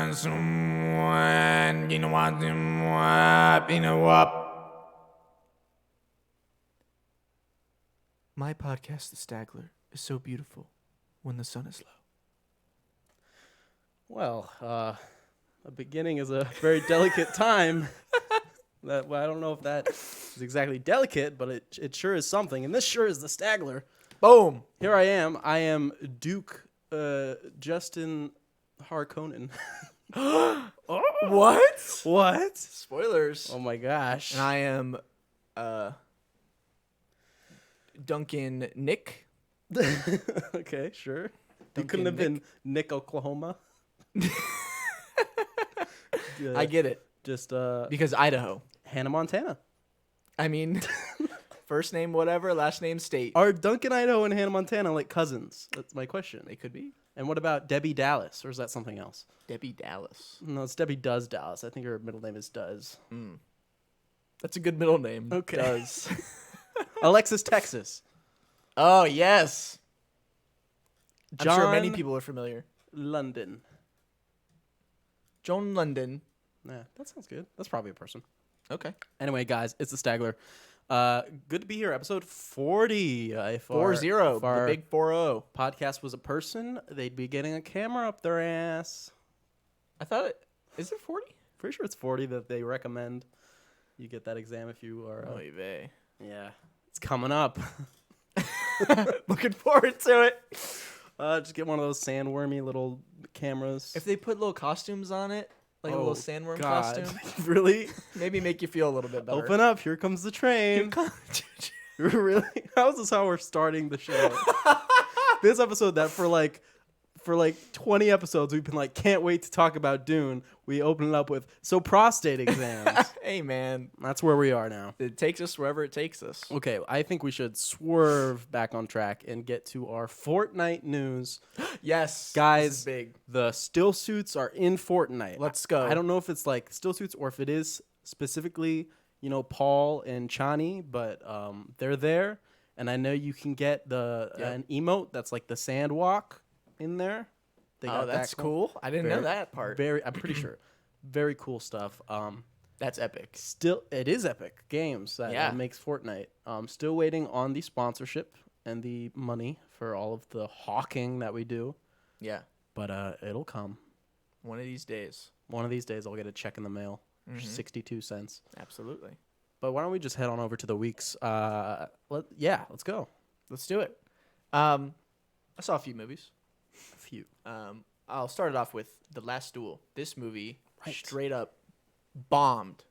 My podcast, The Stagler, is so beautiful when the sun is low. Well, a beginning is a very delicate time. I don't know if that is exactly delicate, but it sure is something. And this sure is the Stagler. Boom! Here I am. I am Duke Justin Harkonnen. What? What? Spoilers. Oh my gosh. And I am Duncan Nick. Okay, sure. You Duncan couldn't have been Nick. Nick, Oklahoma. I get it. Just Because Idaho. Hannah Montana. I mean, first name whatever, last name state. Are Duncan, Idaho, and Hannah Montana like cousins? That's my question. They could be. And what about Debbie Dallas, or is that something else? Debbie Dallas. No, it's Debbie Does Dallas. I think her middle name is Does. That's a good middle name. Okay. Does. Alexis, Texas. Oh, yes. I'm sure John many people are familiar. London. Joan London. Yeah, that sounds good. That's probably a person. Okay. Anyway, guys, it's the Stagler. Good to be here. Episode 40. If 4-0. if The our big 4-0. podcast was a person, they'd be getting a camera up their ass. I thought it. Is it 40? Pretty sure it's 40 that they recommend you get that exam if you are. Oy vey. Yeah, it's coming up. Looking forward to it. Just get one of those sandwormy little cameras. If they put little costumes on it, like a little sandworm God. costume, Really? maybe make you feel a little bit better. Open up. Here comes the train. Really? How is this how we're starting the show? This episode that for like 20 episodes we've been like, can't wait to talk about Dune. We open it up with prostate exams. Hey, man. That's where we are now. It takes us wherever it takes us. Okay, I think we should swerve back on track and get to our Fortnite news. Yes. Guys, this is big. The still suits are in Fortnite. Let's go. I don't know if it's like still suits or if it is specifically, Paul and Chani, but they're there. And I know you can get an emote that's like the sand walk in there. They got that's that cool. I didn't know that part. I'm pretty sure. Very cool stuff. That's epic. Still, it is Epic Games that makes Fortnite. Still waiting on the sponsorship and the money for all of the hawking that we do. Yeah. But it'll come. One of these days. One of these days I'll get a check in the mail. 62 cents. Absolutely. But why don't we just head on over to the weeks? Let's go. Let's do it. I saw a few movies. A few. I'll start it off with The Last Duel. This movie straight up bombed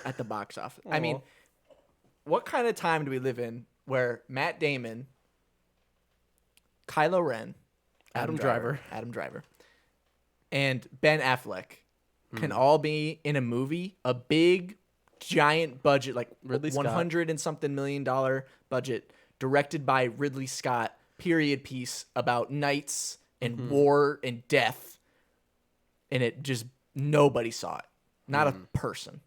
at the box office. I mean, what kind of time do we live in where Matt Damon, Kylo Ren, Adam Driver, and Ben Affleck can all be in a movie, a big, giant budget, like Ridley Scott. $100 and something million budget, directed by Ridley Scott, period piece about knights and war and death, and it just nobody saw it, not a person,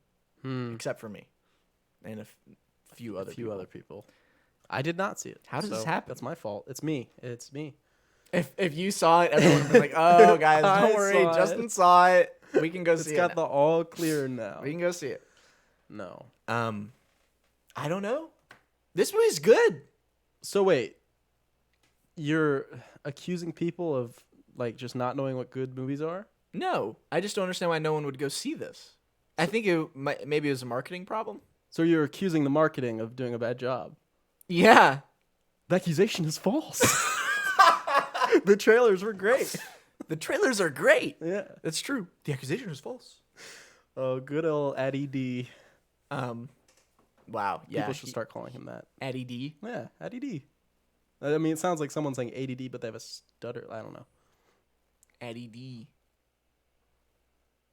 except for me and a few other people. I did not see it. How does this happen? That's my fault. It's me. If you saw it, everyone would be like, "Oh, guys, I don't worry, saw it. Justin saw it. We can go It's see it. got now. the all clear now. We can go see it." No. I don't know. This movie's good. So wait, you're accusing people of like just not knowing what good movies are? No, I just don't understand why no one would go see this. I think maybe it was a marketing problem. So you're accusing the marketing of doing a bad job? Yeah. The accusation is false. The trailers were great. The trailers are great. Yeah. That's true. The accusation is false. Oh, good old Addy D. Wow. Yeah. People should start calling him that. Addy D. Yeah, Addy D. I mean, it sounds like someone saying ADD, but they have a stutter. I don't know. Addy D.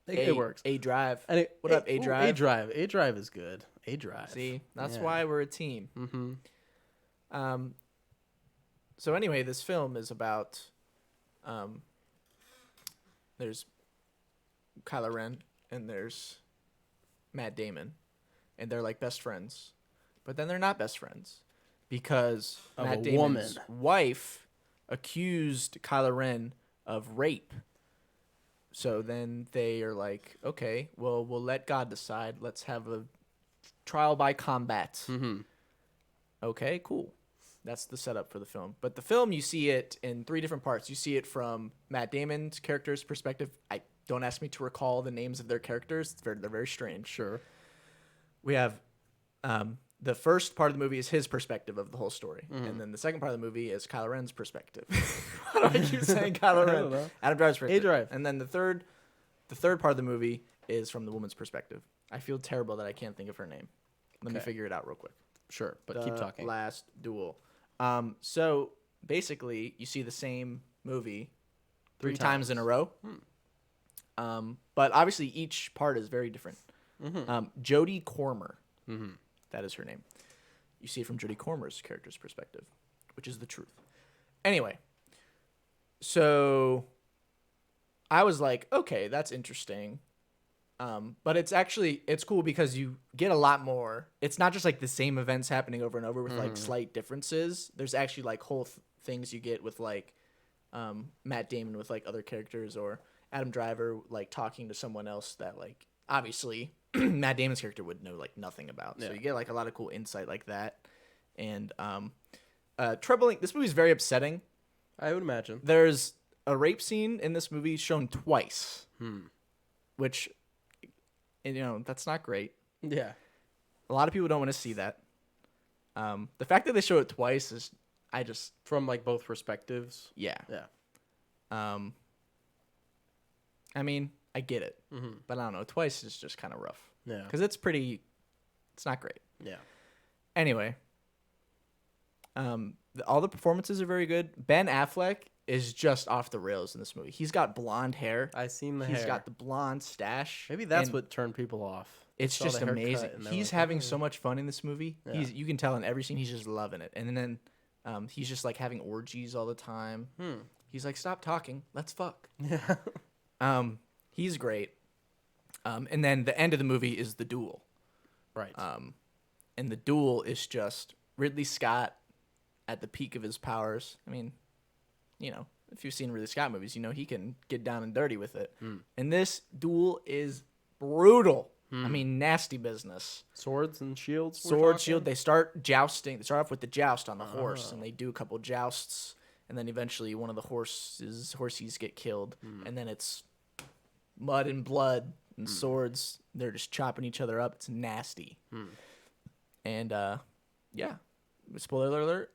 It works. A Drive. What up, A Drive? A Drive. A Drive is good. A Drive. See, that's why we're a team. Mm-hmm. So anyway, this film is about, there's Kylo Ren and there's Matt Damon, and they're like best friends, but then they're not best friends because Of Matt a Damon's woman. wife accused Kylo Ren of rape. So then they are like, okay, well, we'll let God decide. Let's have a trial by combat. Mm-hmm. Okay, cool. That's the setup for the film. But the film, you see it in 3 different parts. You see it from Matt Damon's character's perspective. Don't ask me to recall the names of their characters. They're very strange. Sure. We have the first part of the movie is his perspective of the whole story. And then the second part of the movie is Kylo Ren's perspective. Why do I keep saying Kylo Ren? I don't know. Adam Driver's perspective. A-Drive. And then the third part of the movie is from the woman's perspective. I feel terrible that I can't think of her name. Let me figure it out real quick. Sure, but keep talking. Last Duel. So basically, you see the same movie 3 times in a row. But obviously, each part is very different. Jodie Comer, that is her name. You see it from Jodie Comer's character's perspective, which is the truth. Anyway, so I was like, okay, that's interesting. But it's cool because you get a lot more. It's not just like the same events happening over and over with like slight differences. There's actually like whole things you get with like Matt Damon with like other characters, or Adam Driver like talking to someone else that like obviously Matt Damon's character would know like nothing about. So you get like a lot of cool insight like that. And troubling. This movie's very upsetting. I would imagine. There's a rape scene in this movie shown twice, which, that's not great. Yeah. A lot of people don't want to see that. The fact that they show it twice is, from like both perspectives. Yeah. Yeah. I mean, I get it, but I don't know. Twice is just kind of rough. Yeah. Because it's not great. Yeah. Anyway, all the performances are very good. Ben Affleck is just off the rails in this movie. He's got blonde hair. I seen the hair. He's got the blonde stash. Maybe that's what turned people off. It's just amazing. He's having so much fun in this movie. Yeah. You can tell in every scene he's just loving it. And then he's just like having orgies all the time. He's like, stop talking. Let's fuck. Yeah. He's great. And then the end of the movie is the duel. Right. And the duel is just Ridley Scott at the peak of his powers. I mean, if you've seen Ridley Scott movies, he can get down and dirty with it. And this duel is brutal. I mean, nasty business. Swords and shields? Sword, shield. They start jousting. They start off with the joust on the horse, and they do a couple jousts, and then eventually one of the horsies get killed, and then it's mud and blood and swords. They're just chopping each other up. It's nasty. And, yeah. Spoiler alert,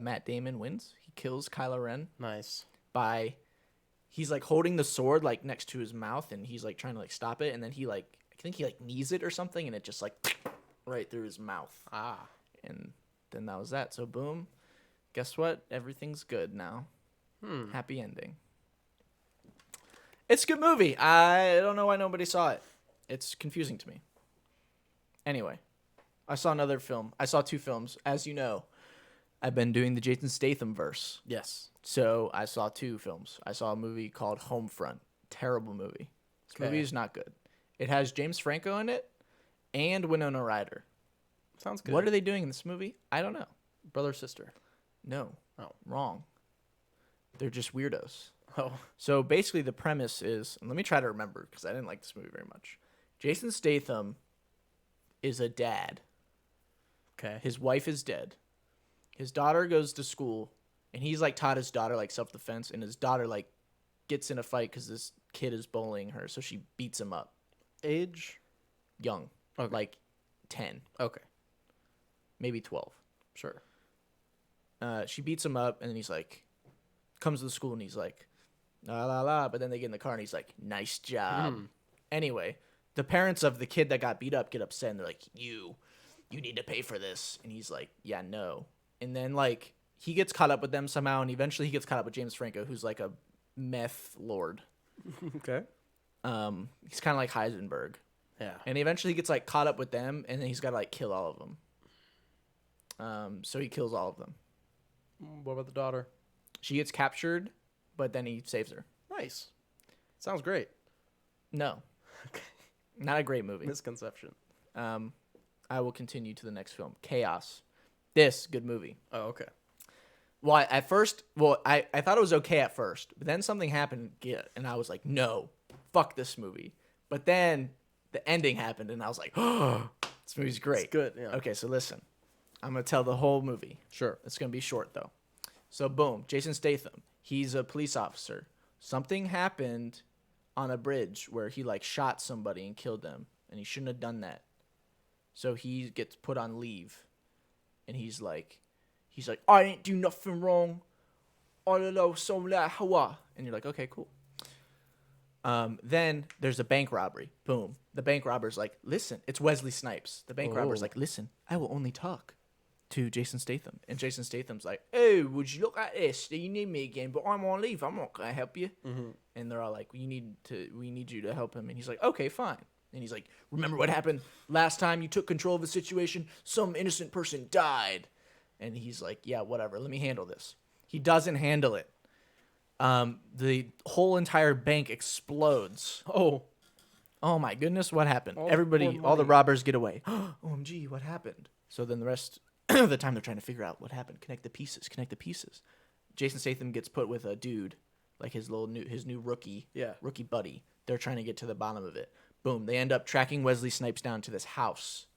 Matt Damon wins. He kills Kylo Ren. Nice. He's like holding the sword like next to his mouth, and he's like trying to like stop it, and then I think he like knees it or something, and it just like right through his mouth. And then that was that. So boom, guess what? Everything's good now. Happy ending. It's a good movie. I don't know why nobody saw it. It's confusing to me. Anyway, I saw another film. I saw 2 films. As you know, I've been doing the Jason Statham verse. Yes. So I saw 2 films. I saw a movie called Homefront. Terrible movie. This movie is not good. It has James Franco in it and Winona Ryder. Sounds good. What are they doing in this movie? I don't know. Brother, sister? No. Oh. Wrong. They're just weirdos. Oh. So basically the premise is, and let me try to remember because I didn't like this movie very much. Jason Statham is a dad. Okay. His wife is dead. His daughter goes to school, and he's like taught his daughter like self-defense, and his daughter like gets in a fight because this kid is bullying her, so she beats him up. Age? Young. Okay. Like 10. Okay. Maybe 12. Sure. She beats him up, and then he's like, comes to the school, and he's like, la la la, but then they get in the car, and he's like, nice job. Anyway, the parents of the kid that got beat up get upset, and they're like, you need to pay for this. And he's like, yeah, no. And then like he gets caught up with them somehow, and eventually he gets caught up with James Franco, who's like a meth lord. Okay. He's kind of like Heisenberg. Yeah. And eventually he gets like caught up with them, and then he's got to like kill all of them. So he kills all of them. What about the daughter? She gets captured, but then he saves her. Nice. Sounds great. No. Okay. Not a great movie. Misconception. I will continue to the next film. Chaos. Good movie. Oh, okay. Well, I thought it was okay at first, but then something happened, and I was like, no, fuck this movie. But then the ending happened, and I was like, oh, this movie's great. It's good. Yeah. Okay, so listen. I'm going to tell the whole movie. Sure. It's going to be short, though. So, boom, Jason Statham. He's a police officer. Something happened on a bridge where he, like, shot somebody and killed them, and he shouldn't have done that. So he gets put on leave, and he's like, I didn't do nothing wrong. I don't know, so like, how? And you're like, okay, cool. Then there's a bank robbery. Boom. The bank robber's like, listen, it's Wesley Snipes. The bank robber's like, listen, I will only talk to Jason Statham. And Jason Statham's like, oh, would you look at this? Do you need me again? But I'm on leave. I'm not going to help you. Mm-hmm. And they're all like, we need you to help him. And he's like, okay, fine. And he's like, remember what happened last time you took control of the situation? Some innocent person died. And he's like, yeah, whatever. Let me handle this. He doesn't handle it. The whole entire bank explodes. Oh my goodness, what happened? Everybody, all the robbers get away. OMG, what happened? So then the rest of the time they're trying to figure out what happened. Connect the pieces. Jason Statham gets put with a dude, like his new rookie buddy. They're trying to get to the bottom of it. Boom, they end up tracking Wesley Snipes down to this house.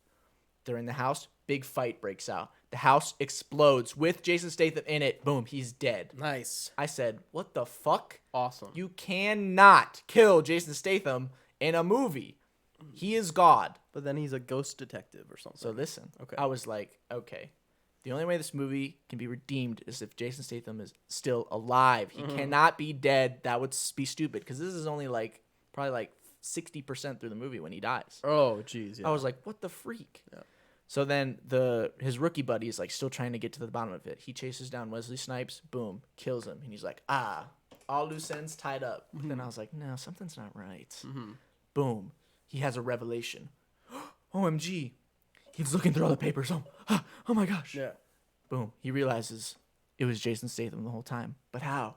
They're in the house. Big fight breaks out. The house explodes with Jason Statham in it. Boom, he's dead. Nice. I said, what the fuck? Awesome. You cannot kill Jason Statham in a movie. He is God. But then he's a ghost detective or something. So listen, Okay. I was like, okay. The only way this movie can be redeemed is if Jason Statham is still alive. He cannot be dead. That would be stupid because this is only probably 60% through the movie when he dies. Oh, jeez. Yeah. I was like, what the freak? Yeah. So then his rookie buddy is like still trying to get to the bottom of it. He chases down Wesley Snipes, boom, kills him. And he's like, all loose ends tied up. But then I was like, no, something's not right. Boom. He has a revelation. OMG. He's looking through all the papers. Oh my gosh. Yeah. Boom. He realizes it was Jason Statham the whole time. But how?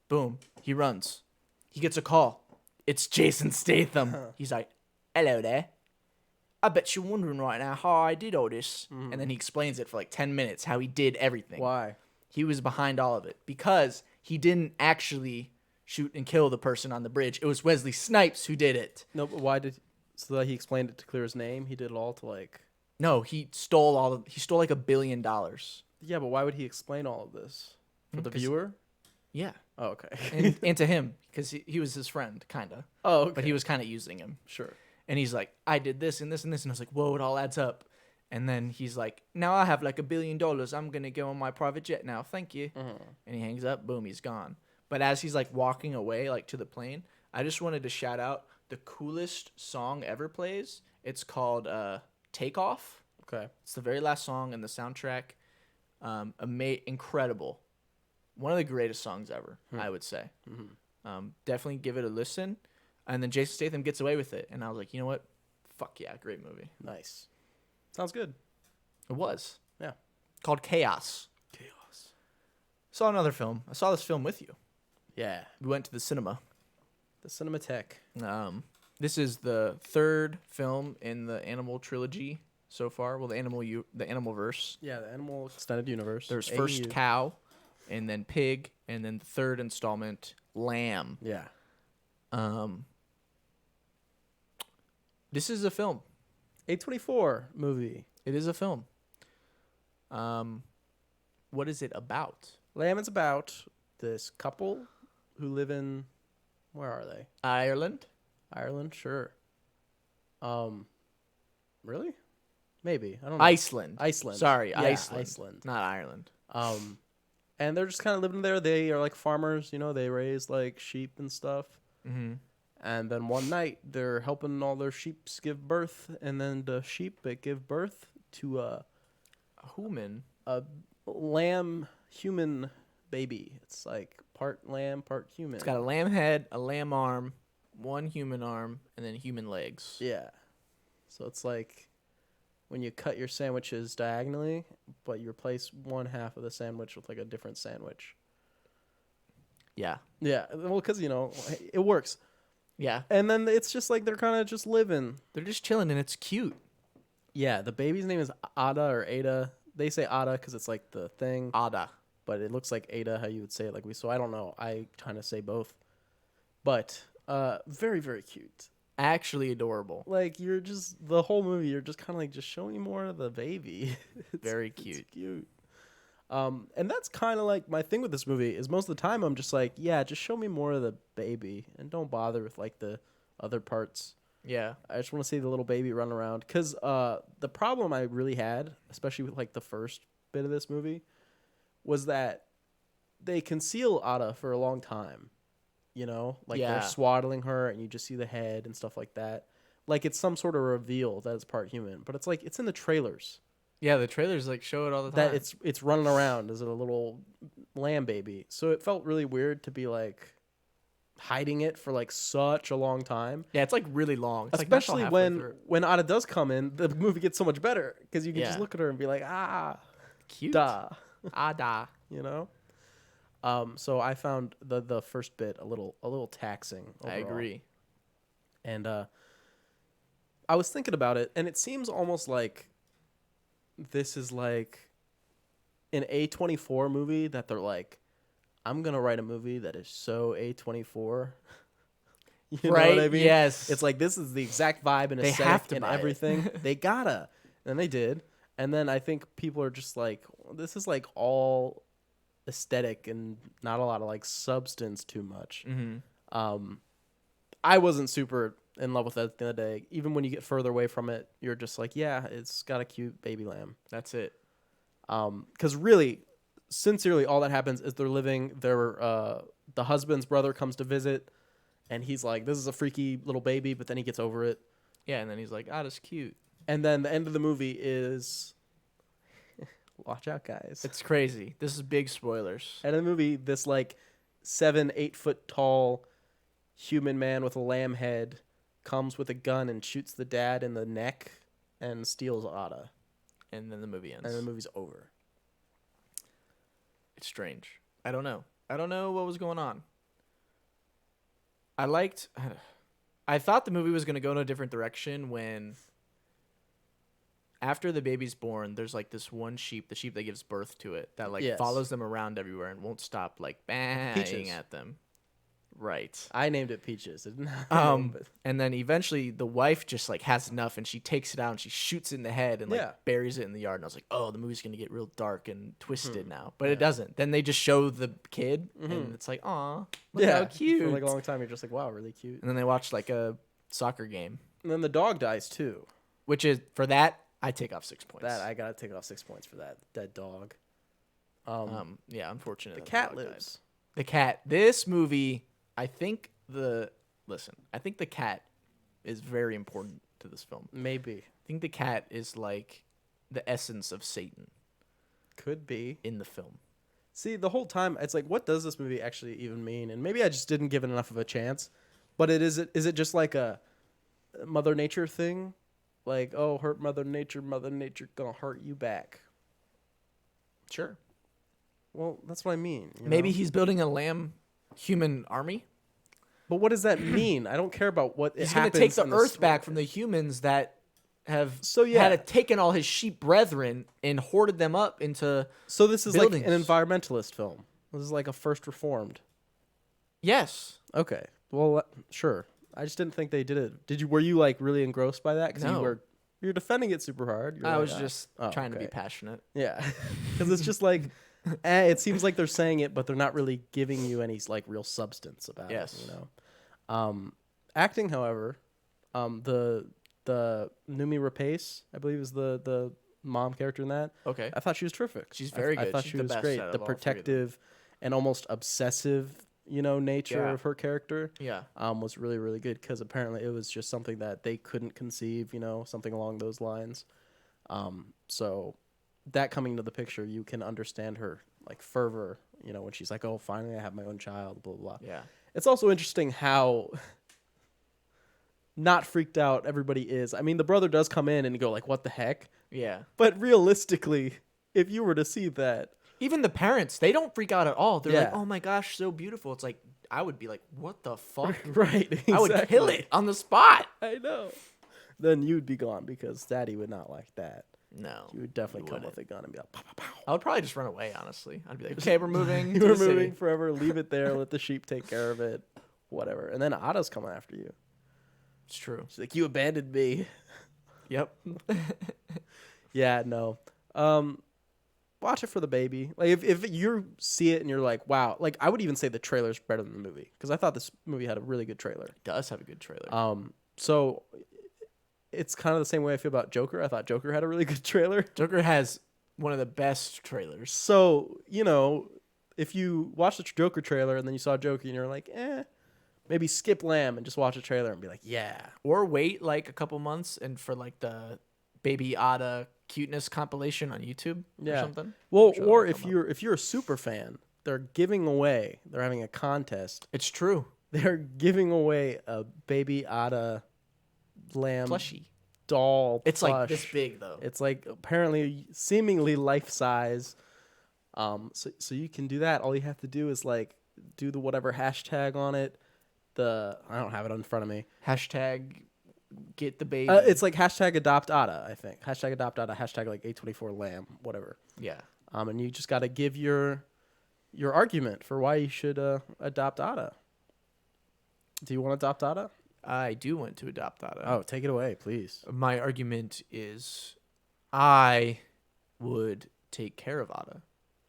Boom. He runs. He gets a call. It's Jason Statham. He's like, hello there. I bet you're wondering right now how I did all this. And then he explains it for 10 minutes, how he did everything. Why? He was behind all of it because he didn't actually shoot and kill the person on the bridge. It was Wesley Snipes who did it. No, but why did... So that he explained it to clear his name? He did it all to No, he stole $1 billion. Yeah, but why would he explain all of this? For the viewer? Yeah. Oh, okay. and to him, because he was his friend, kind of. Oh, okay. But he was kind of using him. Sure. And he's like, I did this and this and this. And I was like, whoa, it all adds up. And then he's like, now I have $1 billion. I'm going to go on my private jet now. Thank you. And he hangs up. Boom, he's gone. But as he's walking away to the plane, I just wanted to shout out the coolest song ever plays. It's called Take Off. Okay. It's the very last song in the soundtrack. Incredible. One of the greatest songs ever, I would say. Definitely give it a listen. And then Jason Statham gets away with it. And I was like, you know what? Fuck yeah, great movie. Nice. Sounds good. It was. Yeah. Called Chaos. Saw another film. I saw this film with you. Yeah. We went to the cinema. The Cinematheque. This is the third film in the Animal trilogy so far. Well, the Animal verse. Yeah, the Animal Extended Universe. There's first cow, and then pig, and then the third installment, lamb. Yeah. This is a film. A24 movie. It is a film. What is it about? Lamb is about this couple who live in... Where are they? Ireland? Ireland, sure. Really? Maybe. I don't know. Iceland. Sorry, yeah, Iceland. Not Ireland. And they're just kind of living there. They are farmers, They raise sheep and stuff. Mm-hmm. And then one night they're helping all their sheep give birth, and then the sheep that give birth to a lamb human baby. It's part lamb, part human. It's got a lamb head, a lamb arm, one human arm, and then human legs. Yeah. So it's when you cut your sandwiches diagonally, but you replace one half of the sandwich with a different sandwich. Yeah. Yeah. Well, because, it works. Yeah. And then it's just they're kind of just living. They're just chilling, and it's cute. Yeah. The baby's name is Ada or Ada. They say Ada because it's the thing. Ada. But it looks like Ada, how you would say it So I don't know. I kind of say both. But Very, very cute. Actually adorable. Like, you're just, the whole movie, you're just kind of like, just show me more of the baby. Very cute. It's cute. And that's kind of like my thing with this movie is most of the time I'm just like, yeah, just show me more of the baby and don't bother with like the other parts. Yeah. I just want to see the little baby run around. Because the problem I really had, especially with like the first bit of this movie, was that they conceal Ada for a long time. You know? Like they're swaddling her and you just see the head and stuff like that. Like it's some sort of reveal that it's part human. But it's like, it's in the trailers. Yeah, the trailers like show it all the time. That it's running around as a little lamb baby. So it felt really weird to be like hiding it for like such a long time. Yeah, it's like really long. It's especially like when Ada does come in, the movie gets so much better because you can just Yeah. look at her and be like, ah, cute. da, Da. you know. So I found the first bit a little taxing. Overall. I agree. And I was thinking about it, and it seems almost like this is like an A24 movie that they're like, I'm gonna write a movie that is so A24. You Right? know what I mean? Yes. It's like this is the exact vibe and They aesthetic have to and buy it. everything. They gotta, and they did. And then I think people are just like, this is like all aesthetic and not a lot of like substance too much. Mm-hmm. I wasn't super in love with it at the end of the day. Even when you get further away from it, you're just like, yeah, it's got a cute baby lamb. That's it. Because really, sincerely, all that happens is they're living. The husband's brother comes to visit, and he's like, "This is a freaky little baby," but then he gets over it. Yeah, and then he's like, that's cute. And then the end of the movie is, watch out, guys. It's crazy. This is big spoilers. End of the movie, this like 7-8 foot tall human man with a lamb head comes with a gun and shoots the dad in the neck and steals Ada. And then the movie ends. And the movie's over. It's strange. I don't know what was going on. I thought the movie was going to go in a different direction when after the baby's born, there's like this one sheep, the sheep that gives birth to it, that like follows them around everywhere and won't stop like banging at them. Right. I named it Peaches. But And then eventually the wife just like has enough and she takes it out and she shoots it in the head and like buries it in the yard. And I was like, oh, the movie's going to get real dark and twisted now. But it doesn't. Then they just show the kid and it's like, aw, look how cute. For like a long time, you're just like, wow, really cute. And then they watch like a soccer game. And then the dog dies too. Which is, for that, I take off 6 points. That I gotta take off 6 points for that dead dog. Yeah, unfortunately. The cat lives. The cat. This movie, I think the cat is very important to this film. Maybe. I think the cat is like the essence of Satan. Could be. In the film. See, the whole time, it's like, what does this movie actually even mean? And maybe I just didn't give it enough of a chance. But is it just like a Mother Nature thing? Like, oh, hurt Mother Nature gonna hurt you back. Sure. Well, that's what I mean. Maybe he's building a lamb human army. But what does that mean? I don't care about what he's happens. He's going to take the earth back from the humans that have had taken all his sheep brethren and hoarded them up into So this is buildings. like an environmentalist film. This is like a First Reformed. Yes. Okay. Well, sure. I just didn't think they did it. Were you like really engrossed by that? Because No. you're defending it super hard. I was just trying to be passionate. Yeah. Because it's just like, it seems like they're saying it, but they're not really giving you any like real substance about it. You know. Acting, however, the Numi Rapace, I believe, is the mom character in that. Okay. I thought she was terrific. She's very good. I thought She's she the was best great. out of The all three of them. protective and almost obsessive, nature of her character. Yeah. Was really, really good because apparently it was just something that they couldn't conceive, something along those lines. So that coming into the picture, you can understand her like fervor, when she's like, oh, finally I have my own child, blah, blah, blah. Yeah. It's also interesting how not freaked out everybody is. I mean, the brother does come in and go like, what the heck? Yeah. But realistically, if you were to see that, even the parents, they don't freak out at all. They're like, Yeah. oh my gosh, so beautiful. It's like, I would be like, what the fuck? right? Exactly. I would kill it on the spot. I know. Then you'd be gone because Daddy would not like that. No. He would definitely come wouldn't. with a gun and be like, pow, pow, pow. I would probably just run away, honestly. I'd be like, okay, we're moving. You to were the city." moving forever. Leave it there. Let the sheep take care of it. whatever. And then Ada's coming after you. It's true. She's like, you abandoned me. Yep. Yeah, no. Watch it for the baby. Like if you see it and you're like, wow, like I would even say the trailer's better than the movie because I thought this movie had a really good trailer. It does have a good trailer. So it's kind of the same way I feel about Joker. I thought Joker had a really good trailer. Joker has one of the best trailers. So, if you watch the Joker trailer and then you saw Joker and you're like, maybe skip Lamb and just watch the trailer and be like, yeah. Or wait like a couple months and for like the Baby Ada cuteness compilation on YouTube or something. Well, or if you're a super fan, they're having a contest. It's true. They're giving away a Baby Ada Lamb Plushie doll. It's plush. like this big though. It's like apparently seemingly life size. So you can do that. All you have to do is like do the whatever hashtag on it. I don't have it in front of me. Hashtag get the baby. It's like hashtag adopt Ada, I think. Hashtag adopt Ada, hashtag like A24 lamb, whatever. Yeah. And you just got to give your argument for why you should adopt Ada. Do you want to adopt Ada? I do want to adopt Ada. Oh, take it away, please. My argument is I would take care of Ada.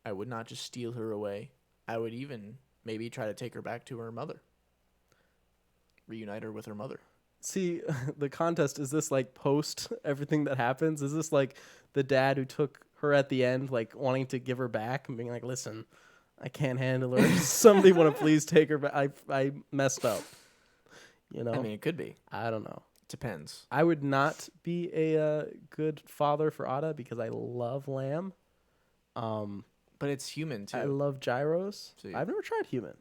I would not just steal her away. I would even maybe try to take her back to her mother. Reunite her with her mother. See, the contest, is this like post everything that happens? Is this like the dad who took her at the end, like wanting to give her back and being like, listen, I can't handle her. Somebody want to please take her back. I messed up. I mean, it could be. I don't know. Depends. I would not be a good father for Ada because I love lamb. But it's human too. I love gyros. So I've never tried human.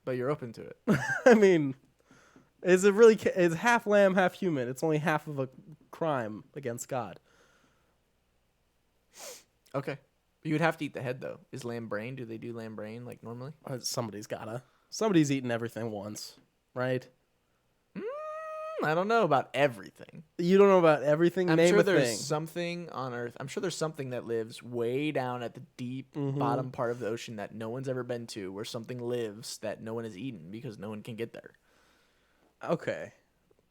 But you're open to it. I mean, is half lamb, half human? It's only half of a crime against God. Okay. You would have to eat the head though. Is lamb brain? Do they do lamb brain like normally? Somebody's eaten everything once, right? I don't know about everything. You don't know about everything? I'm Name sure a there's thing. something on Earth. I'm sure there's something that lives way down at the deep bottom part of the ocean that no one's ever been to, where something lives that no one has eaten because no one can get there. Okay.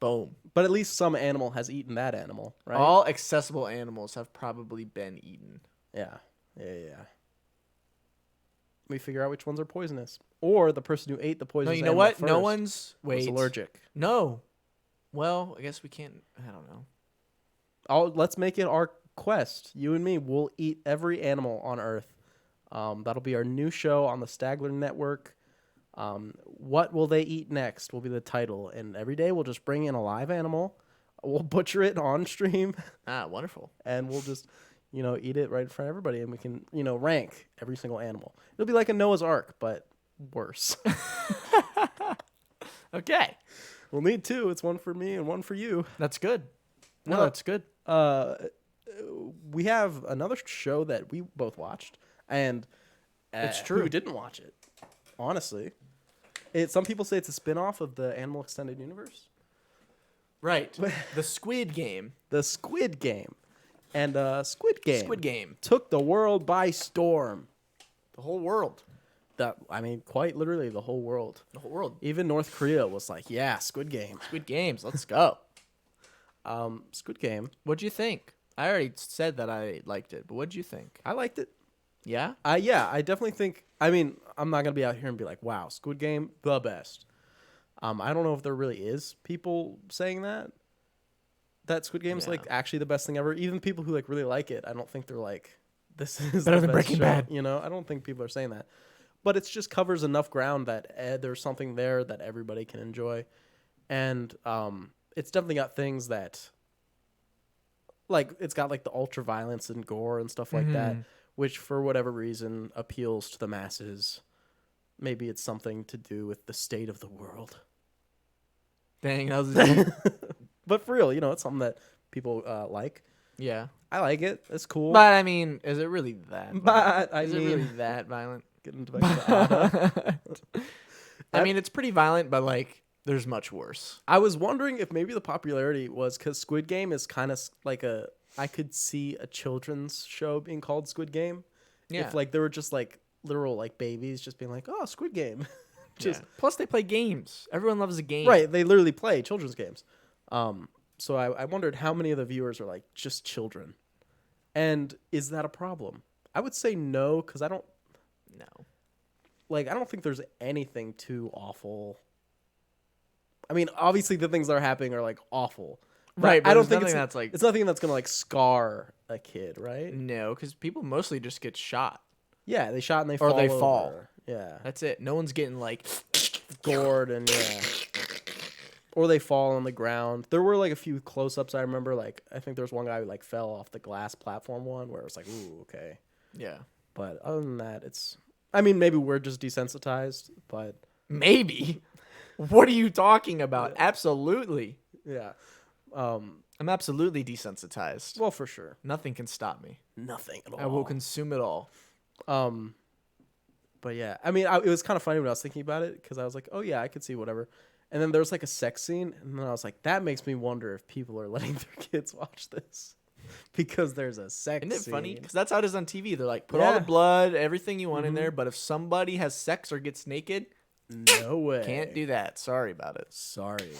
Boom. But at least some animal has eaten that animal, right? All accessible animals have probably been eaten. Yeah. We figure out which ones are poisonous. Or the person who ate the poisonous No, you know animal what? first No one's was allergic. No. Well, I guess we can't. I don't know. Let's make it our quest. You and me will eat every animal on Earth. That'll be our new show on the Stagler Network. What will they eat next will be the title. And every day we'll just bring in a live animal. We'll butcher it on stream. Wonderful. And we'll just, eat it right in front of everybody. And we can, rank every single animal. It'll be like a Noah's Ark, but worse. Okay. We'll need two. It's one for me and one for you. That's good. No, Well, that's good. We have another show that we both watched, and It's true. who didn't watch it? Honestly, some people say it's a spin-off of the Animal Extended Universe. Right. The Squid Game. The Squid Game. And Squid Game took the world by storm. The whole world. Quite literally the whole world. The whole world. Even North Korea was like, yeah, Squid Game. Squid Games. Let's go. Squid Game. What'd you think? I already said that I liked it, but what'd you think? I liked it. Yeah? I definitely think, I'm not going to be out here and be like, wow, Squid Game, the best. I don't know if there really is people saying that Squid Game's like actually the best thing ever. Even people who like really like it, I don't think they're like, this is better the than best Breaking show. Bad. I don't think people are saying that. But it just covers enough ground that there's something there that everybody can enjoy. And it's definitely got things that, like, it's got like the ultra violence and gore and stuff like that, which for whatever reason appeals to the masses. Maybe it's something to do with the state of the world. Dang, that was deep. But for real, it's something that people like. Yeah. I like it. It's cool. But I mean, is it really that violent? But is it really that violent? Getting back to Ada. I mean, it's pretty violent, but like, there's much worse. I was wondering if maybe the popularity was because Squid Game is kind of like I could see a children's show being called Squid Game. Yeah. If like there were just like literal like babies just being like, oh, Squid Game. Just Plus, they play games. Everyone loves a game. right. They literally play children's games. So I wondered how many of the viewers are like just children, and is that a problem? I would say no, because I don't think there's anything too awful. I mean, obviously the things that are happening are like awful. Right, but I don't think it's nothing that's gonna like scar a kid, right? No, because people mostly just get shot. Yeah, they shot and they Or fall. they fall. Over. Yeah, That's it. No one's getting like gored and or they fall on the ground. There were like a few close-ups. I remember, like I think there was one guy who like fell off the glass platform one, where it was like, ooh, okay. Yeah. But other than that, I mean, maybe we're just desensitized, but Maybe. What are you talking about? Absolutely. yeah. I'm absolutely desensitized. Well, for sure. Nothing can stop me. Nothing at all. I will consume it all. But yeah, I mean, it was kind of funny when I was thinking about it, because I was like, oh yeah, I could see whatever. And then there was like a sex scene, and then I was like, that makes me wonder if people are letting their kids watch this because there's a sex scene. Isn't it funny? Because that's how it is on TV. They're like, put all the blood, everything you want in there, but if somebody has sex or gets naked, no way. Can't do that. Sorry about it. Sorry.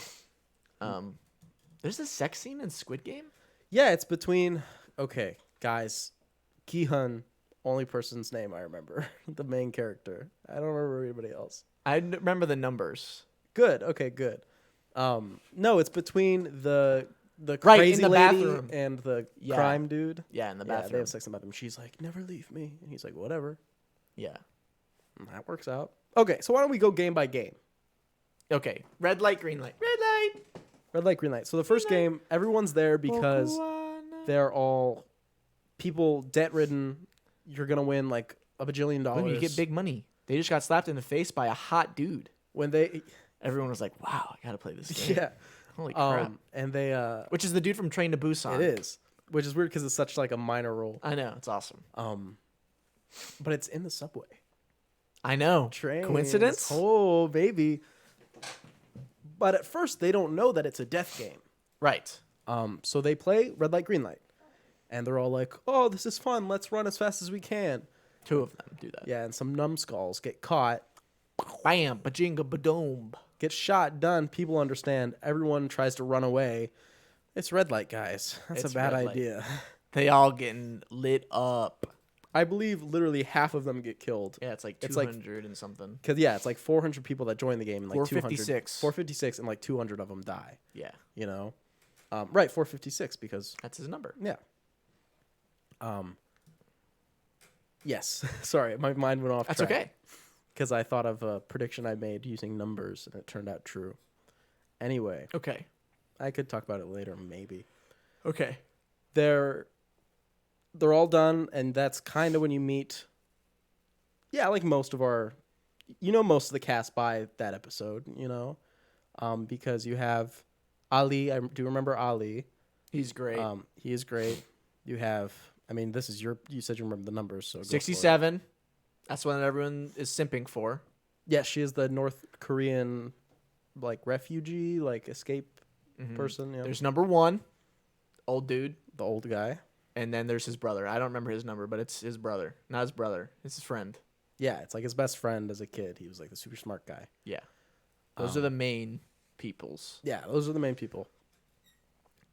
There's a sex scene in Squid Game? Yeah, it's between, okay, guys, Ki-hun, only person's name I remember, the main character. I don't remember anybody else. I remember the numbers. Good. Okay, good. No, it's between the Right, crazy in the lady bathroom. and the crime dude. Yeah, in the Yeah, bathroom. they have sex in the bathroom. She's like, never leave me. And he's like, whatever. Yeah. And that works out. Okay, so why don't we go game by game? Okay. Red light, green light. Red light. Red light, green light. So the first game, everyone's there because they're all people debt-ridden. You're going to win like $1 bajillion. When you get big money. They just got slapped in the face by a hot dude. When they... Everyone was like, wow, I got to play this game. Yeah. Holy crap. And they... Which is the dude from Train to Busan. It is. Which is weird because it's such like a minor role. I know. It's awesome. But it's in the subway. I know. Trains. Coincidence? Oh, baby. But at first, they don't know that it's a death game. Right. So they play red light, green light. And they're all like, oh, this is fun. Let's run as fast as we can. 2 of them do that. Yeah, and some numbskulls get caught. Bam, bajinga, badoom. Get shot, done. People understand. Everyone tries to run away. It's red light, guys. That's It's a bad red light. idea. They all getting lit up. I believe literally half of them get killed. Yeah, it's like It's like- 200 and something. Because, yeah, it's like 400 people that join the game. And like 456. 456, and like 200 of them die. Yeah, You know? Right, 456, because, that's his number. yeah. Yes. Sorry, my mind went off That's track. okay. Because I thought of a prediction I made using numbers, and it turned out true. Anyway, Okay. I could talk about it later, maybe. Okay. They're all done, and that's kind of when you meet. Yeah, like most of most of the cast by that episode, because you have Ali. I do remember Ali. He's great. He is great. You have. I mean, this is you said you remember the numbers, so go for it. 67. That's what everyone is simping for. Yeah, she is the North Korean, like refugee, like escape person. Yeah, There's number 1, old dude, the old guy. and then there's his brother. I don't remember his number, but it's his brother. Not his brother. It's his friend. Yeah, it's like his best friend as a kid. He was like the super smart guy. Yeah. Those are the main peoples. Yeah, those are the main people.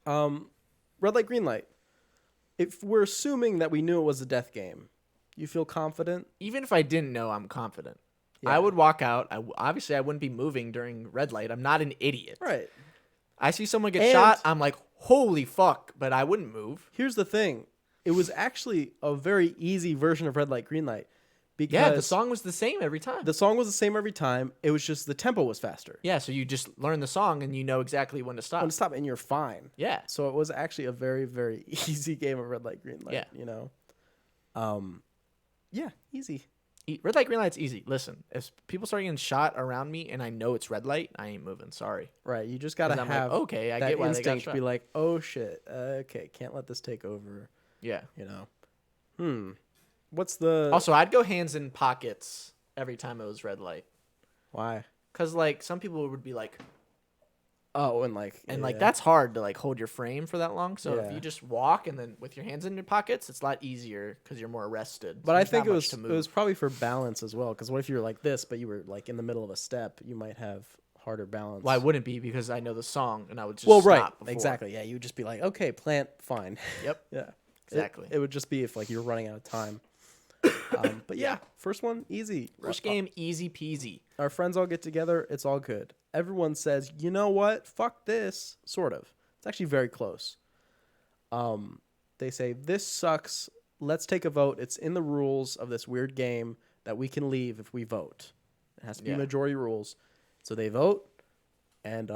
Red light, green light. If we're assuming that we knew it was a death game, you feel confident? Even if I didn't know, I'm confident. Yeah. I would walk out. Obviously, I wouldn't be moving during red light. I'm not an idiot. Right. I see someone get And- shot. I'm like, holy fuck, but I wouldn't move. Here's the thing. It was actually a very easy version of red light, green light. Because Yeah, the song was the same every time. the song was the same every time. It was just the tempo was faster. Yeah, so you just learn the song and you know exactly when to stop. When to stop, and you're fine. Yeah. So it was actually a very, very easy game of red light, green light. Yeah. Yeah, easy. Red light, green light's easy. Listen, if people start getting shot around me and I know it's red light, I ain't moving. Sorry. Right. You just gotta 'Cause I'm have like, okay, I that get why they got instinct to shot. be like, oh shit, okay, can't let this take over. Yeah. What's the Also, I'd go hands in pockets every time it was red light. why? Because, like, some people would be like, Oh, and like that's hard to like hold your frame for that long. So if Yeah. you just walk and then with your hands in your pockets, it's a lot easier because you're more rested. But So I there's think not it much to was move. probably for balance as well. Because what if you were like this, but you were like in the middle of a step, you might have harder balance. Well, I wouldn't be because I know the song and I would just right, stop before. exactly. Yeah, you would just be like, okay, plant, fine. Yep. Yeah, Exactly. It would just be if like you're running out of time. But yeah, first one easy. First game, easy peasy. Our friends all get together. It's all good. Everyone says, you know what? Fuck this. Sort of. It's actually very close. They say, this sucks. Let's take a vote. It's in the rules of this weird game that we can leave if we vote. It has to be majority rules. So they vote, and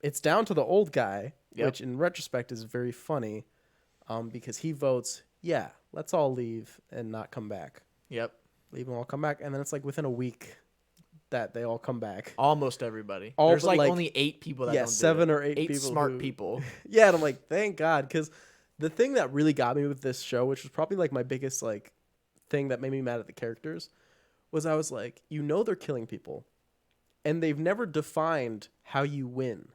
it's down to the old guy, which in retrospect is very funny because he votes, yeah, let's all leave and not come back. Yep. Leave and all come back. And then it's like within a week that they all come back. Almost everybody. All There's but, like only 8 people that don't do 7 it. or 8 8 people smart people. Yeah, and I'm like, thank God, because the thing that really got me with this show, which was probably like my biggest like thing that made me mad at the characters, was I was like, you know they're killing people, and they've never defined how you win.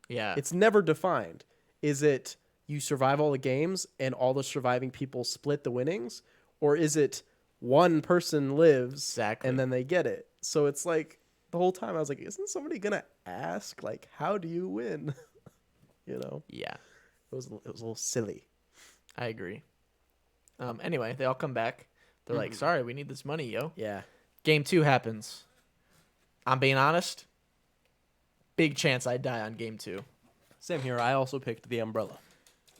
Yeah. It's never defined. Is it you survive all the games and all the surviving people split the winnings, or is it one person lives and then they get it? So it's like the whole time I was like, isn't somebody gonna ask like, how do you win? You know? Yeah. It was a little silly. I agree. Anyway, they all come back. They're like, sorry, we need this money, yo. Yeah. Game 2 happens. I'm being honest. Big chance I die on game 2. Same here. I also picked the umbrella.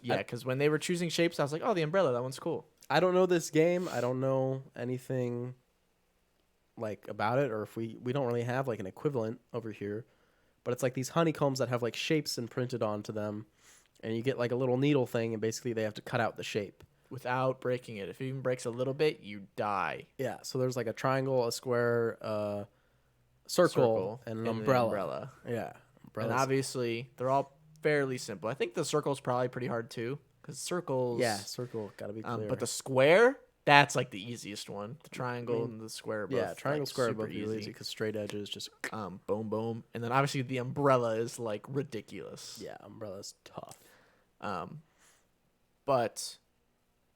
Yeah, because when they were choosing shapes, I was like, oh, the umbrella, that one's cool. I don't know this game. I don't know anything like about it, or if we don't really have like an equivalent over here. But it's like these honeycombs that have like shapes imprinted onto them, and you get like a little needle thing, and basically they have to cut out the shape Without breaking it. If it even breaks a little bit, you die. Yeah. So there's like a triangle, a square, circle, and an umbrella. Yeah. And obviously, they're all fairly simple. I think the circle's probably pretty hard too, because circles. Yeah, circle gotta be clear. But the square, that's like the easiest one. The triangle and the square. Are both, yeah, triangle, like, square are super both really easy because straight edges just. Boom, boom, and then obviously the umbrella is like ridiculous. Yeah, umbrella's tough. But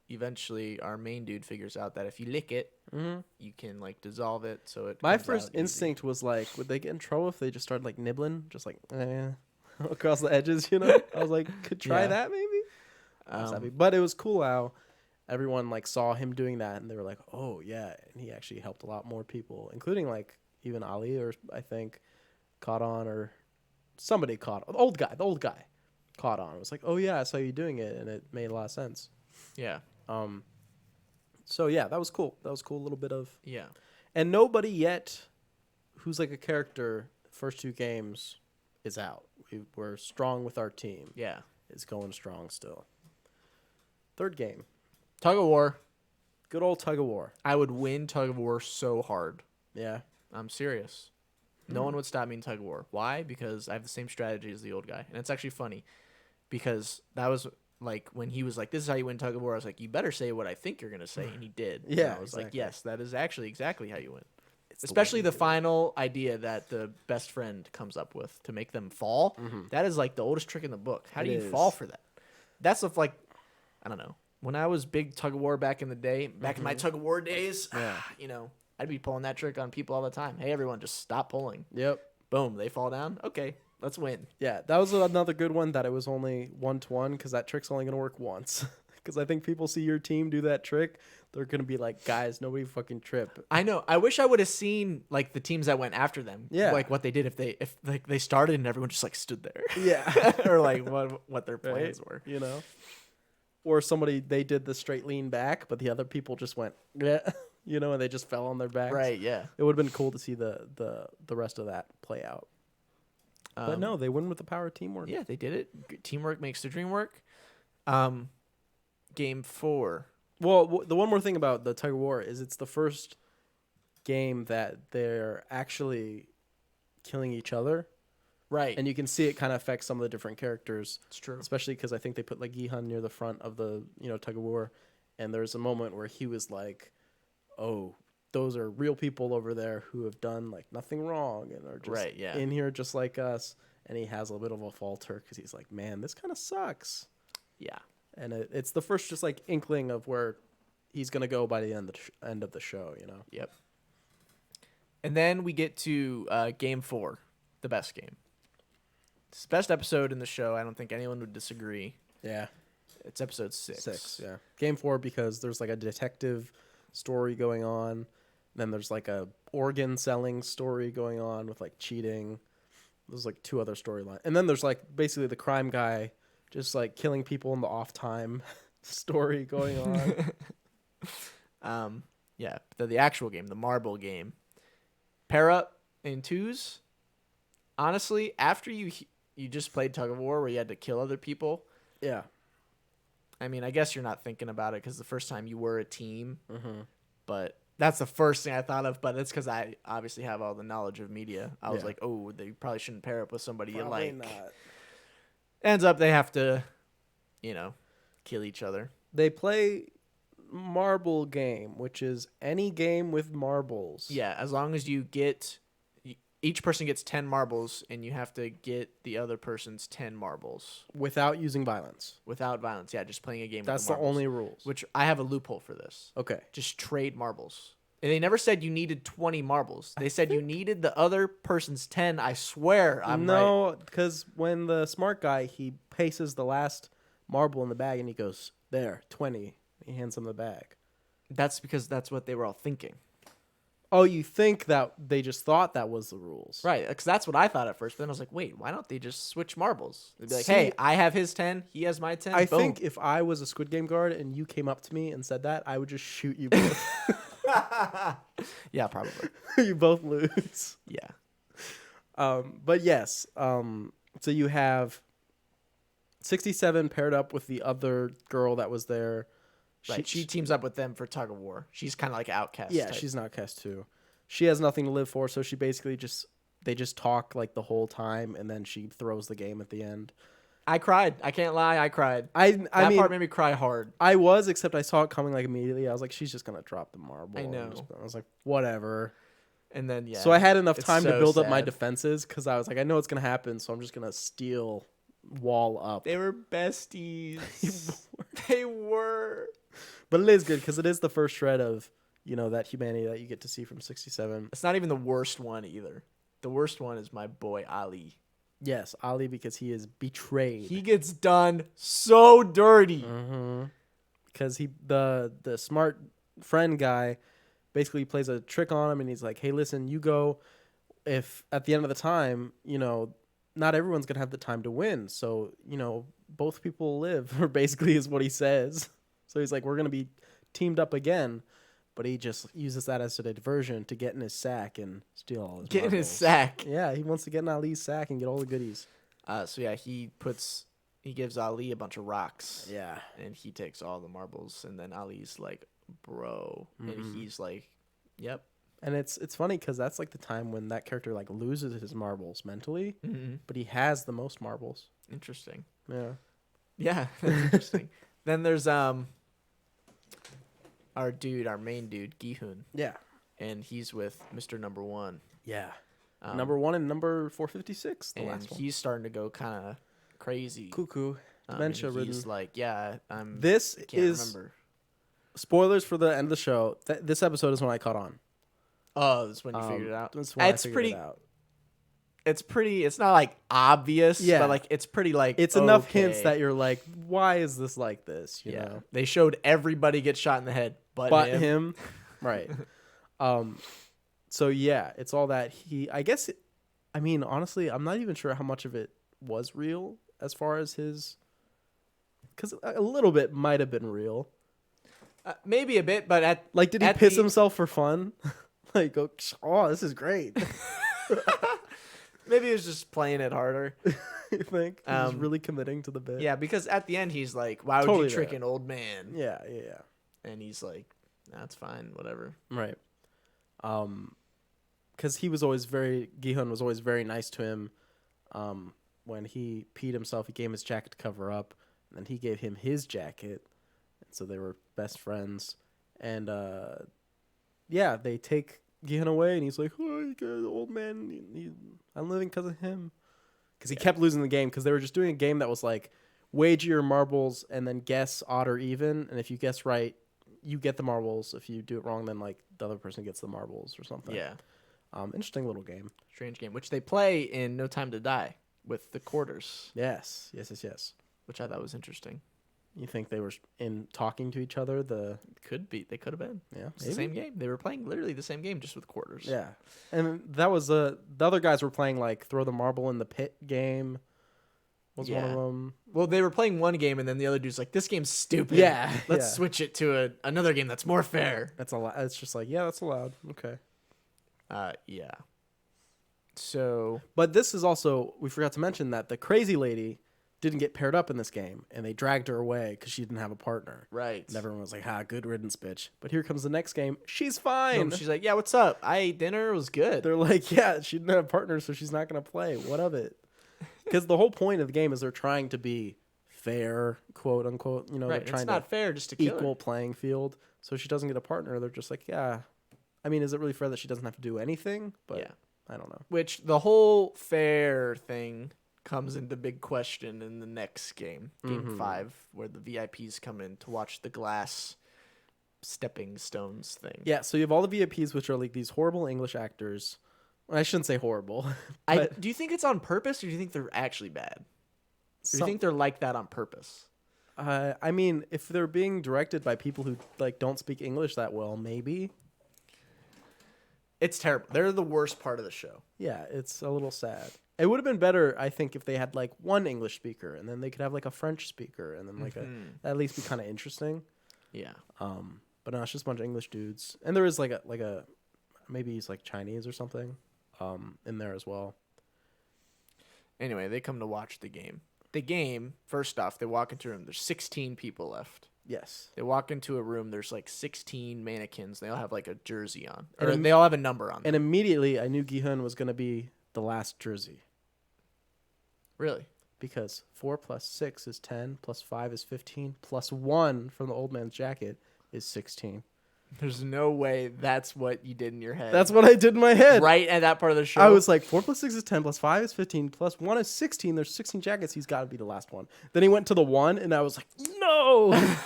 eventually, our main dude figures out that if you lick it, you can like dissolve it. So it. My comes first out easy. instinct was like, would they get in trouble if they just started like nibbling, just like across the edges? You know, I was like, could try that maybe. But it was cool how everyone like saw him doing that, and they were like, oh yeah, and he actually helped a lot more people, including like even Ali, or I think caught on, or somebody caught the old guy caught on. It was like, oh yeah, I saw you doing it, and it made a lot of sense. Yeah. So yeah, that was cool. That was cool. A little bit of and nobody yet who's like a character first 2 games is out. We're strong with our team. Yeah. It's going strong still. 3rd game. Tug of war. Good old tug of war. I would win tug of war so hard. Yeah. I'm serious. No one would stop me in tug of war. Why? Because I have the same strategy as the old guy. And it's actually funny because that was like when he was like, this is how you win tug of war. I was like, you better say what I think you're going to say. And he did. Yeah. And I was like, yes, that is actually exactly how you win. It's Especially the final idea that the best friend comes up with to make them fall. That is like the oldest trick in the book. How do you fall for that? That's stuff like, I don't know. When I was big tug of war back in the day, back in my tug of war days, you know, I'd be pulling that trick on people all the time. Hey, everyone, just stop pulling. Yep. Boom, they fall down. Okay, let's win. Yeah, that was another good one that it was only 1-1 because that trick's only going to work once. Because I think people see your team do that trick, they're going to be like, guys, nobody fucking trip. I know. I wish I would have seen like the teams that went after them. Yeah. Like what they did if like they started and everyone just like stood there. Yeah. Or like what their plans were. You know? Or they did the straight lean back, but the other people just went, yeah, you know, and they just fell on their backs. Right, yeah. It would have been cool to see the rest of that play out. But no, they win with the power of teamwork. Yeah, they did it. Teamwork makes the dream work. Game 4. Well, the one more thing about the tug of war is it's the first game that they're actually killing each other. Right. And you can see it kind of affects some of the different characters. It's true. Especially because I think they put like Gihan near the front of the tug of war, and there's a moment where he was like, "Oh, those are real people over there who have done like nothing wrong and are just in here just like us." and he has a bit of a falter because he's like, man, this kind of sucks. Yeah. And it's the first just like inkling of where he's gonna go by the end of the show, you know. Yep. And then we get to game 4, the best game. It's the best episode in the show. I don't think anyone would disagree. Yeah. It's episode 6. Yeah. Game 4 because there's like a detective story going on. Then there's like a organ selling story going on with like cheating. There's like 2 other storylines. And then there's like basically the crime guy just like killing people in the off time story going on. Yeah, the actual game, the marble game. Pair up in 2s. Honestly, after you just played Tug of War where you had to kill other people. Yeah. I mean, I guess you're not thinking about it because the first time you were a team. Mm-hmm. But that's the first thing I thought of. But it's because I obviously have all the knowledge of media. I was Yeah. like, oh, they probably shouldn't pair up with somebody Probably you like. not. Ends up they have to, kill each other. They play marble game, which is any game with marbles. Yeah, as long as each person gets 10 marbles, and you have to get the other person's 10 marbles. Without using violence. Without violence, yeah, just playing a game That's with the the marbles. only rules. Which I have a loophole for this. Okay. Just trade marbles. And they never said you needed 20 marbles. They said you needed the other person's 10. I swear I'm right. No, because when the smart guy, he paces the last marble in the bag and he goes, there, 20. He hands him the bag. That's because that's what they were all thinking. Oh, you think that they just thought that was the rules. Right, because that's what I thought at first. But then I was like, wait, why don't they just switch marbles? They'd be like, See, hey, I have his 10. He has my 10. I Boom. think if I was a Squid Game guard and you came up to me and said that, I would just shoot you both. Yeah, probably. You both lose. Yeah. But yes, so you have 67 paired up with the other girl that was there. Right. She teams up with them for Tug of War. She's kind of like an outcast. Yeah, type. she's an outcast too. She has nothing to live for, so she basically they just talk like the whole time, and then she throws the game at the end. I cried. I can't lie. I cried. I That mean, part made me cry hard. I was, except I saw it coming like immediately. I was like, she's just gonna drop the marble. I know. I was like, whatever. And then, yeah. So I had enough it's time to so build up my sad. defenses because I was like, I know it's gonna happen, so I'm just gonna steal wall up. They were besties. They were. But it is good because it is the first shred of, that humanity that you get to see from 67. It's not even the worst one either. The worst one is my boy Ali. Yes, Ali, because he is betrayed. He gets done so dirty. Mm-hmm. Because the smart friend guy basically plays a trick on him, and he's like, hey, listen, you go. If at the end of the time, not everyone's going to have the time to win. So, both people live, or basically is what he says. So he's like, we're going to be teamed up again. But he just uses that as a diversion to get in his sack and steal all his Get in his marbles. sack. Yeah, he wants to get in Ali's sack and get all the goodies. So yeah, he gives Ali a bunch of rocks. Yeah. And he takes all the marbles, and then Ali's like, bro. Mm-hmm. And he's like, yep. And it's funny because that's like the time when that character like loses his marbles mentally, Mm-hmm. but he has the most marbles. Interesting. Yeah. Yeah, that's interesting. Then there's our main dude, Gi-hun, Yeah. and he's with Mr. Number One. Yeah. Um, Number 1 and number 456, the and last one. he's starting to go kind of crazy. Cuckoo. And Dementia ridden. he's like, yeah, I'm. This Can't is remember. spoilers for the end of the show. This episode is when I caught on. Oh, that's when you figured it out. That's when I It's figured pretty. it out. It's pretty. It's not like obvious. Yeah. But like it's pretty like. It's enough hints okay. that you're like, why is this like this? You Yeah. know? They showed everybody get shot in the head, but him. Right. So yeah, it's all that honestly, I'm not even sure how much of it was real as far as his, because a little bit might have been real. Maybe a bit, but Did he piss himself for fun? Like, oh, this is great. maybe he was just playing it harder. You think he's really committing to the bit? Yeah, because at the end he's like, "Why would Totally you trick that. an old man?" Yeah. And he's like, "That's fine, whatever." Right. Because Gi-hun was always very nice to him. When he peed himself, he gave him his jacket to cover up, and then he gave him his jacket, and so they were best friends. And they take Gi-hun away, and he's like, "Oh, you got an old man. I'm living because of him." because he kept losing the game because they were just doing a game that was like wager your marbles and then guess odd or even, and if you guess right, you get the marbles. If you do it wrong, then like the other person gets the marbles or something. Yeah. Interesting little game. Strange game, which they play in No Time to Die with the quarters. Yes. Which I thought was interesting. You think they were in talking to each other? Could be. They could have been. Yeah, it's the same game. They were playing literally the same game, just with quarters. Yeah, and that was the other guys were playing like throw the marble in the pit game. Was one of them. Well, they were playing one game, and then the other dude's like, "This game's stupid. Yeah, let's switch it to another game that's more fair." That's It's just like, yeah, that's allowed. Okay. Yeah. So, but this is also, we forgot to mention that the crazy lady didn't get paired up in this game, and they dragged her away because she didn't have a partner. Right. And everyone was like, good riddance, bitch. But here comes the next game. She's fine. She's like, yeah, what's up? I ate dinner. It was good. They're like, yeah, she didn't have a partner, so she's not going to play. What of it? Because the whole point of the game is they're trying to be fair, quote unquote. You know, right. They're trying it's not fair just to kill equal her. playing field. So she doesn't get a partner. They're just like, yeah. I mean, is it really fair that she doesn't have to do anything? But yeah. I don't know. Which the whole fair thing comes into big question in the next game, Game 5, where the VIPs come in to watch the glass stepping stones thing. Yeah, so you have all the VIPs, which are like these horrible English actors. Well, I shouldn't say horrible. Do you think it's on purpose, or do you think they're actually bad? Or do you think they're like that on purpose? I mean, if they're being directed by people who like don't speak English that well, maybe. It's terrible. They're the worst part of the show. Yeah, it's a little sad. It would have been better, I think, if they had like one English speaker and then they could have like a French speaker and then like at least be kind of interesting. Yeah. But no, it's just a bunch of English dudes, and there is like a maybe he's like Chinese or something, in there as well. Anyway, they come to watch the game. The game, first off, they walk into a room. There's 16 people left. Yes. They walk into a room. There's like 16 mannequins. They all have like a jersey on. Or they all have a number on them. And immediately I knew Gi-hun was going to be the last jersey. Really? Because 4 plus 6 is 10, plus 5 is 15, plus 1 from the old man's jacket is 16. There's no way that's what you did in your head. That's what I did in my head. Right at that part of the show. I was like, 4 plus 6 is 10, plus 5 is 15, plus 1 is 16. There's 16 jackets. He's got to be the last one. Then he went to the 1, and I was like, no. And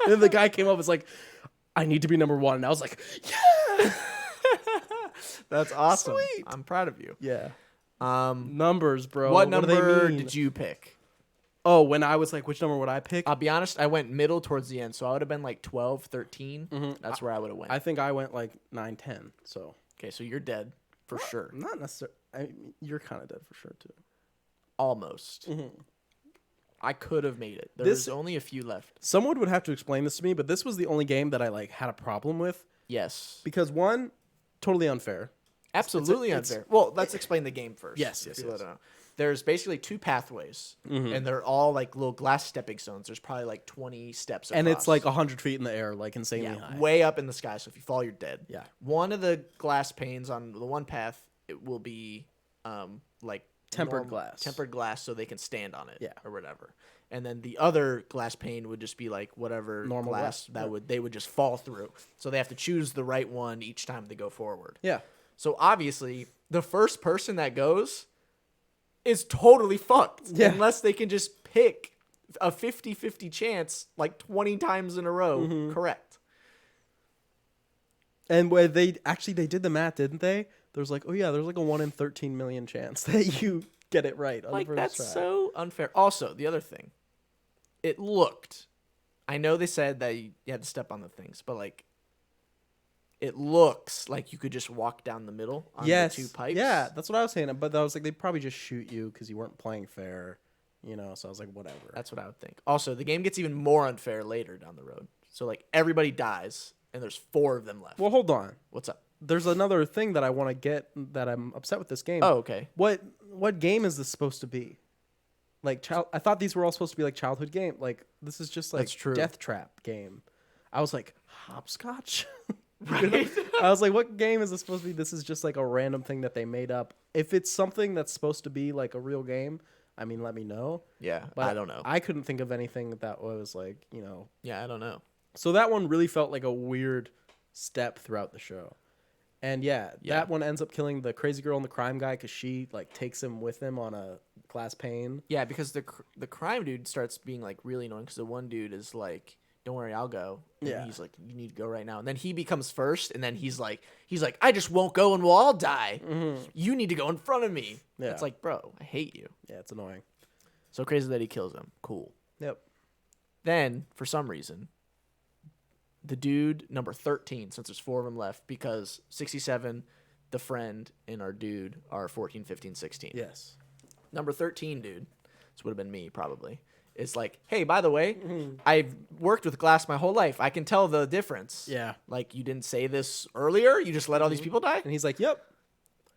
then the guy came up and was like, I need to be number 1. And I was like, yeah. That's awesome. Sweet. I'm proud of you. Yeah. Numbers, bro. What number did you pick? Oh, when I was like, which number would I pick? I'll be honest, I went middle towards the end, so I would have been like 12, 13. Mm-hmm. That's where I would have went. I think I went like 9, 10. So okay, so you're dead for sure. Not necessarily. I mean, you're kind of dead for sure too. Almost. Mm-hmm. I could have made it. There's only a few left. Someone would have to explain this to me, but this was the only game that I like had a problem with. Yes. Because one, totally unfair. Absolutely unfair. Well, let's explain the game first. Yes. There's basically 2 pathways, and they're all like little glass stepping stones. There's probably like 20 steps across. And it's like 100 feet in the air, like insanely high. Way up in the sky, so if you fall, you're dead. Yeah. One of the glass panes on the one path, it will be like tempered glass, so they can stand on it. Yeah. Or whatever. And then the other glass pane would just be like whatever normal glass they would just fall through. So they have to choose the right one each time they go forward. Yeah. So obviously, the first person that goes is totally fucked unless they can just pick a 50-50 chance like 20 times in a row. Correct. And where they did the math, didn't they? There's like, oh yeah, there's like a 1 in 13 million chance that you get it right. On like the first try. That's so unfair. Also, the other thing, it looked. I know they said that you had to step on the things, but like, it looks like you could just walk down the middle on the 2 pipes. Yeah, that's what I was saying. But I was like, they'd probably just shoot you because you weren't playing fair, you know. So I was like, whatever. That's what I would think. Also, the game gets even more unfair later down the road. So like everybody dies, and there's 4 of them left. Well, hold on. What's up? There's another thing that I want to get that I'm upset with this game. Oh, okay. What game is this supposed to be? Like I thought these were all supposed to be like childhood game. Like this is just like That's true. Death Trap game. I was like, hopscotch. Right. I was like, what game is this supposed to be? This is just like a random thing that they made up. If it's something that's supposed to be like a real game, I mean, let me know. Yeah, But I don't know. I couldn't think of anything that was like, you know. Yeah, I don't know. So that one really felt like a weird step throughout the show. And yeah, that one ends up killing the crazy girl and the crime guy because she like takes him with him on a glass pane. Yeah, because the crime dude starts being like really annoying because the one dude is like, "Don't worry, I'll go." And Yeah. he's like, "You need to go right now." And then he becomes first, and then he's like, "I just won't go, and we'll all die. You need to go in front of me." Yeah. It's like, bro, I hate you. Yeah, it's annoying. So crazy that he kills him. Cool. Yep. Then for some reason, the dude number 13, since there's 4 of them left, because 67, the friend, and our dude are 14, 15, 16. Yes. Number 13, dude, this would have been me probably, is like, "Hey, by the way, I've worked with glass my whole life. I can tell the difference." Yeah. Like, you didn't say this earlier? You just let all these people die? And he's like, "Yep."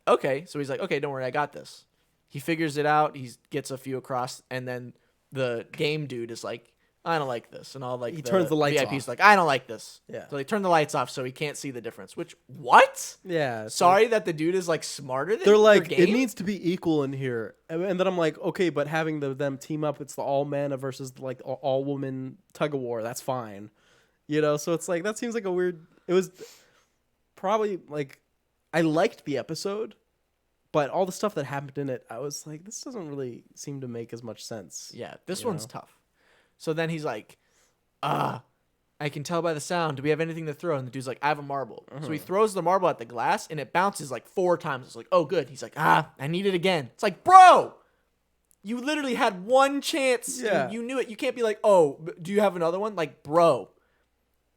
Okay. So he's like, "Okay, don't worry, I got this." He figures it out. He gets a few across, and then the game dude is like, "I don't like this," and all like He turns the lights VIP's off. like, "I don't like this." Yeah. So they turn the lights off so he can't see the difference. Which what? Yeah. Sorry that the dude is like smarter than They're your like, game? it needs to be equal in here, and then I'm like, okay, but having them team up, it's the all man versus like all woman tug of war. That's fine, So it's like that seems like a weird. It was probably like I liked the episode, but all the stuff that happened in it, I was like, this doesn't really seem to make as much sense. Yeah, this You one's know? tough. So then he's like, I can tell by the sound. Do we have anything to throw?" And the dude's like, "I have a marble." So he throws the marble at the glass, and it bounces like 4 times. It's like, "Oh, good." He's like, I need it again." It's like, bro, you literally had one chance. Yeah. You knew it. You can't be like, "Oh, do you have another one?" Like, bro,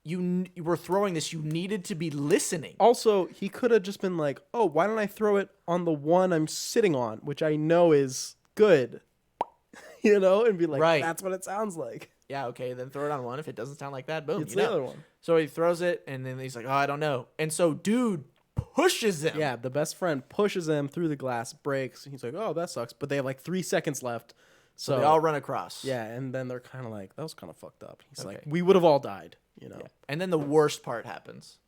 you were throwing this. You needed to be listening. Also, he could have just been like, oh, why don't I throw it on the one I'm sitting on, which I know is good, and be like, Right. That's what it sounds like. Yeah, okay, then throw it on one. If it doesn't sound like that, boom, It's you the know. other one. So he throws it, and then he's like, "Oh, I don't know." And so dude pushes him. Yeah, the best friend pushes him through the glass, breaks. He's like, oh, that sucks. But they have like 3 seconds left. So they all run across. yeah, and then they're kind of like, that was kind of fucked up. He's like, Okay. we would have all died, And then the worst part happens.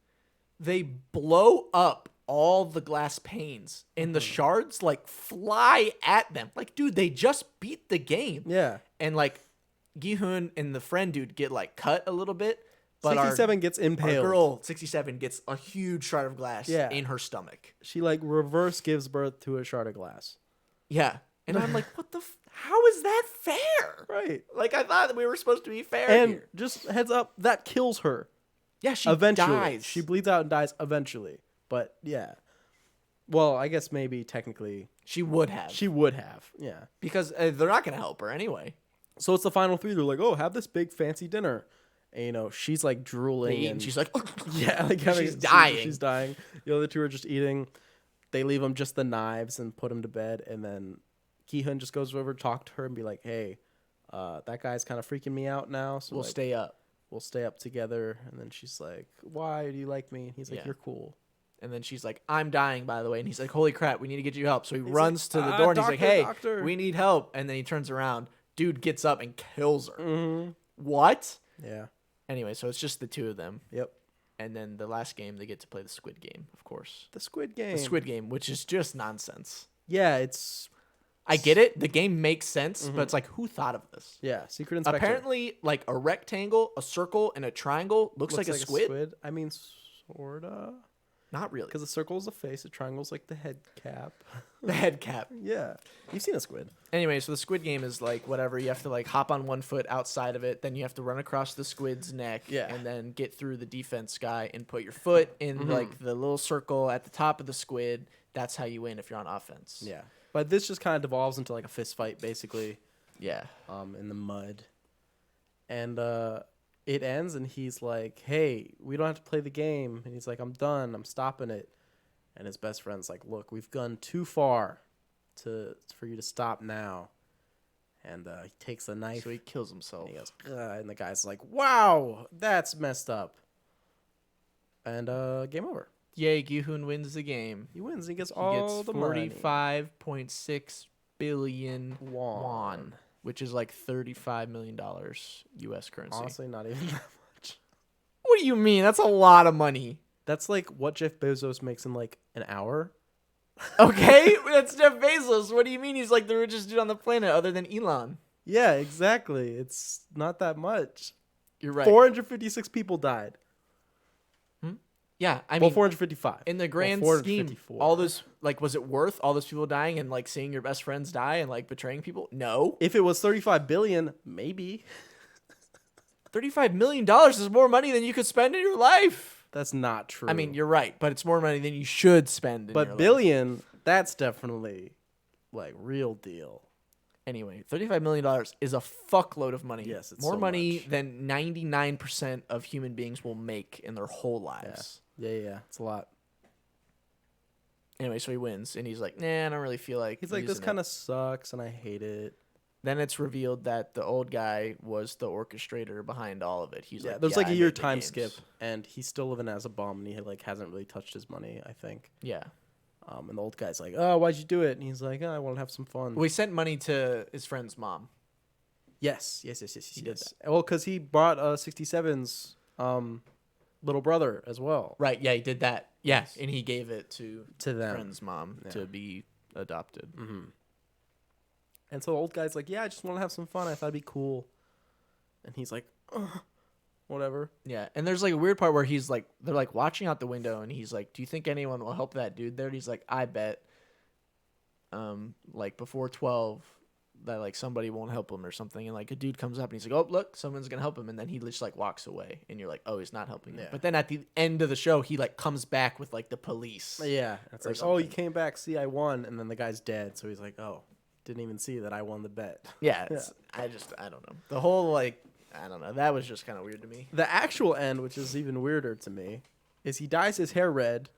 They blow up all the glass panes, and the shards like fly at them. Like, dude, they just beat the game. Yeah. And like, Gi-hun and the friend dude get like cut a little bit, but 67 gets our impaled. girl 67 gets a huge shard of glass Yeah. in her stomach. She like reverse gives birth to a shard of glass. Yeah. And I'm like, what the? How is that fair? Right. Like, I thought that we were supposed to be fair And here. just heads up, that kills her. Yeah, she Eventually. dies. She bleeds out and dies eventually. But yeah. Well, I guess maybe technically She would have. she would have. Yeah. Because they're not going to help her anyway. So it's the final 3. They're like, oh, have this big fancy dinner. And, she's like drooling. They eat, and and she's like, yeah, like having she's dying. She's dying. The other 2 are just eating. They leave them just the knives and put him to bed. And then Ki-hun just goes over, talk to her, and be like, hey, that guy's kind of freaking me out now. So we'll like, stay up. we'll stay up together. And then she's like, why do you like me? And he's like, Yeah. you're cool. And then she's like, "I'm dying, by the way." And he's like, "Holy crap, we need to get you help." So he He's runs like, to the door and he's like, "Hey, doctor." we need help." And then he turns around. Dude gets up and kills her. Mm-hmm. What? Yeah. Anyway, so it's just the 2 of them. Yep. And then the last game, they get to play the Squid Game, of course. The Squid Game. The Squid Game, which is just nonsense. Yeah, it's... I get it. The game makes sense, but it's like, who thought of this? Yeah, Secret Inspector. Apparently, like a rectangle, a circle, and a triangle looks like a squid. I mean, sorta. Not really. Because the circle is the face, the triangle's like the head cap. The head cap. Yeah. You've seen a squid. Anyway, so the Squid Game is like whatever. You have to like hop on one foot outside of it. Then you have to run across the squid's neck. Yeah. And then get through the defense guy and put your foot in like the little circle at the top of the squid. That's how you win if you're on offense. Yeah. But this just kind of devolves into like a fist fight, basically, Yeah. in the mud. And it ends, and he's like, hey, we don't have to play the game. And he's like, I'm done. I'm stopping it. And his best friend's like, look, we've gone too far for you to stop now. And he takes a knife. So he kills himself. And he goes, "Ugh," and the guy's like, wow, that's messed up. And game over. Yay, Gi-hun wins the game. He wins. He gets He all gets the money. 45.6 billion Won. won, which is like $35 million U.S. currency. Honestly, not even that much. What do you mean? That's a lot of money. That's like what Jeff Bezos makes in like an hour. Okay, that's Jeff Bezos. What do you mean he's like the richest dude on the planet other than Elon? Yeah, exactly. It's not that much. You're right. 456 people died. Yeah, I Well, mean, 455. in the grand scheme, all those, like, was it worth all those people dying and, like, seeing your best friends die and, like, betraying people? No. If it was 35 billion, maybe. $35 million is more money than you could spend in your life. That's not true. I mean, you're right, but it's more money than you should spend in your but life. billion, that's definitely like real deal. Anyway, $35 million is a fuckload of money. Yes, it's more so money much. than 99% of human beings will make in their whole lives. Yeah, it's a lot. Anyway, so he wins, and he's like, nah, I don't really feel like He's like, this using it." kind of sucks, and I hate it. Then it's revealed that the old guy was the orchestrator behind all of it. He's like, there's yeah, like I a year made the time games." skip, and he's still living as a bum, and he like hasn't really touched his money, I think. Yeah. And the old guy's like, "Oh, why'd you do it?" And he's like, "Oh, I want to have some fun." We sent money to his friend's mom. Yes. He did that. Well, because he brought 67's little brother as well. Right, yeah, he did that. Yeah, Yes. and he gave it to them. friend's mom to be adopted. Mm-hmm. And so the old guy's like, "Yeah, I just want to have some fun. I thought it'd be cool." And he's like, "Ugh, whatever." Yeah, and there's like a weird part where he's like, they're like watching out the window, and he's like, "Do you think anyone will help that dude there?" And he's like, "I bet, like before 12, that like somebody won't help him or something." And like a dude comes up and he's like, "Oh, look, someone's gonna help him," and then he just like walks away, and you're like, "Oh, he's not helping him." Yeah. But then at the end of the show, he like comes back with like the police. Yeah. It's Or like, "Oh, you something. came back. See, I won." And then the guy's dead. So he's like, "Oh, didn't even see that I won the bet." Yeah, I don't know. The whole like, I don't know. That was just kind of weird to me. The actual end, which is even weirder to me, is he dyes his hair red,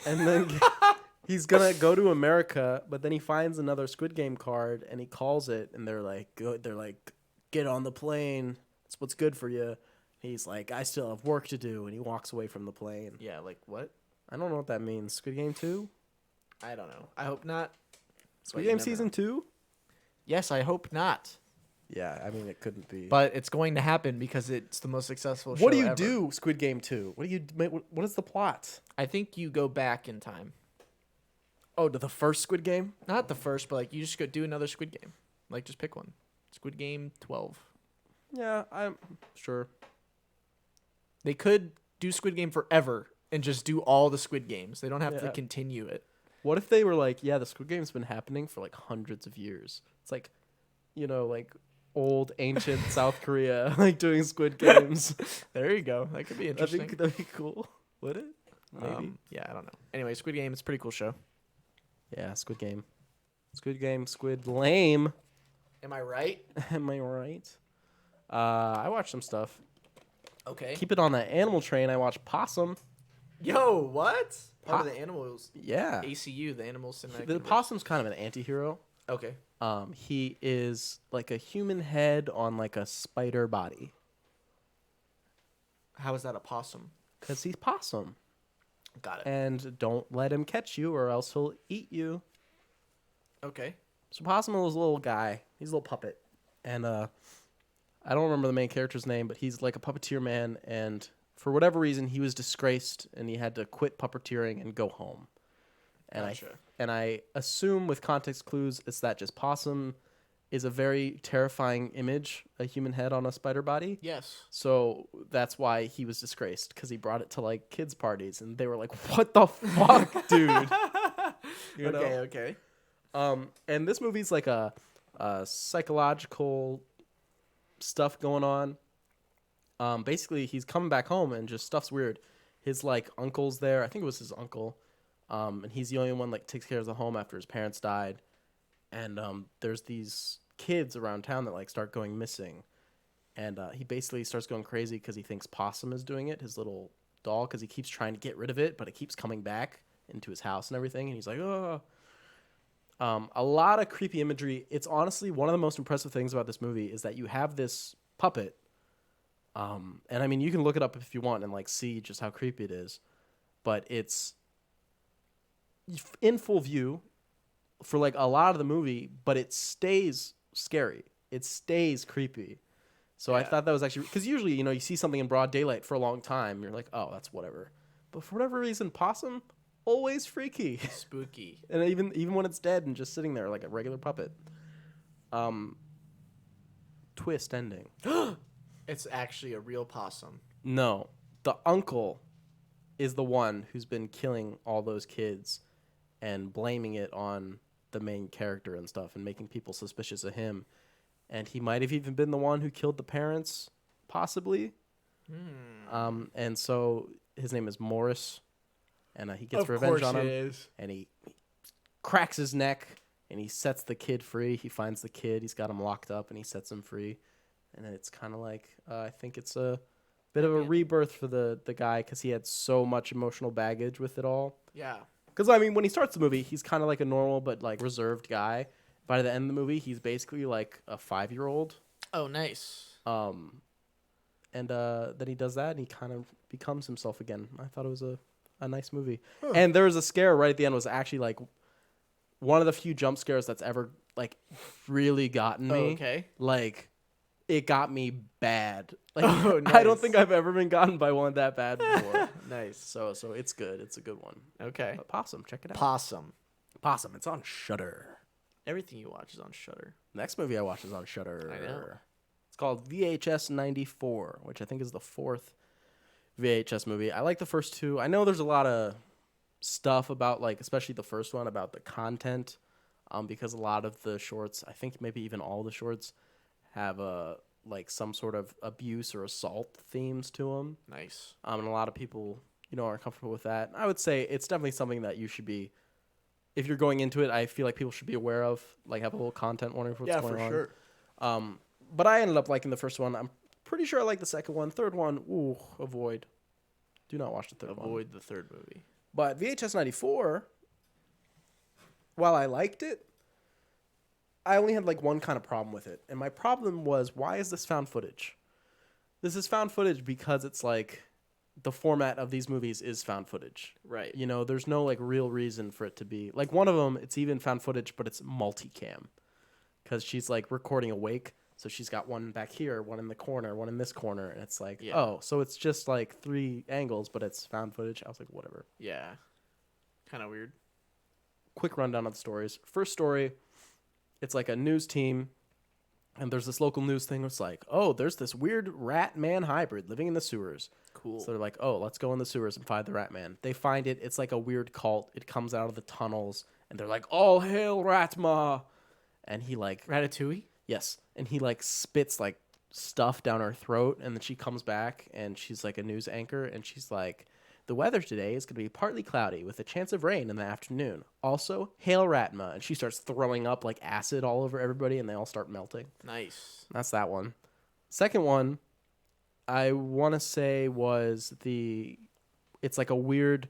and then he's gonna go to America, but then he finds another Squid Game card, and he calls it, and they're like, "Get on the plane. It's what's good for you." He's like, "I still have work to do," and he walks away from the plane. Yeah, like what? I don't know what that means. Squid Game 2? I don't know. I hope not. Squid But you Game never Season know. 2? Yes, I hope not. Yeah, I mean, it couldn't be. But it's going to happen because it's the most successful show what do you ever. do, Squid Game 2? What is the plot? I think you go back in time. Oh, to the first Squid Game? Not the first, but like you just go do another Squid Game. Like just pick one. Squid Game 12. Yeah, I'm sure. They could do Squid Game forever and just do all the Squid Games. They don't have to Yeah. continue it. What if they were like, yeah, the Squid Game's been happening for like hundreds of years. It's like, like old ancient South Korea, like doing Squid Games. There you go. That could be I interesting. think that'd be cool. Would it? Maybe. Yeah, I don't know. Anyway, Squid Game, it's a pretty cool show. Yeah, Squid Game. Squid Game, Squid Lame. Am I right? Am I right? I watched some stuff. Okay. Keep it on that animal train. I watched Possum. Yo, what? Po- Oh, the animals. Yeah. ACU, the Animal Cinematic The Universe. Possum's kind of an anti-hero. Okay. He is like a human head on like a spider body. How is that a possum? Because he's Possum. Got it. And don't let him catch you or else he'll eat you. Okay. So Possum is a little guy. He's a little puppet. And I don't remember the main character's name, but he's like a puppeteer man. And for whatever reason, he was disgraced and he had to quit puppeteering and go home. And Gotcha. I assume with context clues, it's that just Possum is a very terrifying image, a human head on a spider body. Yes. So that's why he was disgraced, because he brought it to like kids' parties and they were like, "What the fuck, dude?" You know? Okay. And this movie's like a psychological stuff going on. Basically, he's coming back home and just stuff's weird. His like uncle's there. I think it was his uncle. And he's the only one like takes care of the home after his parents died. And there's these kids around town that like start going missing. And he basically starts going crazy because he thinks Possum is doing it, his little doll, because he keeps trying to get rid of it, but it keeps coming back into his house and everything. And he's like, "Oh." A lot of creepy imagery. It's honestly one of the most impressive things about this movie is that you have this puppet. And I mean, you can look it up if you want and like see just how creepy it is. But it's in full view for like a lot of the movie, but it stays scary. It stays creepy. So I thought that was actually, because usually, you see something in broad daylight for a long time, you're like, "Oh, that's whatever." But for whatever reason, Possum, always freaky. Spooky. And even when it's dead and just sitting there like a regular puppet. Twist ending. It's actually a real possum. No, the uncle is the one who's been killing all those kids and blaming it on the main character and stuff and making people suspicious of him. And he might have even been the one who killed the parents, possibly. And so his name is Morris, and he gets revenge on him. And he cracks his neck, and he sets the kid free. He finds the kid. He's got him locked up, and he sets him free. And it's kind of like, I think it's a bit of a rebirth for the guy because he had so much emotional baggage with it all. Yeah. Because, I mean, when he starts the movie, he's kind of like a normal but, like, reserved guy. By the end of the movie, he's basically like a 5-year-old. Oh, nice. And then he does that, and he kind of becomes himself again. I thought it was a nice movie. Huh. And there was a scare right at the end. Was actually, like, one of the few jump scares that's ever, like, really gotten me. Oh, okay. Like, it got me bad. Like, nice. I don't think I've ever been gotten by one that bad before. Nice. So it's good. It's a good one. Okay. But Possum, check it out. Possum. It's on Shudder. Everything you watch is on Shudder. Next movie I watched is on Shudder. I know. It's called VHS 94, which I think is the 4th VHS movie. I like the first two. I know there's a lot of stuff about, like, especially the first one, about the content, because a lot of the shorts, I think maybe even all the shorts, have like some sort of abuse or assault themes to them. Nice. And a lot of people, aren't comfortable with that. I would say it's definitely something that you should be, if you're going into it, I feel like people should be aware of, like, have a little content warning for what's going on. Yeah, for sure. But I ended up liking the first one. I'm pretty sure I like the second one. Third one, avoid. Do not watch the third one. Avoid the third movie. But VHS 94, while I liked it, I only had, like, one kind of problem with it. And my problem was, why is this found footage? This is found footage because it's, like, the format of these movies is found footage. Right. There's no, like, real reason for it to be. Like, one of them, it's even found footage, but it's multicam. Because she's, like, recording a wake. So she's got one back here, one in the corner, one in this corner. And it's like, oh, so it's just, like, 3 angles, but it's found footage. I was like, whatever. Yeah. Kind of weird. Quick rundown of the stories. First story, it's like a news team. And there's this local news thing. It's like, oh, there's this weird rat-man hybrid living in the sewers. Cool. So they're like, oh, let's go in the sewers and find the rat-man. They find it. It's like a weird cult. It comes out of the tunnels. And they're like, all hail Ratma. And he, like... Ratatouille? Yes. And he, like, spits, like, stuff down her throat. And then she comes back. And she's, like, a news anchor. And she's like, the weather today is going to be partly cloudy with a chance of rain in the afternoon. Also, hail Ratma. And she starts throwing up, like, acid all over everybody. And they all start melting. Nice. That's that one. Second one, I want to say was it's like a weird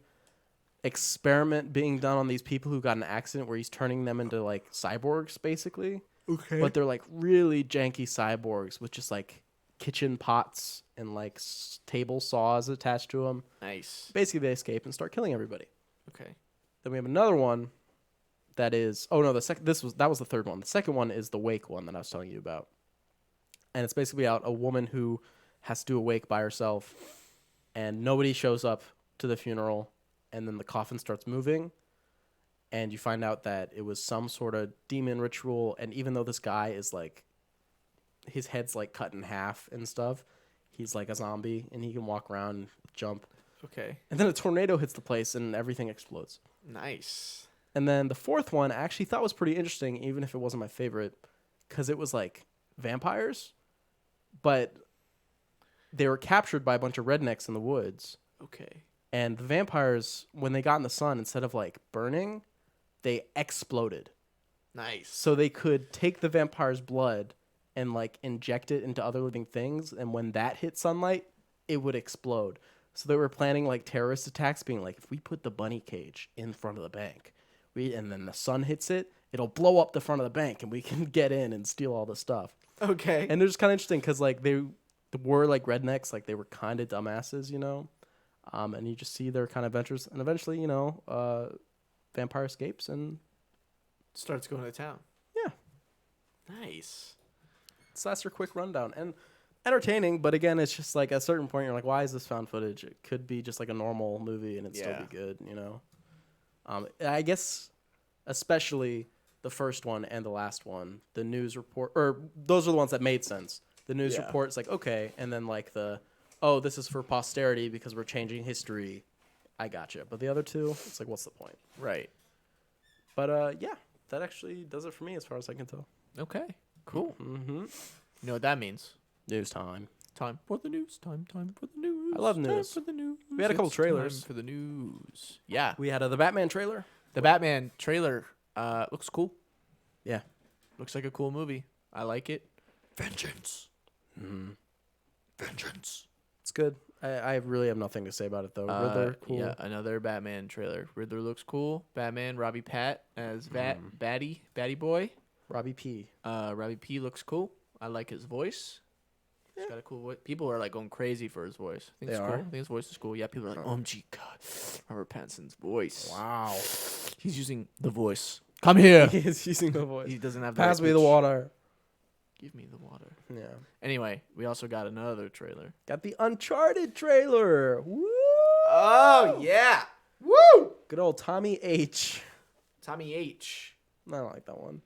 experiment being done on these people who got an accident where he's turning them into, like, cyborgs, basically. Okay. But they're, like, really janky cyborgs with just, like, kitchen pots and, like, table saws attached to them. Nice. Basically, they escape and start killing everybody. Okay. Then we have another one that is... Oh, no, that was the third one. The second one is the wake one that I was telling you about. And it's basically about a woman who has to do a wake by herself, and nobody shows up to the funeral, and then the coffin starts moving, and you find out that it was some sort of demon ritual, and even though this guy is, like, his head's, like, cut in half and stuff, he's, like, a zombie, and he can walk around and jump. Okay. And then a tornado hits the place, and everything explodes. Nice. And then the fourth one I actually thought was pretty interesting, even if it wasn't my favorite, because it was, like, vampires, but they were captured by a bunch of rednecks in the woods. Okay. And the vampires, when they got in the sun, instead of, like, burning, they exploded. Nice. So they could take the vampire's blood and, like, inject it into other living things, and when that hit sunlight, it would explode. So they were planning, like, terrorist attacks, being like, if we put the bunny cage in front of the bank, and then the sun hits it, it'll blow up the front of the bank, and we can get in and steal all the stuff. Okay. And it was kind of interesting because, like, they were, like, rednecks, like, they were kind of dumbasses, and you just see their kind of adventures, and eventually, vampire escapes and starts going to town. Yeah. Nice. So that's your quick rundown. And entertaining, but again, it's just, like, at a certain point, you're like, why is this found footage? It could be just, like, a normal movie, and it'd still be good, I guess, especially the first one and the last one, the news report, or those are the ones that made sense. The news report is like, okay, and then, like, this is for posterity because we're changing history, I gotcha. But the other two, it's like, what's the point? Right. But yeah, that actually does it for me as far as I can tell. Okay. Cool. Mm-hmm. You know what that means? News time. Time for the news. Time for the news. I love news. Time for the news. We had a couple It's trailers. time for the news. Yeah. We had the Batman trailer. The Batman trailer looks cool. Yeah. Looks like a cool movie. I like it. Vengeance. Mm-hmm. Vengeance. It's good. I really have nothing to say about it, though. Riddler, cool. Yeah, another Batman trailer. Riddler looks cool. Batman, Robbie Pat as Batty Boy. Robbie P. Robbie P looks cool. I like his voice. He's got a cool voice. People are like going crazy for his voice. I think it's cool. I think his voice is cool. Yeah, people are like, OMG, God, Robert Pattinson's voice. Wow. He's using the voice. Come here. He is using the voice. He doesn't have the Pass right me the pitch. water. Give me the water. Yeah. Anyway, we also got another trailer. Got the Uncharted trailer. Woo! Oh, yeah. Woo! Good old Tommy H. Tommy H. I don't like that one.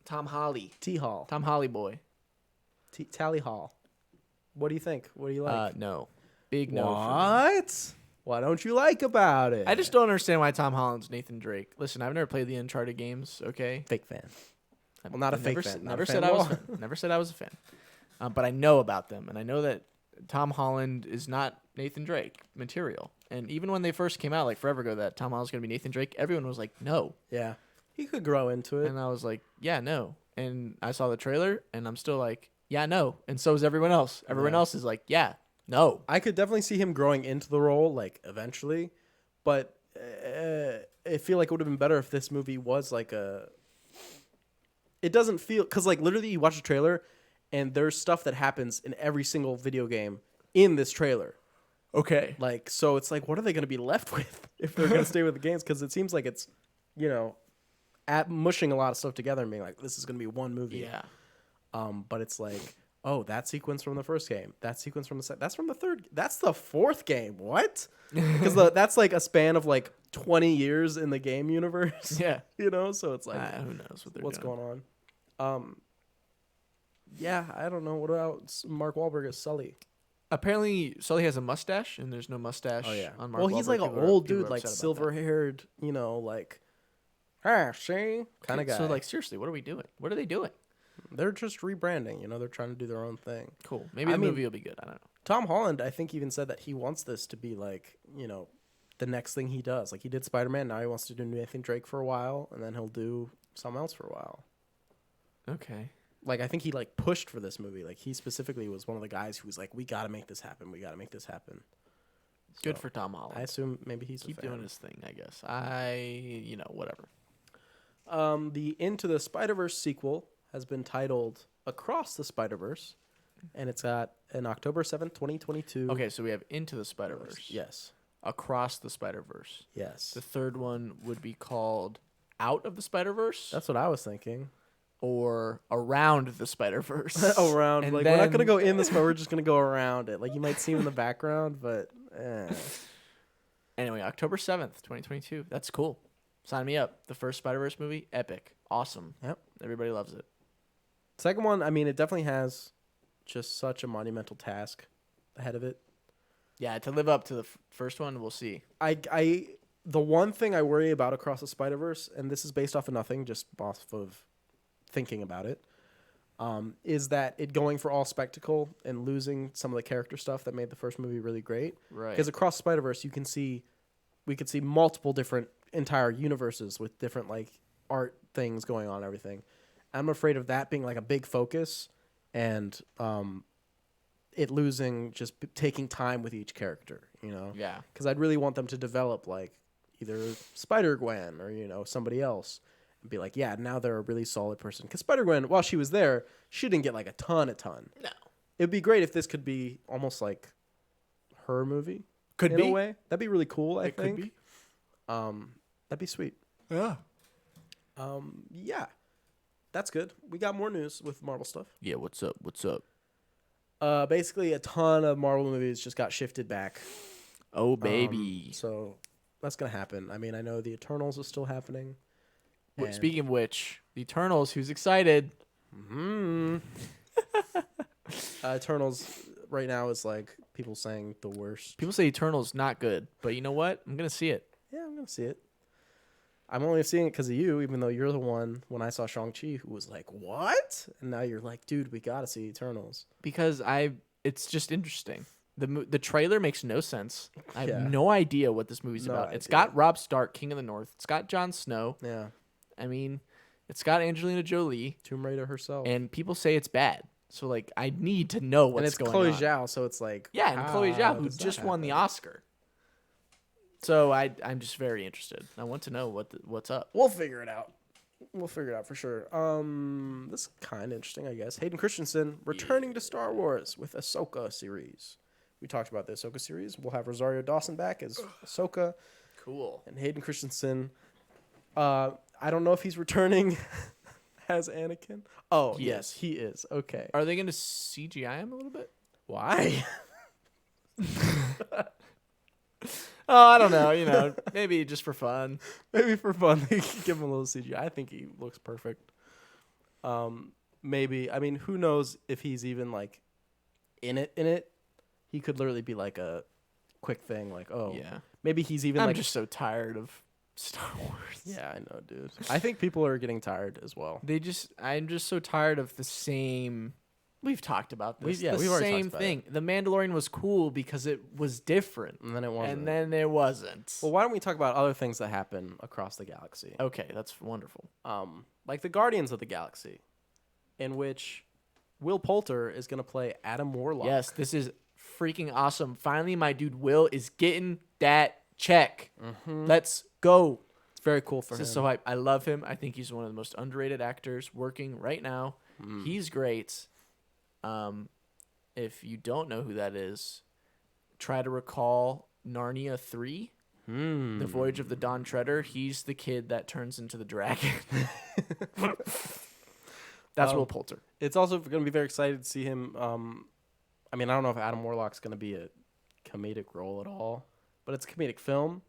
Tom Holly. T-Hall. Tom Holly boy. Tally Hall. What do you think? What do you like? No. Big no. for me. What? What don't you like about it? I just don't understand why Tom Holland's Nathan Drake. Listen, I've never played the Uncharted games, okay? Fake fan. Well, not a I've fake never, fan. Not Never a said fan I was. wall. Never said I was a fan. But I know about them, and I know that Tom Holland is not Nathan Drake material. And even when they first came out, like forever ago, that Tom Holland's gonna be Nathan Drake, everyone was like, no. Yeah. He could grow into it. And I was like, yeah, no. And I saw the trailer, and I'm still like, yeah, no. And so is everyone else. Everyone else is like, yeah, no. I could definitely see him growing into the role, like, eventually. But I feel like it would have been better if this movie was like a... It doesn't feel... Because, like, literally you watch the trailer, and there's stuff that happens in every single video game in this trailer. Okay. Like, so it's like, what are they going to be left with if they're going to stay with the games? Because it seems like it's, you know, mushing a lot of stuff together and being like, this is going to be one movie. Yeah. But it's like, oh, that sequence from the first game, that sequence from the second, that's from the third, that's the fourth game. What? Because that's like a span of like 20 years in the game universe. Yeah. You know, so it's like, Who knows what they're what's doing. going on? Yeah, I don't know. What about Mark Wahlberg as Sully? Apparently, Sully has a mustache, and there's no mustache on Mark Well, he's Wahlberg. like an People are- old people dude, are like upset about that. silver-haired, you know, like, see, kind of guy. So, like, seriously, what are we doing? What are they doing? They're just rebranding, you know, they're trying to do their own thing. Cool. Maybe the movie will be good. I don't know. Tom Holland, I think, even said that he wants this to be like, you know, the next thing he does. Like, he did Spider-Man, now he wants to do Nathan Drake for a while, and then he'll do something else for a while. Okay. Like, I think he, like, pushed for this movie. Like, he specifically was one of the guys who was like, we got to make this happen. We got to make this happen. Good So, for Tom Holland. I assume maybe he's Keep a fan. doing his thing, I guess. Whatever. The Into the Spider-Verse sequel has been titled Across the Spider-Verse, and it's got an October 7th, 2022. Okay, so we have Into the Spider-Verse. Yes. Across the Spider-Verse. Yes. The third one would be called Out of the Spider-Verse That's what I was thinking. or Around the Spider-Verse. Around. And Like, we're not then- going to go in the spider, we're just going to go around it. Like, you might see him in the background, but Anyway, October 7th, 2022. That's cool. Sign me up. The first Spider-Verse movie, epic. Awesome. Yep. Everybody loves it. Second one, I mean, it definitely has just such a monumental task ahead of it. Yeah, to live up to the first one, we'll see. The one thing I worry about Across the Spider-Verse, and this is based off of nothing, just off of thinking about it, is that it going for all spectacle and losing some of the character stuff that made the first movie really great. Right. Because across Spider-Verse, we could see multiple different entire universes with different like art things going on and everything. I'm afraid of that being like a big focus and it losing just taking time with each character, you know? Yeah. Because I'd really want them to develop like either Spider-Gwen or, you know, somebody else. And be like, yeah, now they're a really solid person. Because Spider-Gwen, while she was there, she didn't get like a ton. No. It'd be great if this could be almost like her movie. Could in be. a way. That'd be really cool, I It think. could be. That'd be sweet. Yeah. Yeah. That's good. We got more news with Marvel stuff. Yeah, what's up? What's up? Basically, a ton of Marvel movies just got shifted back. Oh, baby. So that's going to happen. I mean, I know the Eternals is still happening. and- Speaking of which, the Eternals, who's excited? Eternals right now is like People saying the worst. People say Eternal's not good, but you know what? I'm gonna see it Yeah, I'm gonna see it. I'm only seeing it because of you, even though you're the one when I saw Shang-Chi who was like, "What?" And now you're like, "Dude, we gotta see Eternals." because it's just interesting. The trailer makes no sense. I Yeah. have no idea what this movie's No about. It's idea. got Robb Stark, King of the North. It's got Jon Snow. Yeah, I mean, it's got Angelina Jolie, Tomb Raider herself, and people say it's bad. So like, I need to know what's and it's going Chloe on. Zhao, so it's like, Yeah, and Chloe how Zhao, who does that just won the happen? Oscar. So I'm just very interested. I want to know what's up. We'll figure it out. We'll figure it out for sure. This is kind of interesting, I guess. Hayden Christensen returning to Star Wars with Ahsoka series. We talked about the Ahsoka series. We'll have Rosario Dawson back as Ahsoka Cool. and Hayden Christensen. I don't know if he's returning as Anakin. Oh, He yes, is. he is. Okay. Are they going to CGI him a little bit? Why? Oh, I don't know. You know, maybe just for fun. Maybe for fun, they could give him a little CGI. I think he looks perfect. Maybe. I mean, who knows if he's even like in it. He could literally be like a quick thing, like, oh, Yeah. maybe he's even I'm like. just so tired of Star Wars. Yeah, I know, dude. I think people are getting tired as well. I'm just so tired of the same. We've talked about this. We've already talked same about thing. The Mandalorian was cool because it was different, And then it wasn't. and then it wasn't. Well, why don't we talk about other things that happen across the galaxy? Okay, that's wonderful. Like the Guardians of the Galaxy, in which Will Poulter is going to play Adam Warlock. Yes, this is freaking awesome. Finally, my dude Will is getting that check. Let's go. It's very cool for This him. is so hype. I love him. I think he's one of the most underrated actors working right now. He's great. If you don't know who that is, try to recall Narnia 3, The Voyage of the Dawn Treader. He's the kid that turns into the dragon. That's Will Poulter. It's also going to be very excited to see him. I mean, I don't know if Adam Warlock's going to be a comedic role at all, but it's a comedic film,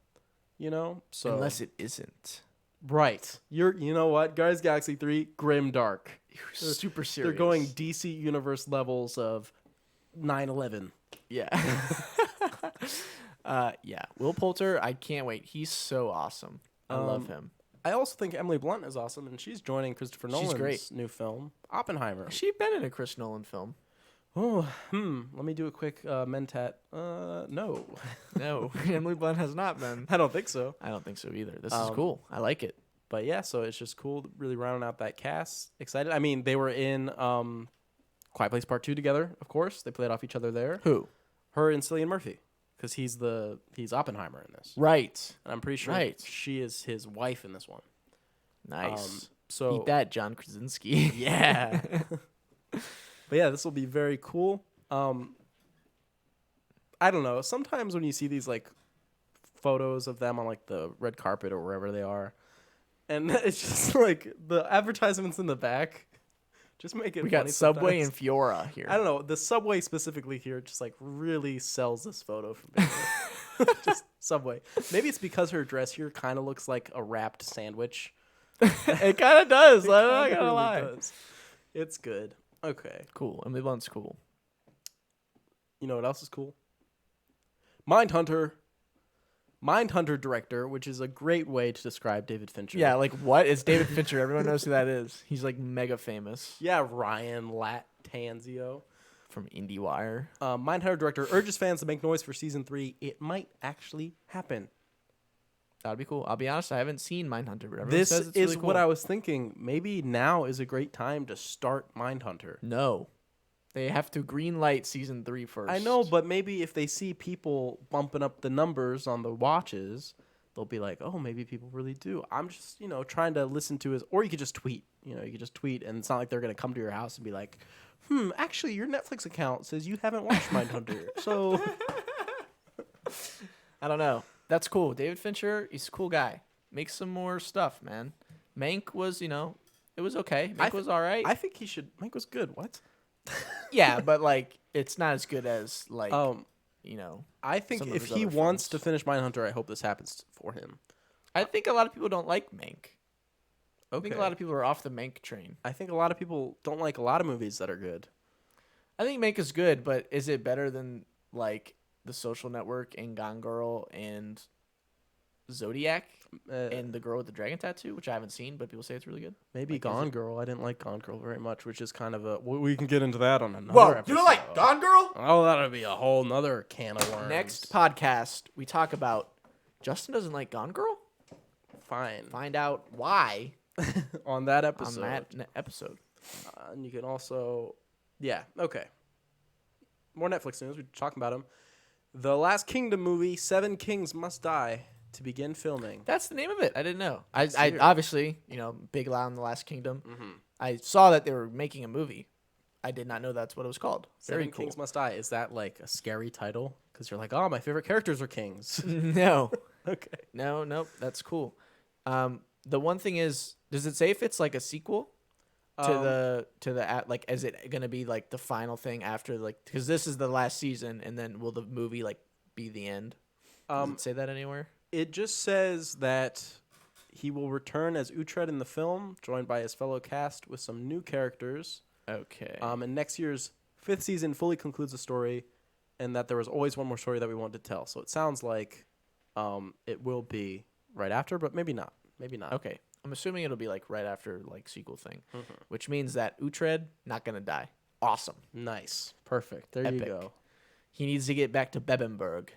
you know. So Unless it isn't. right, you know what? Guardians of the Galaxy 3, grim dark. Super serious. They're going DC Universe levels of 9/11. Yeah. Yeah. Will Poulter, I can't wait. He's so awesome. I love him. I also think Emily Blunt is awesome, and she's joining Christopher Nolan's great. new film, Oppenheimer. Has she been in a Chris Nolan film? Oh, let me do a quick mentat. No. No. Emily Blunt has not been. I don't think so. I don't think so either. This is cool. I like it. But yeah, so it's just cool, really rounding out that cast. Excited. I mean, they were in Quiet Place Part 2 together, of course. They played off each other there. Who? Her and Cillian Murphy, because he's Oppenheimer in this. Right. And I'm pretty sure she is his wife in this one. Nice. So Eat that, John Krasinski. yeah. But yeah, this will be very cool. I don't know. Sometimes when you see these like photos of them on like the red carpet or wherever they are, and it's just like the advertisements in the back, just make it. We got funny Subway sometimes. and Fiora here. I don't know. The Subway specifically here just like really sells this photo for me. Just Subway. Maybe it's because her dress here kind of looks like a wrapped sandwich. It kind of does. I'm not Kinda gonna really lie. does. It's good. Okay. Cool. Emily Blunt's cool. You know what else is cool? Mindhunter director, which is a great way to describe David Fincher. Yeah, like what? It's David Fincher. Everyone knows who that is. He's like mega famous Yeah, Ryan Latanzio. from IndieWire. Mindhunter director urges fans to make noise for season 3. It might actually happen. That'd be cool. I'll be honest, I haven't seen Mindhunter, but everyone This says it's is really cool. what I was thinking. Maybe now is a great time to start Mindhunter. No. They have to green light season 3 first. I know, but maybe if they see people bumping up the numbers on the watches, they'll be like, oh, maybe people really do. I'm just, trying to listen to his, or you could just tweet. You could just tweet, and it's not like they're going to come to your house and be like, actually, your Netflix account says you haven't watched Mindhunter. So, I don't know. That's cool. David Fincher, he's a cool guy. Make some more stuff, man. Mank was, it was okay. Mank was all right. I think he should. Mike was good. What? Yeah, but like it's not as good as like I think some of if his he other wants films. to finish Mindhunter, I hope this happens for him. I think a lot of people don't like Mank. I Okay. think a lot of people are off the Mank train. I think a lot of people don't like a lot of movies that are good. I think Mank is good, but is it better than like The Social Network and Gone Girl and Zodiac and The Girl with the Dragon Tattoo, which I haven't seen, but people say it's really good. Maybe Like, Gone Girl. I didn't like Gone Girl very much, which is kind of a... We can get into that on another Whoa, episode. you don't like Gone Girl? Oh, that'll be a whole nother can of worms. Next podcast, we talk about Justin doesn't like Gone Girl. Fine. Find out why on that episode. on that episode. And you can also... Yeah, okay. More Netflix news. We're talking about them. The Last Kingdom movie, Seven Kings Must Die, to begin filming. That's the name of it. I didn't know. I Serious. obviously, big loud in The Last Kingdom. Mm-hmm. I saw that they were making a movie. I did not know that's what it was called. Very Seven cool. Kings Must Die. Is that like a scary title? Because you're like, oh, my favorite characters are kings. No. Okay. No, that's cool. The one thing is, does it say if it's like a sequel to the like, is it gonna be like the final thing after, like, because this is the last season, and then will the movie like be the end? Does it say that anywhere? It just says that he will return as Uhtred in the film, joined by his fellow cast with some new characters. Okay. And next year's 5th season fully concludes the story, and that there was always one more story that we wanted to tell. So it sounds like it will be right after, but maybe not. Maybe not. Okay. I'm assuming it'll be like right after like sequel thing, which means that Uhtred not gonna die. Awesome. Nice. Perfect. There Epic. you go. He needs to get back to Bebbanburg.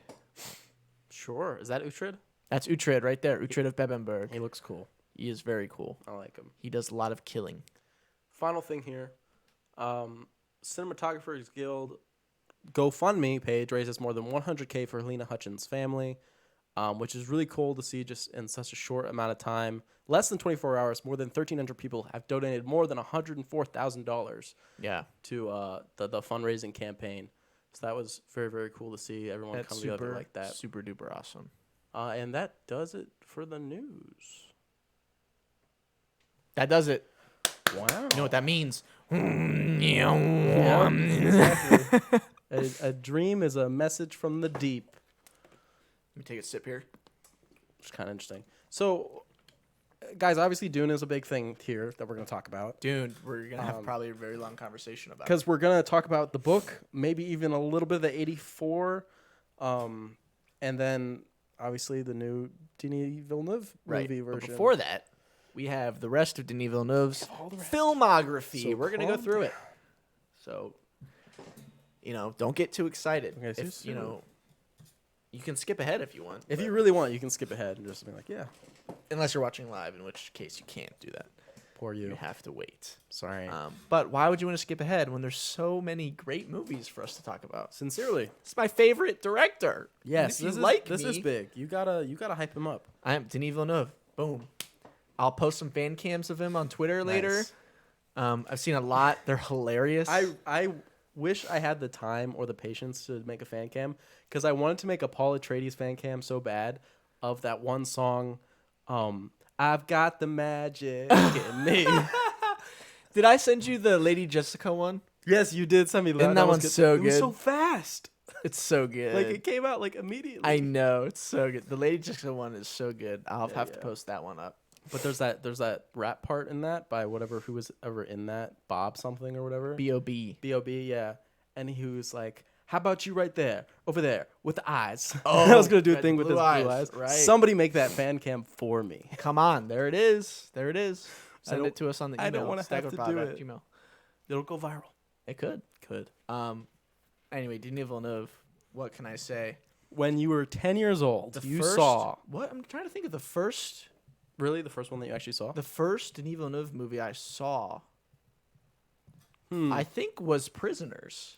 Sure. Is that Uhtred? That's Uhtred right there. Uhtred of Bebbanburg. He looks cool. He is very cool. I like him. He does a lot of killing. Final thing here. Cinematographers Guild GoFundMe page raises more than $100K for Helena Hutchins' family, which is really cool to see just in such a short amount of time. Less than 24 hours, more than 1,300 people have donated more than $104,000 Yeah. to the fundraising campaign. So that was very, very cool to see everyone come together like that. Super duper awesome. And that does it for the news. That does it. Wow. You know what that means? Yeah, exactly. a dream is a message from the deep. Let me take a sip here. Which is kind of interesting. So, guys, obviously Dune is a big thing here that we're going to talk about. Dune, we're going to have probably a very long conversation about it. Because we're going to talk about the book, maybe even a little bit of the 84, and then obviously the new Denis Villeneuve movie version. But before that, we have the rest of Denis Villeneuve's filmography. So we're going to go calm through down. it. So, don't get too excited. Okay, too If, soon. you can skip ahead if you want. If you really want, you can skip ahead and just be like, yeah. Unless you're watching live, in which case you can't do that. Poor you. You have to wait. Sorry. But why would you want to skip ahead when there's so many great movies for us to talk about? Sincerely. It's my favorite director. Yes, And if this is big. You gotta hype him up. I am Denis Villeneuve. Boom. I'll post some fan cams of him on Twitter later. Nice. I've seen a lot. They're hilarious. I wish I had the time or the patience to make a fan cam, because I wanted to make a Paul Atreides fan cam so bad of that one song, I've got the magic in me. Did I send you the Lady Jessica one? Yes, you did send me that. That was one's so It was good. so fast. It's so good. Like, it came out like immediately. I know, it's so good. The Lady Jessica one is so good. I'll have to post that one up. But there's that rap part in that by who was ever in that, Bob something or whatever. B.O.B. B.O.B. Yeah, and he was like, "How about you right there, over there, with the eyes?" Oh, I was gonna do a got thing with his blue blue eyes, eyes. right. Somebody make that fan cam for me. Come on. There it is. There it is. Send don't- it to us on the email. I don't wanna have to do it. Gmail. It'll go viral. It could. Could. Anyway, Denis Villeneuve. What can I say? When you were 10 years old, you first, saw what? I'm trying to think of the first the first one that you actually saw. Denis Villeneuve movie I saw. Hmm. I think was Prisoners.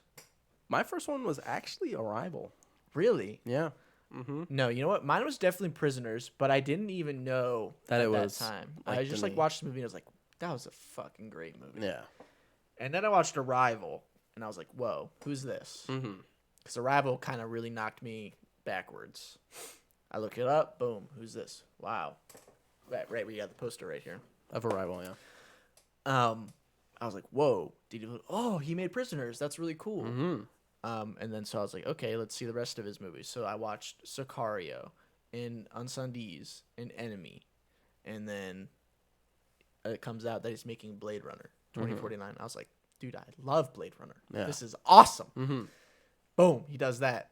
My first one was actually Arrival. Really? Yeah. Mm-hmm. No, you know what? Mine was definitely Prisoners, but I didn't even know That at it was that time. like I just Denis. watched the movie and I was like, that was a fucking great movie. Yeah. And then I watched Arrival and I was like, whoa, who's this? Mm-hmm. Because Arrival kind of really knocked me backwards. I look it up, boom, who's this? Wow. Right, we got the poster right here. Of Arrival, yeah. I was like, whoa, he made Prisoners. That's really cool. Mm-hmm. And then so I was like, okay, let's see the rest of his movies. So I watched Sicario and Unsundees and Enemy. And then it comes out that he's making Blade Runner 2049. I was like, dude, I love Blade Runner. Yeah. This is awesome. Mm-hmm. Boom, he does that.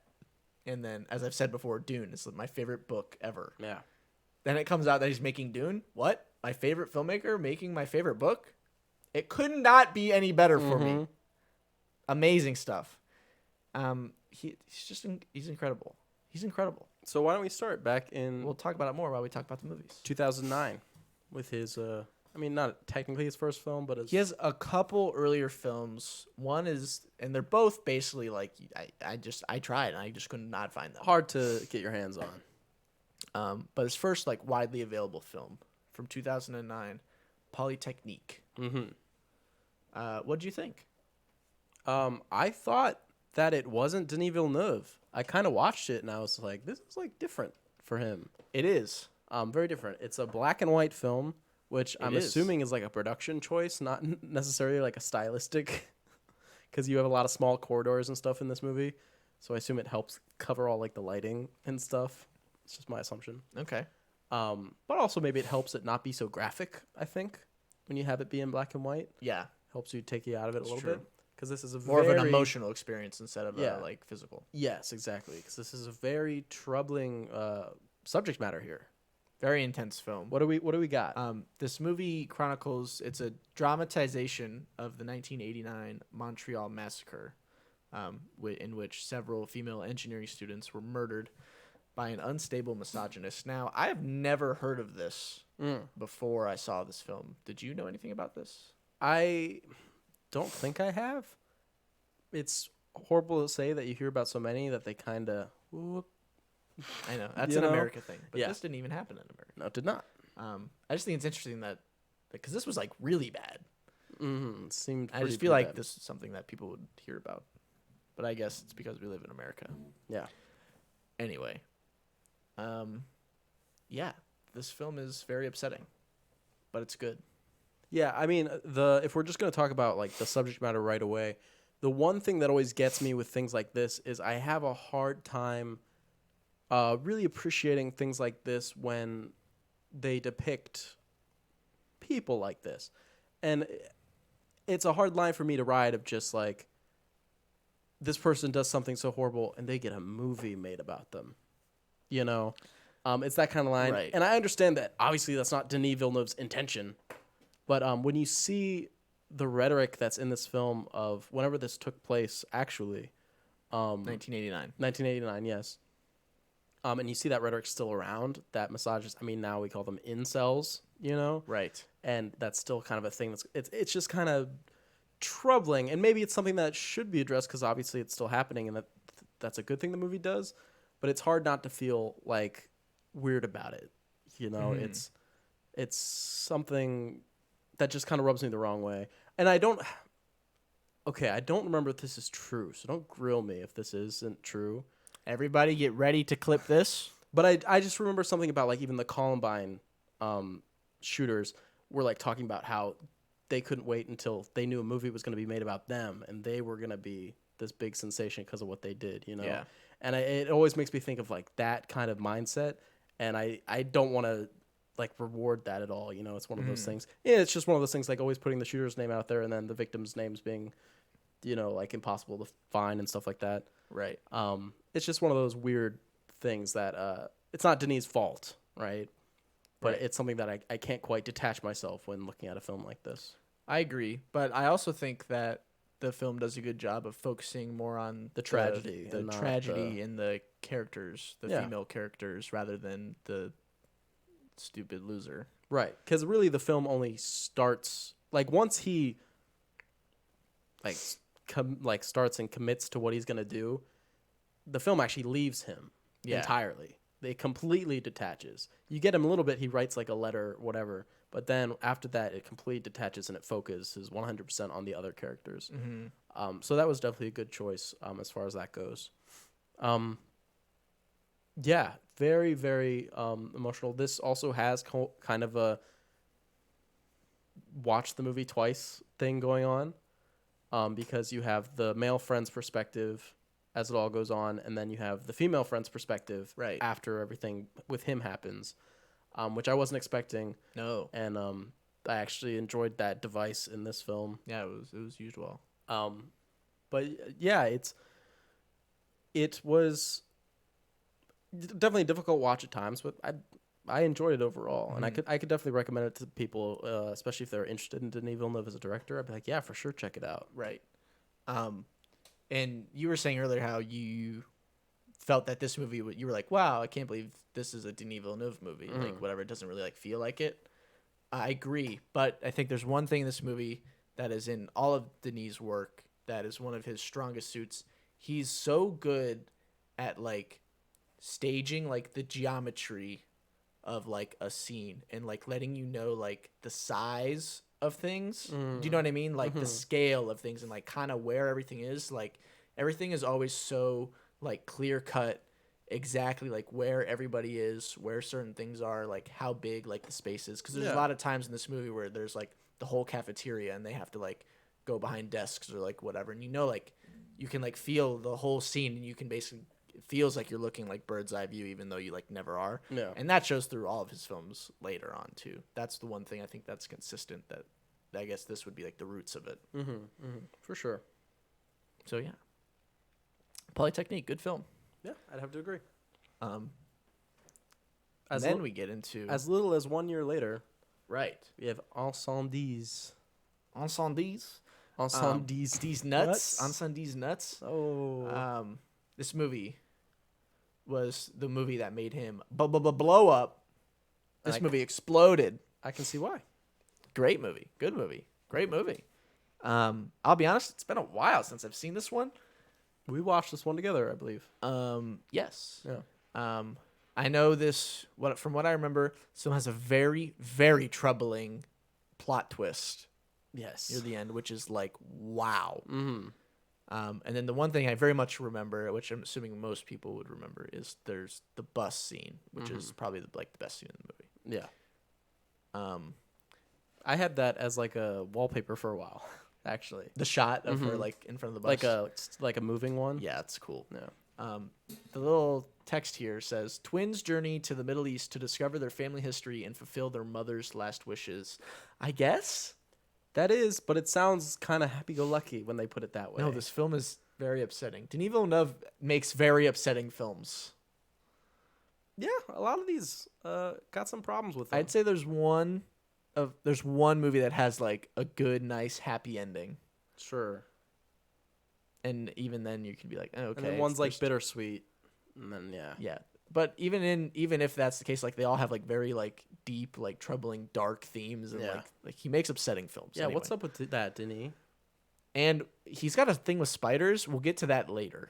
And then, as I've said before, Dune is my favorite book ever. Yeah. Then it comes out that he's making Dune. What? My favorite filmmaker making my favorite book? It could not be any better for me. Amazing stuff. He's incredible. He's incredible. So why don't we start back in We'll talk about it more while we talk about the movies. 2009 with his not technically his first film, but He has a couple earlier films. One is, and they're both basically like I tried and I just could not find them. hard to get your hands on. But his first like widely available film from 2009, Polytechnique. What'd you think? I thought that it wasn't Denis Villeneuve. I kind of watched it and I was like, this is like different for him. It is. Very different. It's a black and white film, which I'm assuming is like a production choice, not necessarily like a stylistic, because you have a lot of small corridors and stuff in this movie. So I assume it helps cover all like the lighting and stuff. It's just my assumption. Okay. But also maybe it helps it not be so graphic, I think, when you have it be in black and white. Yeah. Helps you take you out of it a little bit. Because this is more of an emotional experience instead of like physical. Yes, exactly. Because this is a very troubling subject matter here. Very intense film. What do we got? This movie chronicles, it's a dramatization of the 1989 Montreal massacre, in which several female engineering students were murdered by an unstable misogynist. Now, I have never heard of this before I saw this film. Did you know anything about this? I don't think I have. It's horrible to say that you hear about so many that they kind of... I know. That's an America thing. But Yeah. this didn't even happen in America. No, it did not. I just think it's interesting that... Because this was, like, really bad. It seemed I just feel like this is something that people would hear about. But I guess it's because we live in America. Yeah. Anyway. Yeah. This film is very upsetting. But it's good. Yeah, I mean, if we're just going to talk about, like, the subject matter right away, the one thing that always gets me with things like this is I have a hard time really appreciating things like this when they depict people like this. And it's a hard line for me to ride of just, like, this person does something so horrible and they get a movie made about them. You know? It's that kind of line. Right. And I understand that, obviously, that's not Denis Villeneuve's intention. But when you see the rhetoric that's in this film of whenever this took place, actually, 1989. 1989, yes. And you see that rhetoric still around, that misogynist. I mean, now we call them incels, you know? Right. And that's still kind of a thing. It's just kind of troubling. And maybe it's something that should be addressed because obviously it's still happening and that's a good thing the movie does. But it's hard not to feel, like, weird about it. You know, it's something that just kind of rubs me the wrong way. And I don't remember if this is true, so don't grill me if this isn't true. Everybody get ready to clip this. But I just remember something about, like, even the Columbine shooters were, like, talking about how they couldn't wait until they knew a movie was going to be made about them, and they were going to be this big sensation because of what they did, you know? Yeah. And it always makes me think of, like, that kind of mindset, and I don't want to, like, reward that at all, you know? It's one of those things. Yeah, it's just one of those things, like, always putting the shooter's name out there and then the victim's names being, you know, like, impossible to find and stuff like that. Right. It's just one of those weird things that it's not Denis' fault, right? But it's something that I can't quite detach myself when looking at a film like this. I agree, but I also think that the film does a good job of focusing more on The tragedy the and not tragedy in the characters, the Yeah. female characters, rather than the stupid loser. Right, because really the film only starts, like, once he, like, starts and commits to what he's going to do, the film actually leaves him entirely. It completely detaches. You get him a little bit, he writes, like, a letter, whatever, but then after that, it completely detaches and it focuses 100% on the other characters. So that was definitely a good choice as far as that goes. Yeah, very, very emotional. This also has kind of a watch the movie twice thing going on because you have the male friend's perspective as it all goes on, and then you have the female friend's perspective after everything with him happens, which I wasn't expecting. No. And I actually enjoyed that device in this film. Yeah, it was used well. But yeah, It was definitely a difficult watch at times, but I enjoyed it overall, and I could definitely recommend it to people, especially if they're interested in Denis Villeneuve as a director. I'd be like, yeah, for sure, check it out. Right. And you were saying earlier how you felt that this movie, you were like, wow, I can't believe this is a Denis Villeneuve movie. Like, whatever, it doesn't really like feel like it. I agree, but I think there's one thing in this movie that is in all of Denis' work that is one of his strongest suits. He's so good at like staging like the geometry of like a scene and like letting you know like the size of things. Do you know what I mean? Like the scale of things and like kind of where everything is. Like everything is always so like clear cut, exactly like where everybody is, where certain things are, like how big like the space is. Because there's a lot of times in this movie where there's like the whole cafeteria and they have to like go behind desks or like whatever, and you know like you can like feel the whole scene and you can basically, it feels like you're looking like bird's eye view even though you like never are. Yeah. And that shows through all of his films later on too. That's the one thing I think that's consistent, that I guess this would be like the roots of it. For sure. So yeah, Polytechnique, good film. Yeah, I'd have to agree. And As then we get into as little as 1 year later, right we have Incendies. Incendies. Incendies. Nuts. Incendies nuts. Oh. This movie was the movie that made him blow up. This movie exploded. I can see why. Great movie. Good movie. Great movie. I'll be honest, it's been a while since I've seen this one. We watched this one together, I believe. Yes. Yeah. I know this. From what I remember, this film has a very, very troubling plot twist Yes. near the end, which is like wow. And then the one thing I very much remember, which I'm assuming most people would remember, is there's the bus scene, which is probably the best scene in the movie. Yeah. I had that as like a wallpaper for a while, actually. The shot of her like in front of the bus, Like a moving one. yeah, it's cool. Yeah. The little text here says, twins journey to the Middle East to discover their family history and fulfill their mother's last wishes. I guess? That is, but it sounds kind of happy-go-lucky when they put it that way. No, this film is very upsetting. Denis Villeneuve makes very upsetting films. Yeah, a lot of these got some problems with them. I'd say there's one movie that has like a good, nice, happy ending. Sure. And even then you can be like, oh, okay. And then one's like bittersweet. And then Yeah. But even if that's the case, like they all have like very like deep, like troubling, dark themes, and like he makes upsetting films. Yeah, anyway. what's up with that, Denis? And he's got a thing with spiders. We'll get to that later.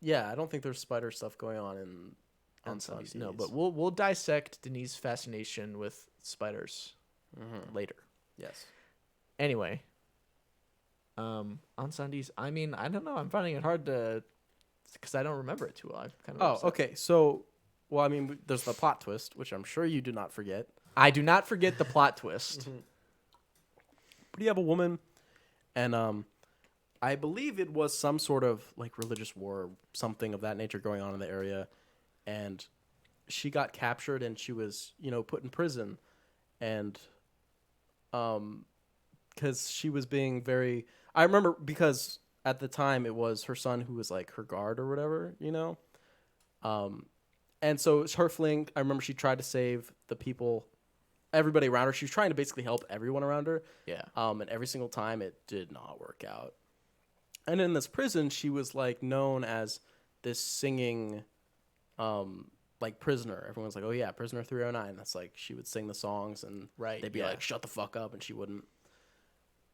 Yeah, I don't think there's spider stuff going on On some, no, but we'll dissect Denis' fascination with spiders later. Yes. Anyway, Incendies. I mean, I don't know. I'm finding it hard to, because I don't remember it too well. I'm kind of upset. Okay. So, well, I mean, there's the plot twist, which I'm sure you do not forget. I do not forget the plot twist. But you have a woman, and I believe it was some sort of like religious war, something of that nature going on in the area, and she got captured and she was, put in prison, and because she was being very, I remember because at the time it was her son who was like her guard or whatever, and so it's her fleeing. I remember she tried to save the people, everybody around her. She was trying to basically help everyone around her. Yeah. And every single time it did not work out. And in this prison, she was like known as this singing, like prisoner. Everyone's like, oh yeah, prisoner 309. That's like, she would sing the songs and they'd be like, shut the fuck up. And she wouldn't.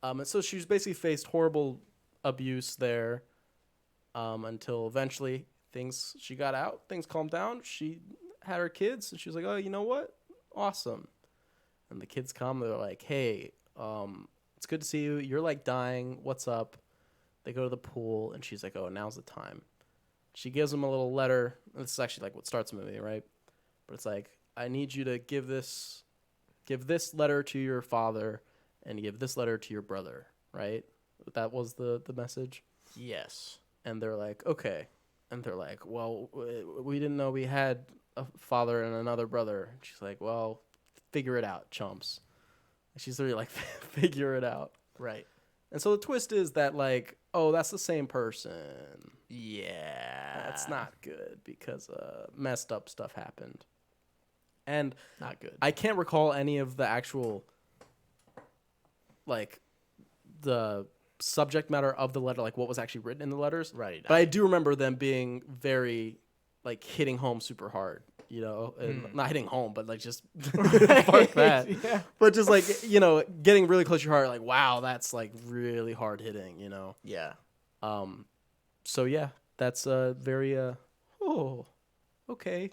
And so she was basically faced horrible abuse there, until eventually she got out, things calmed down. She had her kids and she was like, oh, you know what? Awesome. And the kids come, they're like, hey, it's good to see you. You're like dying. What's up? They go to the pool and she's like, oh, now's the time. She gives them a little letter. This is actually like what starts the movie, right? But it's like, I need you to give this letter to your father and give this letter to your brother, right? That was the message. Yes. And they're like, okay. And they're like, well, we didn't know we had a father and another brother. And she's like, well, figure it out, chumps. And she's really like, figure it out. Right. And so the twist is that, like, oh, that's the same person. Yeah. That's not good because messed up stuff happened. And not good. I can't recall any of the actual, like, the subject matter of the letter, like what was actually written in the letters. Right. But I do remember them being very, like, hitting home super hard, you know? And not hitting home, but, like, just fuck that. Yeah. But just, like, you know, getting really close to your heart, like, wow, that's, like, really hard hitting, you know? Yeah. So, yeah, that's very, oh, okay.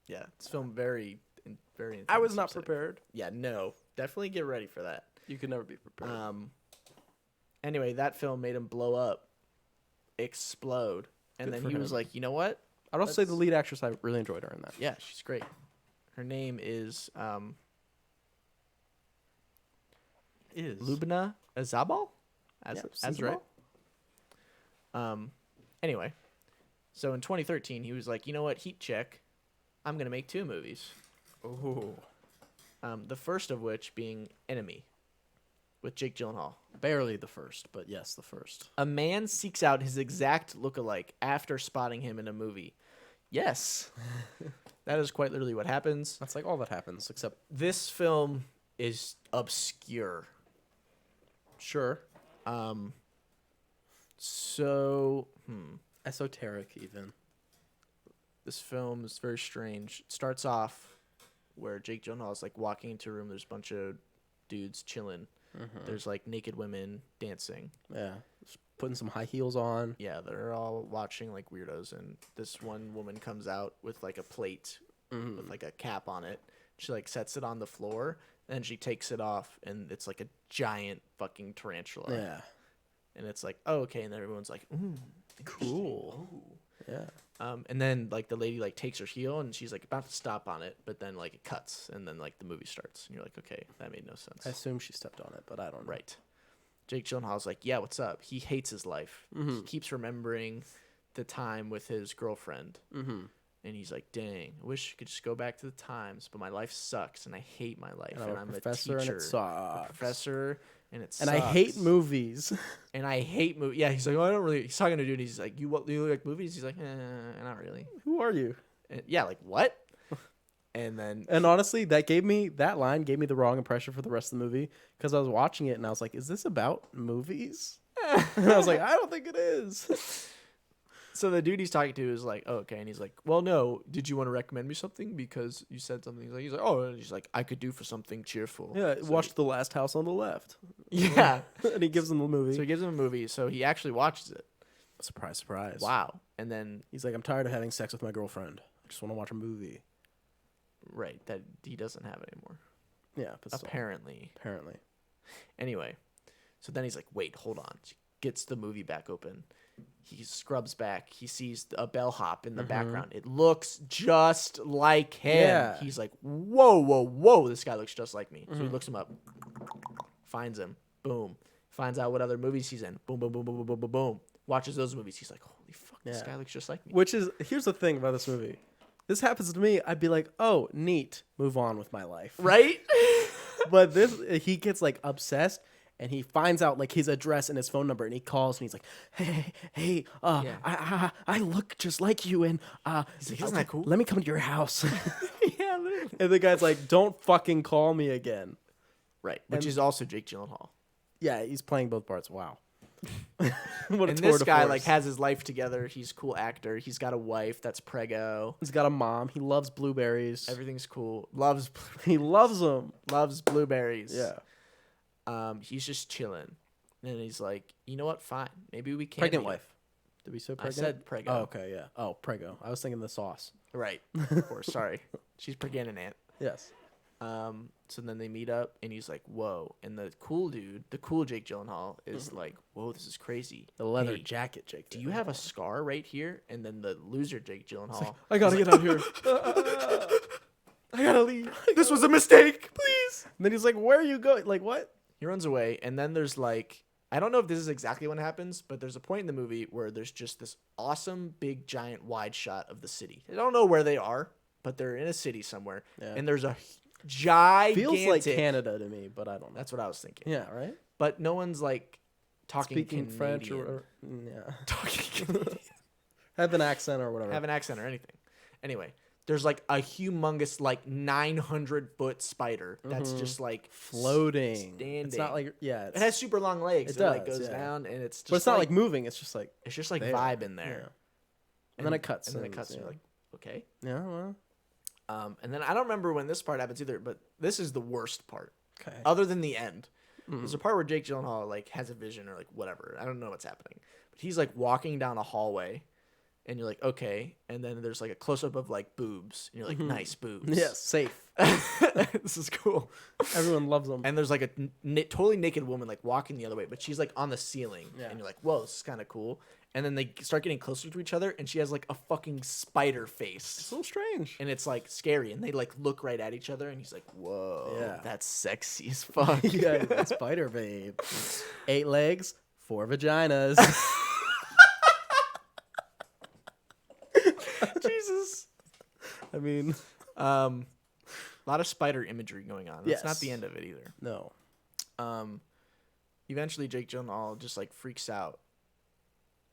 Yeah. This film very I was intense, not upsetting. prepared. Yeah, no. Definitely get ready for that. You could never be prepared. Anyway, that film made him blow up, explode, and Good then for he was him. like, "You know what? I'd also say the lead actress, I really enjoyed her in that. Yeah, she's great. Her name is Lubna Azabal. Seems right. Anyway, so in 2013, he was like, "You know what? Heat check. I'm gonna make 2 movies. Oh. The first of which being Enemy, with Jake Gyllenhaal. Barely the first, but yes, the first. A man seeks out his exact lookalike after spotting him in a movie. Yes, that is quite literally what happens. That's like all that happens, except This film is obscure. sure, So, esoteric even. this film is very strange. It starts off where Jake Gyllenhaal is like walking into a room. There's a bunch of dudes chilling. There's like naked women dancing. Yeah, just putting some high heels on. Yeah, they're all watching like weirdos. And this one woman comes out with like a plate with like a cap on it. She like sets it on the floor and she takes it off and it's like a giant fucking tarantula. Yeah, And it's like, oh, okay. And then everyone's like, ooh, cool. Yeah, and then like the lady like takes her heel and she's like about to stop on it, but then like it cuts and then like the movie starts and you're like, okay, that made no sense. I assume she stepped on it, but I don't know. Right. Jake Gyllenhaal's like, yeah, what's up? He hates his life. He keeps remembering the time with his girlfriend. And he's like, dang, I wish I could just go back to the times, but my life sucks and I hate my life. And I'm a professor teacher. and it sucks. Professor and it And sucks. I hate movies. And I hate movies. Yeah, he's like, oh, I don't really. He's talking to dude. He's like, you like movies? He's like, not really. Who are you? And, yeah, like what? And then And honestly, that line gave me the wrong impression for the rest of the movie because I was watching it and I was like, is this about movies? And I was like, I don't think it is. so the dude he's talking to is like, oh, okay, and he's like, well, no. Did you want to recommend me something because you said something? He's like, oh, and he's like, I could do for something cheerful. Yeah, So watch The Last House on the Left. Yeah. And he gives him the movie. So he gives him a movie. So he actually watches it. Surprise, surprise. Wow. And then He's like, I'm tired of having sex with my girlfriend. I just want to watch a movie. right, that he doesn't have anymore. Yeah, but still, Apparently. Anyway, so then he's like, wait, hold on. He gets the movie back open. He scrubs back. He sees a bellhop in the background. It looks just like him. Yeah. He's like, whoa, whoa, whoa. This guy looks just like me. So he looks him up, finds him. Boom. Finds out what other movies he's in. Boom, boom, boom, boom, boom, boom, boom, boom. Watches those movies. He's like, holy fuck, this guy looks just like me. Which is, here's the thing about this movie. This happens to me, I'd be like, oh, neat. Move on with my life. Right? But he gets like obsessed and he finds out like his address and his phone number and he calls and he's like, hey, I look just like you and He's like, isn't that cool? let me come to your house. Yeah, literally. And the guy's like, don't fucking call me again. Right. Which is also Jake Gyllenhaal. Yeah, he's playing both parts. Wow. What a And tour this de guy force. like has his life together. He's a cool actor. He's got a wife that's preggo. He's got a mom. He loves blueberries. Everything's cool. Loves He loves them. blueberries. Yeah. He's just chilling. And he's like, you know what? Fine. Maybe we can. Pregnant meet wife. up." Did we say I pregnant? said preggo. Oh, okay, yeah. Oh, prego. I was thinking the sauce. Right. Of course. Sorry. She's pregnant aunt. Yes. So then they meet up and he's like, whoa. And the cool dude, the cool Jake Gyllenhaal is like, whoa, this is crazy. The leather Hey, jacket, Jake. do you have a scar right here? And then the loser Jake Gyllenhaal. I gotta get out of here. I gotta leave. This was a mistake. Please. And then he's like, where are you going? Like, what? He runs away, and then there's like, I don't know if this is exactly what happens, but there's a point in the movie where there's just this awesome, big, giant, wide shot of the city. I don't know where they are, but they're in a city somewhere, Yeah. and there's a gigantic. Feels like Canada to me, but I don't know. That's what I was thinking. Yeah, right? But no one's like talking speaking Canadian. French or whatever. Yeah. Talking Canadian. Have an accent or whatever. Have an accent or anything. Anyway, there's like a humongous, like 900-foot spider that's just like floating. Standing. It's not like it has super long legs. It like goes down and it's just. But it's not like moving. It's just like vibing there. Yeah. And then it cuts. And then it cuts. And you're like, okay. Yeah. Well. And then I don't remember when this part happens either, but this is the worst part. Okay. Other than the end, there's a part where Jake Gyllenhaal like has a vision or like whatever. I don't know what's happening, but he's like walking down a hallway, and you're like, okay. And then there's like a close up of like boobs, and you're like, nice boobs. Yeah, safe. This is cool. Everyone loves them. And there's like a totally naked woman like walking the other way, but she's like on the ceiling, and you're like, whoa, this is kind of cool. And then they start getting closer to each other, and she has like a fucking spider face. It's so strange. And it's like scary, and they like look right at each other, and he's like, "Whoa, Yeah. that's sexy as fuck." Yeah, that spider babe. 8 legs, 4 vaginas. Jesus. I mean, A lot of spider imagery going on. That's not Yes. the end of it either. no. Eventually, Jake Gyllenhaal just like freaks out,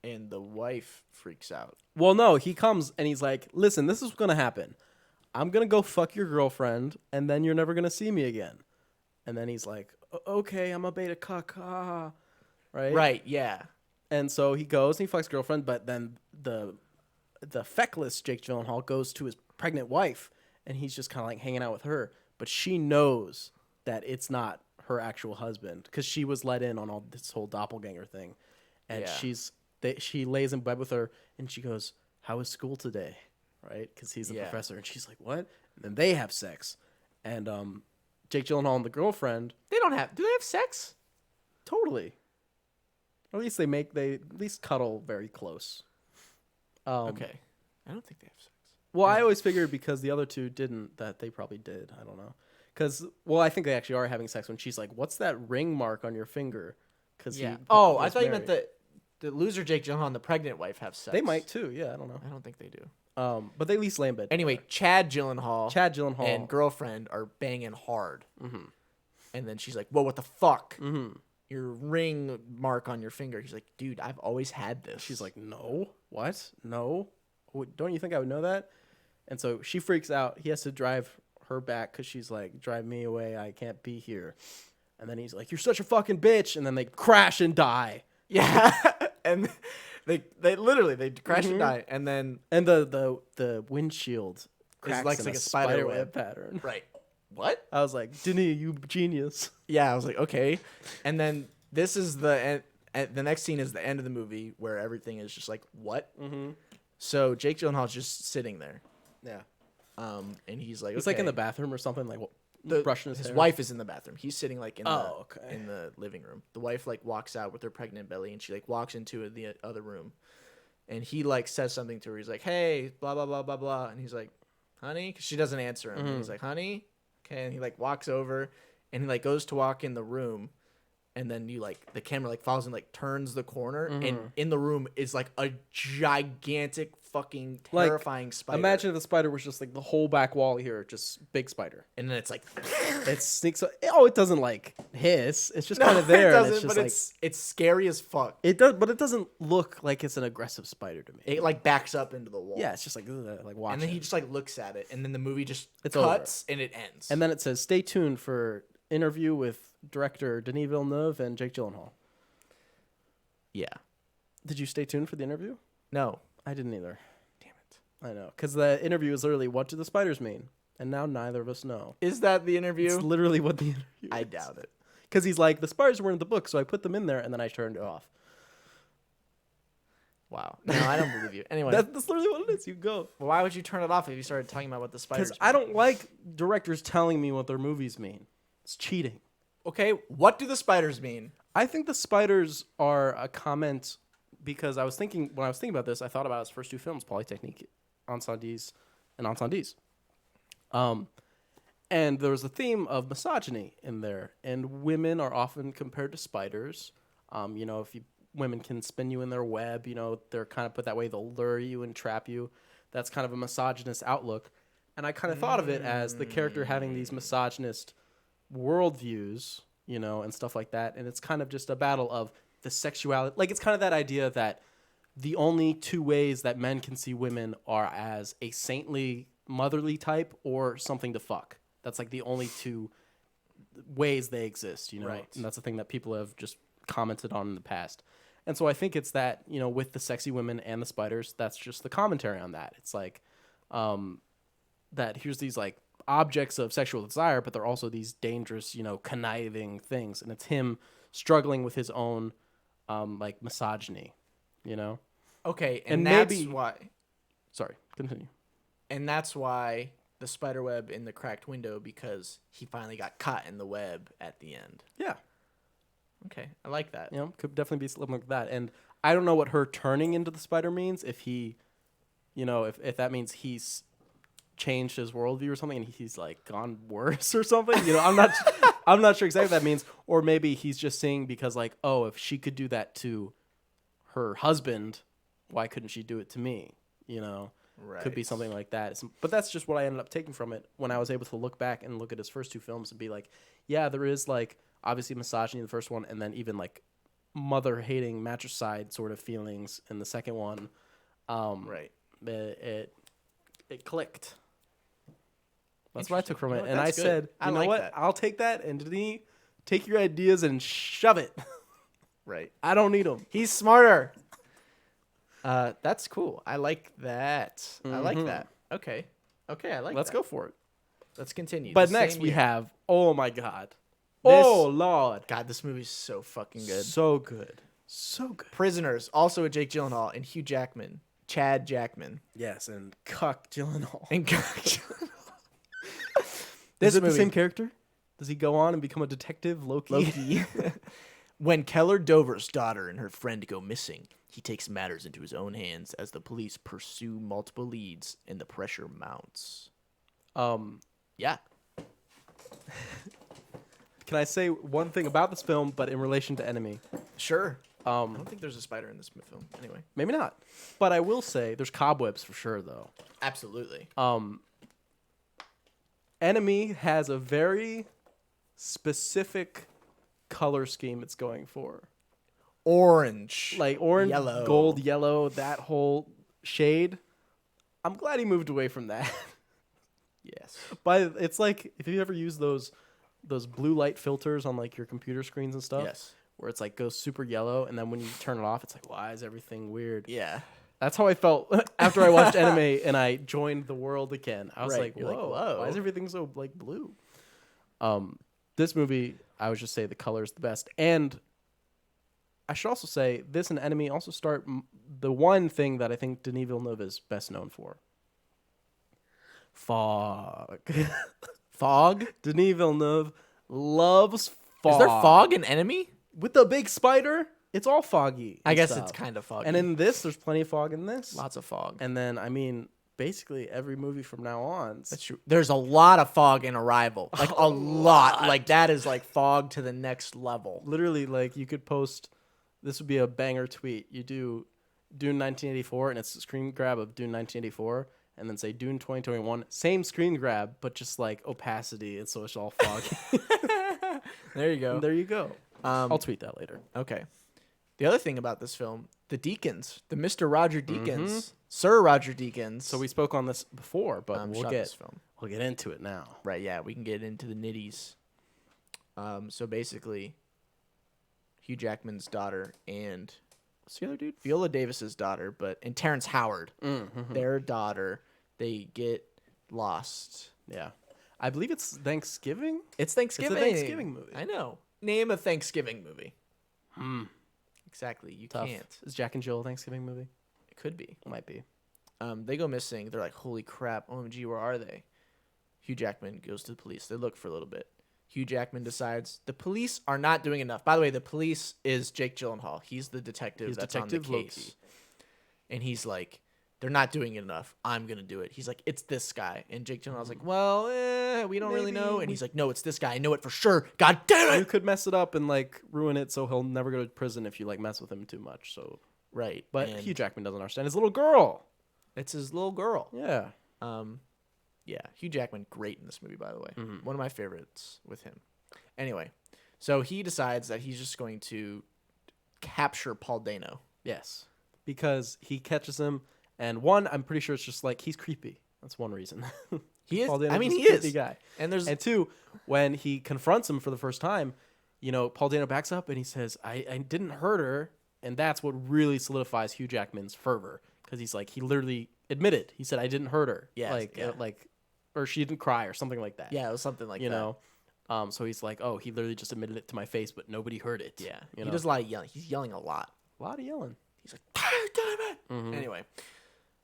and the wife freaks out. Well, no, he comes and he's like, "Listen, this is what's gonna happen. I'm gonna go fuck your girlfriend, and then you're never gonna see me again." And then he's like, "Okay, I'm a beta cuck, right?" Right? Yeah. And so he goes and he fucks girlfriend, but then the feckless Jake Gyllenhaal goes to his pregnant wife, and he's just kind of like hanging out with her, but she knows that it's not her actual husband because she was let in on all this whole doppelganger thing, and she lays in bed with her, and she goes, "How was school today?" Right? Because he's the professor, and she's like, "What?" And then they have sex, and Jake Gyllenhaal and the girlfriend. Do they have sex? Totally. Or at least they at least cuddle very close. Okay. I don't think they have sex. Well, I always figured because the other two didn't that they probably did. I don't know. I think they actually are having sex when she's like, "What's that ring mark on your finger?" Because I thought you meant the loser Jake Gyllenhaal and the pregnant wife have sex. They might too. Yeah, I don't know. I don't think they do. But they at least lay in bed. Anyway, Chad Gyllenhaal and girlfriend are banging hard. Mm-hmm. And then she's like, "Whoa, what the fuck? Mm-hmm. Your ring mark on your finger." He's like, "Dude, I've always had this." She's like, "No, what? No, don't you think I would know that?" And so she freaks out. He has to drive her back because she's like, "Drive me away. I can't be here." And then he's like, "You're such a fucking bitch." And then they crash and die. Yeah, and they literally crash and die, and then the windshield cracks like in a a spider web pattern. Right. What? I was like, Denis, you genius. Yeah, I was like, okay. And then this is the end. The next scene is the end of the movie where everything is just like, what? Mm-hmm. So Jake Gyllenhaal's just sitting there. Yeah. And he's like, he's like in the bathroom or something, like brushing his hair. Wife is in the bathroom. He's sitting like in in the living room. The wife like walks out with her pregnant belly, and she like walks into the other room, and he like says something to her. He's like, "Hey, blah blah blah blah blah," and he's like, "Honey," because she doesn't answer him. And he's like, "Honey," okay, and he like walks over, and he like goes to walk in the room. And then the camera like follows and like turns the corner, and in the room is like a gigantic fucking terrifying spider. Imagine if the spider was just like the whole back wall here, just big spider. And then it's like it sneaks. It doesn't like hiss. It's just kind of there. It doesn't, and it's just but like it's scary as fuck. It does, but it doesn't look like it's an aggressive spider to me. It like backs up into the wall. Yeah, it's just like watch. And then he just like looks at it, and then the movie just It's cuts and it ends. And then it says, "Stay tuned for interview with director Denis Villeneuve and Jake Gyllenhaal." Yeah. Did you stay tuned for the interview? No. I didn't either. Damn it. I know. Because the interview is literally, "What do the spiders mean?" And now neither of us know. Is that the interview? It's literally what the interview I is. doubt it. Because he's like, "The spiders were in the book, so I put them in there, and then I turned it off." Wow. No, I don't believe you. Anyway. That's literally what it is. You go. Well, why would you turn it off if you started talking about what the spiders Because I don't like directors telling me what their movies mean. It's cheating. Okay, what do the spiders mean? I think the spiders are a comment because when I was thinking about this, I thought about his first 2 films, Polytechnique, Incendies, and Incendies. And there was a theme of misogyny in there, and women are often compared to spiders. If women can spin you in their web, they're kind of put that way, they'll lure you and trap you. That's kind of a misogynist outlook. And I kind of thought of it as the character having these misogynist worldviews, and stuff like that. And it's kind of just a battle of the sexuality. Like, it's kind of that idea that the only two ways that men can see women are as a saintly, motherly type or something to fuck. That's like the only two ways they exist, you know? Right. And that's the thing that people have just commented on in the past. And so I think it's that, you know, with the sexy women and the spiders, that's just the commentary on that. It's like, that here's these like objects of sexual desire, but they're also these dangerous, you know, conniving things. And it's him struggling with his own, like misogyny, you know? Okay. And, And that's maybe- why. Sorry, continue. And that's why the spider web in the cracked window, because he finally got caught in the web at the end. Yeah. Okay. I like that. You know, could definitely be something like that. And I don't know what her turning into the spider means. If he, you know, if that means he's changed his worldview or something, and he's like gone worse or something. You know, I'm not sure exactly what that means. Or maybe he's just saying because like, oh, if she could do that to her husband, why couldn't she do it to me? You know, Right. could be something like that. But that's just what I ended up taking from it when I was able to look back and look at his first two films and be like, yeah, there is like obviously misogyny in the first one, and then even like mother hating matricide sort of feelings in the second one. Right. It clicked. That's what I took from You it. know what? And I That's good. said, I you know like what? that. I'll take that. And Denis, take your ideas and shove it. Right. I don't need them. He's smarter. That's cool. I like that. I like that. Okay. Okay, I like Let's that. go for it. Let's continue. But The next same we year. have, oh my God. This- Oh, Lord. God, this movie's so fucking good. So good. So good. Prisoners, also with Jake Gyllenhaal and Hugh Jackman. Chad Jackman. Yes, and Cuck Gyllenhaal. And Is it the movie- same character? Does he go on and become a detective, Loki? Loki. When Keller Dover's daughter and her friend go missing, he takes matters into his own hands as the police pursue multiple leads and the pressure mounts. Yeah. Can I say one thing about this film, but in relation to Enemy? Sure. I don't think there's a spider in this film. Anyway. Maybe not. But I will say there's cobwebs for sure, though. Absolutely. Enemy has a very specific color scheme it's going for. Orange. Like orange, Yellow. gold, yellow, that whole shade. I'm glad he moved away from that. Yes. But it's like if you ever use those blue light filters on like your computer screens and stuff. Yes. Where it's like goes super yellow and then when you turn it off it's like, why is everything weird? Yeah. That's how I felt after I watched Anime and I joined the world again. I was Right, like, you're like, whoa, whoa. why is everything so like blue? This movie, I would just say the color's the best. And I should also say this and Enemy also start the one thing that I think Denis Villeneuve is best known for. Fog. Fog? Denis Villeneuve loves fog. Is there fog in Enemy? With the big spider? It's all foggy. I and guess stuff. it's kind of foggy. And in this, there's plenty of fog in this. lots of fog. And then, I mean, basically every movie from now on. That's true. There's a lot of fog in Arrival. Like a lot. Like that is like fog to the next level. Literally, like you could post. This would be a banger tweet. You do Dune 1984, and it's a screen grab of Dune 1984, and then say Dune 2021. Same screen grab, but just like opacity, and so it's all foggy. There you go. And there you go. Um, I'll tweet that later. Okay. The other thing about this film, the Deakins, the Mr. Roger Deakins, Sir Roger Deakins. So we spoke on this before, but shot we'll this film. get into it now. Right, yeah, we can get into the nitties. So basically, Hugh Jackman's daughter and what's the other dude? Viola Davis's daughter, and Terrence Howard, their daughter, they get lost. Yeah, I believe it's Thanksgiving. It's Thanksgiving. It's a Thanksgiving movie. I know. Name a Thanksgiving movie. Exactly. You Tough. can't. Is Jack and Jill a Thanksgiving movie? It could be. It might be. They go missing. They're like, holy crap, OMG, where are they? Hugh Jackman goes to the police. They look for a little bit. Hugh Jackman decides the police are not doing enough. By the way, the police is Jake Gyllenhaal. He's the detective He's that's Detective on the case. Loki. And he's like, they're not doing enough. I'm going to do it. He's like, it's this guy. And Jake Gyllenhaal's like, well, we don't really Maybe know. And we- he's like, no, it's this guy. I know it for sure. God damn You it. could mess it up and like ruin it, so he'll never go to prison if you like mess with him too much. So, Right. but and Hugh Jackman doesn't understand his little girl. it's his little girl. Yeah. Yeah, Hugh Jackman, great in this movie, by the way. One of my favorites with him. Anyway, so he decides that he's just going to capture Paul Dano. Yes, because he catches him, and one, I'm pretty sure it's just like he's creepy. That's one reason. He is. Paul Dano's I mean, just he a creepy is. guy. And two, when he confronts him for the first time, Paul Dano backs up and he says, "I didn't hurt her," and that's what really solidifies Hugh Jackman's fervor, because he's like, he literally admitted, he said, "I didn't hurt her." Yes, Or she didn't cry or something like that. yeah, it was something like that. So he's like, oh, he literally just admitted it to my face, but nobody heard it. Yeah, he does a lot of yelling. He's yelling a lot. A lot of yelling. He's like, damn it. Mm-hmm. Anyway,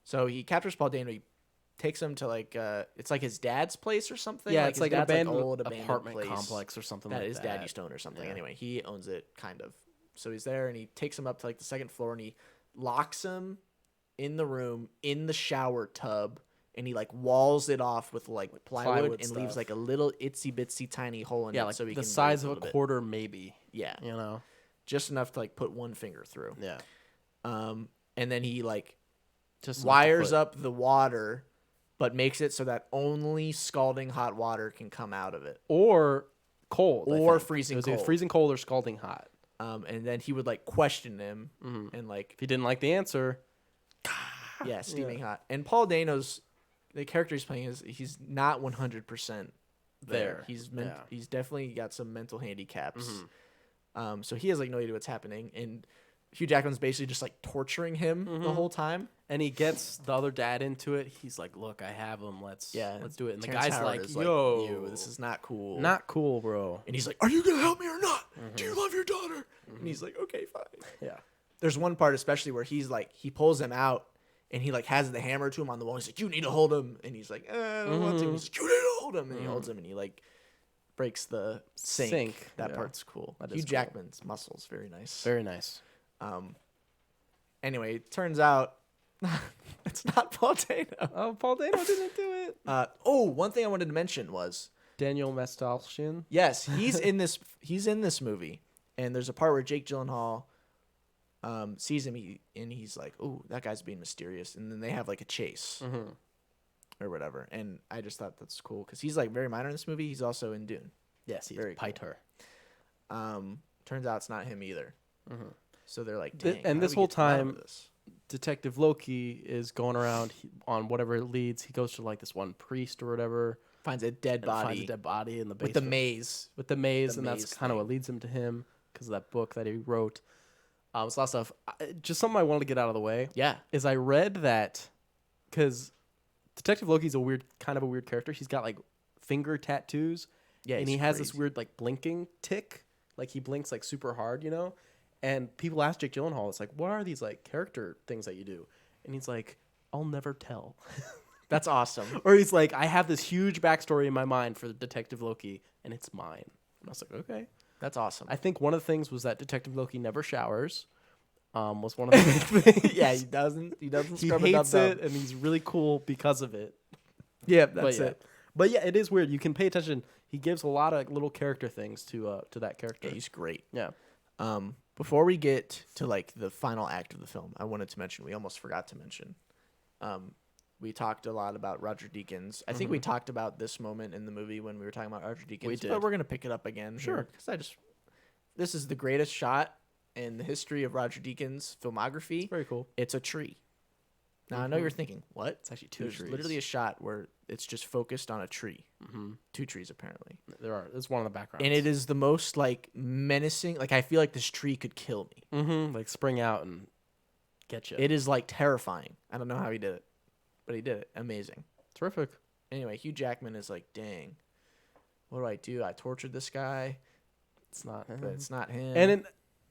so he captures Paul Dano. He takes him to like it's like his dad's place or something. Yeah, like it's like an old abandoned apartment complex or something like his that. dad used to own or something. Yeah. Anyway, he owns it kind of. So he's there and he takes him up to like the second floor and he locks him in the room in the shower tub. And he like walls it off with like plywood and leaves like a little itsy bitsy tiny hole in it, like so he the can size of breathe a bit. quarter, maybe. Yeah, Just enough to like put one finger through. Yeah. And then he like Just wires up the water, but makes it so that only scalding hot water can come out of it, or cold, or I think. freezing It was cold. either freezing cold or scalding hot. And then he would like question him and like If he didn't like the answer, steaming hot. And Paul Dano's the character he's playing he's not 100% there. He's definitely got some mental handicaps. So he has like no idea what's happening, and Hugh Jackman's basically just like torturing him the whole time. and he gets the other dad into it. He's like, "Look, I have him. Let's do it." And the Terrence guy's Howard like, is "Yo, this is not cool. not cool, bro." And he's like, "Are you gonna help me or not? Do you love your daughter?" And he's like, "Okay, fine." Yeah. There's one part especially where he's like, he pulls him out and he like has the hammer to him on the wall. He's like, "You need to hold him," and he's like, "I don't want to." He's like, "You need to hold him," and he holds him and he like breaks the sink. That part's cool. Hugh Jackman's muscles, very nice. Very nice. Anyway, it turns out it's not Paul Dano. Oh, Paul Dano didn't do it. One thing I wanted to mention was Daniel Mestalshin. yes, he's in this. He's in this movie, and there's a part where Jake Gyllenhaal sees him, and he's like, "Oh, that guy's being mysterious," and then they have like a chase or whatever. And I just thought that's cool because he's like very minor in this movie. He's also in Dune. Yes, he's very Piter. Cool. Turns out it's not him either. So they're like, "Dang." And how this do we whole get him out of time, this? Detective Loki is going around on whatever it leads. He goes to like this one priest or whatever. Finds a dead body. Finds a dead body in the with basement. the maze. With the maze, and maze that's kind of thing. what leads him to him because of that book that he wrote. It's a lot of stuff. Just something I wanted to get out of the way. Yeah. Is I read that because Detective Loki's kind of a weird character. He's got like finger tattoos. Yeah, and he's he has crazy. this weird like blinking tick. Like he blinks like super hard, And people ask Jake Gyllenhaal, it's like, what are these like character things that you do? And he's like, I'll never tell. That's awesome. Or he's like, I have this huge backstory in my mind for Detective Loki, and it's mine. And I was like, okay. That's awesome. I think one of the things was that Detective Loki never showers. Was one of the big things. Yeah, he doesn't. He doesn't. He Scrub hates it, it, and he's really cool because of it. Yeah, But yeah. But yeah, it is weird. You can pay attention. He gives a lot of little character things to that character. Yeah, he's great. Yeah. Before we get to like the final act of the film, I wanted to mention. We almost forgot to mention. We talked a lot about Roger Deakins. I think we talked about this moment in the movie when we were talking about Roger Deakins. We did. But we're gonna pick it up again. Sure. Because this is the greatest shot in the history of Roger Deakins' filmography. Very cool. It's a tree. Now I know you're thinking, what? It's actually two There's trees. literally a shot where it's just focused on a tree. Two trees apparently. There are. There's one in the background. And it is the most like menacing. Like I feel like this tree could kill me. like spring out and get you. It is like terrifying. I don't know how he did it, but he did it. Amazing. Terrific. Anyway, Hugh Jackman is like, dang, what do? I tortured this guy. It's not. But it's not him.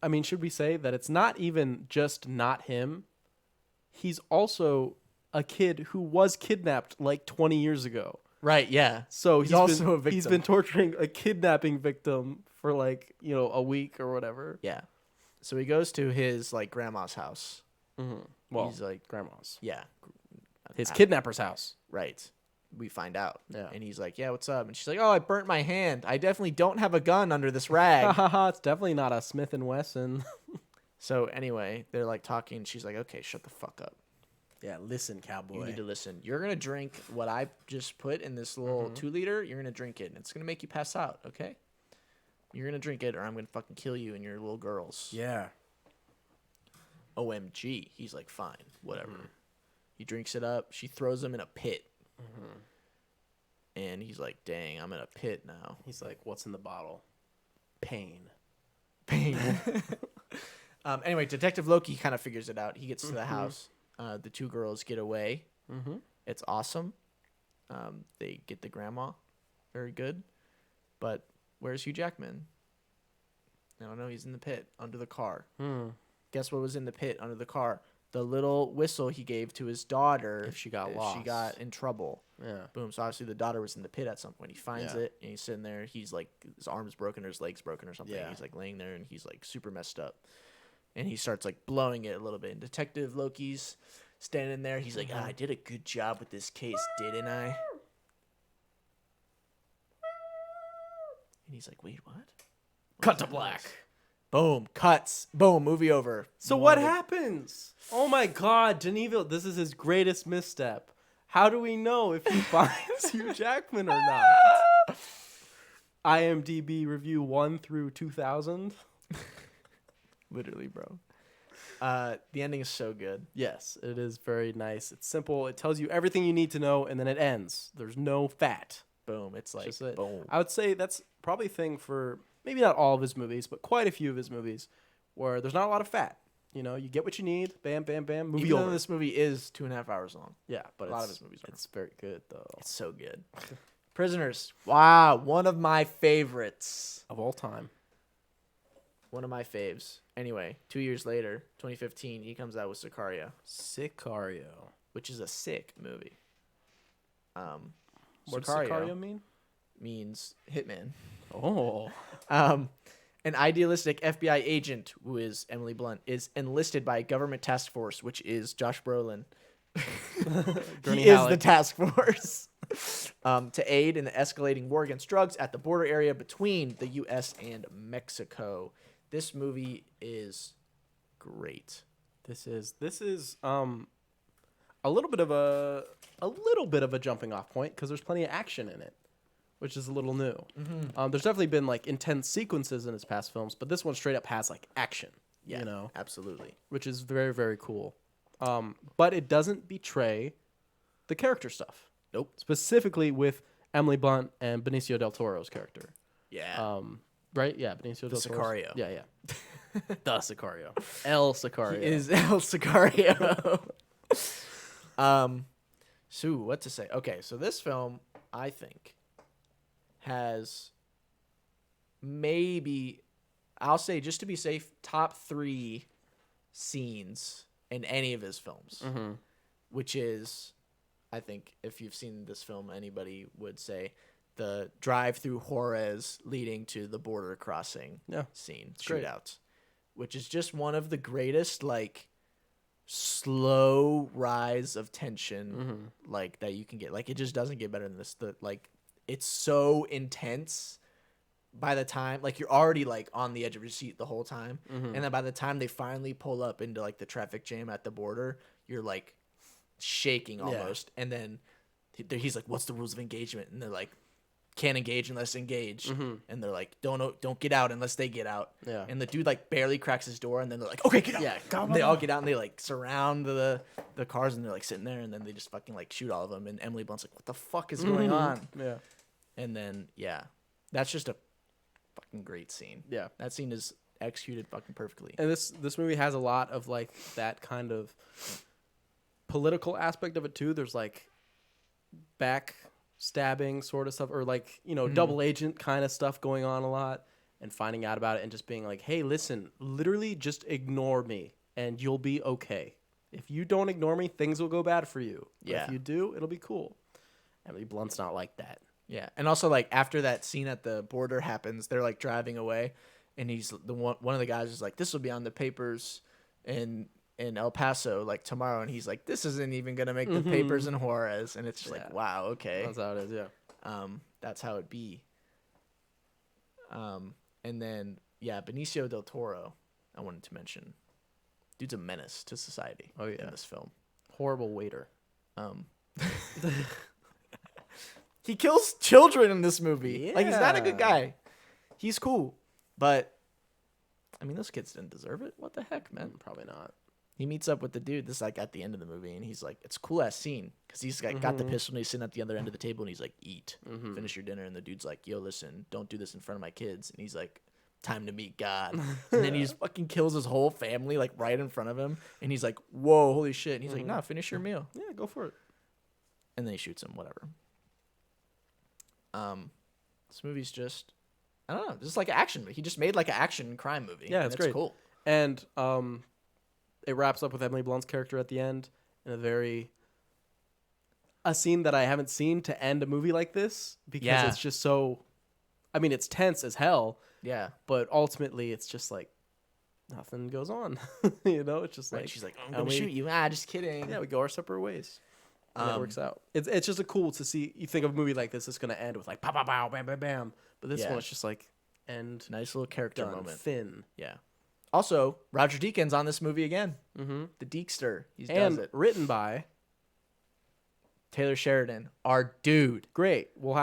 And should we say that it's not even just not him? He's also a kid who was kidnapped like 20 years ago. Right, yeah. So he's also a victim. He's been torturing a kidnapping victim for like, a week or whatever. Yeah. So he goes to his like grandma's house. Well, he's like grandma's. Yeah. His kidnapper's house. Right. We find out. Yeah. And he's like, "Yeah, what's up?" And she's like, "Oh, I burnt my hand. I definitely don't have a gun under this rag." It's definitely not a Smith & Wesson. So anyway, they're like talking. She's like, "Okay, shut the fuck up. Yeah, listen, cowboy. You need to listen. You're going to drink what I just put in this little 2-liter. You're going to drink it, and it's going to make you pass out, okay? You're going to drink it, or I'm going to fucking kill you and your little girls." Yeah. OMG. He's like, fine, whatever. He drinks it up. She throws him in a pit. And he's like, dang, I'm in a pit now. He's like, what's in the bottle? Pain. Anyway, Detective Loki kind of figures it out. He gets to the house. The two girls get away. It's awesome. They get the grandma. Very good. But where's Hugh Jackman? I don't know. He's in the pit under the car. Guess what was in the pit under the car? The little whistle he gave to his daughter if she got lost. She got in trouble. Yeah. Boom. So obviously the daughter was in the pit at some point. He finds it and he's sitting there. He's like, his arm's broken or his leg's broken or something. Yeah. He's like laying there and he's like super messed up. And he starts like blowing it a little bit. And Detective Loki's standing there. He's like, I did a good job with this case, didn't I? And he's like, wait, what? Cut to black. Boom. Cuts. Boom. Movie over. So what happens? Oh my God, Denis Villeneuve, this is his greatest misstep. How do we know if he finds Hugh Jackman or not? IMDb review 1 through 2000. Literally, bro. The ending is so good. Yes, it is very nice. It's simple. It tells you everything you need to know, and then it ends. There's no fat. Boom. It's like, Just it. boom. I would say that's probably a thing for maybe not all of his movies, but quite a few of his movies where there's not a lot of fat. You know, you get what you need. Bam, bam, bam. Movie Even over. though this movie is 2.5 hours long. Yeah, but a lot of his movies are. It's very good, though. It's so good. Prisoners. Wow. One of my favorites. Of all time. One of my faves. Anyway, 2 years later, 2015, he comes out with Sicario. which is a sick movie. What does Sicario mean? Means hitman. Oh. An idealistic FBI agent, who is Emily Blunt, is enlisted by a government task force, which is Josh Brolin. He is the task force. To aid in the escalating war against drugs at the border area between the U.S. and Mexico. This movie is great. This is a little bit of a jumping off point because there's plenty of action in it, which is a little new. There's definitely been like intense sequences in his past films, but this one straight up has like action. Yeah, you know, absolutely, which is very, very cool. But it doesn't betray the character stuff. Nope. Specifically with Emily Blunt and Benicio del Toro's character. Yeah. Right? Yeah, Benicio del Toro. Sicario. Yeah. The Sicario. El Sicario. He is El Sicario. So what to say? Okay, so this film, I think, has maybe, I'll say just to be safe, top 3 scenes in any of his films, which is, I think, if you've seen this film, anybody would say the drive through Juarez leading to the border crossing scene, shootout, which is just one of the greatest, like, slow rise of tension like that you can get. Like, it just doesn't get better than this. It's so intense by the time, like, you're already like on the edge of your seat the whole time, and then by the time they finally pull up into like the traffic jam at the border, you're like shaking almost. And then he's like, what's the rules of engagement? And they're like, can't engage unless engaged. And they're like, don't get out unless they get out. And the dude like barely cracks his door, and then they're like, okay, get out. And they all get out, and they like surround the cars, and they're like sitting there, and then they just fucking like shoot all of them. And Emily Blunt's like, what the fuck is going on? And then that's just a fucking great scene. That scene is executed fucking perfectly. And this movie has a lot of like that kind of political aspect of it too. There's like backstabbing sort of stuff, or like, you know, double agent kind of stuff going on a lot, and finding out about it and just being like, hey, listen, literally just ignore me and you'll be okay. If you don't ignore me, things will go bad for you. But if you do, it'll be cool. Emily Blunt's not like that. Yeah, and also like after that scene at the border happens, they're like driving away, and he's one of the guys is like, this will be on the papers in El Paso like tomorrow, and he's like, this isn't even gonna make the papers in Juarez, and it's just like, wow, okay, That's how it is. that's how it be. And then Benicio del Toro, I wanted to mention, dude's a menace to society. In this film, Horrible waiter. He kills children in this movie. Like, he's not a good guy. He's cool, but I mean, those kids didn't deserve it. What the heck, man? Probably not. he meets up with the dude. This is like at the end of the movie, and he's like, it's a cool ass scene because he's like got the pistol and he's sitting at the other end of the table and he's like, eat, finish your dinner. And the dude's like, yo, listen, don't do this in front of my kids. And he's like, time to meet God. And then he just fucking kills his whole family like right in front of him. And he's like, whoa, holy shit. And he's like, nah, finish your meal. Yeah, go for it. And then he shoots him, whatever. This movie's just, I don't know, just like action. He just made like an action crime movie. Yeah, it's great. Cool. And it wraps up with Emily Blunt's character at the end in a scene that I haven't seen to end a movie like this because it's just so, I mean, it's tense as hell. Yeah. But ultimately, it's just like nothing goes on. It's just like she's like, I'm gonna shoot you. Just kidding. Yeah, we go our separate ways. And it works out. It's just a cool to see. You think of a movie like this, it's gonna end with like pow pow pow bam bam bam. But this one, it's just like end. Nice little character moment. Finn. Yeah. Also, Roger Deakins on this movie again. Mm-hmm. The Deekster. He does it. Written by Taylor Sheridan, our dude. Great. We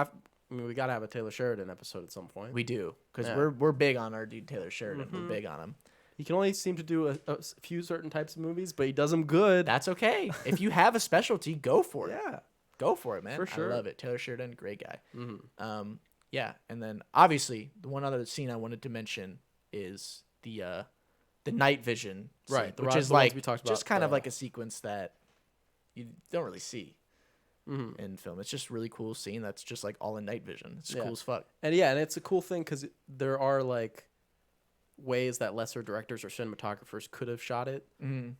gotta have a Taylor Sheridan episode at some point. We do because we're big on our dude Taylor Sheridan. We're big on him. He can only seem to do a few certain types of movies, but he does them good. That's okay. If you have a specialty, go for it. Yeah, go for it, man. For sure. I love it. Taylor Sheridan, great guy. Mm-hmm. Yeah, and then obviously the one other scene I wanted to mention is the night vision, scene, right? Which is like just kind of like a sequence that you don't really see in film. It's just really cool scene that's just like all in night vision. It's cool as fuck. And it's a cool thing because there are like ways that lesser directors or cinematographers could have shot it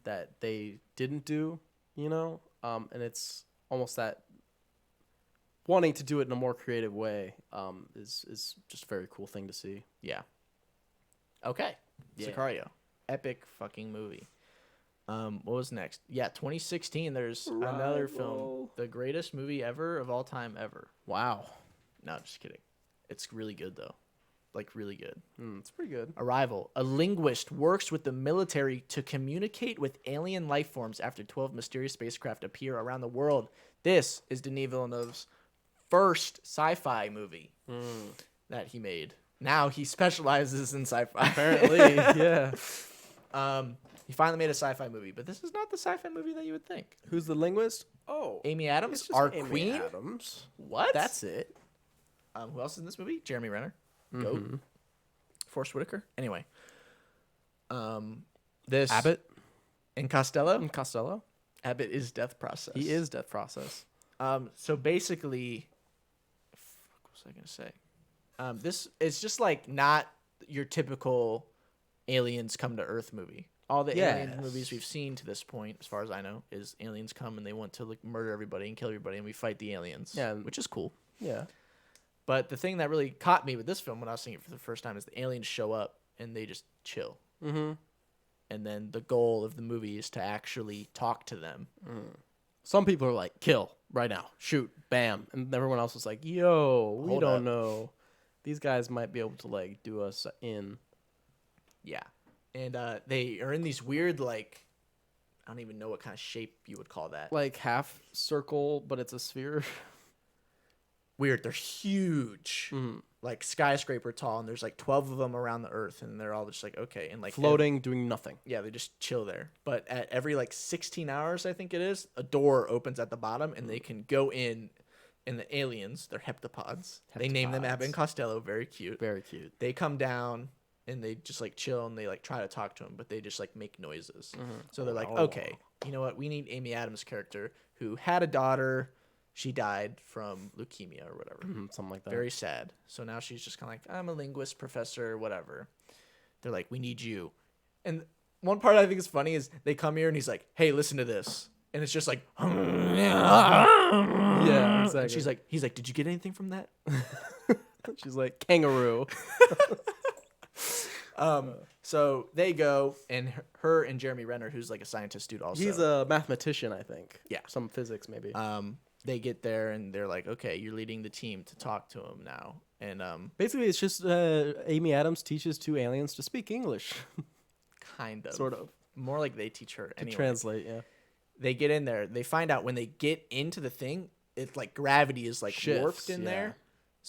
that they didn't do, and it's almost that wanting to do it in a more creative way is just a very cool thing to see. Yeah. Okay. Yeah. Sicario. Epic fucking movie. What was next? Yeah, 2016, there's another film. The greatest movie ever of all time ever. Wow. No, just kidding. It's really good, though. Like, really good. It's pretty good. Arrival. A linguist works with the military to communicate with alien life forms after 12 mysterious spacecraft appear around the world. This is Denis Villeneuve's first sci-fi movie that he made. Now he specializes in sci-fi. Apparently, yeah. He finally made a sci-fi movie, but this is not the sci-fi movie that you would think. Who's the linguist? Oh, Amy Adams, it's just our Amy queen. Adams. What? That's it. Who else is in this movie? Jeremy Renner, Goat, Forrest Whitaker. Anyway, this Abbott and Costello. Costello. Abbott is Death Process. He is Death Process. So basically, what was I gonna say? This is just like not your typical aliens come to Earth movie. All the alien movies we've seen to this point, as far as I know, is aliens come and they want to like murder everybody and kill everybody, and we fight the aliens. Yeah, which is cool. Yeah. But the thing that really caught me with this film when I was seeing it for the first time is the aliens show up and they just chill. Mm-hmm. And then the goal of the movie is to actually talk to them. Some people are like, kill right now, shoot, bam. And everyone else is like, yo, we don't know. These guys might be able to like do us in. Yeah. And they are in these weird, like, I don't even know what kind of shape you would call that. Like half circle, but it's a sphere. Weird. They're huge. Like skyscraper tall, and there's like 12 of them around the Earth, and they're all just like, okay. And like floating, doing nothing. Yeah, they just chill there. But at every like 16 hours, I think it is, a door opens at the bottom, and they can go in. And the aliens, they're heptapods. They name them Abbott and Costello. Very cute. Very cute. They come down and they just like chill and they like try to talk to him, but they just like make noises. So they're like, okay, you know what? We need Amy Adams' character who had a daughter. She died from leukemia or whatever. Something like that. Very sad. So now she's just kind of like, I'm a linguist professor, whatever. They're like, we need you. And one part I think is funny is they come here and he's like, hey, listen to this. And it's just like, yeah, exactly. And he's like, did you get anything from that? She's like, kangaroo. So they go, and her and Jeremy Renner, who's like a scientist dude also. He's a mathematician, I think. Yeah. Some physics, maybe. They get there, and they're like, okay, you're leading the team to talk to him now. And basically, it's just Amy Adams teaches two aliens to speak English. Kind of. Sort of. More like they teach her anyway. To translate, yeah. They get in there. They find out when they get into the thing, it's like gravity is like warped in there.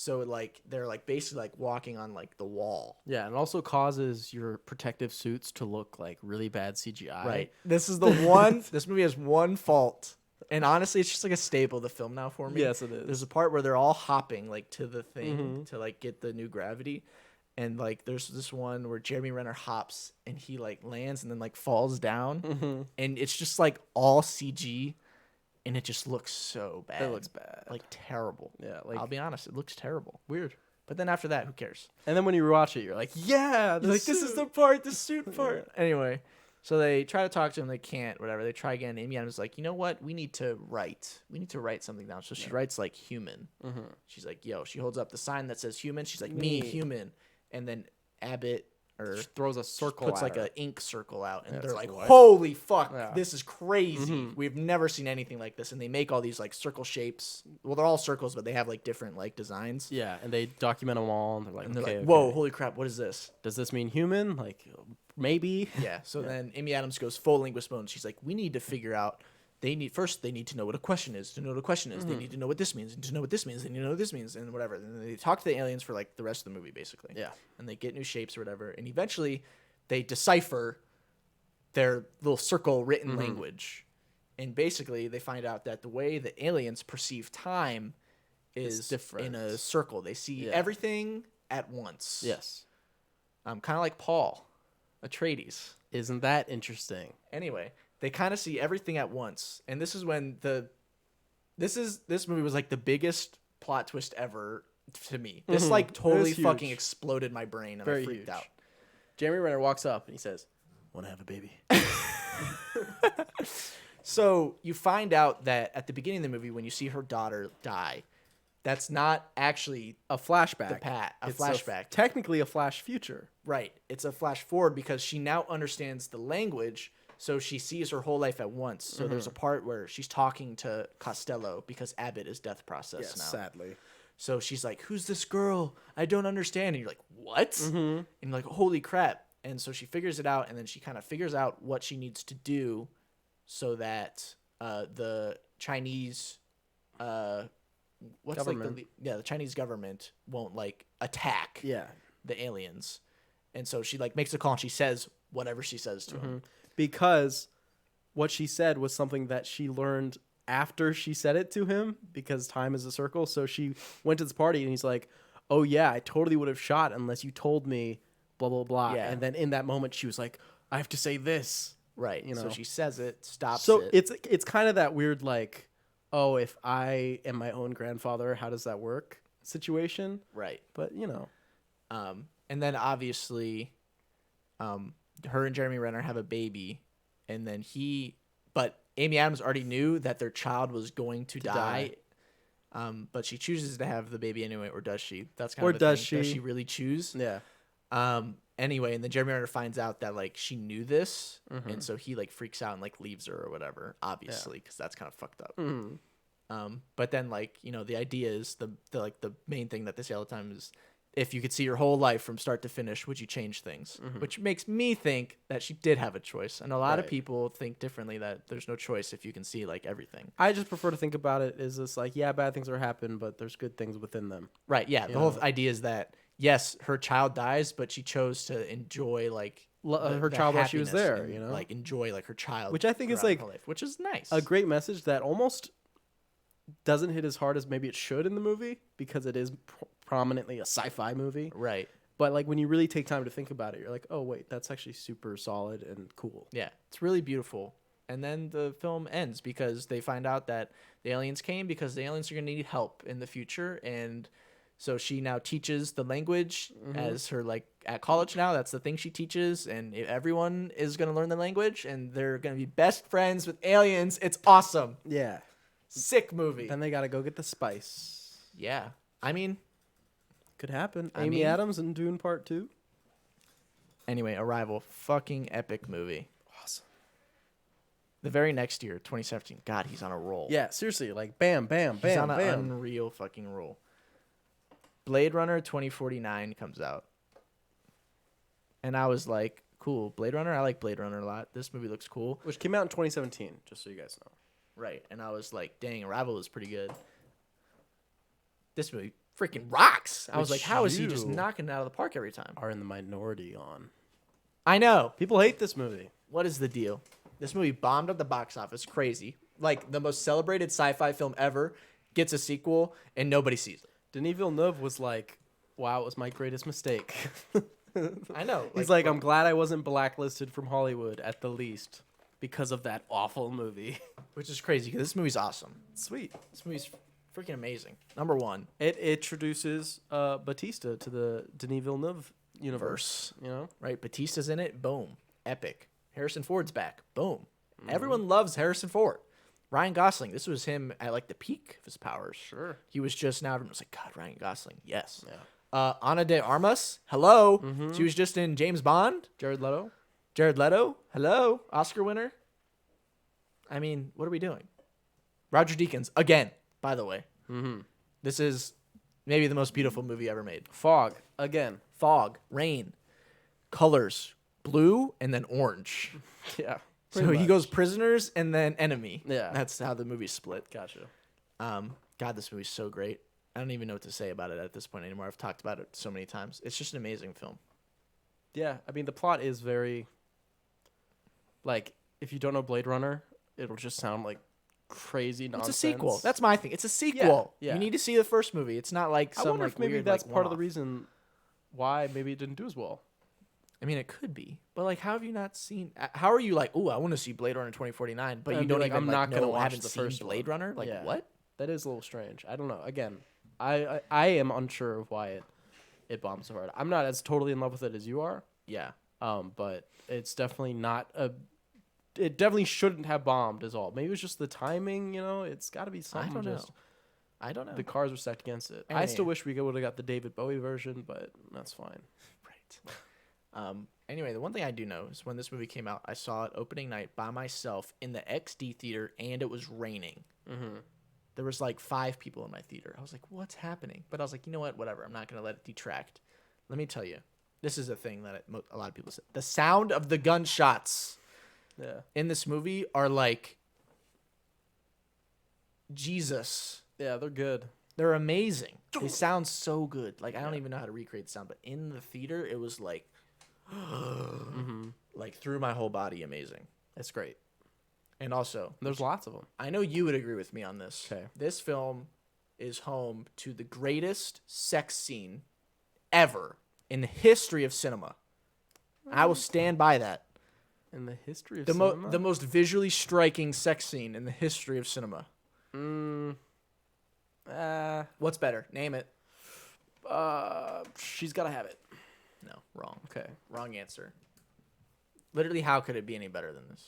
So like they're like basically like walking on like the wall. Yeah, and it also causes your protective suits to look like really bad CGI. Right. This is the one. This movie has one fault, and honestly, it's just like a staple of the film now for me. Yes, it is. There's a part where they're all hopping like to the thing to like get the new gravity, and like there's this one where Jeremy Renner hops and he like lands and then like falls down, and it's just like all CG, and it just looks so bad. It looks bad. Like terrible. Yeah, like I'll be honest, it looks terrible. weird. But then after that, who cares? And then when you rewatch it, you're like, yeah, You're like, this is the part, the suit part. Anyway, so they try to talk to him, they can't, whatever. They try again. Amy Adams is like, you know what? We need to write something down. So she writes like human. She's like, yo. She holds up the sign that says human. She's like, me, human. And then Abbott just throws a circle. puts at like her. an ink circle out, and Yeah, they're it's like, like, what? holy fuck, Yeah. this is crazy. We've never seen anything like this. And they make all these like circle shapes. Well, they're all circles, but they have like different like designs. Yeah, and they document them all, and they're like, And they're okay, like, whoa, okay. holy crap, what is this? Does this mean human? Like, maybe. Yeah. So then Amy Adams goes full linguist mode. And she's like, we need to figure out. They need to know what a question is. To know what a question is, they need to know what this means. And to know what this means, they need to know what this means, and whatever. And they talk to the aliens for like the rest of the movie, basically. Yeah. And they get new shapes or whatever. And eventually, they decipher their little circle written language. And basically, they find out that the way the aliens perceive time is different. in a circle. They see everything at once. Yes. Kind of like Paul Atreides. Isn't that interesting? Anyway, they kind of see everything at once, and this is when this movie was like the biggest plot twist ever to me. This like totally huge. fucking exploded my brain, and Very I freaked huge. out. Jeremy Renner walks up and he says, "Want to have a baby?" So you find out that at the beginning of the movie, when you see her daughter die, that's not actually A flashback. a It's flashback. technically a flash future. Right. It's a flash forward because she now understands the language, so she sees her whole life at once. So there's a part where she's talking to Costello because Abbott is death process now. sadly. So she's like, who's this girl? I don't understand. And you're like, what? And you're like, holy crap. And so she figures it out, and then she kind of figures out what she needs to do so that the Chinese the Chinese government won't like attack Yeah. the aliens. And so she like makes a call and she says whatever she says to him. Because what she said was something that she learned after she said it to him, because time is a circle. So she went to this party and he's like, oh yeah, I totally would have shot unless you told me blah, blah, blah. Yeah. And then in that moment she was like, I have to say this. Right. You So know. she says it, stops So it. it's kind of that weird, like, oh, if I am my own grandfather, how does that work situation? Right. But, you know. And then obviously, her and Jeremy Renner have a baby, and then but Amy Adams already knew that their child was going to die. But she chooses to have the baby anyway, or does she? That's kind Or of a does thing. Does she? she really choose? Yeah. Anyway, and then Jeremy Renner finds out that like she knew this, and so he like freaks out and like leaves her or whatever. Obviously, because that's kind of fucked up. But then like the idea is the main thing that they say all the time is, if you could see your whole life from start to finish, would you change things? Which makes me think that she did have a choice, and a lot of Right. people think differently, that there's no choice if you can see like everything. I just prefer to think about it as this, like, yeah, bad things are happen, but there's good things within them. Right? Yeah. The whole idea is that yes, her child dies, but she chose to enjoy like Her child while she was happiness there, and, like enjoy like her child, Which I think is, throughout like, her life, which is nice. A great message that almost doesn't hit as hard as maybe it should in the movie, because it is prominently a sci-fi movie. Right. But like when you really take time to think about it, you're like, oh wait, that's actually super solid and cool. Yeah, it's really beautiful. And then the film ends because they find out that the aliens came because the aliens are going to need help in the future. And so she now teaches the language as her, like, at college now. That's the thing she teaches. And everyone is going to learn the language, and they're going to be best friends with aliens. It's awesome. Yeah. Sick movie. Then they got to go get the spice. Yeah. I mean, Could happen. I Amy mean- Adams in Dune Part 2. anyway, Arrival. Fucking epic movie. Awesome. The very next year, 2017. God, he's on a roll. Yeah, seriously, like bam, bam, He's bam, on an bam. unreal fucking roll. Blade Runner 2049 comes out. And I was like, cool, Blade Runner? I like Blade Runner a lot. This movie looks cool. Which came out in 2017, just so you guys know. Right. And I was like, dang, Arrival is pretty good. This movie freaking rocks. I was Which like, how is he just you knocking it out of the park every time? Are in the minority on. I know. People hate this movie. What is the deal? This movie bombed at the box office. Crazy. Like, the most celebrated sci-fi film ever gets a sequel, and nobody sees it. Denis Villeneuve was like, wow, it was my greatest mistake. I know. He's like, I'm glad I wasn't blacklisted from Hollywood at the least because of that awful movie. Which is crazy, because this movie's awesome. Sweet. This movie's freaking amazing. Number one. It introduces Batista to the Denis Villeneuve universe, you know? Right? Batista's in it. Boom. Epic. Harrison Ford's back. Boom. Everyone loves Harrison Ford. Ryan Gosling. This was him at like the peak of his powers. Sure. He was just now. Everyone was like, God, Ryan Gosling. Yes. Yeah. Ana de Armas. Hello. She was just in James Bond. Jared Leto. Hello. Oscar winner. I mean, what are we doing? Roger Deakins again. By the way, this is maybe the most beautiful movie ever made. Fog again. Fog, rain, colors, blue and then orange. Yeah. So he goes prisoners and then enemy. Yeah. That's how the movie's split. Gotcha. God, this movie's so great. I don't even know what to say about it at this point anymore. I've talked about it so many times. It's just an amazing film. Yeah, I mean the plot is very like if you don't know Blade Runner, it'll just sound like crazy nonsense. It's a sequel. That's my thing. It's a sequel. Yeah. You need to see the first movie. It's not like some I wonder like if maybe weird, that's like, part of the one-off. reason why maybe it didn't do as well. I mean, it could be, but like, how have you not seen? How are you like? Oh, I want to see Blade Runner 2049, but I'd you be don't like, even. I'm like, not gonna know, watch haven't the seen first Blade one. Runner. Like Yeah. what? That is a little strange. I don't know. Again, I am unsure of why it bombed so hard. I'm not as totally in love with it as you are. Yeah. But it's definitely not a. It definitely shouldn't have bombed is all. Maybe it was just the timing. You know, it's got to be something. I don't know. The cards were stacked against it. I Anyway. still wish we would have got the David Bowie version, but that's fine. Right. Anyway, the one thing I do know is when this movie came out, I saw it opening night by myself in the XD theater, and it was raining. There was like 5 people in my theater. I was like, "What's happening?" But I was like, "You know what? Whatever. I'm not gonna let it detract." Let me tell you, this is a thing that a lot of people say. The sound of the gunshots in this movie are like Jesus. Yeah, they're good. They're amazing. They sound so good. Like I don't even know how to recreate the sound, but in the theater, it was like, like through my whole body. Amazing. It's great. And also, There's lots of them. I know you would agree with me on this. Okay. This film is home to the greatest sex scene ever in the history of cinema. I will stand by that. In the history of The cinema? the most visually striking sex scene in the history of cinema. What's better? Name it. She's Gotta Have It. No, wrong. Okay. Wrong answer. Literally, how could it be any better than this?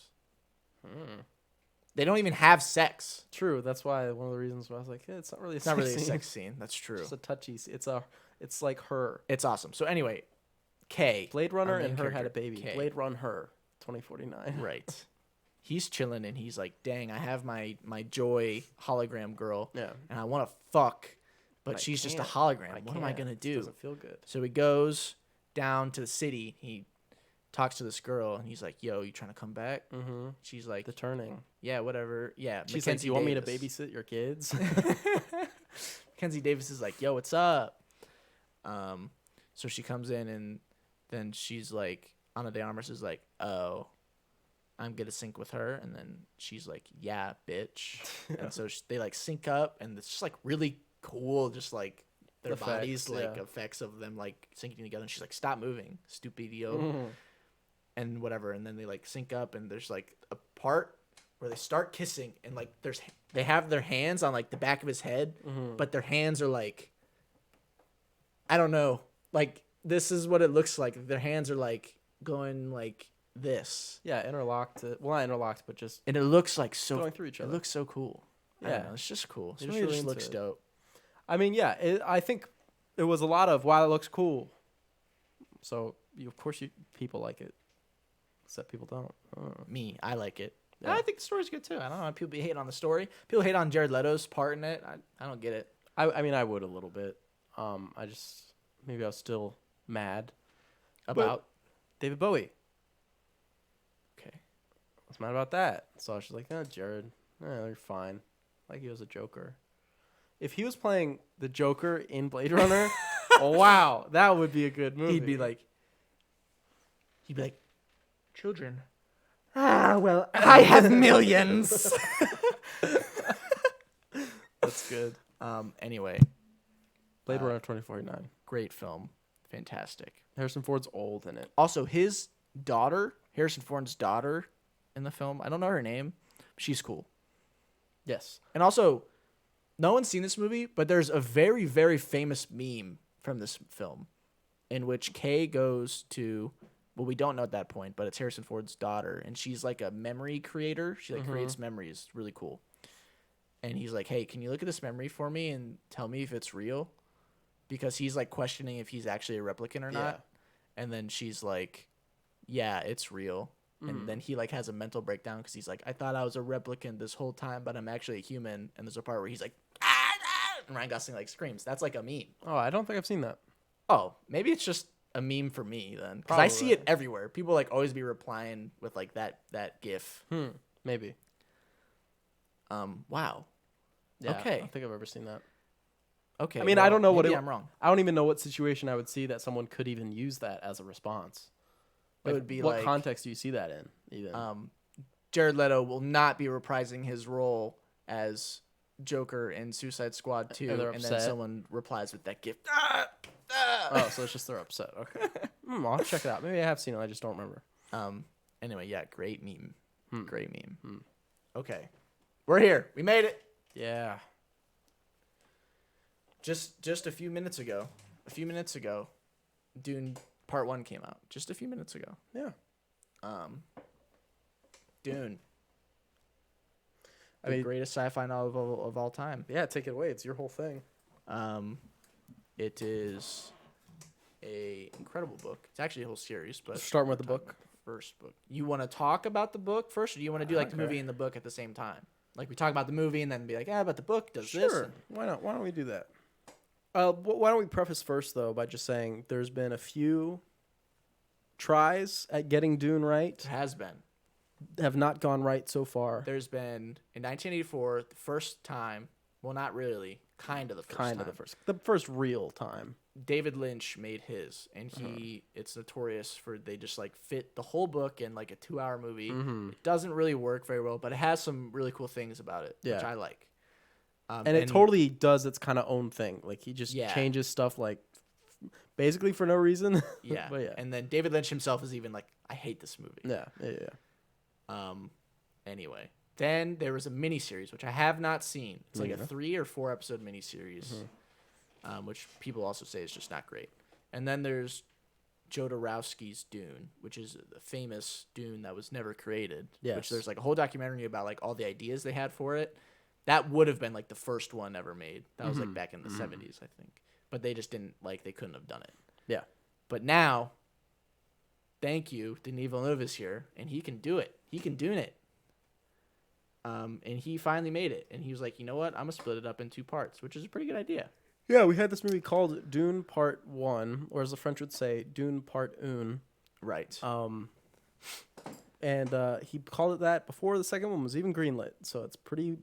They don't even have sex. True. That's why one of the reasons why I was like, it's not really a It's not really a scene. sex scene. That's true. It's a touchy. It's like her. It's awesome. So anyway, K. Blade Runner our main and her had a character, baby. K. Blade Run her. 2049. Right. He's chilling and he's like, dang, I have my Joy hologram girl. Yeah. And I want to fuck, but I she's just a can't. hologram. What am I can't. going to It do? doesn't feel good. So he goes down to the city. He talks to this girl and he's like, yo, you trying to come back? Mm-hmm. She's like, The Turning. yeah, whatever. Yeah. She's like, do Mackenzie you want me to Davis. babysit your kids? Mackenzie Davis is like, yo, what's up? So she comes in and then she's like, Ana de Armas is like, oh, I'm gonna sync with her, and then she's like, yeah, bitch. And so they like sync up, and it's just like really cool, just like their Effects, bodies, like yeah. effects of them like syncing together. And she's like, stop moving, stupidio, Mhm. and whatever. And then they like sync up, and there's like a part where they start kissing, and like they have their hands on like the back of his head, but their hands are like, I don't know, like this is what it looks like. Their hands are like going like this. Yeah, interlocked. Well, not interlocked, but just And it looks like so going through each other. It looks so cool. I don't Yeah. know, it's just cool. You're It just really really just into looks it. dope. I mean, yeah, I think it was a lot of wow, it looks cool. So of course people like it, except people don't. Me, I like it. Yeah. I think the story's good too. I don't know. People be hating on the story. People hate on Jared Leto's part in it. I don't get it. I mean, I would a little bit. I just maybe I was still mad About David Bowie. okay. I was mad about that. So I was just like, Jared, you're fine. Like he was a Joker. if he was playing the Joker in Blade Runner, wow, that would be a good movie. He'd be like, children. Ah, well, I have millions. that's good. Anyway, Blade Runner 2049. great film. Fantastic. Harrison Ford's old in it. Also, his daughter, Harrison Ford's daughter in the film, I don't know her name. She's cool. Yes. And also, no one's seen this movie, but there's a very, very famous meme from this film in which Kay goes to, well, we don't know at that point, but it's Harrison Ford's daughter, and she's like a memory creator. She like creates memories. Really cool. And he's like, hey, can you look at this memory for me and tell me if it's real? Because he's like questioning if he's actually a replicant or not. And then she's like, yeah, it's real. And then he like has a mental breakdown because he's like, I thought I was a replicant this whole time, but I'm actually a human. And there's a part where he's like, and Ryan Gosling like screams. That's like a meme. Oh, I don't think I've seen that. Oh, maybe it's just a meme for me then, because I see it everywhere. People like always be replying with like that GIF. Maybe. Wow. Yeah, Okay. I don't think I've ever seen that. Okay. I mean, I don't know what I'm wrong. I don't even know what situation I would see that someone could even use that as a response. It would be what like, context do you see that in? Even Jared Leto will not be reprising his role as Joker in Suicide Squad 2, and then someone replies with that GIF. Oh, so it's just they're upset. Okay. I'll check it out. Maybe I have seen it. I just don't remember. Anyway, yeah, great meme. Great meme. Okay. We're here. We made it. Yeah. Just a few minutes ago, Dune Part 1 came out. Just a few minutes ago. Yeah. Dune. The greatest sci-fi novel of all time. Yeah, take it away. It's your whole thing. It is a incredible book. It's actually a whole series, but Starting with the book. First book. You want to talk about the book first, or do you want to do like the movie and the book at the same time? Like we talk about the movie and then be like, yeah, but the book does this. Sure. Why not? Why don't we do that? Why don't we preface first though by just saying there's been a few tries at getting Dune right. There has been. Have not gone right so far. There's been in 1984 the first time. Well, not really. Kind of the first time. The first real time. David Lynch made his, and it's notorious for they just like fit the whole book in like a 2-hour movie. It doesn't really work very well, but it has some really cool things about it, which I like. And it totally does its kind of own thing. Like he just changes stuff like basically for no reason. Yeah. But yeah. And then David Lynch himself is even like, I hate this movie. Yeah. Anyway, then there was a miniseries, which I have not seen. It's like a 3 or 4 episode miniseries, which people also say is just not great. And then there's Jodorowsky's Dune, which is the famous Dune that was never created. Yes. Which there's like a whole documentary about like all the ideas they had for it. That would have been like the first one ever made. That was like back in the 70s, I think. But they just didn't like, they couldn't have done it. Yeah. But now, thank you, Denis Villeneuve is here, and he can do it. He can Dune it. And he finally made it. And he was like, you know what? I'm going to split it up in 2 parts, which is a pretty good idea. Yeah, we had this movie called Dune Part 1, or as the French would say, Dune Part 1. Right. And he called it that before the second one was even greenlit. So it's pretty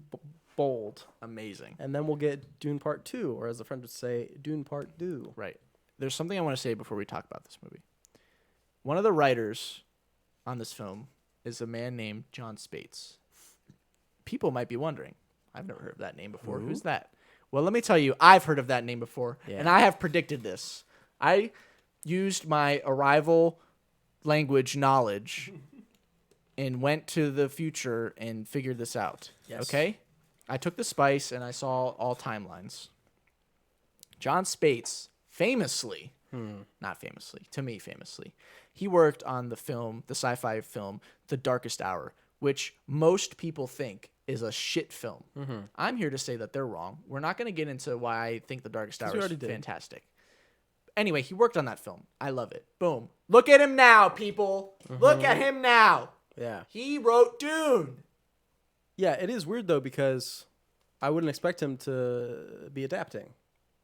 bold. Amazing. And then we'll get Dune Part 2, or as the French would say, Dune Part 2. Right. There's something I want to say before we talk about this movie. One of the writers on this film is a man named John Spates. People might be wondering, I've never heard of that name before. Who's that? Well, let me tell you, I've heard of that name before, and I have predicted this. I used my Arrival language knowledge and went to the future and figured this out. Yes. Okay? I took the spice and I saw all timelines. John Spates famously, not famously, to me famously, he worked on the sci-fi film, The Darkest Hour, which most people think is a shit film. I'm here to say that they're wrong. We're not going to get into why I think The Darkest Hour is fantastic. Anyway, he worked on that film. I love it. Boom. Look at him now, people. Look at him now. Yeah. He wrote Dune. Yeah, it is weird, though, because I wouldn't expect him to be adapting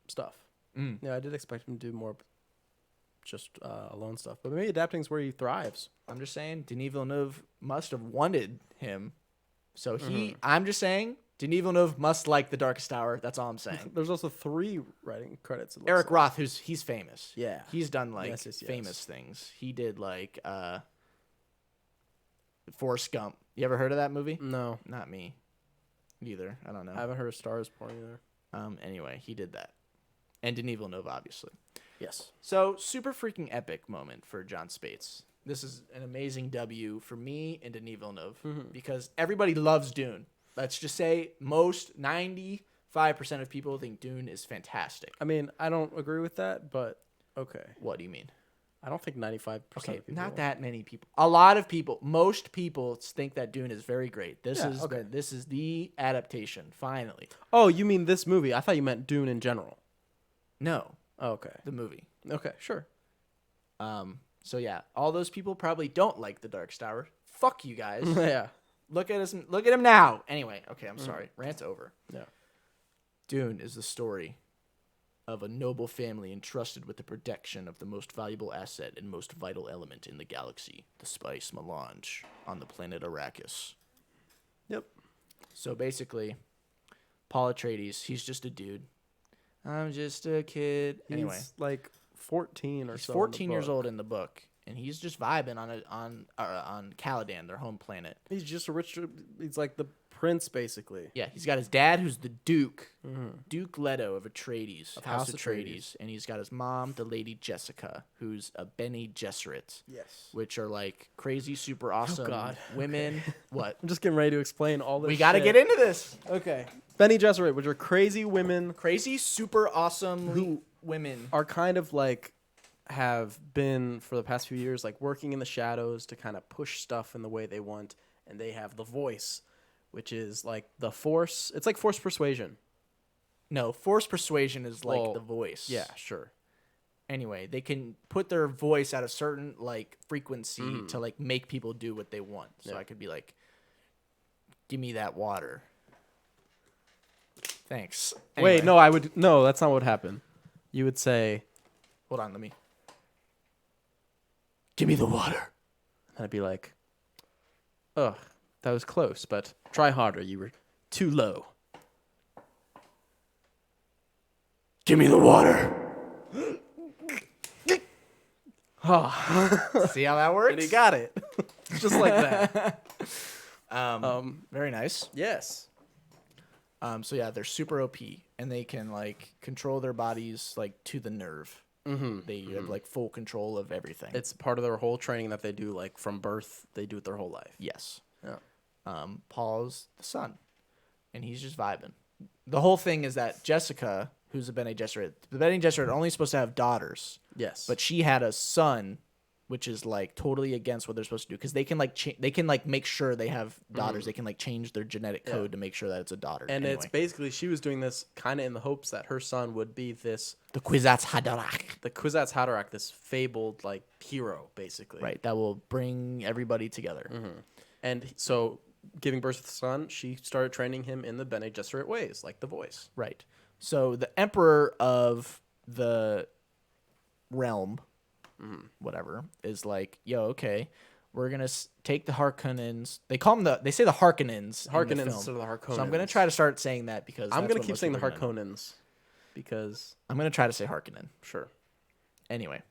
stuff. Yeah, I did expect him to do more just alone stuff. But maybe adapting is where he thrives. I'm just saying, Denis Villeneuve must have wanted him. So I'm just saying, Denis Villeneuve must like The Darkest Hour. That's all I'm saying. There's also 3 writing credits. Eric Roth, he's famous. Yeah. He's done like Yes. famous things. He did like Forrest Gump. You ever heard of that movie? No. Not me. Either. I don't know. I haven't heard of Stars Born either. Anyway, he did that. And Denis Villeneuve, obviously. Yes. So, super freaking epic moment for John Spates. This is an amazing W for me and Denis Villeneuve because everybody loves Dune. Let's just say 95% of people think Dune is fantastic. I mean, I don't agree with that, but okay. What do you mean? I don't think 95% Okay, of people. not that many people. A lot of people, most people think that Dune is very great. This is the adaptation, finally. Oh, you mean this movie? I thought you meant Dune in general. No, Oh, okay. the movie. Okay, sure. So yeah, all those people probably don't like The Dark Tower. Fuck you guys. Yeah. Look at us. Look at him now. Anyway, okay, I'm sorry. Rant's over. Yeah. Dune is the story of a noble family entrusted with the protection of the most valuable asset and most vital element in the galaxy, the spice melange, on the planet Arrakis. Yep. So basically, Paul Atreides, he's just a dude. I'm just a kid. Anyway, He's like 14 or he's so. 14 years old in the book, and he's just vibing on Caladan, their home planet. He's just a rich. He's like the prince, basically. Yeah, he's got his dad, who's the Duke, Duke Leto of Atreides, House Atreides. Atreides, and he's got his mom, the Lady Jessica, who's a Bene Gesserit, Yes. which are like crazy, super awesome God. women. What? I'm just getting ready to explain all this. We got to shit. get into this. Okay. Bene Gesserit, which are crazy women Crazy, super awesome women. are kind of like have been for the past few years like working in the shadows to kind of push stuff in the way they want, and they have the voice, which is like the force. It's like force persuasion. No, force persuasion is like Well, the voice. Yeah, sure. Anyway, they can put their voice at a certain like frequency to like make people do what they want. So I could be like, "Give me that water." Thanks. Wait, Anyway, no, I would no. That's not what would happen. You would say, hold on. Let me. Give me the water. and I'd be like, ugh, that was close, but try harder. You were too low. Give me the water. Oh, See how that works? and he got it, just like that. Very nice. Yes. So yeah, they're super OP, and they can like control their bodies like to the nerve. They have like full control of everything. It's part of their whole training that they do, like from birth. They do it their whole life. Yes. Yeah. Paul's the son, and he's just vibing. The whole thing is that Jessica, who's a Bene Gesserit, the Bene Gesserit are only supposed to have daughters, Yes. but she had a son, which is like totally against what they're supposed to do because they can like they can like make sure they have daughters. They can like change their genetic code to make sure that it's a daughter. and Anyway. it's basically she was doing this kind of in the hopes that her son would be this the Kwisatz Haderach. the Kwisatz Haderach, this fabled like hero, basically. Right, that will bring everybody together. And so, giving birth to the son, she started training him in the Bene Gesserit ways, like the voice. Right. So the emperor of the realm, whatever, is like, yo, okay, we're gonna take the Harkonnens. They call them they say the Harkonnens. Harkonnens in the film. instead of the Harkonnens. So I'm gonna try to start saying that because I'm that's gonna what keep most saying the people are gonna know. Harkonnens because I'm gonna try to say Harkonnen. sure. Anyway,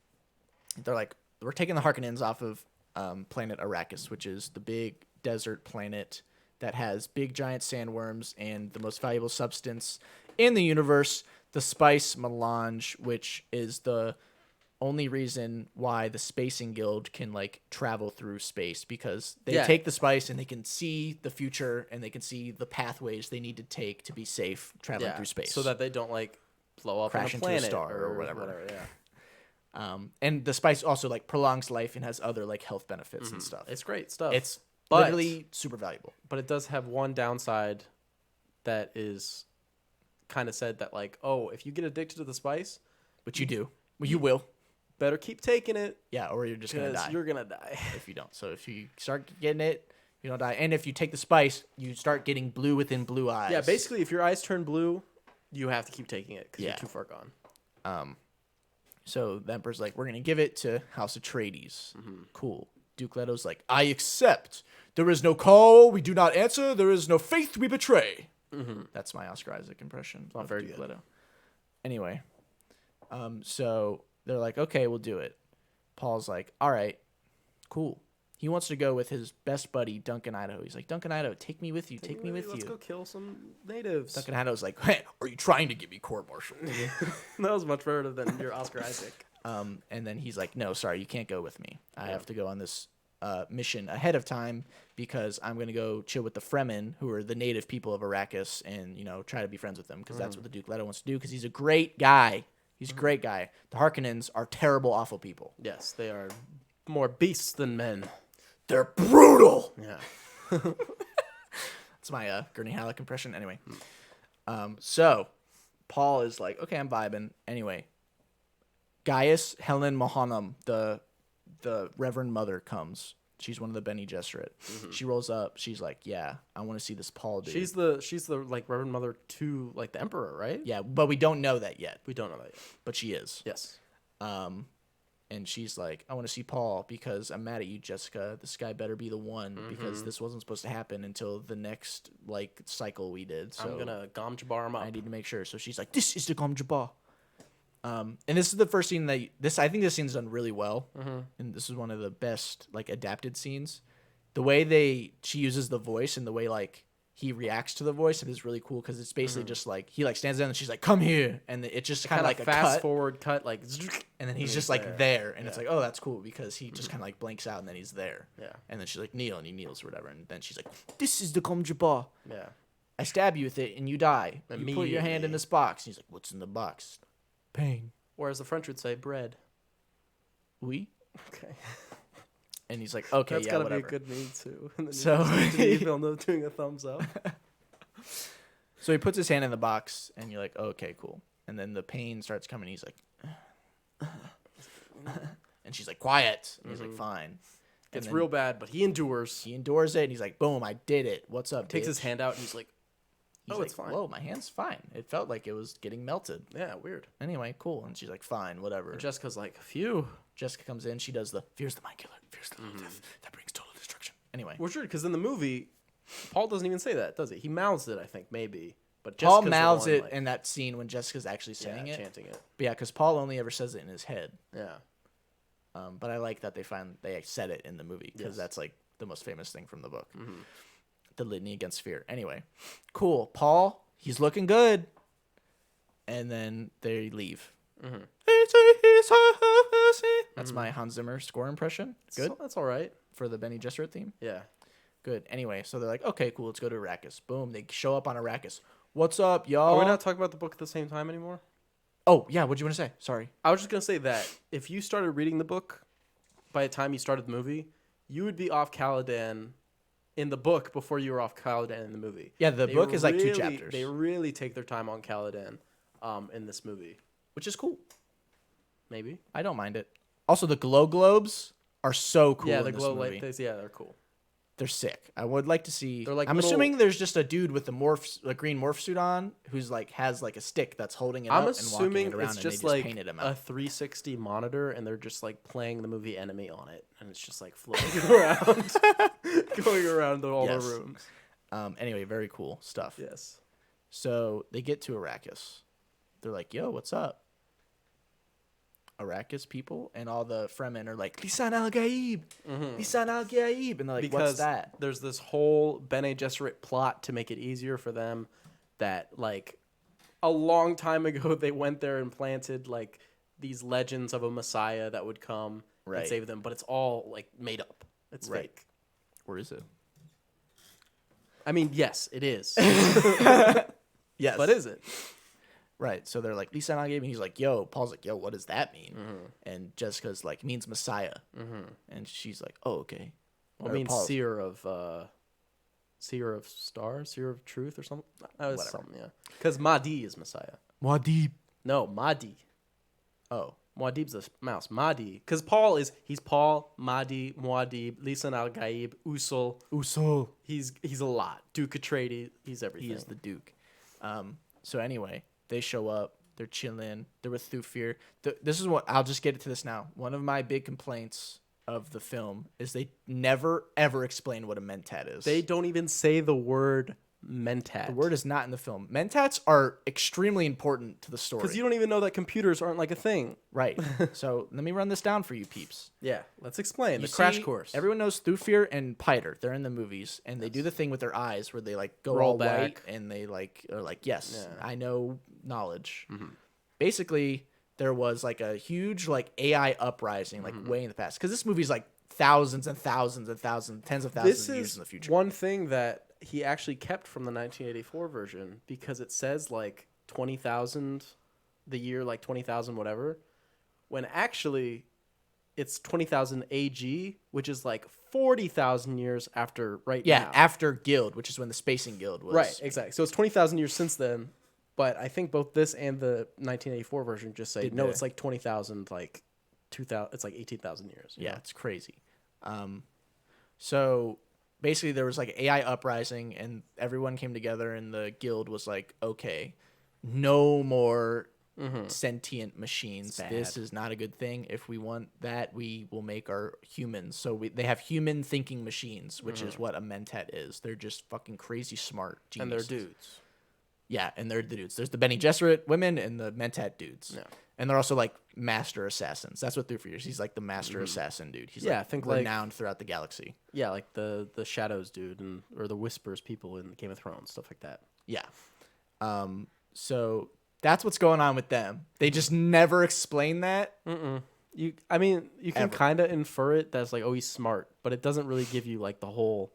they're like, we're taking the Harkonnens off of planet Arrakis, which is the big desert planet that has big giant sandworms and the most valuable substance in the universe, the spice melange, which is the only reason why the Spacing Guild can like travel through space, because they Yeah. take the spice and they can see the future and they can see the pathways they need to take to be safe traveling through space. so that they don't like blow up Crash on into a a planet star or whatever. Yeah, And the spice also like prolongs life and has other like health benefits and stuff. it's great stuff. It's But- literally super valuable. but it does have one downside that is kind of said that like, oh, if you get addicted to the spice, Which you do. Well, you will. better keep taking it Yeah, or you're just gonna because die you're gonna die. if you don't. So if you start getting it, you don't die. And if you take the spice, you start getting blue within blue eyes. Yeah, basically, if your eyes turn blue, you have to keep taking it because Yeah. you're too far gone. So the Emperor's like, we're gonna give it to House Atreides. Cool. Duke Leto's like, I accept. There is no call we do not answer. There is no faith we betray. That's my Oscar Isaac impression. Not of very Duke good. Leto. Anyway, so they're like, okay, we'll do it. Paul's like, all right, cool. He wants to go with his best buddy, Duncan Idaho. He's like, Duncan Idaho, take me with you. Take me with Let's you. go kill some natives. Duncan Idaho's like, hey, are you trying to get me court-martialed? That was much better than your Oscar Isaac. And then he's like, no, sorry, you can't go with me. I have to go on this mission ahead of time because I'm going to go chill with the Fremen, who are the native people of Arrakis, and, try to be friends with them because that's what the Duke Leto wants to do because he's a great guy. He's a great guy. The Harkonnens are terrible, awful people. Yes, they are more beasts than men. They're brutal. Yeah. That's my Gurney Halleck impression. Anyway, so Paul is like, okay, I'm vibing. Anyway, Gaius Helen Mohanam, the Reverend Mother, comes. She's one of the Bene Gesserit. She rolls up. She's like, yeah, I want to see this Paul dude. She's the like Reverend Mother to like the Emperor, right? Yeah, but we don't know that yet. We don't know that yet. But she is. Yes. And she's like, I want to see Paul because I'm mad at you, Jessica. This guy better be the one because this wasn't supposed to happen until the next like cycle we did. So I'm gonna Gom Jabbar him up. I need to make sure. So she's like, this is the Gom Jabbar. And this is the first scene I think this scene's done really well. And this is one of the best like adapted scenes. The way she uses the voice and the way like he reacts to the voice, it is really cool because it's basically just like he like stands down and she's like, come here, and it just kind of like a fast cut. forward cut, like, And then he's just like there, and it's like, oh, that's cool because he just kind of like blinks out and then he's there. Yeah. And then she's like, kneel, and he kneels or whatever, and then she's like, this is the Gom Jabbar. Yeah. I stab you with it and you die. You put your hand in Immediately. this box. And he's like, what's in the box? Pain. Whereas the French would say bread. Oui. Okay. And he's like, okay, That's yeah, gotta whatever. be a good meme too. And then So Denis Villeneuve doing a thumbs up. So he puts his hand in the box, and you're like, oh, okay, cool. And then the pain starts coming. He's like, and she's like, quiet. And he's like, fine. It's real bad, but he endures. He endures it, and he's like, boom, I did it. What's up, Takes bitch? his hand out, and he's like, He's oh, like, it's fine. whoa, my hand's fine. It felt like it was getting melted. Yeah, weird. Anyway, cool. And she's like, fine, whatever. And Jessica's like, phew. Jessica comes in. She does the, fear's the mind killer. Fear's the little death. That brings total destruction. Anyway. Well, sure, because in the movie, Paul doesn't even say that, does he? He mouths it, I think, maybe. But Paul Jessica's the mouths one, it like, in that scene when Jessica's actually saying it. chanting it. But yeah, because Paul only ever says it in his head. Yeah. But I like that they said it in the movie because Yes. that's like the most famous thing from the book. The litany against fear. Anyway, cool. Paul, he's looking good. And then they leave. That's my Hans Zimmer score impression. Good. So, that's all right. For the Bene Gesserit theme. Yeah. Good. Anyway, so they're like, okay, cool, let's go to Arrakis. Boom, they show up on Arrakis. What's up, y'all? Are we not talking about the book at the same time anymore? Oh, yeah, what'd you want to say? Sorry. I was just going to say that if you started reading the book by the time you started the movie, you would be off Caladan in the book before you were off Caladan in the movie. Yeah, the book is like 2 chapters. They really take their time on Caladan in this movie. Which is cool. Maybe. I don't mind it. Also, the glow globes are so cool Yeah, in the this glow movie. light things. Yeah, they're cool. They're sick. I would like to see. They're like I'm little- assuming there's just a dude with a green morph suit on who's like has like a stick that's holding it I'm up and walking assuming it around, it's and just they like painted him a out. 360 monitor, and they're just like playing the movie Enemy on it, and it's just like floating around, going around all Yes. the rooms. Anyway, very cool stuff. Yes. So they get to Arrakis. They're like, "Yo, what's up?" Arrakis people and all the Fremen are like, "Lisan al-Gaib, Lisan al-Gaib," and they're like, Because "What's that?" there's this whole Bene Gesserit plot to make it easier for them that like a long time ago they went there and planted like these legends of a messiah that would come Right. and save them, but it's all like made up. It's Right. fake. Or is it? I mean, yes, it is. Yes, But is it? Right. So they're like, Lisan al-Gaib, and he's like, "Yo." Paul's like, "Yo, what does that mean?" And Jessica's like, "Means Messiah," and she's like, "Oh, okay." Well, Or it means Paul's- seer of stars, seer of truth, or something. That was Whatever. something, yeah. Because Mahdi is Messiah. Muad'Dib. No, Mahdi. Oh, Muad'Dib's the mouse. Mahdi. Because he's Paul, Mahdi, Muad'Dib, Lisan al-Gaib, Usul. Usul. He's a lot. Duke Atreides. He's everything. He is the Duke. So anyway, they show up. They're chilling. They're with Thufir. This is what I'll just get into this now. One of my big complaints of the film is they never ever explain what a mentat is. They don't even say the word mentat? The word is not in the film. Mentats are extremely important to the story. Because you don't even know that computers aren't like a thing. Right. So let me run this down for you peeps. Yeah, let's explain You the crash see, course. Everyone knows Thufir and Piter. They're in the movies, and they do the thing with their eyes where they like go Roll all back. white, and they like are like, yes, Yeah. I know knowledge. Mm-hmm. Basically, there was like a huge like AI uprising like Mm-hmm. way in the past because this movie's like thousands and thousands and thousands, tens of thousands This of years is in the future. one thing that he actually kept from the 1984 version because it says like 20,000, the year like 20,000 whatever, when actually it's 20,000 AG, which is like 40,000 years after Yeah, now. after Guild, which is when the Spacing Guild was. Right, exactly. So it's 20,000 years since then, but I think both this and the 1984 version just say, Did no, they? it's like 20,000, like 2,000, it's like 18,000 years. you Yeah, know? it's crazy. So basically, there was like AI uprising, and everyone came together, and the guild was like, "Okay, no more sentient machines. It's This bad. is not a good thing. If we want that, we will make our humans." So they have human thinking machines, which is what a mentat is. They're just fucking crazy smart And they're geniuses. dudes. Yeah, and they're the dudes. There's the Bene Gesserit women and the mentat dudes. Yeah. And they're also like master assassins. That's what Thufir is. He's like the master assassin dude. He's Yeah, like I think, like- renowned throughout the galaxy. Yeah, like the Shadows dude or the Whispers people in Game of Thrones, stuff like that. Yeah. So that's what's going on with them. They just never explain that. You can Ever. kind of infer it that's like, oh, he's smart, but it doesn't really give you like the whole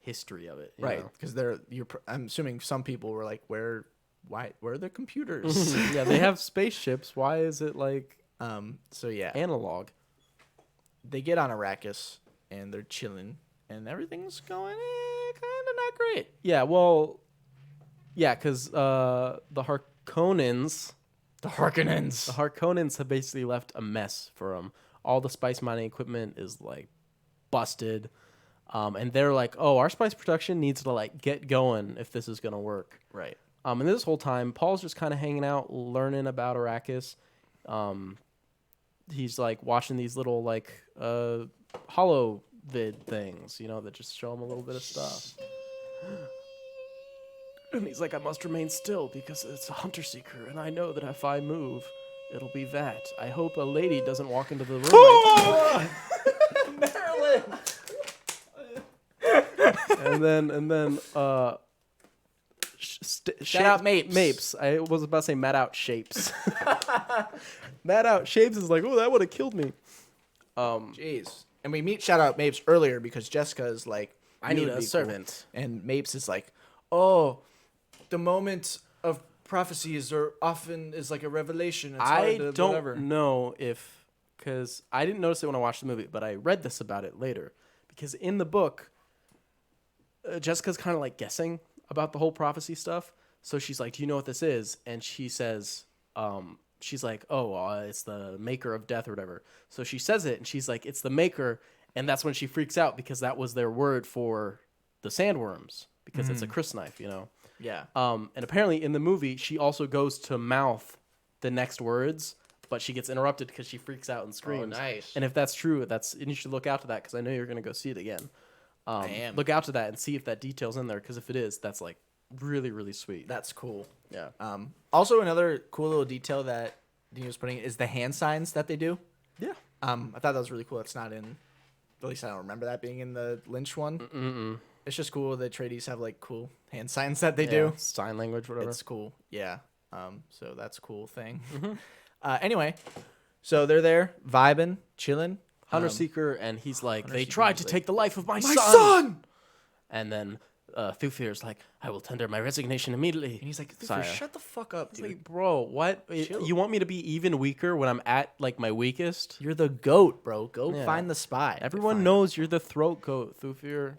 history of it. you Right. know? Because I'm assuming some people were like, where are the computers? Yeah, they have spaceships. Why is it like So yeah, analog? they get on Arrakis and they're chilling and everything's going kind of not great. Yeah, well, yeah, because the Harkonnens. The Harkonnens. The Harkonnens have basically left a mess for them. All the spice mining equipment is like busted, and they're like, "Oh, our spice production needs to like get going if this is gonna work." Right. And this whole time, Paul's just kind of hanging out, learning about Arrakis. He's like watching these little like hollow vid things, that just show him a little bit of stuff. And he's like, I must remain still because it's a hunter seeker, and I know that if I move, it'll be that. I hope a lady doesn't walk into the room. Marilyn. and then Shout out Mapes. Mapes. I was about to say Mad Out Shapes. Mad Out Shapes is like, oh, that would have killed me. Jeez. And we meet Shout Out Mapes earlier because Jessica is like, I "You need would a be cool." servant. And Mapes is like, "Oh, the moment of prophecies are often is like a revelation. It's I hard to don't whatever." know because I didn't notice it when I watched the movie, but I read this about it later. Because in the book, Jessica's kind of like guessing about the whole prophecy stuff. So she's like, do you know what this is? And she says, she's like, oh, it's the maker of death or whatever. So she says it, and she's like, it's the maker. And that's when she freaks out because that was their word for the sandworms because it's a crysknife, Yeah. And apparently in the movie, she also goes to mouth the next words, but she gets interrupted because she freaks out and screams. nice. And if that's true, and you should look out to that because I know you're going to go see it again. I am. Look out to that and see if that detail's in there because if it is, that's like really, really sweet. That's cool. Yeah. Also, another cool little detail that Dean was putting is the hand signs that they do. Yeah. I thought that was really cool. It's not in, at least I don't remember that being in the Lynch one. It's just cool that Atreides have like cool hand signs that they do. Sign language, whatever. It's cool. Yeah. So that's a cool thing. Anyway, so they're there vibing, chilling. Hunter Seeker, and he's like, they Seeker tried is to like, take the life of my My son. son! And then Thufir's like, I will tender my resignation immediately. And he's like, Sire. shut the fuck up, It's dude. like, bro, what? Chill. You want me to be even weaker when I'm at like my weakest? You're the goat, bro. Go Yeah. find the spy. Everyone Fine. knows you're the throat goat, Thufir.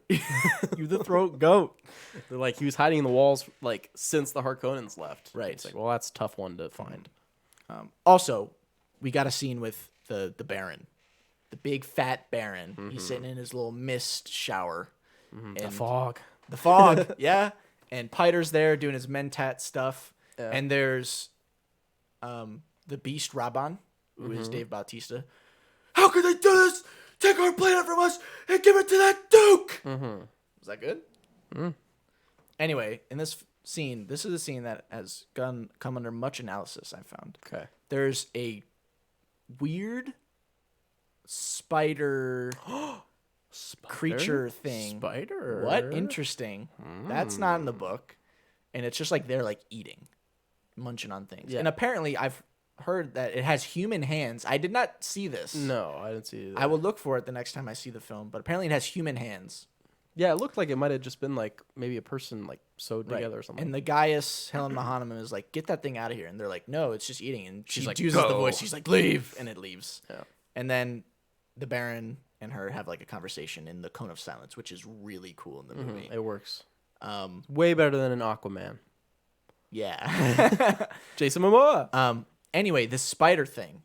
You're the throat goat. They're like, he was hiding in the walls like since the Harkonnens left. Right. It's like, well, that's a tough one to find. Also, we got a scene with the Baron. The big fat Baron. He's sitting in his little mist shower. And The fog. The fog, yeah. And Piter's there doing his mentat stuff. Yeah. And there's the beast Raban, who is Dave Bautista. How could they do this? Take our planet from us and give it to that Duke! Was that good? Anyway, in this scene, this is a scene that has come under much analysis, I found. Okay. There's a weird spider creature thing. Spider? What? Interesting. That's not in the book. And it's just like they're like eating, munching on things. Yeah. And apparently I've heard that it has human hands. I did not see this. No, I didn't see that. I will look for it the next time I see the film, but apparently it has human hands. Yeah, it looked like it might have just been like maybe a person like sewed together or something. And the Gaius, Helen Mahanam, is like, get that thing out of here. And they're like, no, it's just eating. And she like, uses the "Go." voice. She's like, leave. And it leaves. Yeah. And then the Baron and her have like a conversation in the Cone of Silence, which is really cool in the movie. It works. Way better than an Aquaman. Yeah. Jason Momoa. Anyway, this spider thing,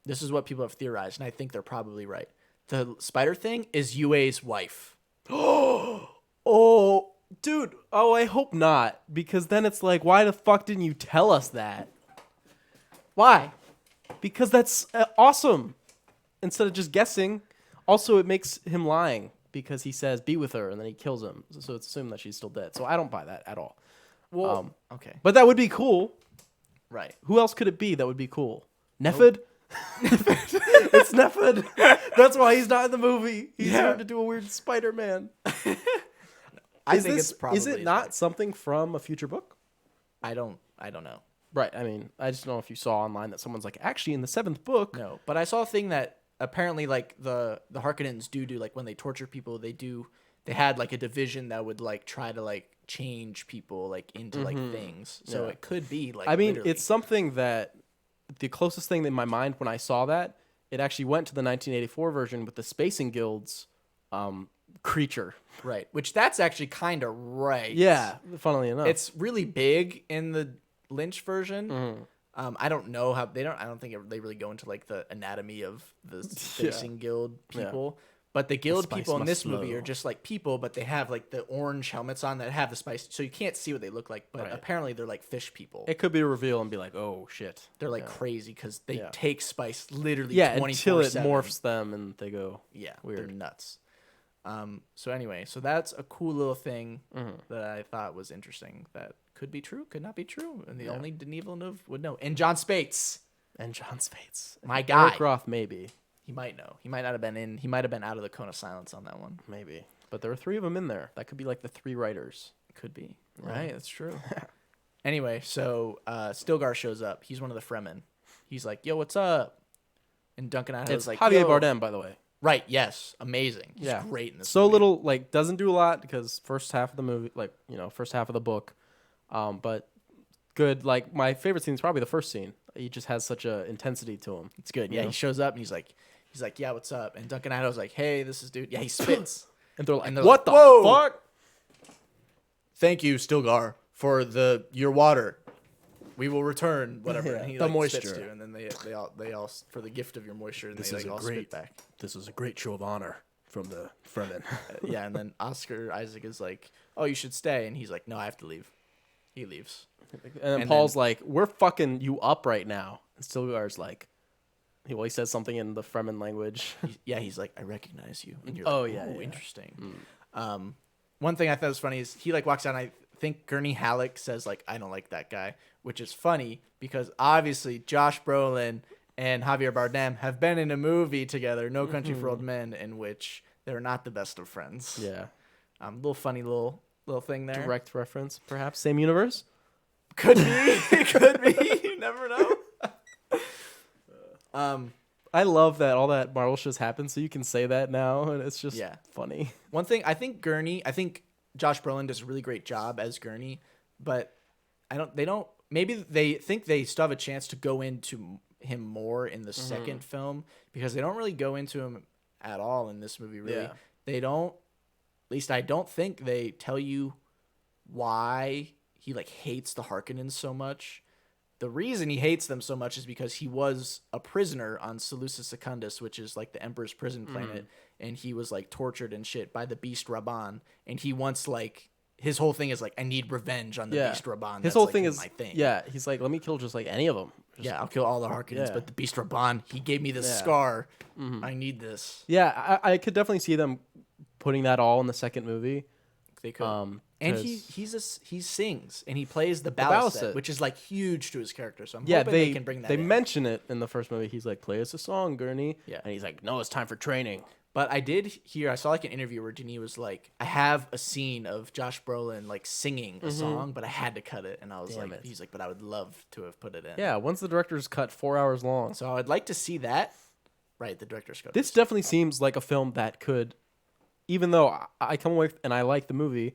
this is what people have theorized, and I think they're probably right. The spider thing is Yue's wife. Oh, dude. Oh, I hope not. Because then it's like, why the fuck didn't you tell us that? Why? Because that's awesome. Instead of just guessing. Also, it makes him lying because he says, be with her, and then he kills him. So it's assumed that she's still dead. So I don't buy that at all. Well, okay. But that would be cool. Right. Who else could it be that would be cool? Nefid? It's Nefid. That's why he's not in the movie. He's here to do a weird Spider-Man. I think it's probably. Is it not something from a future book? I don't know. Right. I mean, I just don't know if you saw online that someone's like, actually, in the 7th book. No, but I saw a thing that apparently, like the Harkonnens do like when they torture people, they had like a division that would like try to like change people like into like things. So it could be like. I mean, literally. it's something that the closest thing in my mind when I saw that, it actually went to the 1984 version with the Spacing Guild's creature. Right, which that's actually kind of right. Yeah, funnily enough, it's really big in the Lynch version. I don't know how I don't think they really go into like the anatomy of the Spacing Guild people. But the guild people in this movie are just like people, but they have like the orange helmets on that have the spice, so you can't see what they look like. But apparently they're like fish people. It could be a reveal and be like, oh shit. They're like crazy because they take spice literally 24/7. Until it morphs them and they go weird. They're nuts. So anyway, so that's a cool little thing that I thought was interesting. That could be true, could not be true, and the only Denis Villeneuve would know. And John Spates, my guy. Eric Roth, maybe. He might know. He might not have been in. He might have been out of the Cone of Silence on that one. Maybe. But there were 3 of them in there. That could be like the 3 writers. Could be. Right. That's true. Anyway, so Stilgar shows up. He's one of the Fremen. He's like, "Yo, what's up?" And Duncan Idaho's like, Javier Yo. Bardem, by the way. Right. Yes. Amazing. He's great in this. So movie. little, like, doesn't do a lot because first half of the movie, like, first half of the book, but good. Like, my favorite scene is probably the first scene. He just has such a intensity to him. It's good. Yeah. He shows up and he's like, "Yeah, what's up?" And Duncan Idaho's like, "Hey, this is dude." Yeah, he spits. And they're like, they're "What like, the "Whoa." fuck?" Thank you, Stilgar, for your water. We will return whatever. And he, the like, moisture. spits too, and then they all for the gift of your moisture. And they all spit back. This is a great show of honor from the Fremen. Yeah, and then Oscar Isaac is like, "Oh, you should stay," and he's like, "No, I have to leave." He leaves. And then Paul's like, "We're fucking you up right now." And Stilgar's like, he says something in the Fremen language. He's like, "I recognize you." And you're Oh, like, interesting. One thing I thought was funny is he like walks out and I think Gurney Halleck says like, "I don't like that guy," which is funny because obviously Josh Brolin and Javier Bardem have been in a movie together, No Country for Old Men, in which they're not the best of friends. Yeah. Little funny little thing there. Direct reference, perhaps. Same universe? Could be. Could be. You never know. I love that all that Marvel shows happen, so you can say that now, and it's just funny. One thing, I think Josh Brolin does a really great job as Gurney, but maybe they think they still have a chance to go into him more in the second film because they don't really go into him at all in this movie, really. Yeah. They don't, at least I don't think they tell you why he like hates the Harkonnens so much. The reason he hates them so much is because he was a prisoner on Seleucus Secundus, which is like the Emperor's prison planet, and he was like tortured and shit by the Beast Rabban, and he wants like his whole thing is like, I need revenge on the Beast Rabban. His whole thing is my thing. Yeah, he's like, let me kill just like any of them. I'll kill all the Harkonnens, but the Beast Rabban, he gave me this scar. I need this. Yeah, I could definitely see them putting that all in the second movie. They could. And 'Cause- he sings and he plays the balistet, balistet, which is like huge to his character. So I'm Yeah, hoping they can bring that they in. mention it in the first movie. He's like, "Play us a song, Gurney." Yeah. And he's like, "No, it's time for training." But I did hear, I saw like an interview where Denis was like, I have a scene of Josh Brolin like singing a song, but I had to cut it. And I was Damn like, it. he's like, but I would love to have put it in. Yeah, once the director's cut 4 hours long. So I'd like to see that. Right, the director's cut. This definitely seems like a film that could, even though I come away and I like the movie,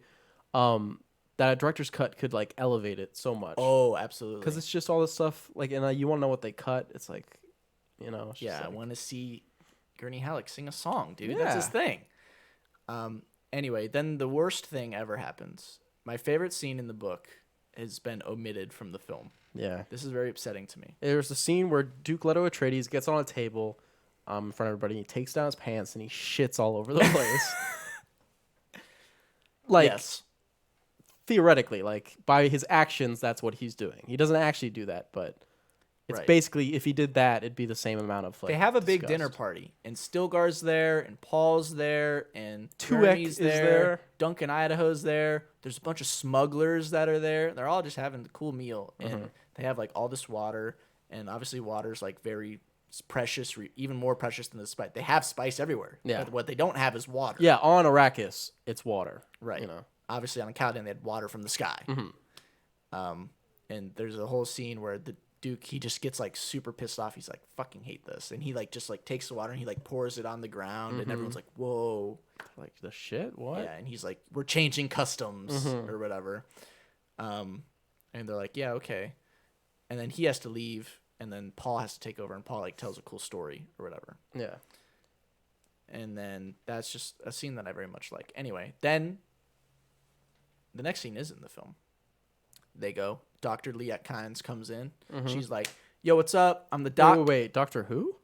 that a director's cut could like elevate it so much. Oh, absolutely. Because it's just all this stuff like, and you want to know what they cut. It's like, it's just yeah, I like- want to see Gurney Halleck sing a song, dude. That's his thing. Anyway, then the worst thing ever happens. My favorite scene in the book has been omitted from the film. Yeah. This is very upsetting to me. There's a scene where Duke Leto Atreides gets on a table in front of everybody. He takes down his pants and he shits all over the place. Like, yes. theoretically, like by his actions, that's what he's doing. He doesn't actually do that, but it's Right. basically if he did that, it'd be the same amount of like. They have a big disgust. dinner party, and Stilgar's there, and Paul's there, and Tuek Gurney's is there, there. Duncan Idaho's there. There's a bunch of smugglers that are there. They're all just having a cool meal, and they have like all this water, and obviously water's like very precious, even more precious than the spice. They have spice everywhere. Yeah. But what they don't have is water. Yeah, on Arrakis, it's water. Right. You know. Obviously on Caladan they had water from the sky. And there's a whole scene where the Duke, he just gets like super pissed off. He's like, fucking hate this. And he like just like takes the water and he like pours it on the ground and everyone's like, whoa. Like the shit? What? Yeah, and he's like, we're changing customs or whatever. And they're like, yeah, okay. And then he has to leave, and then Paul has to take over, and Paul like tells a cool story or whatever. Yeah. And then that's just a scene that I very much like. Anyway, then the next scene is in the film. They go, Dr. Liette Kynes comes in. She's like, yo, what's up? I'm the doc. Wait, Doctor Who?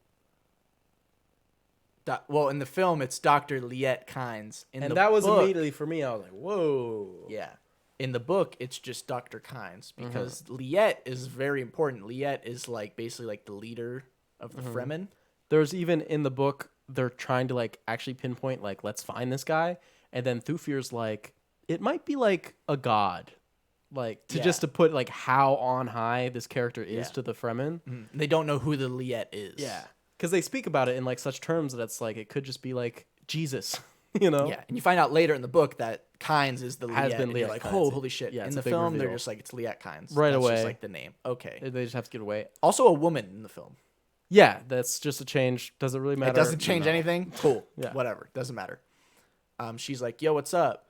Well, in the film, it's Dr. Liette Kynes. And that was immediately for me. I was like, whoa. Yeah. In the book, it's just Dr. Kynes because Liette is very important. Liette is like basically like the leader of the Fremen. There's even in the book, they're trying to like actually pinpoint, like, let's find this guy. And then Thufir's like, it might be like a god. Like, just to put like how on high this character is to the Fremen. They don't know who the Liette is. Yeah. Because they speak about it in like such terms that it's like, it could just be like Jesus, you know? Yeah, and you find out later in the book that Kynes is the Has Liette. been and you're Liette like, Kynes. oh, holy shit. Yeah, in it's the a big film, they're reveal. just like, it's Liette Kynes. Right That's away. just like the name. Okay. They just have to get away. Also a woman in the film. Yeah, that's just a change. Does it really matter? It doesn't change No. anything? Cool. Yeah. Whatever. Doesn't matter. She's like, yo, what's up?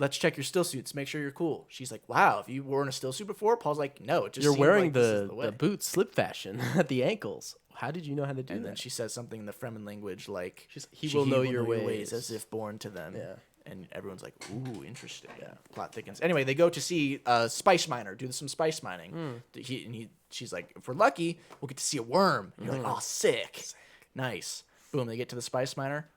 Let's check your still suits. Make sure you're cool. She's like, wow, have you worn a still suit before? Paul's like, no. It just You're seemed wearing like this is the boot slip fashion at the ankles. How did you know how to do And that? then she says something in the Fremen language like, He will know your ways. as if born to them. Yeah. And everyone's like, ooh, interesting. Yeah. Plot thickens. Anyway, they go to see a spice miner do some spice mining. She's like, if we're lucky, we'll get to see a worm. And you're like, oh, sick. Nice. Boom, they get to the spice miner,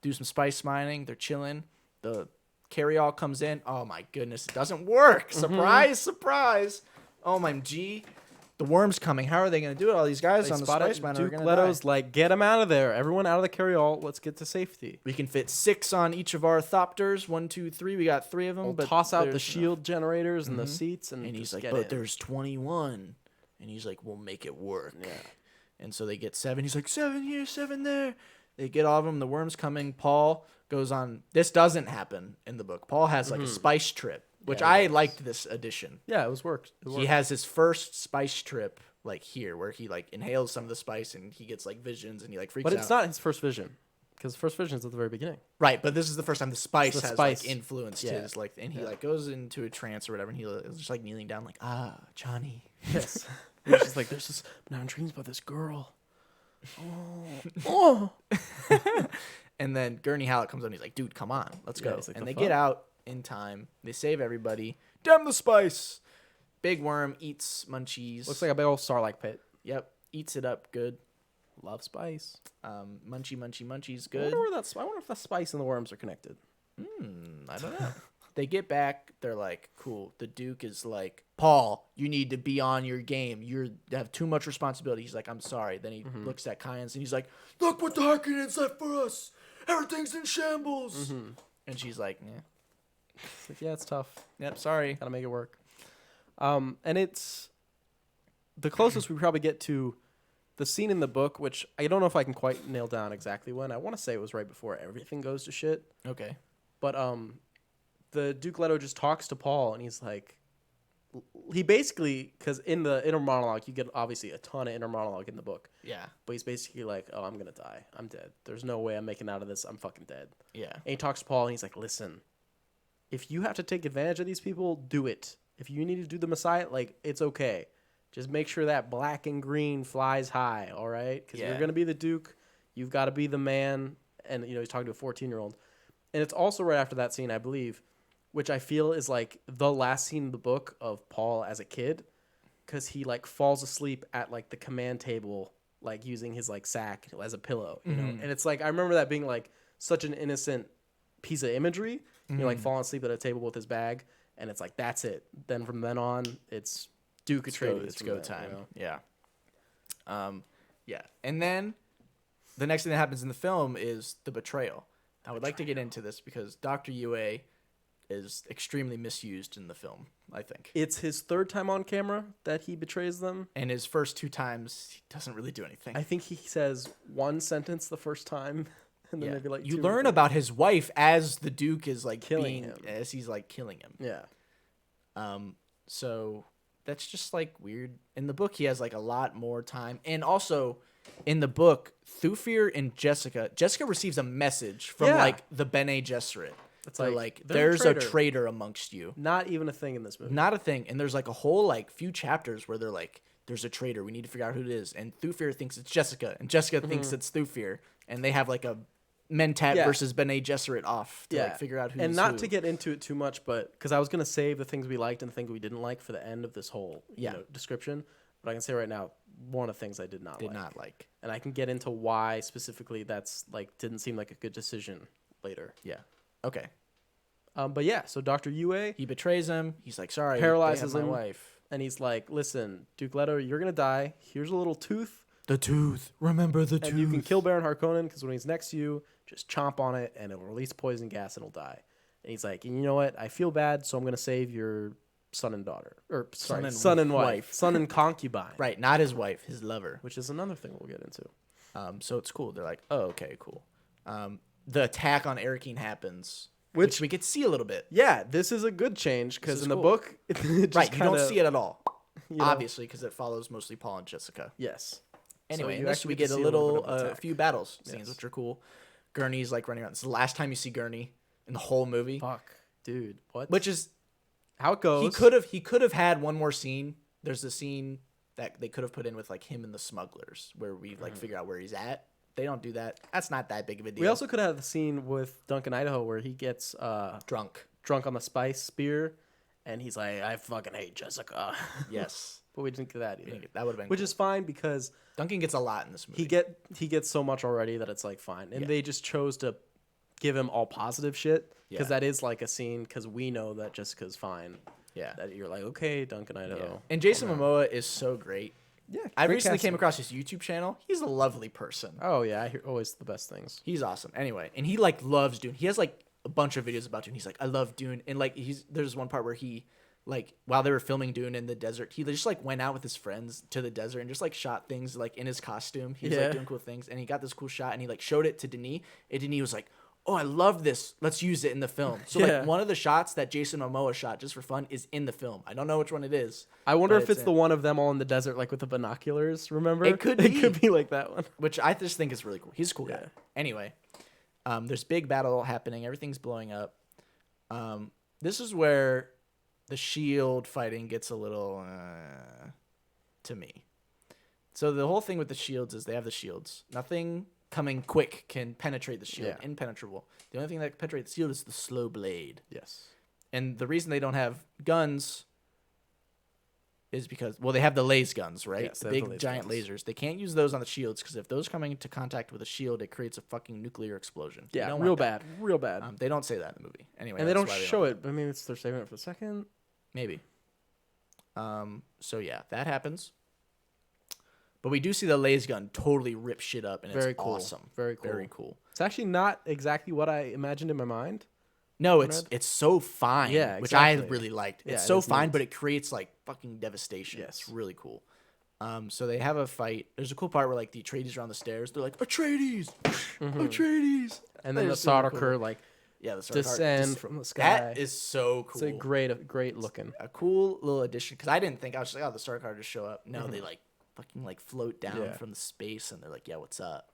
do some spice mining. They're chilling. The carry-all comes in. Oh, my goodness. It doesn't work. Surprise, surprise. Oh, my G. The worm's coming. How are they going to do it? All these guys They on the spot spice it. miner are Duke going to Leto's die. like, get him out of there. Everyone out of the carry-all. Let's get to safety. We can fit 6 on each of our thopters. 1, 2, 3. We got 3 of them. We'll but toss out the there's shield generators and the seats, And he's just like, get but in. there's 21. And he's like, we'll make it work. Yeah. And so they get 7. He's like, 7 here, 7 there. They get all of them. The worm's coming. Paul goes on. This doesn't happen in the book. Paul has like a spice trip, which Yeah, he I liked this addition. Yeah, it was worked. He has his first spice trip like here where he like inhales some of the spice and he gets like visions and he like freaks out. But it's not his first vision. Because first vision is at the very beginning. Right, but this is the first time the spice The has spice. like influenced Yeah. his like, and he like goes into a trance or whatever, and he is just like kneeling down, like Johnny. Yes. And it's just like, there's this, I'm having dreams about this girl. Oh. And then Gurney Halleck comes on. And he's like, dude, come on, let's go. he's like, and "The they get out in time. They save everybody. Damn the spice! Big worm eats munchies. Looks like a big old Starlight pit. Yep, eats it up good. Love spice. Munchies I good. wonder if the spice and the worms are connected. I don't know. They get back. They're like, cool. The Duke is like, Paul, you need to be on your game. You have too much responsibility. He's like, I'm sorry. Then he looks at Kynes and he's like, look what the Harkonnens left for us. Everything's in shambles. And she's like, It's like, yeah, it's tough. Yep, sorry. Gotta make it work. And it's the closest we probably get to the scene in the book, which I don't know if I can quite nail down exactly when. I want to say it was right before everything goes to shit. Okay. But the Duke Leto just talks to Paul, and he's like, he basically, because in the inner monologue, you get obviously a ton of inner monologue in the book. Yeah. But he's basically like, oh, I'm going to die. I'm dead. There's no way I'm making out of this. I'm fucking dead. Yeah. And he talks to Paul, and he's like, listen, if you have to take advantage of these people, do it. If you need to do the Messiah, like, it's okay. Just make sure that black and green flies high, all right? Because you're going to be the Duke. You've got to be the man. And, you know, he's talking to a 14-year-old. And it's also right after that scene, I believe, which I feel is like the last scene in the book of Paul as a kid, because he like falls asleep at like the command table, like using his like sack as a pillow, you know. And it's like I remember that being like such an innocent piece of imagery. You know, like falling asleep at a table with his bag, and it's like that's it. Then from then on, it's Duke Atreides. It's go time. You know? Yeah. Yeah. And then the next thing that happens in the film is the betrayal. I would like to get into this because Dr. Yue is extremely misused in the film, I think. It's his third time on camera that he betrays them. And his first 2 times, he doesn't really do anything. I think he says one sentence the first time, and then maybe like you 2 learn about his wife as the Duke is like killing him. As he's like killing him. Yeah. So that's just like weird. In the book, he has like a lot more time. And also in the book, Thufir and Jessica receives a message from like the Bene Gesserit. It's like there's a traitor amongst you. Not even a thing in this movie. Not a thing. And there's like a whole like few chapters where they're like, there's a traitor. We need to figure out who it is. And Thufir thinks it's Jessica, and Jessica thinks it's Thufir. And they have like a Mentat versus Bene Gesserit off to like figure out who's and not who. to get into it too much, but because I was gonna save the things we liked and the things we didn't like for the end of this whole you know, description. But I can say right now, one of the things I did not like, and I can get into why specifically that's like didn't seem like a good decision later. Yeah. Okay. But yeah, so Dr. Yue, he betrays him. He's like, sorry, paralyzes my him, wife. And he's like, listen, Duke Leto, you're gonna die. Here's a little tooth. The tooth. Remember the tooth. And you can kill Baron Harkonnen because when he's next to you, just chomp on it and it'll release poison gas and he'll die. And he's like, and you know what? I feel bad, so I'm gonna save your son and daughter, or sorry, son and wife, son and concubine. Right, not his wife, his lover, which is another thing we'll get into. So it's cool. They're like, oh, okay, cool. The attack on Arakeen happens, which we get to see a little bit. Yeah, this is a good change because in the book, you don't see it at all, obviously, because it follows mostly Paul and Jessica. Yes. Anyway, so actually we get a few battles scenes, which are cool. Gurney's like running around. This is the last time you see Gurney in the whole movie. Fuck, dude, what? Which is how it goes. He could have had one more scene. There's a scene that they could have put in with like him and the smugglers where we like figure out where he's at. They don't do that. That's not that big of a deal. We also could have the scene with Duncan Idaho where he gets drunk on the spice spear, and he's like, "I fucking hate Jessica." Yes, but we didn't get that either. That would have been which is fine because Duncan gets a lot in this movie. He gets so much already that it's like fine, and they just chose to give him all positive shit because that is like a scene because we know that Jessica's fine. Yeah, that you're like, okay, Duncan Idaho. Yeah. And Jason Momoa is so great. Yeah, I recently came across his YouTube channel. He's a lovely person. Oh yeah, I hear always the best things. He's awesome. Anyway, and he like loves Dune. He has like a bunch of videos about Dune. He's like, I love Dune, and like there's one part where he like while they were filming Dune in the desert, he just like went out with his friends to the desert and just like shot things like in his costume. He was like doing cool things, and he got this cool shot, and he like showed it to Denis, and Denis was like, oh, I love this. Let's use it in the film. So like one of the shots that Jason Momoa shot just for fun is in the film. I don't know which one it is. I wonder if it's the one of them all in the desert, like with the binoculars. Remember? It could be. It could be like that one. Which I just think is really cool. He's a cool guy. Anyway, there's big battle happening. Everything's blowing up. This is where the shield fighting gets a little to me. So the whole thing with the shields is they have the shields. Nothing coming quick can penetrate the shield. Impenetrable. The only thing that can penetrate the shield is the slow blade. Yes. And the reason they don't have guns is because, well, they have the laser guns, right? Yes, the big giant lasers. They can't use those on the shields because if those come into contact with a shield, it creates a fucking nuclear explosion. Yeah, real bad. Real bad. They don't say that in the movie. Anyway, and they don't show it. I mean, they're saving it for the second. Maybe. So yeah, that happens. But we do see the laser gun totally rip shit up, and Very it's cool. awesome. Very cool. Very cool. It's actually not exactly what I imagined in my mind. No, it's so fine. Yeah, which I exactly. really liked. Yeah, It's it so is fine, neat. but it creates like fucking devastation. Yes. It's really cool. So they have a fight. There's a cool part where like the Atreides are on the stairs. They're like Atreides, Atreides, And then the They're super Sardaukar cool. like Yeah, the Sardaukar descend from the sky. That is so cool. It's a great looking. A cool little addition because I didn't think I was just like, oh, the Sardaukar just show up. No, they like fucking like float down Yeah. from the space and they're like, yeah, what's up?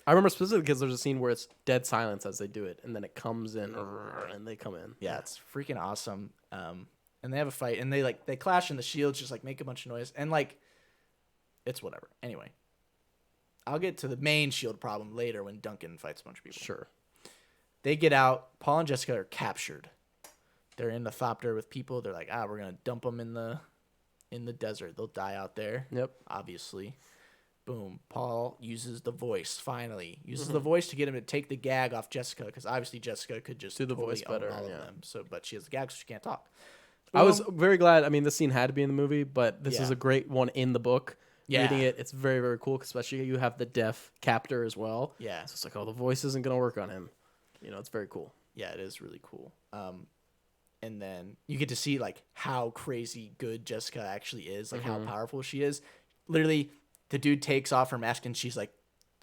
I remember specifically because there's a scene where it's dead silence as they do it, and then it comes in, and they come in. Yeah, it's freaking awesome. And they have a fight, and they clash, and the shields just like make a bunch of noise, and like, it's whatever. Anyway, I'll get to the main shield problem later when Duncan fights a bunch of people. Sure. They get out. Paul and Jessica are captured. They're in the Thopter with people. They're like, we're gonna dump them in the desert. They'll die out there. Yep. Obviously. Boom. Paul uses the voice. Finally, uses the voice to get him to take the gag off Jessica because obviously Jessica could just Do the totally voice better, own all of yeah. them. So, but she has the gag, so she can't talk. I was very glad. I mean, this scene had to be in the movie, but this Yeah. is a great one in the book. Yeah. Reading it, it's very, very cool, especially you have the deaf captor as well. Yeah. So it's like, oh, the voice isn't going to work on him. You know, it's very cool. Yeah, it is really cool. And then you get to see like how crazy good Jessica actually is, like how powerful she is. Literally, the dude takes off her mask and she's like,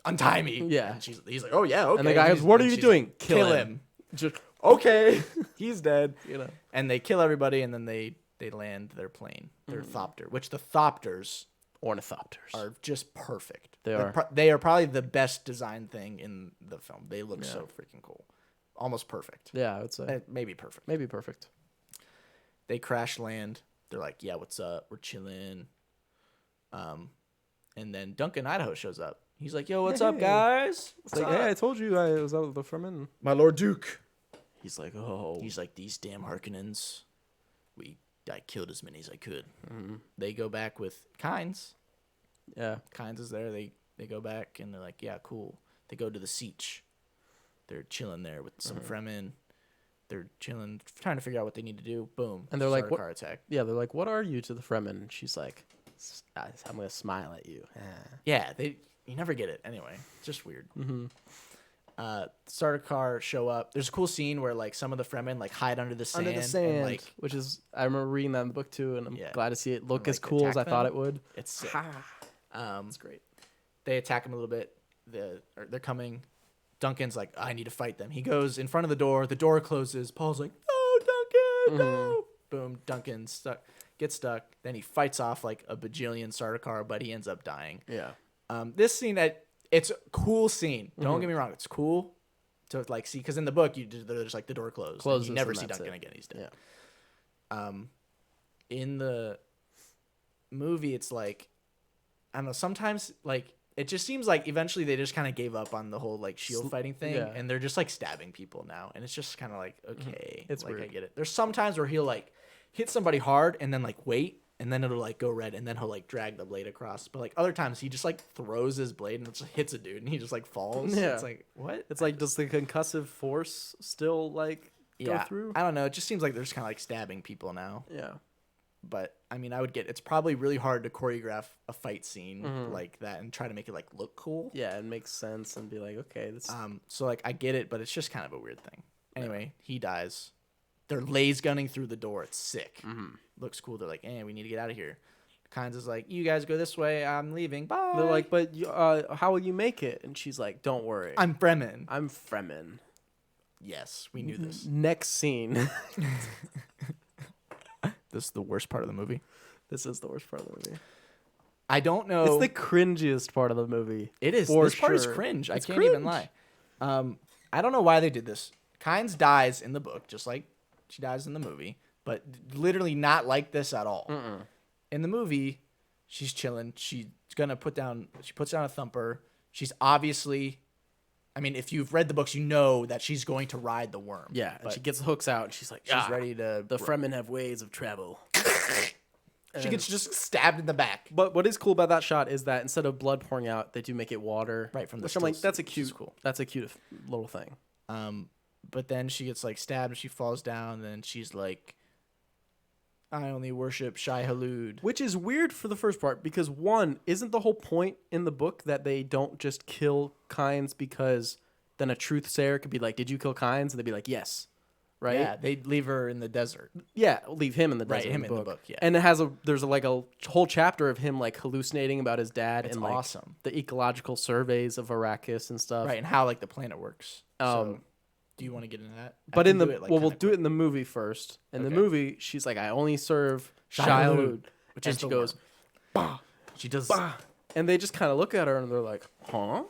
"Untie me!" Yeah. And he's like, "Oh yeah, okay." And the guy goes, "What are you she's doing?" like, Kill Kill him. him. Just, Okay, he's dead. you know. And they kill everybody, and then they land their plane, their Thopter, which the Thopters Ornithopters. are just perfect. They They're are. they are probably the best designed thing in the film. They look so freaking cool, almost perfect. Yeah, I would say. Maybe perfect. Maybe perfect. They crash land. They're like, "Yeah, what's up? We're chilling." And then Duncan Idaho shows up. He's like, "Yo, what's up, Hey. guys?" It's like, hey, I told you I was out of the Fremen. My Lord Duke. He's like, oh. He's like, "These damn Harkonnens. I killed as many as I could." They go back with Kynes. Yeah. Kynes is there. They go back and they're like, "Yeah, cool." They go to the Siege. They're chilling there with some Fremen. They're chilling, trying to figure out what they need to do. Boom. And they're like, Sardaukar attack. Yeah, they're like, what are you to the Fremen? And she's like, I'm going to smile at you. Yeah, you never get it. Anyway, it's just weird. Sardaukar show up. There's a cool scene where like some of the Fremen like hide under the sand. Under the sand, And, like, which is, I remember reading that in the book too, and I'm Yeah. glad to see it look And, as like, cool as I attack thought them. it would. it's sick. It's great. They attack him a little bit. They're coming. Duncan's like, "I need to fight them." He goes in front of the door. The door closes. Paul's like, "No, Duncan, no!" Boom. Duncan gets stuck. Then he fights off like a bajillion Sardaukar, but he ends up dying. Yeah. This scene, it's a cool scene. Don't get me wrong. It's cool to like see because in the book they're just like the door closed. Closes You never and see that's Duncan it. again. He's dead. Yeah. In the movie, it's like I don't know. Sometimes like it just seems like eventually they just kind of gave up on the whole like shield fighting thing, yeah. and they're just like stabbing people now, and it's just kind of like okay, It's like I weird. get it. There's sometimes where he'll like hit somebody hard and then like wait, and then it'll like go red, and then he'll like drag the blade across. But like other times he just like throws his blade and it just hits a dude, and he just like falls. Yeah. It's like what? It's like, does the concussive force still like go Yeah, through? I don't know. It just seems like they're just kind of like stabbing people now. Yeah. But I mean, I would get it's probably really hard to choreograph a fight scene like that and try to make it like look cool. Yeah, it makes sense and be like, okay, this. So like I get it, but it's just kind of a weird thing. Anyway, he dies. They're laser gunning through the door. It's sick. Looks cool. They're like, we need to get out of here. Kynes is like, you guys go this way. I'm leaving. Bye. They're like, but how will you make it? And she's like, don't worry. I'm Fremen. I'm Fremen. Yes, we knew this. Next scene. This is the worst part of the movie. This is the worst part of the movie. I don't know. It's the cringiest part of the movie. It is. For This part is sure. cringe. It's I can't even cringe. lie. I don't know why they did this. Kynes dies in the book, just like she dies in the movie, but literally not like this at all. In the movie, she's chilling. She puts down a thumper. She's obviously, I mean, if you've read the books, you know that she's going to ride the worm. Yeah, and but she gets the hooks out, and she's like, she's ready to. The Fremen have ways of travel. She gets just stabbed in the back. But what is cool about that shot is that instead of blood pouring out, they do make it water. Right, from the which I'm like, stills, that's a which cute, is cool. That's a cute little thing. But then she gets like stabbed and she falls down. And then she's like, "I only worship Shai Halud." Which is weird for the first part because one, isn't the whole point in the book that they don't just kill Kynes because then a truth sayer could be like, "Did you kill Kynes?" And they'd be like, "Yes." right? Yeah, they leave her in the desert. Yeah, leave him in the desert. Right, him in the book, yeah. And there's like a whole chapter of him like hallucinating about his dad It's and like awesome. the ecological surveys of Arrakis and stuff. Right, and how like the planet works. So, do you want to get into that? But we'll do it in the movie first. In the movie, she's like, I only serve Shai-Hulud, which and is she goes, bah, she does. bah. And they just kind of look at her and they're like, huh?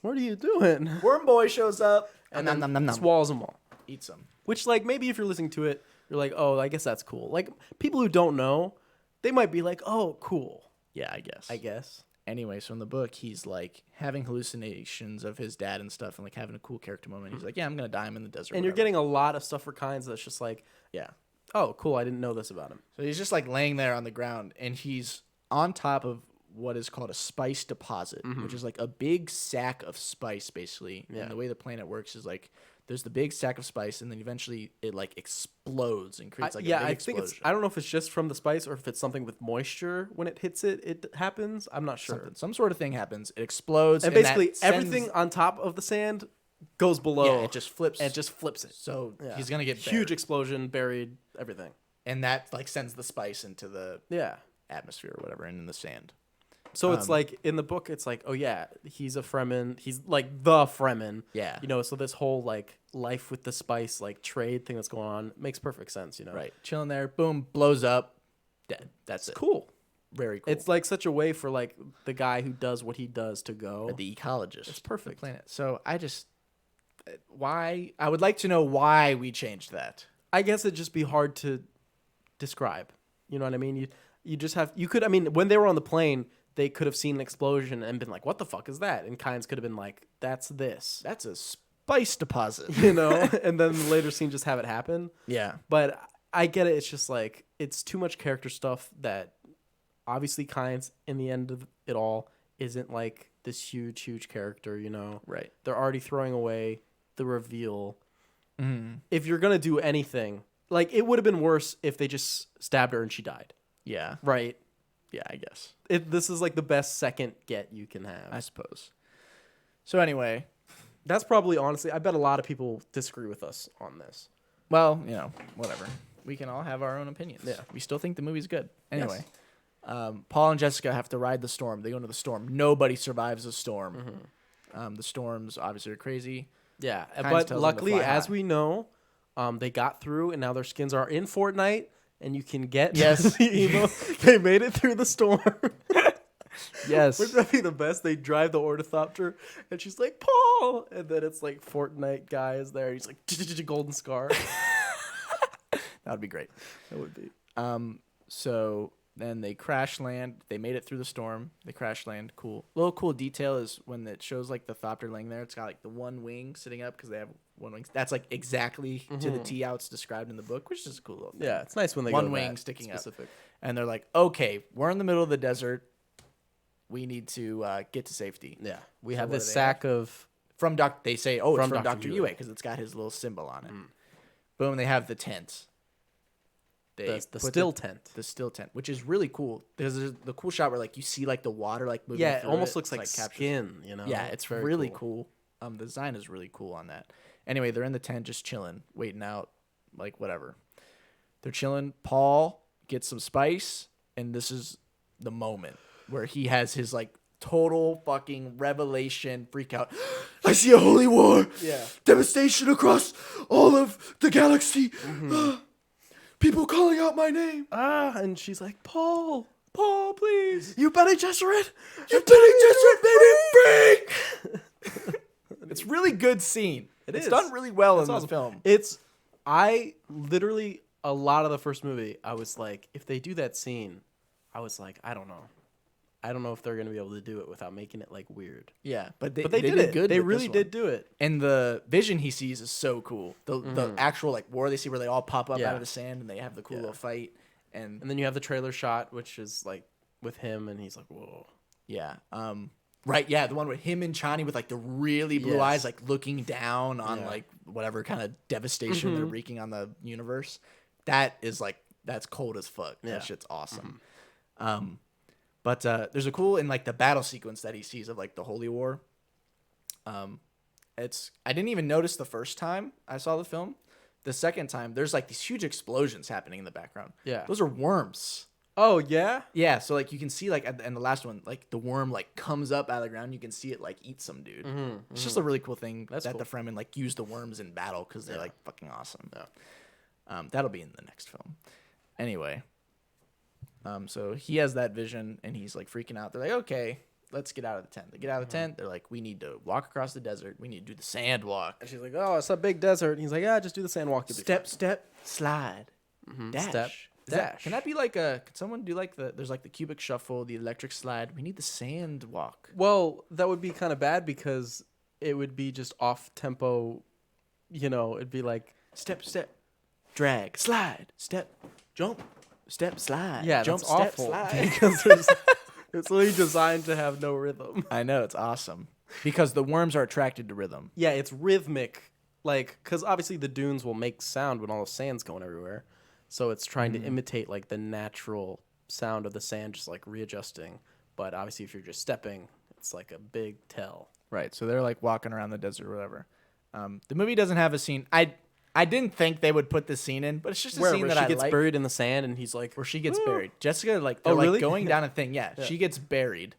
What are you doing? Worm Boy shows up And and then swallows them all. eats them. Which, like, maybe if you're listening to it, you're like, oh, I guess that's cool. Like, people who don't know, they might be like, oh, cool. Yeah, I guess. Anyway, so in the book, he's like having hallucinations of his dad and stuff, and like having a cool character moment. He's like, "Yeah, I'm gonna die. I'm in the desert." And you're getting a lot of stuff for Kynes that's just like, yeah. oh, cool. I didn't know this about him. So he's just like laying there on the ground, and he's on top of what is called a spice deposit, which is like a big sack of spice, basically. Yeah. And the way the planet works is like there's the big sack of spice, and then eventually it like explodes and creates like a big I explosion. think I don't know if it's just from the spice or if it's something with moisture when it hits it. It happens. I'm not sure. Some sort of thing happens. It explodes, And that basically sends- everything on top of the sand goes below. Yeah, it just flips. and it just flips it. So Yeah. he's gonna get huge buried. explosion, buried everything. And that like sends the spice into the Yeah. atmosphere or whatever, and in the sand. So it's like in the book, it's like, oh yeah, he's a Fremen. He's like the Fremen. Yeah. You know, so this whole like life with the spice, like trade thing that's going on makes perfect sense. You know, Right. Chilling there, boom, blows up, dead. That's it. Cool. Very cool. It's like such a way for like the guy who does what he does to go. the ecologist. It's perfect. of the planet. So I just why I would like to know why we changed that. I guess it'd just be hard to describe. You know what I mean? You just have you could. I mean, when they were on the plane, they could have seen an explosion and been like, "What the fuck is that?" And Kynes could have been like, "That's this." That's a spice deposit. You know, and then the later scene just have it happen. Yeah. But I get it. It's just like it's too much character stuff that obviously Kynes in the end of it all isn't like this huge character. You know, Right. they're already throwing away the reveal. Mm. If you're gonna do anything, like it would have been worse if they just stabbed her and she died. Yeah. Right. Yeah, I guess. This is like the best second get you can have. I suppose. So anyway, That's probably honestly, I bet a lot of people disagree with us on this. well, whatever. We can all have our own opinions. Yeah. We still think the movie's good. Anyway, Paul and Jessica have to ride the storm. They go into the storm. Nobody survives a storm. The storms obviously are crazy. Yeah, Kynes but tells them to luckily, fly as high. we know, they got through, and now their skins are in Fortnite, and you can get Yes. the emo. They made it through the storm. Yes. Wouldn't that be the best? They drive the ornithopter, and she's like, Paul! And then it's like Fortnite guy is there. He's like, golden scar. That would be great. That would be. So then they crash land. They made it through the storm. They crash land. Cool. Little cool detail is when it shows like the thopter laying there. It's got like the one wing sitting up because they have one wing. That's like exactly to the T how it's described in the book, which is a cool little thing. Yeah, it's nice when they One go wing that sticking specific. up. And they're like, okay, we're in the middle of the desert. We need to get to safety. Yeah, we So have what this do they sack of. From Doc, they say, oh, it's From from Dr. Dr. Yue. Yue because it's got his little symbol on it. Boom, they have the tent. They The put still tent. The still tent, which is really cool. There's the cool shot where like you see like the water like moving. Yeah, it through almost it. looks like It's, captures- skin. You know. Yeah, it's very really cool. The design is really cool on that. Anyway, they're in the tent just chilling, waiting out, like whatever. They're chilling. Paul gets some spice, and this is the moment where he has his like total fucking revelation freak out. I see a holy war. Yeah. Devastation across all of the galaxy. People calling out my name. And she's like, Paul, Please. you Bene Gesserit? You Bene Gesserit, baby, freak! It's really good scene. It's is. done really well in awesome. the film. I literally, a lot of the first movie, I was like, if they do that scene, I was like, I don't know. I don't know if they're going to be able to do it without making it like weird. Yeah, but But they did it. good. They with really this did one. do it. And the vision he sees is so cool. The actual like war they see where they all pop up Yeah. out of the sand and they have the cool little fight. And And then you have the trailer shot, which is like with him, and he's like, whoa. yeah, right, yeah, the one with him and Chani with like the really blue Yes. eyes, like looking down on Yeah. like whatever kind of devastation they're wreaking on the universe. That is like that's cold as fuck. Yeah. That shit's awesome. But there's a cool in like the battle sequence that he sees of like the Holy War. I didn't even notice the first time I saw the film. the second time, there's like these huge explosions happening in the background. Yeah. Those are worms. Oh yeah. Yeah, so like you can see like and the last one, like the worm like comes up out of the ground. You can see it like eat some dude. It's just a really cool thing that cool. the Fremen like use the worms in battle because they're like fucking awesome. Yeah. That'll be in the next film. Anyway, so he has that vision and he's like freaking out. They're like, okay, let's get out of the tent. They get out of the tent. They're like, we need to walk across the desert. We need to do the sand walk. And she's like, oh, it's a big desert. And he's like, yeah, just do the sand walk. Step, slide, dash. Step, dash. Can that be like can someone do like there's like the cubic shuffle, the electric slide. We need the sand walk. Well, that would be kind of bad because it would be just off tempo. You know, it'd be like step, drag, slide, step, jump, step, slide. Yeah, jump, that's step, awful. slide. Because it's literally designed to have no rhythm. I know, it's awesome. Because the worms are attracted to rhythm. Yeah, it's rhythmic. Like, because obviously the dunes will make sound when all the sand's going everywhere. So it's trying to imitate, like, the natural sound of the sand just, like, readjusting. But obviously if you're just stepping, it's like a big tell. Right, so they're, like, walking around the desert or whatever. The movie doesn't have a scene. I didn't think they would put this scene in, but it's just a scene that she I gets like. buried in the sand and he's like... Where she gets buried. Jessica, like, they're really? like going down a thing. Yeah, she gets buried.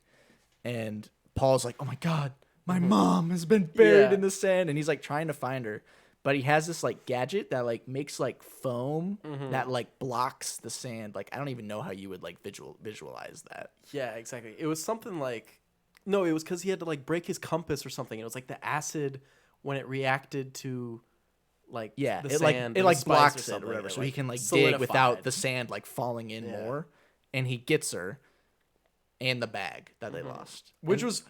And Paul's like, oh my God, my mom has been buried in the sand. And he's like trying to find her. But he has this like gadget that like makes like foam that like blocks the sand. Like, I don't even know how you would like visualize that. Yeah, exactly. It was something like... No, it was because he had to like break his compass or something. It was like the acid when it reacted to... Like the it sand, it like blocks or it or whatever, it, so like, he can like dig solidified. without the sand like falling in more, and he gets her, and the bag that they lost, which was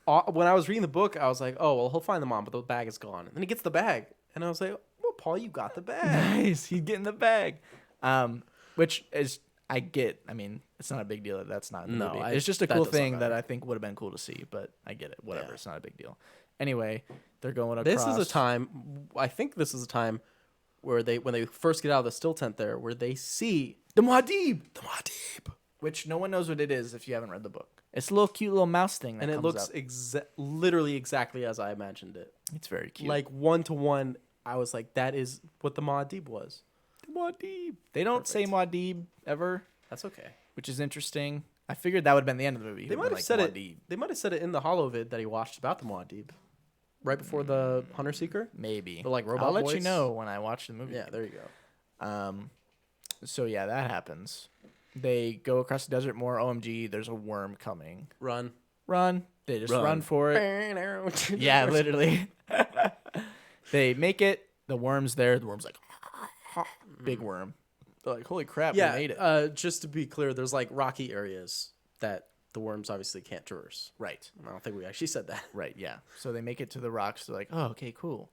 when I was reading the book, I was like, oh well, he'll find the mom, but the bag is gone, and then he gets the bag, and I was like, well, Paul, you got the bag. Nice, he's getting the bag, which is I get. I mean, it's not a big deal that that's not in the movie. It's just a cool thing that I think would have been cool to see, but I get it. Whatever, it's not a big deal. Anyway, they're going across. This is a time. I think this is a time where when they first get out of the still tent there, where they see the Muad'Dib, which no one knows what it is if you haven't read the book. It's a little cute little mouse thing, that and it comes looks up. Literally exactly as I imagined it. It's very cute, like 1-to-1. I was like, that is what the Muad'Dib was. The Muad'Dib. They don't say Muad'Dib ever. That's okay. Which is interesting. I figured that would have been the end of the movie. They might have said it. They might have said it in the holovid that he watched about the Muad'Dib. Right before the Hunter Seeker? Maybe. The like robot I'll let voice? you know when I watch the movie. Yeah, there you go. So yeah, that happens. They go across the desert more. OMG, there's a worm coming. Run. They just run for it. Yeah, literally. They make it. The worm's there. The worm's like, big worm. They're like, holy crap, we made it. Just to be clear, there's like rocky areas that the worms obviously can't traverse. Right. I don't think we actually said that. Right, yeah. So they make it to the rocks. They're like, oh, okay, cool.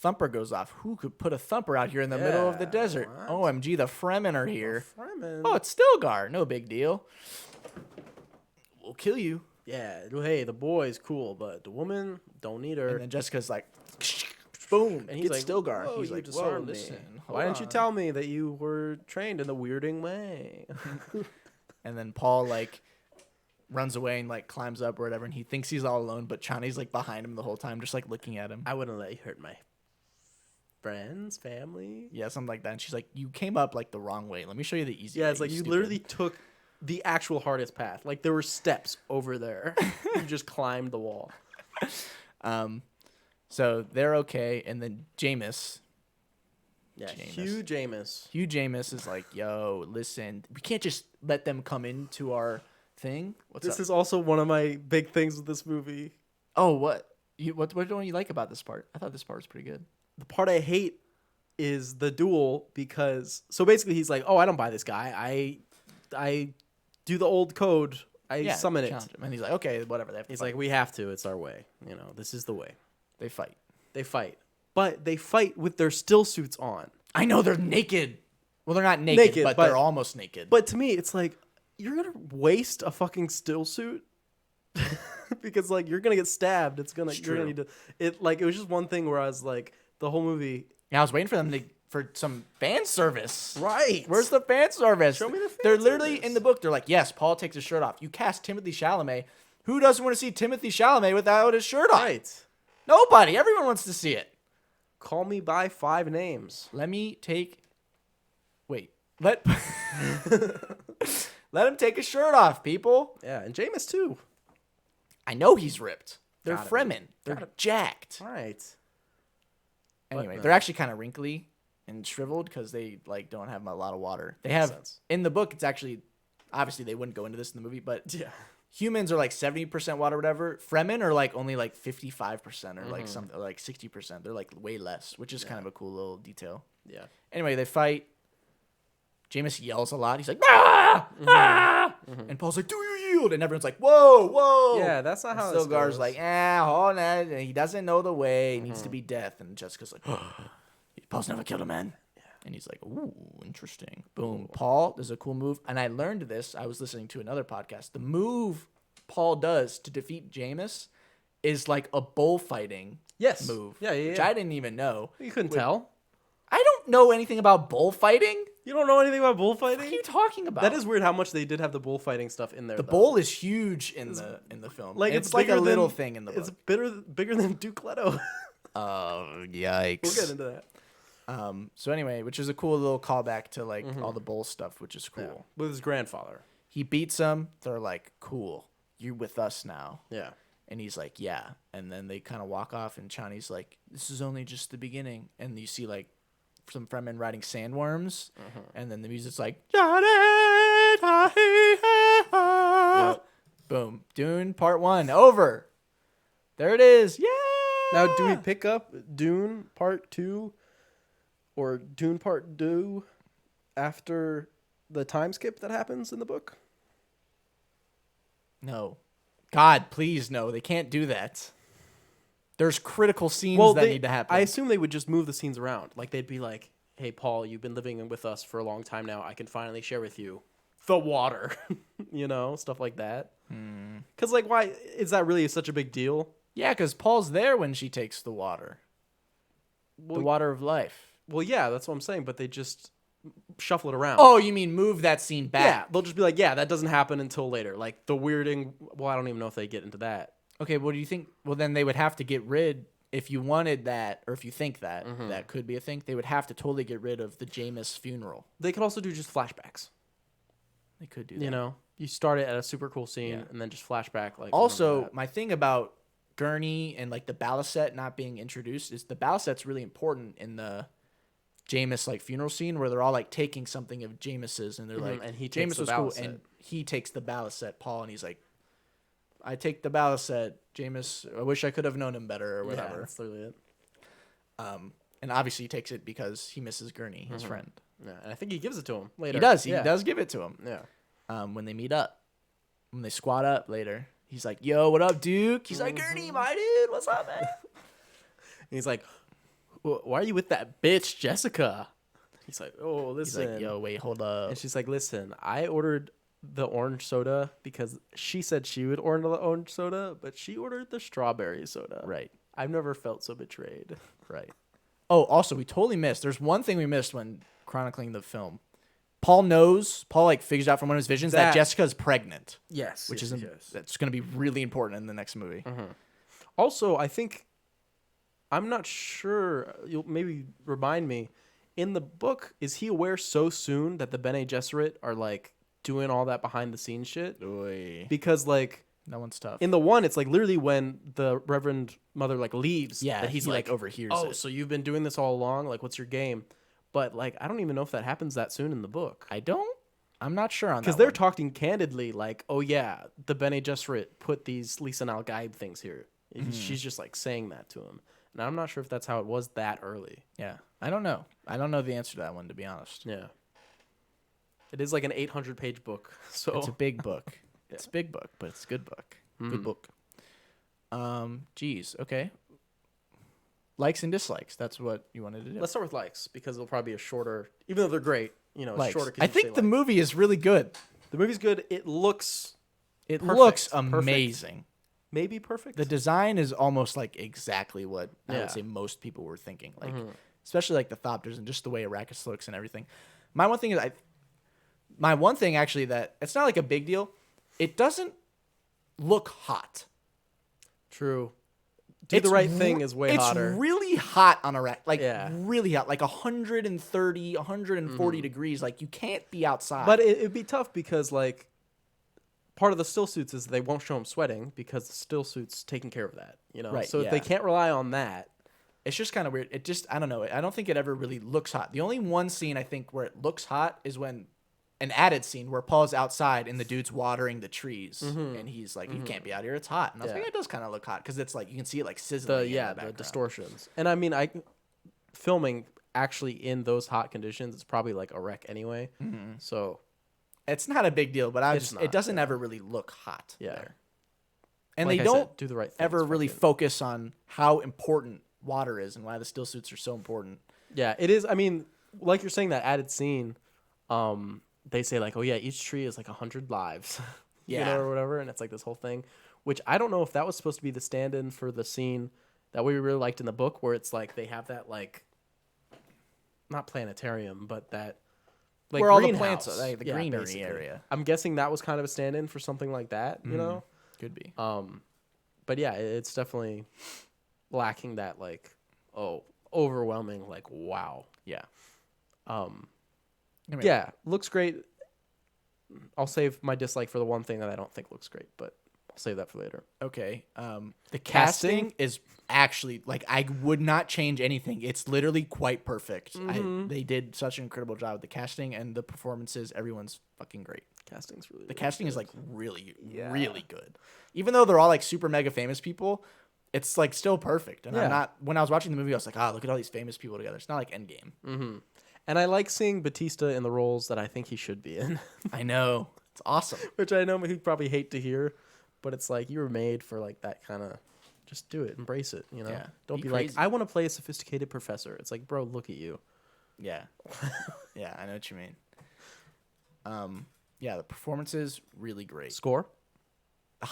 Thumper goes off. Who could put a thumper out here in the middle of the desert? What? OMG, the Fremen are here. Oh, it's Stilgar. No big deal. We'll kill you. Yeah. Hey, the boy's cool, but the woman, don't need her. And then Jessica's like, boom. And he's like, Stilgar. Whoa, he's like, whoa, listen. listen. Why didn't you tell me that you were trained in the weirding way? And then Paul like runs away and like climbs up or whatever, and he thinks he's all alone, but Chani's like behind him the whole time, just like looking at him. I wouldn't let you hurt my friends, family. Yeah, something like that. And she's like, you came up like the wrong way. Let me show you the easy way. Yeah, it's like you literally took the actual hardest path. Like there were steps over there. You just climbed the wall. So they're okay, and then Jameis. Yeah, Hugh Jameis. Hugh Jameis is like, yo, listen, we can't just let them come into our thing. This is also one of my big things with this movie. Oh, what? What don't you like about this part? I thought this part was pretty good. The part I hate is the duel because so basically he's like, oh, I don't buy this guy. I do the old code. I summon it. Him. And he's like, okay, whatever. He's like, we have to. It's our way. You know, this is the way. They fight. But they fight with their still suits on. I know they're naked. Well, they're not naked, but they're almost naked. But to me, it's like, you're going to waste a fucking still suit? Because, like, you're going to get stabbed. You're going to need to... It was just one thing where I was like, the whole movie... Yeah, I was waiting for them for some fan service. Right. Where's the fan service? Show me the fan They're literally service. in the book. They're like, yes, Paul takes his shirt off. You cast Timothy Chalamet. Who doesn't want to see Timothy Chalamet without his shirt off? Right. Nobody. Everyone wants to see it. Call me by 5 names. Let me take. Wait. Let him take his shirt off, people. Yeah, and Jameis too. I know he's ripped. They're Gotta Fremen. They're jacked. Right. Anyway, But, they're actually kind of wrinkly and shriveled because they like don't have a lot of water. They have sense. in the book. It's actually obviously they wouldn't go into this in the movie, but Yeah. humans are like 70% water, whatever. Fremen are like only like 55% or like something like 60%. They're like way less, which is kind of a cool little detail. Yeah. Anyway, they fight. Jameis yells a lot. He's like, ah, ah, and Paul's like, do you yield? And everyone's like, whoa, whoa. Yeah, that's not how this Stilgar's goes. like, hold on. And he doesn't know the way. He needs to be death. And Jessica's like, Paul's never killed a man. Yeah. And he's like, ooh, interesting. Boom. Paul does a cool move. And I learned this. I was listening to another podcast. The move Paul does to defeat Jameis is like a bullfighting move. Yeah. Which I didn't even know. You couldn't tell. I don't know anything about bullfighting. You don't know anything about bullfighting? What are you talking about? That is weird how much they did have the bullfighting stuff in there. The bull is huge in the film. Like it's like a bigger little than- thing in the book. It's bigger than Duke Leto. Oh, yikes. We'll get into that. So anyway, which is a cool little callback to like all the bull stuff, which is cool. Yeah. With his grandfather. He beats them. They're like, cool, you're with us now. Yeah. And he's like, yeah. And then they kind of walk off, and Chani's like, this is only just the beginning. And you see like some Fremen riding sandworms, and then the music's like, yep. Boom. Dune Part 1 over. There it is. Yeah. Now, do we pick up Dune Part 2 or Dune Part 2 after the time skip that happens in the book? No. God, please no. They can't do that. There's critical scenes that need to happen. I assume they would just move the scenes around. Like, they'd be like, hey, Paul, you've been living with us for a long time now. I can finally share with you the water. You know, stuff like that. Because, like, why is that really such a big deal? Yeah, because Paul's there when she takes the water. Well, The water of life. Well, yeah, that's what I'm saying. But they just shuffle it around. Oh, you mean move that scene back? Yeah, they'll just be like, yeah, that doesn't happen until later. Like, the weirding. Well, I don't even know if they get into that. Okay, what do you think? Well, then they would have to get rid, if you wanted that, or if you think that, that could be a thing, they would have to totally get rid of the Jameis funeral. They could also do just flashbacks. They could do that. You know, you start it at a super cool scene Yeah. and then just flashback. Like, Also, my thing about Gurney and like the Balisette not being introduced is the Balisette's really important in the Jameis like funeral scene where they're all like taking something of Jameis's and they're like, and he takes Jameis the was cool, Balisette. and he takes the Balisette, Paul, and he's like, I take the Balisette, Jameis. I wish I could have known him better or whatever. Yeah, that's literally it. And obviously he takes it because he misses Gurney, his friend. Yeah, and I think he gives it to him later. He does. He Yeah. does give it to him. Yeah. When they meet up, when they squat up later, he's like, "Yo, what up, Duke?" He's like, "Gurney, my dude, what's up, man?" And he's like, why are you with that bitch, Jessica? He's like, oh, He's listen. like, "Yo, wait, hold up." And she's like, listen, I ordered the orange soda because she said she would order the orange soda, but she ordered the strawberry soda. Right, I've never felt so betrayed. right. Oh, also, we totally missed. There's one thing we missed when chronicling the film. Paul like figures out from one of his visions that Jessica's pregnant. Yes. Which that's going to be really important in the next movie. Also, I think, I'm not sure, you'll maybe remind me, in the book, is he aware so soon that the Bene Gesserit are like doing all that behind the scenes shit? Oy. Because like, That one's tough. in the one, it's like literally when the Reverend Mother like leaves. Yeah, that he like overhears oh, it. so you've been doing this all along? Like, what's your game? But like, I don't even know if that happens that soon in the book. I'm not sure on that. Because they're talking candidly, like, oh yeah, the Bene Gesserit put these Lisa and Al Gaib things here. She's just like saying that to him. And I'm not sure if that's how it was that early. Yeah. I don't know. I don't know the answer to that one, to be honest. Yeah. It is like an 800-page book. So It's a big book. It's a big book, but it's a good book. Good book. Geez. Okay. Likes and dislikes. That's what you wanted to do. let's start with likes because it'll probably be a shorter, even though they're great. You know, it's Likes. shorter. 'cause I you say think the like. movie is really good. The movie's good. It looks Looks Perfect. amazing. maybe perfect. The design is almost like exactly what I Yeah. would say most people were thinking. Like, especially like the Thopters and just the way Arrakis looks and everything. My one thing actually that it's not like a big deal. It doesn't look hot. True. Do the Right Thing is way hotter. It's really hot on Iraq. Like, Yeah. really hot. Like 130, 140 degrees. Like, you can't be outside. But it'd be tough because, like, part of the still suits is they won't show him sweating because the still suit's taking care of that, you know? Right, So if they can't rely on that. It's just kind of weird. It just, I don't know. I don't think it ever really looks hot. The only one scene I think where it looks hot is when an added scene where Paul's outside and the dude's watering the trees. And he's like, you can't be out here. It's hot. And I was like, it does kind of look hot because it's like, you can see it like sizzling. The distortions. And I mean, filming actually in those hot conditions, it's probably like a wreck anyway. So it's not a big deal, but it doesn't ever really look hot there. And like they don't do the right thing. ever really focus on how important water is and why the still suits are so important. Yeah, it is. I mean, like you're saying, that added scene, they say like, oh yeah, each tree is like 100 lives, you know, or whatever, and it's like this whole thing, which I don't know if that was supposed to be the stand-in for the scene that we really liked in the book, where it's like they have that like, not planetarium, but that like where all the greenhouse. plants are, like the greenery basically. area. I'm guessing that was kind of a stand-in for something like that, you know? Could be. But yeah, it's definitely lacking that like, overwhelming like wow. Yeah. Yeah, looks great. I'll save my dislike for the one thing that I don't think looks great, but I'll save that for later. Okay. The casting is actually like, I would not change anything. It's literally quite perfect. They did such an incredible job with the casting and the performances. Everyone's fucking great. Casting's really The casting is like really, really good. Even though they're all like super mega famous people, it's like still perfect. And I'm not, when I was watching the movie, I was like, look at all these famous people together. It's not like Endgame. And I like seeing Batista in the roles that I think he should be in. I know. It's awesome. Which I know he'd probably hate to hear, but it's like, you were made for like that kind of, just do it, embrace it, you know? Yeah. Don't be crazy. like, I want to play a sophisticated professor. It's like, bro, look at you. Yeah. Yeah, I know what you mean. Yeah, the performance is really great. Score?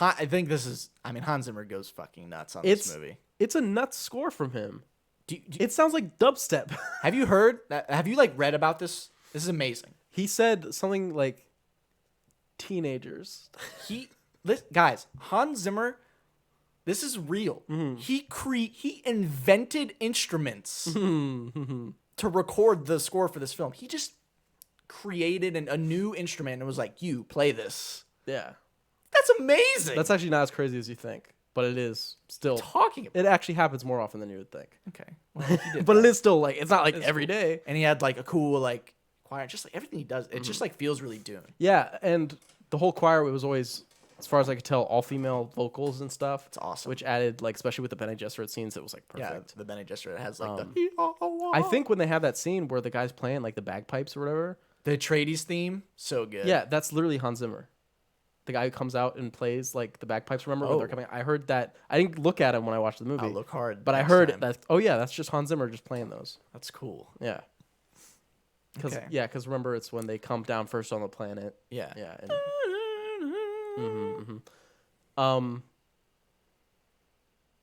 I think this is, Hans Zimmer goes fucking nuts on this movie. It's a nuts score from him. It sounds like dubstep. Have you heard that? Have you like read about this? This is amazing. He said something like teenagers. Guys, Hans Zimmer, this is real. He invented instruments to record the score for this film. He just created a new instrument and was like, you play this. Yeah. That's amazing. That's actually not as crazy as you think, but it is still. Talking about it actually happens more often than you would think. Okay. Well, but it is still like, it's not like every day. And he had like a cool like choir, just like everything he does. It just like feels really Dune. Yeah, and the whole choir, it was always, as far as I could tell, all female vocals and stuff. It's awesome. Which added, like, especially with the Bene Gesserit scenes, it was like perfect. Yeah, the Bene Gesserit has like I think when they have that scene where the guy's playing like the bagpipes or whatever, the Atreides theme, so good. Yeah, that's literally Hans Zimmer. The guy who comes out and plays like the bagpipes. Remember when they're coming? I heard that. I didn't look at him when I watched the movie. I'll look hard. But I heard that. Oh yeah, that's just Hans Zimmer just playing those. That's cool. Yeah. Because remember, it's when they come down first on the planet. Yeah. Yeah. And,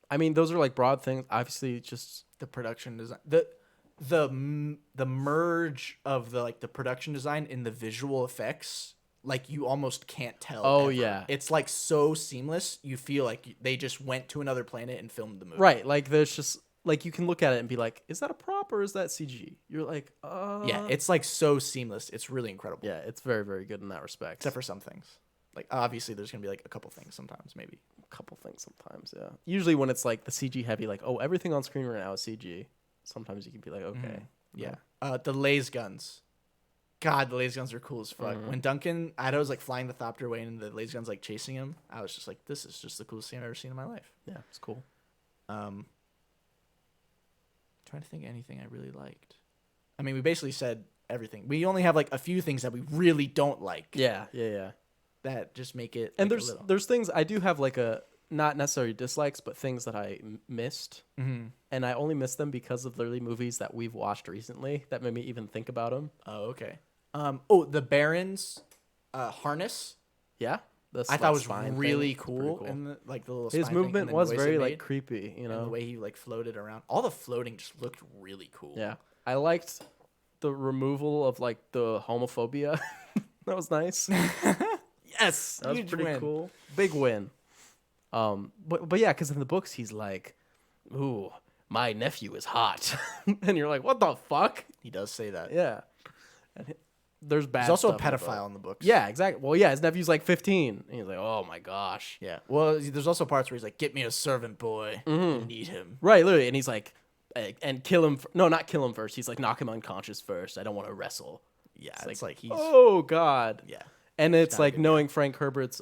I mean, those are like broad things. Obviously, just the production design, the merge of the like the production design and the visual effects. Like, you almost can't tell. Oh, ever. yeah. It's, like, so seamless. You feel like they just went to another planet and filmed the movie. Right. Like, there's just... Like, you can look at it and be like, is that a prop or is that CG? You're like, Yeah, it's, like, so seamless. It's really incredible. Yeah, it's very, very good in that respect. Except for some things. Like, obviously, there's going to be, like, a couple things sometimes, maybe. A couple things sometimes, yeah. Usually when it's, like, the CG heavy, like, oh, everything on screen right now is CG. Sometimes you can be like, okay. Yeah. The laser guns. God, the laser guns are cool as fuck. When Duncan Idaho was like flying the thopter away and the laser guns like chasing him, I was just like, this is just the coolest thing I've ever seen in my life. Yeah, it's cool. Trying to think of anything I really liked. I mean, we basically said everything. We only have like a few things that we really don't like. Yeah. That just make it. And like, there's things I do have like a not necessarily dislikes, but things that I missed, and I only missed them because of literally movies that we've watched recently that made me even think about them. Oh, okay. The Baron's harness. Yeah, I thought was really cool. And the little his movement was very like creepy, you know, and the way he like floated around. All the floating just looked really cool. Yeah, I liked the removal of like the homophobia. That was nice. Yes, that was pretty cool. Big win. But yeah, because in the books he's like, ooh, my nephew is hot. And you're like, what the fuck? He does say that. Yeah. And there's bad He's also a stuff in the book. pedophile in the books. Yeah, exactly. Well, yeah, his nephew's like 15. And he's like, oh my gosh. Yeah. Well, there's also parts where he's like, get me a servant boy. I need him. Right, literally. And he's like, and kill him. No, not kill him first. He's like, knock him unconscious first. I don't want to wrestle. Yeah. It's like he's. oh, God. Yeah. And it's not a like good knowing Frank Herbert's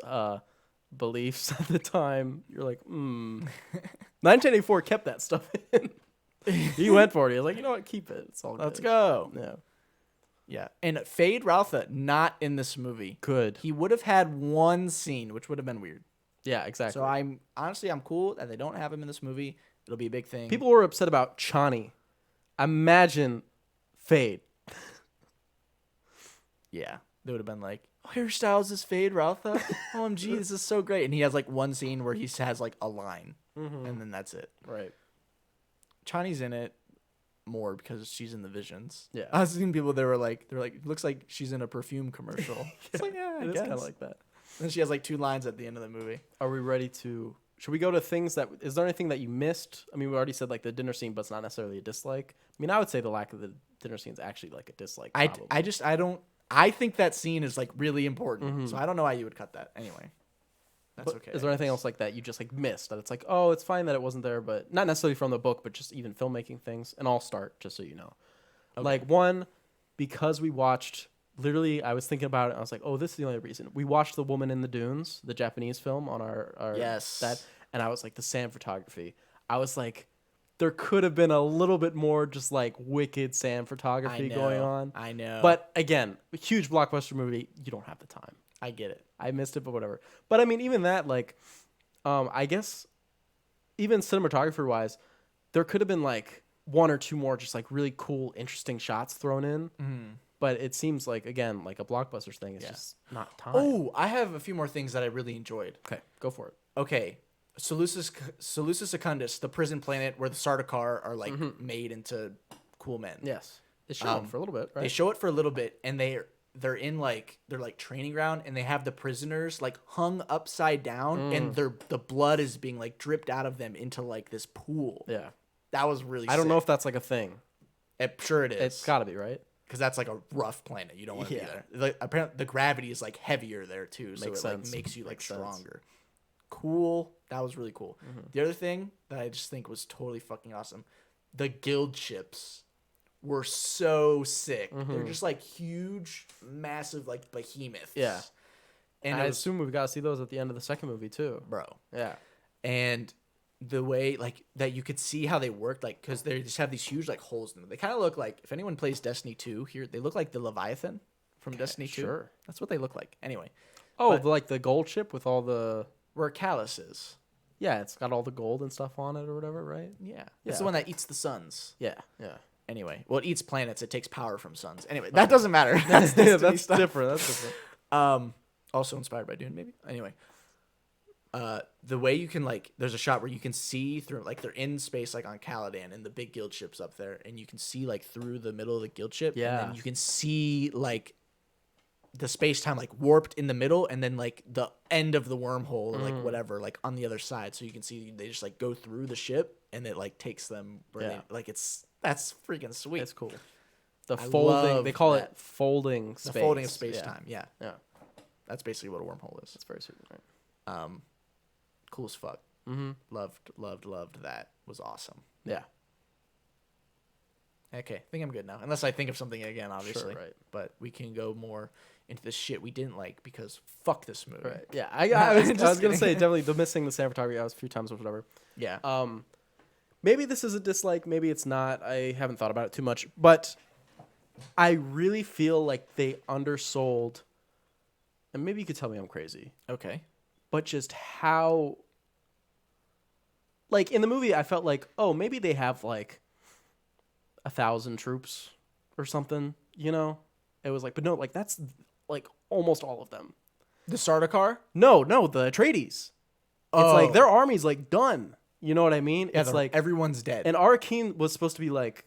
beliefs at the time, you're like, 1984 kept that stuff in. He went for it. He was like, you know what? Keep it. It's all good. Let's go. Yeah. Yeah. And Fade Routha, not in this movie. Good. He would have had one scene, which would have been weird. Yeah, exactly. So I'm cool that they don't have him in this movie. It'll be a big thing. People were upset about Chani. Imagine Fade. Yeah. They would have been like, oh, hairstyles is Fade Routha. OMG, this is so great. And he has like one scene where he has like a line. And then that's it. Right. Chani's in it more because she's in the visions. Yeah. I was seeing people that were like, looks like she's in a perfume commercial. It's like, yeah, I It is guess. kind of like that. And she has like 2 lines at the end of the movie. Are we ready to... Should we go to things that... Is there anything that you missed? I mean, we already said like the dinner scene, but it's not necessarily a dislike. I mean, I would say the lack of the dinner scene is actually like a dislike. Probably. I think that scene is like really important. So I don't know why you would cut that. Anyway. That's okay. Is there anything else like that you just like missed? That it's like, oh, it's fine that it wasn't there, but not necessarily from the book, but just even filmmaking things. And I'll start just so you know. Okay. Like one, because we watched... Literally, I was thinking about it. I was like, "Oh, this is the only reason." We watched The Woman in the Dunes, the Japanese film, on our yes. and I was like, the sand photography. I was like, there could have been a little bit more just like wicked sand photography going on. I know. But again, a huge blockbuster movie. You don't have the time. I get it. I missed it, but whatever. But I mean, even that, like, I guess, even cinematographer wise, there could have been like 1 or 2 more just like really cool, interesting shots thrown in. But it seems like, again, like a blockbuster thing is just not time. Oh, I have a few more things that I really enjoyed. Okay, go for it. Okay. Seleucus Secundus, the prison planet where the Sardaukar are like made into cool men. Yes. They show it for a little bit, right? They show it for a little bit, and they're in like their like training ground, and they have the prisoners like hung upside down, and the blood is being like dripped out of them into like this pool. Yeah. That was really I don't know if that's like a thing. Sure it is. It's got to be, right? Because that's like a rough planet. You don't want to be there. Like, apparently, the gravity is like heavier there too, so it like makes you like stronger. Cool. That was really cool. The other thing that I just think was totally fucking awesome, the guild ships were so sick. They're just like huge, massive, like behemoths. Yeah. And I assume we've got to see those at the end of the second movie too, bro. Yeah. And the way like that you could see how they worked, like because they just have these huge like holes in them. They kind of look like, if anyone plays Destiny 2 here, they look like the Leviathan from Destiny 2. Sure. That's what they look like. Anyway. Oh, like the gold ship with all the... Where Callus is. Yeah, it's got all the gold and stuff on it or whatever, right? Yeah. It's the one that eats the suns. Yeah. Anyway. Well, it eats planets. It takes power from suns. Anyway, that doesn't matter. That's different. That's different. Also inspired by Dune, maybe? Anyway. The way you can like, there's a shot where you can see through, like they're in space, like on Caladan, and the big guild ship's up there, and you can see like through the middle of the guild ship, and then you can see like the space time like warped in the middle, and then like the end of the wormhole, or like whatever, like on the other side, so you can see they just like go through the ship, and it like takes them where they, like that's freaking sweet. It's cool. The folding, they call it folding space. The folding of space time, yeah. That's basically what a wormhole is. That's very sweet, right? Cool as fuck. Loved that. Was awesome. Yeah. Okay, I think I'm good now. Unless I think of something again, obviously. Sure, right. But we can go more into the shit we didn't like because fuck this movie. Right. Yeah. I was gonna say definitely the missing the sand photography. I was a few times or whatever. Yeah. Maybe this is a dislike. Maybe it's not. I haven't thought about it too much, but I really feel like they undersold. And maybe you could tell me I'm crazy. Okay. But just how, like in the movie, I felt like, oh, maybe they have like 1,000 troops or something, you know? It was like, but no, like that's like almost all of them. The Sardaukar? No, the Atreides. It's like their army's like done. You know what I mean? Yeah, it's like everyone's dead. And Arrakeen was supposed to be like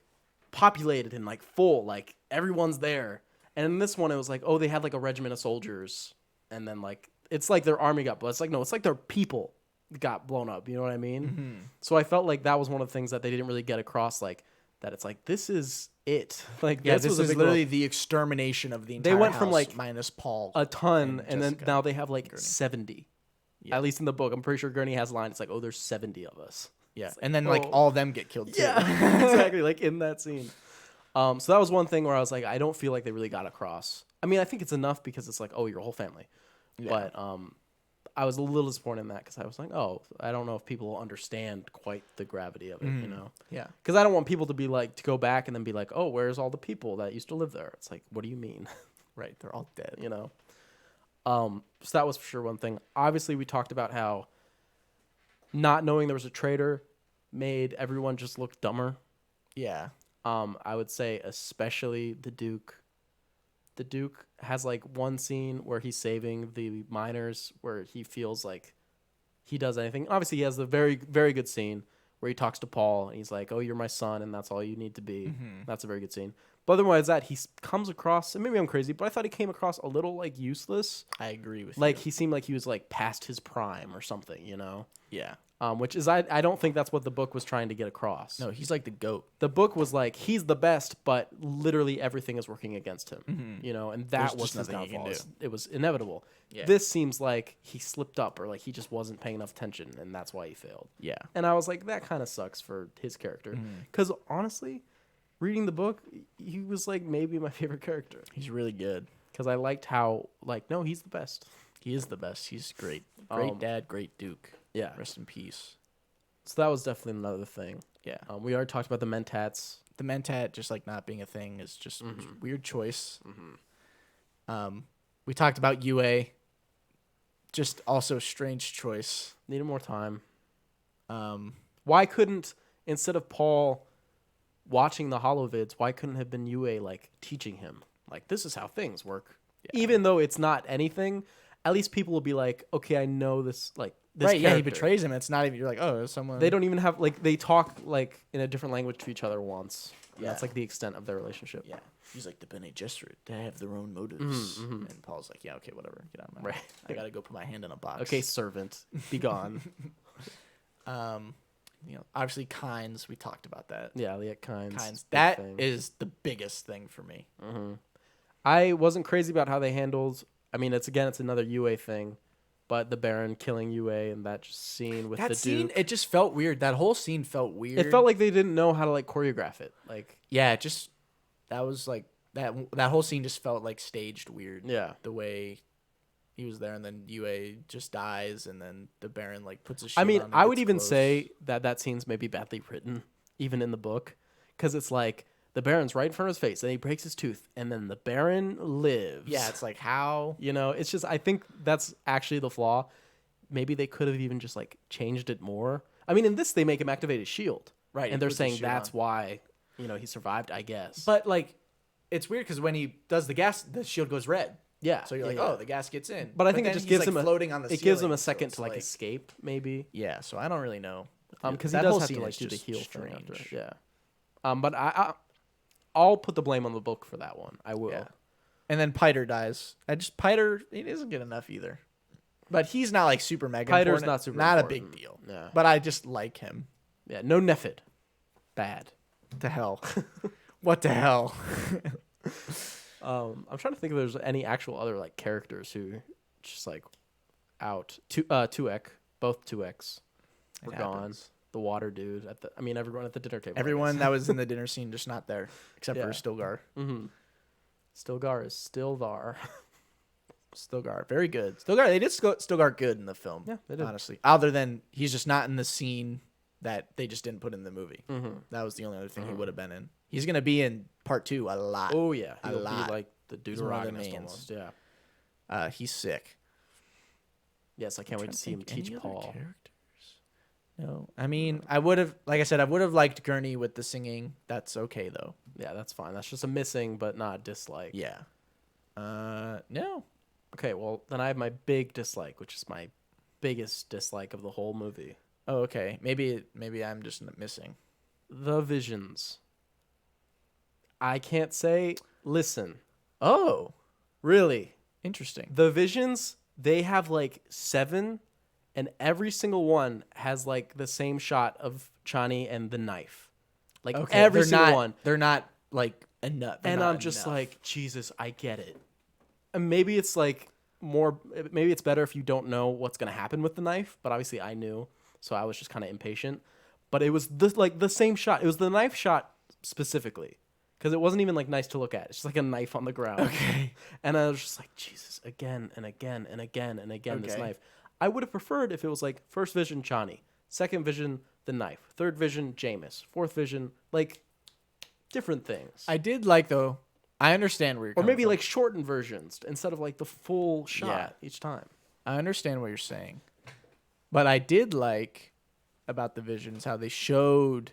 populated and like full, like everyone's there. And in this one, it was like, oh, they had like a regiment of soldiers, and then like. It's like their army got blessed. Like, no, it's like their people got blown up. You know what I mean? Mm-hmm. So I felt like that was one of the things that they didn't really get across, like that it's like this is it. Like Yeah, this this was a is big literally deal. the extermination of the entire They went from house, like minus Paul. a ton, and then Jessica now they have like Gurney. 70. Yeah. At least in the book, I'm pretty sure Gurney has a line. It's like, oh, there's 70 of us. Yeah, Like, and then like oh. all of them get killed too. Yeah, exactly. Like in that scene. So that was one thing where I was like, I don't feel like they really got across. I mean, I think it's enough because it's like, oh, your whole family. Yeah. But I was a little disappointed in that because I was like, oh, I don't know if people will understand quite the gravity of it, you know? Yeah. Because I don't want people to be like, to go back and then be like, oh, where's all the people that used to live there? It's like, what do you mean? Right. They're all dead. You know? So that was for sure one thing. Obviously, we talked about how not knowing there was a traitor made everyone just look dumber. Yeah. I would say especially the Duke. The Duke has like one scene where he's saving the miners where he feels like he does anything. Obviously, he has the very, very good scene where he talks to Paul and he's like, oh, you're my son and that's all you need to be. Mm-hmm. That's a very good scene. But otherwise that, he comes across, and maybe I'm crazy, but I thought he came across a little like useless. I agree with Like you. he seemed like he was like past his prime or something, you know? Yeah. Which is, I don't think that's what the book was trying to get across. No, he's like the GOAT. The book was like, he's the best, but literally everything is working against him, you know, and that There's was just his nothing he can downfall. do. It was inevitable. Yeah. This seems like he slipped up or like he just wasn't paying enough attention, and that's why he failed. Yeah. And I was like, that kind of sucks for his character. Because honestly, reading the book, he was like maybe my favorite character. He's really good. Because I liked how, like, no, he's the best. He is the best. He's great. Great dad, great Duke. Yeah. Rest in peace. So that was definitely another thing. Yeah. We already talked about the Mentats. The Mentat just like not being a thing is just a weird choice. We talked about UA. Just also a strange choice. Needed more time. Why couldn't, instead of Paul watching the holovids, why couldn't it have been UA like teaching him? Like, this is how things work. Yeah. Even though it's not anything, at least people will be like, okay, I know this, like, this Right, yeah, he character. betrays him. It's not even, you're like, oh, someone. They don't even have, like, they talk, like, in a different language to each other once. Yeah. Yeah. That's, like, the extent of their relationship. Yeah. He's like, the Bene Gesserit, they have their own motives. And Paul's like, yeah, okay, whatever. Get out of my Right. I gotta go put my hand in a box. Okay, servant, be gone. You know, obviously, Kynes, we talked about that. Yeah, Liet Kynes. Kynes. big That thing. is the biggest thing for me. I wasn't crazy about how they handled, I mean, it's another UA thing, but the Baron killing UA and that just scene with That the scene, Duke. it just felt weird. That whole scene felt weird. It felt like they didn't know how to, like, choreograph it. Like, yeah, it just, that was like, that whole scene just felt like staged weird. yeah. The way he was there and then UA just dies and then the Baron like puts his I shield mean, on and I would gets even close. say that scene's maybe badly written, even in the book, because it's like the Baron's right in front of his face and he breaks his tooth and then the Baron lives. Yeah, it's like how. You know, it's just, I think that's actually the flaw. Maybe they could have even just like changed it more. I mean, in this, they make him activate his shield. Right, he And they're puts his saying shield that's on. why, you know, he survived, I guess. But like, it's weird because when he does the gas, the shield goes red. yeah. So you're like, yeah. oh, the gas gets in. But I think it then just he's, gives like, him floating on the it gives him ceiling, a second so to like it's escape, maybe. Yeah, so I don't really know. Because he That does whole have scene to like is do the just heal thing after. strange. Yeah. But I'll put the blame on the book for that one. I will. Yeah. And then Piter dies. Piter, he doesn't get enough either. But he's not like super mega Piter's important. not super Not important. a big deal. Yeah. But I just like him. Yeah. No Nephid. Bad. What the hell? What the hell? I'm trying to think if there's any actual other like characters who just like out. Tuek, both Tueks were gone. happens. The water dude everyone at the dinner table. I Everyone guess. that was in the dinner scene just not there, except Yeah. for Stilgar. Stilgar is still there. Stilgar, very good. Stilgar, they did Stilgar good in the film. Yeah, they did. Honestly, other than he's just not in the scene that they just didn't put in the movie. That was the only other thing he would have been in. He's gonna be in part 2 a lot. Oh yeah, a he'll lot. be like the one of the Deuterogonist mains. almost. Yeah. He's sick. Yes, I can't wait to see him teach Paul. No, I mean, I would have, like I said, I would have liked Gurney with the singing. That's okay though. Yeah, that's fine. That's just a missing, but not a dislike. Yeah. No. Okay, well then I have my big dislike, which is my biggest dislike of the whole movie. Oh, okay. Maybe I'm just missing. The visions. I can't say. Listen, Oh, really, interesting. the visions. They have like 7, and every single one has like the same shot of Chani and the knife. Like every single one. They're not like enough. And I'm just like, Jesus, I get it. And maybe it's like maybe it's better if you don't know what's going to happen with the knife, but obviously I knew, so I was just kind of impatient. But it was the same shot. It was the knife shot specifically, because it wasn't even like nice to look at. It's just like a knife on the ground. Okay. And I was just like, Jesus, again and again and again and again, this knife. I would have preferred if it was like first vision Chani, second vision the knife, third vision Jameis, fourth vision, like different things. I did like, though, I understand where you're or coming maybe from. like shortened versions instead of like the full shot each time. I understand what you're saying. But I did like about the visions how they showed,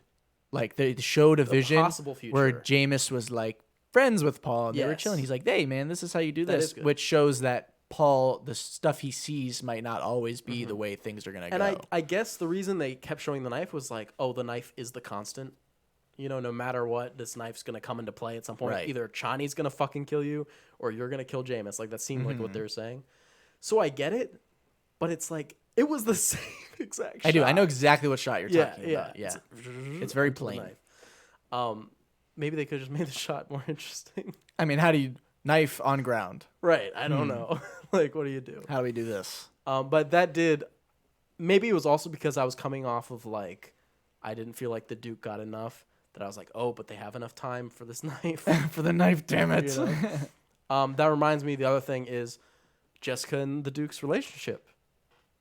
like they showed a vision possible future. where Jameis was like friends with Paul and they were Yes. chilling. He's like, hey man, this is how you do That this, is good. which shows that Paul, the stuff he sees might not always be the way things are going to go. And I guess the reason they kept showing the knife was like, oh, the knife is the constant. You know, no matter what, this knife's going to come into play at some point. Right. Either Chani's going to fucking kill you or you're going to kill Jameis. Like, that seemed like what they were saying. So I get it, but it's like, it was the same exact shot. I do. I know exactly what shot you're talking about. Yeah. It's It's very plain. Maybe they could have just made the shot more interesting. I mean, how do you knife on ground? Right. I don't know. Like, what do you do? How do we do this? But that did, maybe it was also because I was coming off of like, I didn't feel like the Duke got enough, that I was like, oh, but they have enough time for this knife. For the knife, damn it. You know? That reminds me, the other thing is Jessica and the Duke's relationship.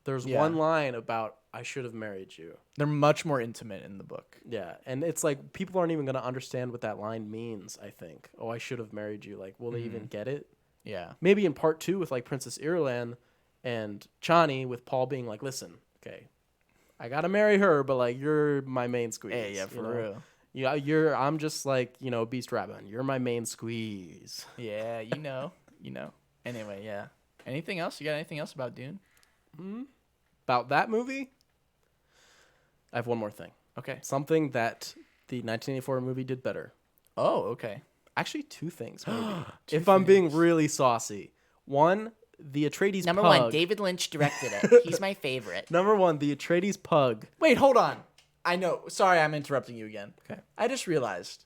There's one line about, I should have married you. They're much more intimate in the book. Yeah, and it's like, people aren't even going to understand what that line means, I think. Oh, I should have married you. Like, will they even get it? Yeah. Maybe in part 2 with like Princess Irulan and Chani, with Paul being like, listen, okay, I got to marry her, but like, you're my main squeeze. Hey, yeah, for real. Yeah, I'm just like, Beast Rabbit. You're my main squeeze. Yeah, you know. Anyway, yeah. Anything else? You got anything else about Dune? About that movie, I have one more thing. Okay. Something that the 1984 movie did better. Oh, okay. Actually, 2 things, maybe. If I'm being really saucy. One, the Atreides Number pug. 1, David Lynch directed it. He's my favorite. Number 1, the Atreides pug. Wait, hold on. I know. Sorry, I'm interrupting you again. Okay. I just realized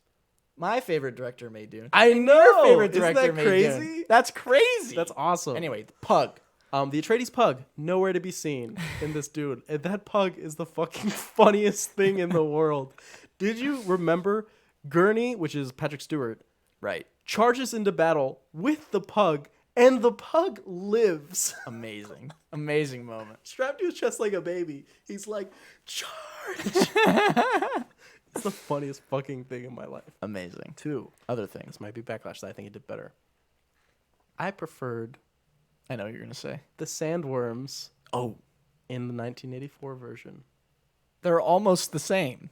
my favorite director made Dune. I know. Your favorite Isn't director that made crazy? Dune. That's crazy. That's awesome. Anyway, the pug. The Atreides pug, nowhere to be seen in this dude. And that pug is the fucking funniest thing in the world. Did you remember Gurney, which is Patrick Stewart, Right. charges into battle with the pug, and the pug lives. Amazing. Amazing moment. Strapped to his chest like a baby. He's like, charge. It's the funniest fucking thing in my life. Amazing. 2. Other things. This might be backlash that I think he did better. I preferred I know what you're going to say. the sandworms Oh. in the 1984 version. They're almost the same.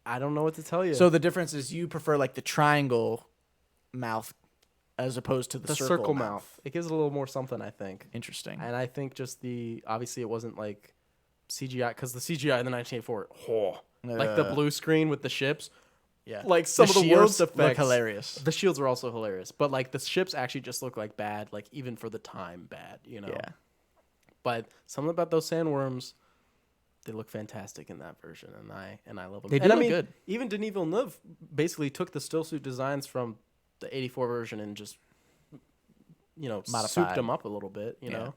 I don't know what to tell you. So the difference is you prefer like the triangle mouth as opposed to the circle mouth. It gives it a little more something, I think. Interesting. And I think just obviously it wasn't like CGI, because the CGI in the 1984, like the blue screen with the ships, Yeah. like some of the worst look effects. hilarious. The shields are also hilarious, but like the ships actually just look like bad, like even for the time bad, Yeah. But something about those sandworms, they look fantastic in that version, and I love them. They do and I look mean, good. even Denis Villeneuve basically took the still suit designs from the 84 version and just Modified. souped them up a little bit, you Yeah.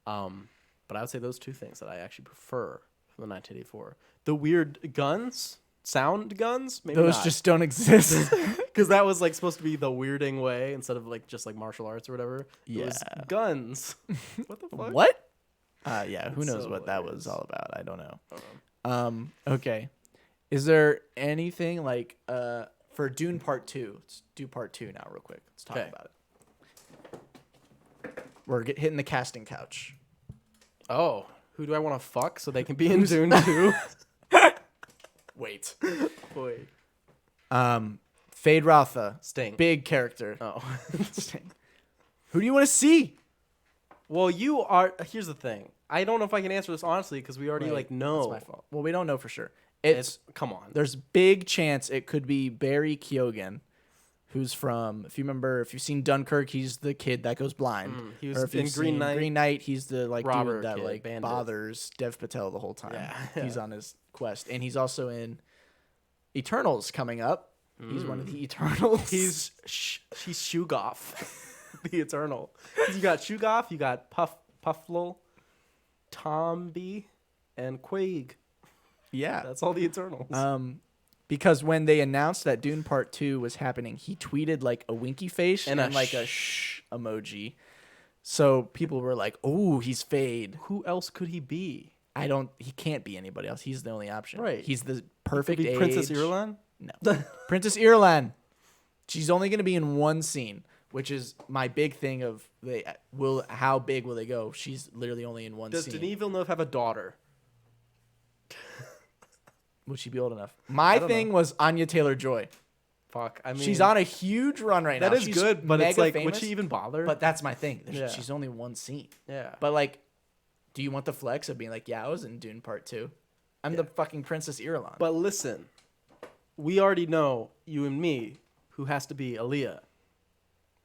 know. But I would say those 2 things that I actually prefer from the 1984. The weird guns, sound guns, maybe Those not. just don't exist. Because that was like supposed to be the weirding way instead of like just like martial arts or whatever. It was Yeah. guns. What the fuck? What? Yeah, who It's knows so what that was hilarious. all about? I don't know. Okay. Is there anything like for Dune Part 2? Let's do Part 2 now real quick. Let's talk Okay. about it. We're hitting the casting couch. Oh, who do I want to fuck so they can be in Dune 2? Wait. Boy. Fade Rotha. Sting. Big character. Oh. Sting. Who do you want to see? Well, here's the thing. I don't know if I can answer this honestly because we already like know. That's my fault. Well, we don't know for sure. It's come on. There's big chance it could be Barry Keoghan, who's from, if you've seen Dunkirk, he's the kid that goes blind. He was Or if in you've Green seen Knight. Green Knight, he's the like Robber dude that kid, like bandit. bothers Dev Patel the whole time. Yeah. He's on his quest, and he's also in Eternals coming up. He's one of the Eternals. He's Shugoff, the Eternal. 'Cause you got Shugoff, you got Puffle, Tomby, and Quaig. yeah. That's all the Eternals. Because when they announced that Dune Part 2 was happening, he tweeted like a winky face and, a like a shh emoji. So people were like, "Oh, he's Fade." Who else could he be? He can't be anybody else. He's the only option. Right. He's the Could perfect be age. Princess Irulan? No. Princess Irulan. She's only going to be in one scene, which is my big thing of how big will they go? She's literally only in one Does scene. Denis Villeneuve have a daughter? Would she be old enough? My thing was Anya Taylor-Joy. Fuck. I mean, She's on a huge run right now. that is She's good, but it's mega like, famous, would she even bother? But that's my thing. Yeah. She's only one scene. yeah. But like, do you want the flex of being like, yeah, I was in Dune Part 2. I'm the fucking Princess Irulan. But listen, we already know, you and me, who has to be Aaliyah.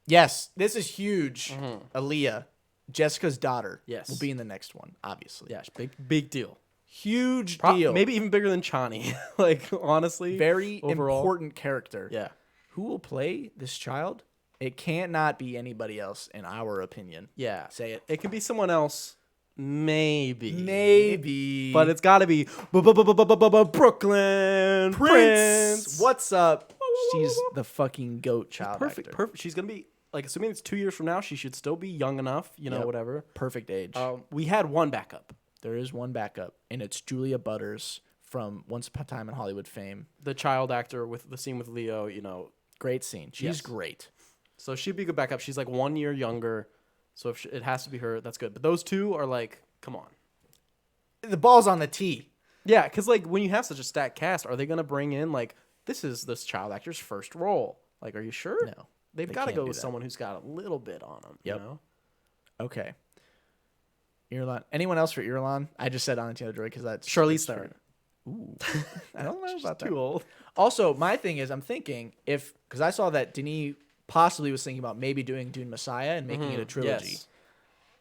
yes, this is huge. Aaliyah, Jessica's daughter, Yes. will be in the next one, obviously. Yeah, big deal. Huge deal. Maybe even bigger than Chani. Like, honestly. Very overall. important character. Yeah. Who will play this child? It can't not be anybody else, in our opinion. Yeah. Say it. It could be someone else. Maybe. Maybe. But it's got to be Brooklyn Prince. What's up? She's the fucking goat child Perfect. actor. Perfect. She's going to be, like, assuming it's 2 years from now, she should still be young enough, Yep. whatever. Perfect age. We had one backup. There is one backup, and it's Julia Butters from Once Upon a Time in Hollywood fame. The child actor with the scene with Leo, Great scene. She's Yes. great. So she'd be a good backup. She's like 1 year younger. So if it has to be her, that's good. But those two are like, come on. The ball's on the tee. Yeah, because like when you have such a stacked cast, are they going to bring in like, this is this child actor's first role? Like, are you sure? No. They've they got to can't go do with that. someone who's got a little bit on them. Yep. You know? Okay. Irulan. Anyone else for Irulan? I just said Anya Taylor-Joy because that's Charlize Theron. Ooh. I don't know about that. Too old. Also, my thing is, I'm thinking because I saw that Denis possibly was thinking about maybe doing Dune Messiah and making it a trilogy.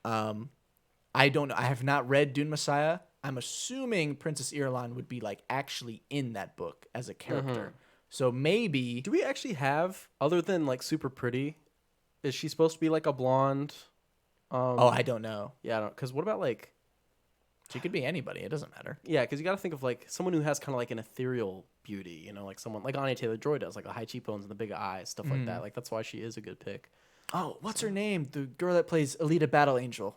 Yes. I don't know. I have not read Dune Messiah. I'm assuming Princess Irulan would be like actually in that book as a character. So maybe Do we actually have, other than like super pretty, is she supposed to be like a blonde? I don't know. Yeah, I don't. Because what about like, She could be anybody. It doesn't matter. yeah, because you got to think of like someone who has kind of like an ethereal beauty, like someone like Anya Taylor-Joy does, like the high cheekbones and the big eyes, stuff like that. Like that's why she is a good pick. Oh, what's her name? The girl that plays Alita Battle Angel.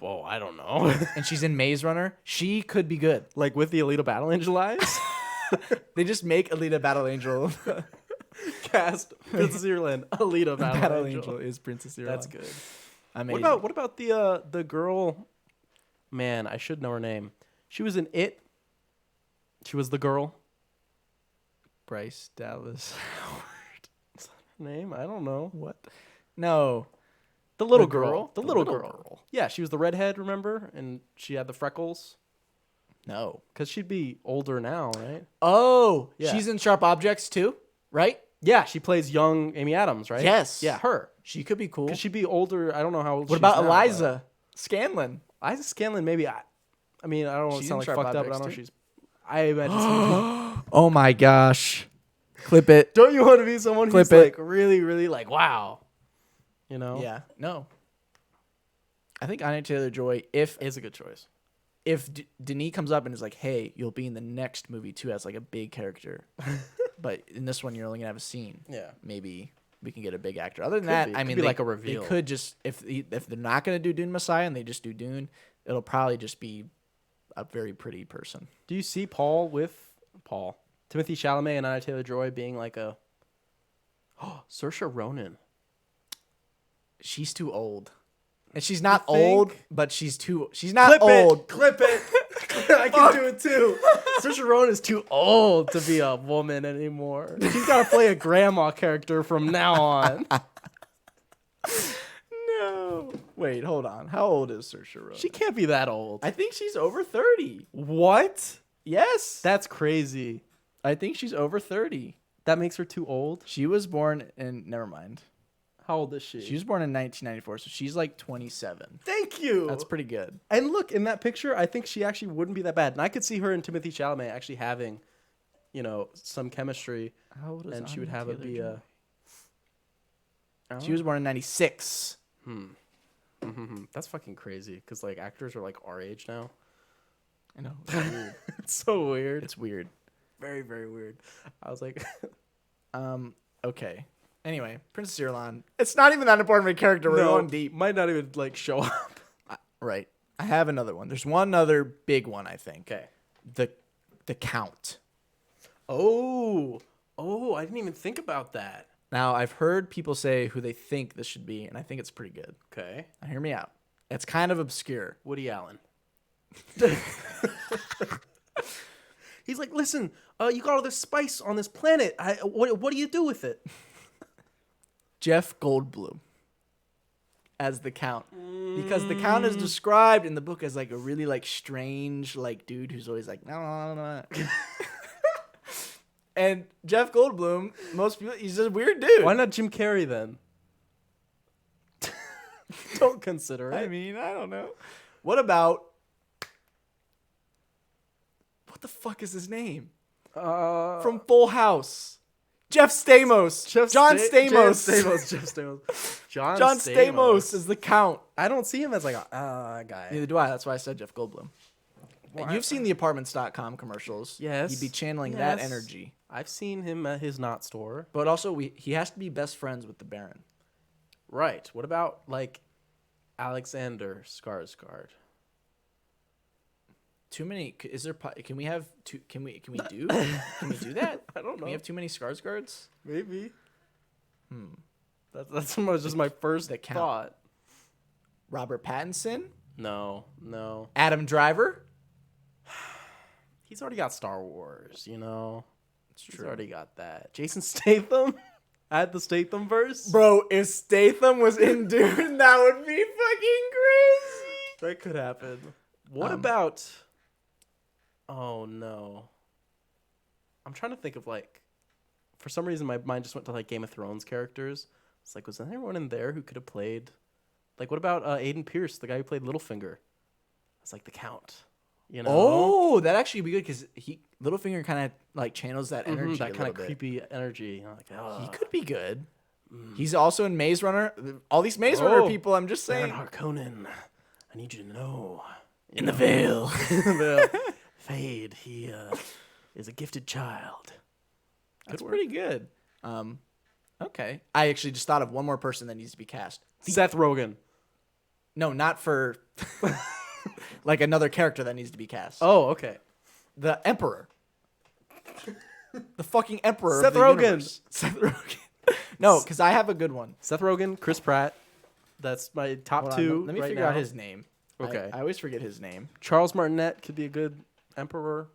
Oh, I don't know. And she's in Maze Runner. She could be good. Like with the Alita Battle Angel eyes? They just make Alita Battle Angel. Cast Princess Irulan, Alita Battle Angel. is Princess Irulan. That's good. Amazing. What about the girl? Man, I should know her name. She was in It. She was the girl. Bryce Dallas? Name? I don't know. What? No. The little The girl. girl? The The little little girl. girl. Yeah, she was the redhead, remember? And she had the freckles. No. Because she'd be older now, right? Oh, Yeah. she's in Sharp Objects too, right? Yeah, she plays young Amy Adams, right? Yes. Yeah, her. She could be cool. Because she'd be older. I don't know how old What she about is now, Eliza Scanlon? but- Eliza Scanlon, maybe. I mean, I don't want to She's sound in like Sharp fucked up, but I Objects, don't know too. she's. I imagine. Some, Oh my gosh. Clip it. don't you want to be someone Clip who's it. like really, really like, wow? Yeah. No. I think Anya Taylor-Joy, if Is a good choice. Denis comes up and is like, hey, you'll be in the next movie too as like a big character. But in this one, you're only going to have a scene. Yeah. Maybe we can get a big actor. Other than Could that, be. I Could mean, be they, like a reveal. They could just, if they're not going to do Dune Messiah and they just do Dune, it'll probably just be a very pretty person. Do you see Paul with Timothy Chalamet and Anya Taylor-Joy being like a Saoirse Ronan? She's too old. And she's not You think? old, but she's not old. Clip it. I can do it too. Saoirse Ronan is too old to be a woman anymore. She's got to play a grandma character from now on. No. Wait, hold on. How old is Saoirse Ronan? She can't be that old. I think she's over 30. What? Yes. That's crazy. I think she's over 30. That makes her too old. She was born in. Never mind. How old is she? She was born in 1994, so she's like 27. Thank you. That's pretty good. And look, in that picture, I think she actually wouldn't be that bad. And I could see her and Timothée Chalamet actually having, some chemistry. How old is And she would Anya have it be Taylor-Joy? a. She was born in 96. That's fucking crazy because like actors are like our age now. I know. It's weird. It's so weird. It's weird. Very, very weird. I was like, Okay. Anyway, Princess Irulan. It's not even that important of a character. We're going deep. Might not even like show up. Right. I have another one. There's one other big one, I think. Okay. The Count. Oh, I didn't even think about that. Now, I've heard people say who they think this should be, and I think it's pretty good. Okay. Now, hear me out. It's kind of obscure. Woody Allen. He's like, listen, you got all this spice on this planet. What do you do with it? Jeff Goldblum as the Count. Because the Count is described in the book as like a really like strange like dude who's always like, no. And Jeff Goldblum, most people, he's just a weird dude. Why not Jim Carrey then? Don't consider it. I mean, I don't know. What about... What the fuck is his name? From Full House. Jeff Stamos. John Stamos. John Stamos is the Count. I don't see him as like a guy. Neither do I. That's why I said Jeff Goldblum. Well, You've seen the Apartments.com commercials. Yes. He'd be channeling that energy. I've seen him at his Knot store. But also, he has to be best friends with the Baron. Right. What about like Alexander Skarsgård? Too many. Is there? Can we have two? Can we do? Can we do that? I don't know. Can we have too many Skarsgårds? Maybe. That's just my first thought. Robert Pattinson. No. Adam Driver. He's already got Star Wars, It's He's true. already got that. Jason Statham at the Statham verse. Bro, if Statham was in Dune, that would be fucking crazy. That could happen. What about... Oh, no. I'm trying to think of, like... For some reason, my mind just went to, like, Game of Thrones characters. It's like, was there anyone in there who could have played... Like, what about Aiden Pierce, the guy who played Littlefinger? It's like the Count, Oh, that actually would be good because Littlefinger kind of, like, channels that energy that kind of bit. creepy energy. Like, He could be good. He's also in Maze Runner. All these Maze Runner people, I'm just saying. Baron Harkonnen, I need you to know. In the Veil. Fade, he is a gifted child. That's pretty good. Okay. I actually just thought of one more person that needs to be cast. Seth Rogen. No, not for like another character that needs to be cast. Oh, okay. The Emperor. The fucking Emperor. Seth of the Rogen. universe. Seth Rogen. No, because I have a good one. Seth Rogen, Chris Pratt. That's my top Hold on, two. let me right figure now. out his name. Okay. I always forget his name. Charles Martinet could be a good emperor.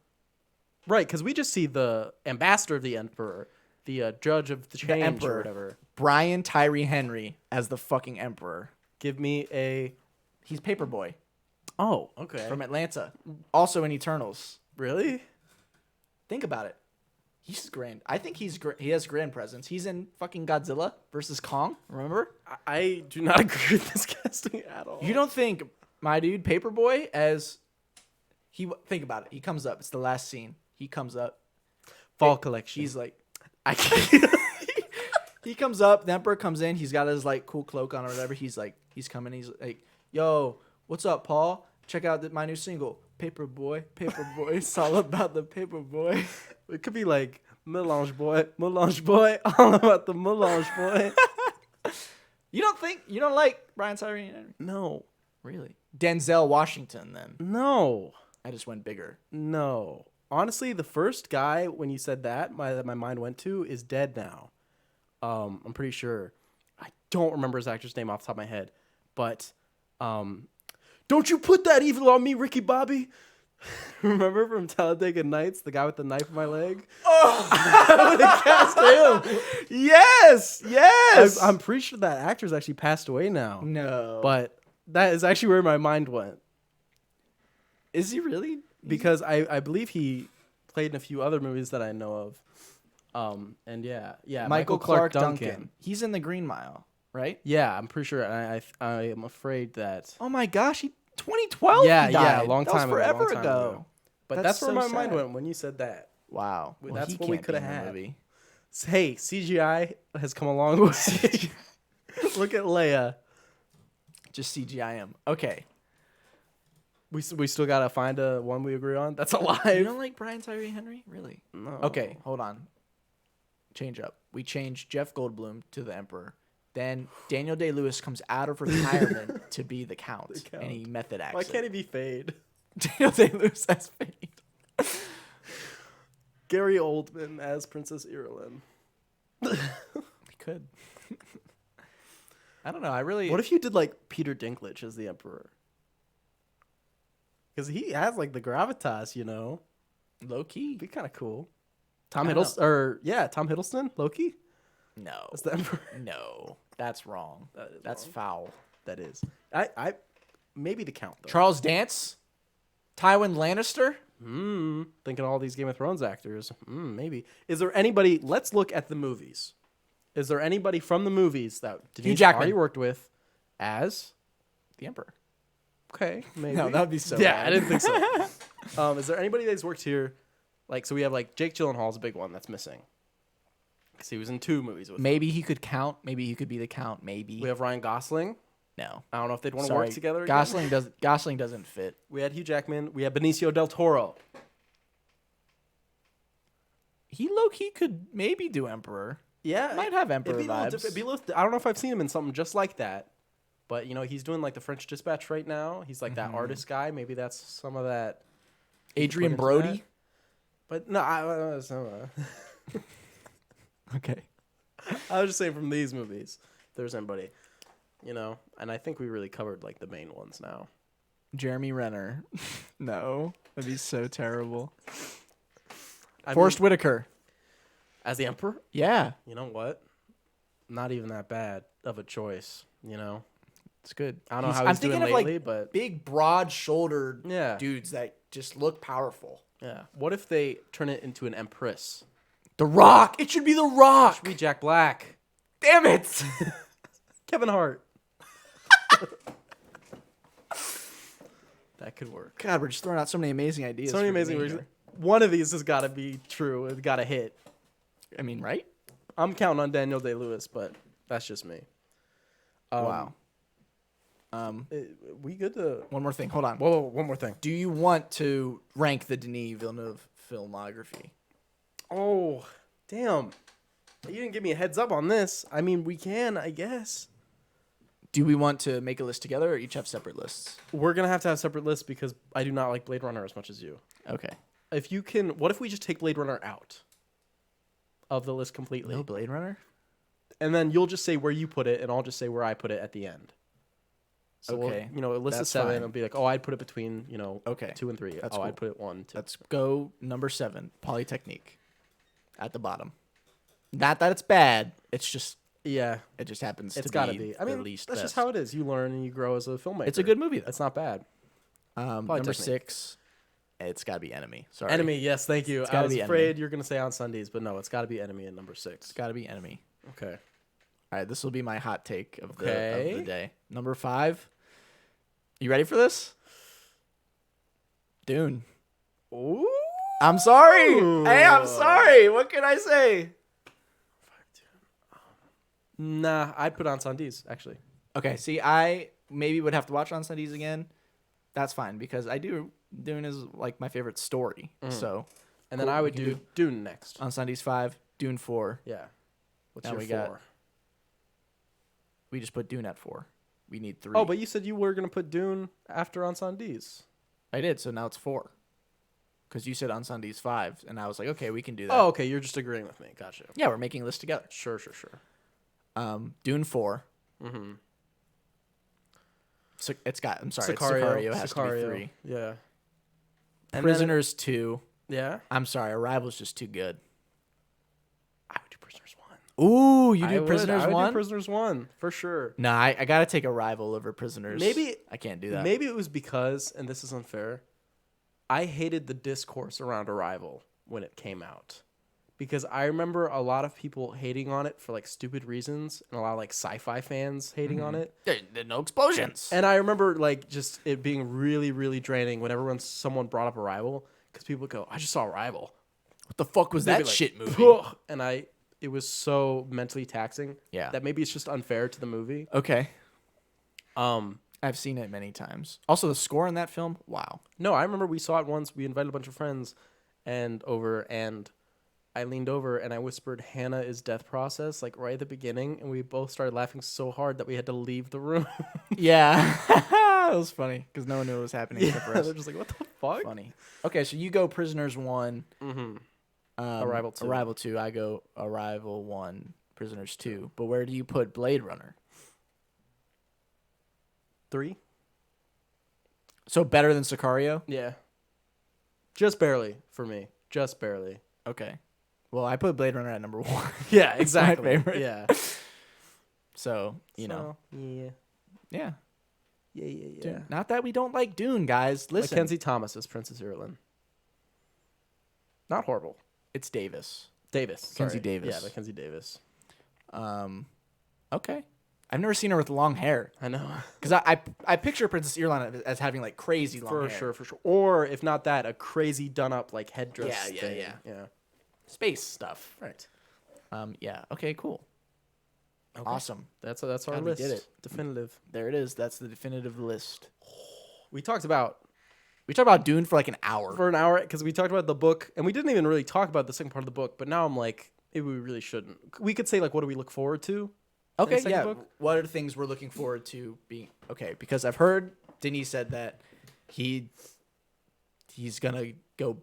Right, because we just see the ambassador of the emperor, the judge of the change emperor. or whatever. Brian Tyree Henry as the fucking Emperor. Give me a... He's Paperboy Oh, okay. from Atlanta. Also in Eternals. Really? Think about it. He's grand. I think he has grand presence. He's in fucking Godzilla versus Kong. Remember? I do not agree with this casting at all. You don't think my dude Paperboy as think about it. He comes up. It's the last scene. He comes up. Fall collection. He's like, I can't. He comes up. The Emperor comes in. He's got his like cool cloak on or whatever. He's coming. He's like, yo, what's up, Paul? Check out my new single, Paperboy. Paperboy. It's all about the Paperboy. It could be like Melange Boy, all about the Melange Boy. You don't like Brian Tyree Henry? No. Really? Denzel Washington, then. No. I just went bigger. No. Honestly, the first guy when you said that my mind went to is dead now. I'm pretty sure. I don't remember his actor's name off the top of my head, but don't you put that evil on me, Ricky Bobby. Remember from Talladega Nights, the guy with the knife in my leg? Oh, I would have cast him. Yes. I'm pretty sure that actor's actually passed away now. No. But that is actually where my mind went. Is he really? Because I believe he played in a few other movies that I know of. And yeah, Michael Clark Duncan. He's in the Green Mile, right? Yeah, I'm pretty sure. And I am afraid that. Oh my gosh, 2012. Yeah, he died. a long That was time ago, forever long time ago. But that's where so my mind sad. went when you said that. Wow, well, That's he what we can't could be have in the had. movie. Hey, CGI has come a long way. Look at Leia. Just CGI him. Okay. We still gotta find a one we agree on. That's alive. You don't like Brian Tyree Henry, really? No. Okay, hold on. Change up. We changed Jeff Goldblum to the Emperor. Then Daniel Day-Lewis comes out of retirement to be the Count, and he method acts. Why can't he be Fade? Daniel Day-Lewis as Fade? Gary Oldman as Princess Irulan. We could. I don't know. I really. What if you did like Peter Dinklage as the Emperor? Because he has like the gravitas, you know. Low key? Be kind of cool. Tom I don't Hiddleston, Tom Hiddleston, Loki. No. As the Emperor. No, that's wrong. That's wrong. foul. That is. I maybe the Count though. Charles Dance, Tywin Lannister. Thinking all these Game of Thrones actors. Maybe. Is there anybody? Let's look at the movies. Is there anybody from the movies that Denise Jackman. already worked with as The Emperor. Okay, maybe. No, that would be so. Yeah, bad. I didn't think so. Is there anybody that's worked here? Like, so we have like Jake Gyllenhaal's a big one that's missing because he was in 2 movies with. Maybe he could count. Maybe he could be the Count. Maybe. We have Ryan Gosling. No. I don't know if they'd want to work together. Again. Gosling doesn't fit. We had Hugh Jackman. We had Benicio del Toro. He low key could maybe do Emperor. Yeah, Might have Emperor it'd be a little vibes. it'd be a little, I don't know if I've seen him in something just like that, but you know he's doing like the French Dispatch right now. He's like that artist guy. Maybe that's some of that. Adrian into Brody. that. But no, I Okay. was just saying from these movies, if there's anybody, you know, and I think we really covered like the main ones now. Jeremy Renner. No, that'd be so terrible. I Forrest mean, Whitaker. as the Emperor. Yeah, You know what? Not even that bad of a choice. You know, it's good. I don't know how I'm he's thinking doing of lately, like but big, broad-shouldered Yeah. dudes that just look powerful. yeah. What if they turn it into an Empress? The Rock. It should be The Rock. Be Jack Black, Damn it. Kevin Hart. That could work. God, we're just throwing out so many amazing ideas. So many for amazing me reasons. here. One of these has got to be true. It's got to hit. I mean, right? I'm counting on Daniel Day-Lewis, but that's just me. Wow. We good to... One more thing. Hold on. Whoa, one more thing. Do you want to rank the Denis Villeneuve filmography? Oh, damn. You didn't give me a heads up on this. I mean, we can, I guess. Do we want to make a list together or each have separate lists? We're going to have separate lists because I do not like Blade Runner as much as you. Okay. If you can... What if we just take Blade Runner out of the list completely? No Blade Runner? And then you'll just say where you put it, and I'll just say where I put it at the end. So Okay. we'll, you know, a list of That's 7, fine. it'll be like, oh, I'd put it between, you know, Okay. 2 and 3. That's I'd cool. put it 1, 2. Let's go number 7, Polytechnique, at the bottom. Not that it's bad. It's just Yeah, it just happens it's to got to be be. I the mean, least that's best. just how it is. You learn and you grow as a filmmaker. It's a good movie though. That's not bad. Number Polytechnique. 6, it's got to be Enemy. Sorry. Enemy, yes, thank you. It's I gotta was be afraid Enemy. you're going to say On Sundays, but no, it's got to be Enemy at number 6. It's got to be Enemy. Okay. All right, this will be my hot take of the Okay. day. Number 5. You ready for this? Dune. Ooh. I'm sorry. Hey, I'm sorry. What can I say? Nah, I'd put On Sundays, actually. Okay, see, I maybe would have to watch On Sundays again. That's fine because Dune is like my favorite story. So, And then Cool, I would we can do Dune next. On Sundays 5, Dune 4. Yeah. What's Now your we 4? got- We just put Dune at 4. We need 3. Oh, but you said you were going to put Dune after On Sundays. I did, so now it's 4. Because you said On Sundays 5, and I was like, okay, we can do that. Oh, okay. You're just agreeing with me. Gotcha. Yeah, we're making a list together. Sure. Dune 4. Mm-hmm. So it's got. I'm sorry, Sicario has to be 3. Yeah. And Prisoners 2. Then yeah. I'm sorry, Arrival's just too good. I would do Prisoners 1. Ooh, you I do would. Prisoners I would 1? do Prisoners 1 for sure. Nah, I gotta take Arrival over Prisoners. Maybe I can't do that. Maybe it was because, and this is unfair, I hated the discourse around Arrival when it came out because I remember a lot of people hating on it for like stupid reasons, and a lot of like sci-fi fans hating on it. There are no explosions. And I remember like just it being really, really draining whenever someone brought up Arrival, because people would go, "I just saw Arrival." What the fuck was They'd that be like, shit movie? "Pugh," and it was so mentally taxing. Yeah. That maybe it's just unfair to the movie. Okay. I've seen it many times. Also, the score in that film, wow. No, I remember we saw it once. We invited a bunch of friends, and I leaned over and I whispered, "Hannah is Death Process," like right at the beginning, and we both started laughing so hard that we had to leave the room. Yeah. That was funny because no one knew what was happening except for us. They're just like, "What the fuck?" Funny. Okay, so you go Prisoners 1. Arrival 2. Arrival 2. I go Arrival 1, Prisoners 2. But where do you put Blade Runner? 3. So better than Sicario? Yeah. Just barely for me. Just barely. Okay. Well, I put Blade Runner at number 1. Yeah, It's my exactly. favorite. Yeah. So, you know. Yeah. Yeah. Yeah. Dude, not that we don't like Dune, guys. Listen. Mackenzie Thomas is Princess Irulan. Not horrible. It's Davis. Davis. Mackenzie Sorry. Davis. Yeah, Mackenzie Davis. Okay. I've never seen her with long hair. I know. Because I picture Princess Irulan as having like crazy long hair. For sure. Or if not that, a crazy done up like headdress Yeah, thing. yeah. Space stuff. Right. Yeah. Okay, cool. Okay. Awesome. That's our God, we list. did it. Definitive. There it is. That's the definitive list. We talked about We talked about Dune for like an hour. for an hour because we talked about the book and we didn't even really talk about the second part of the book. But now I'm like, maybe we really shouldn't. We could say like, what do we look forward to? Okay, second yeah. book? What are the things we're looking forward to being okay? Because I've heard Denis said that he's gonna go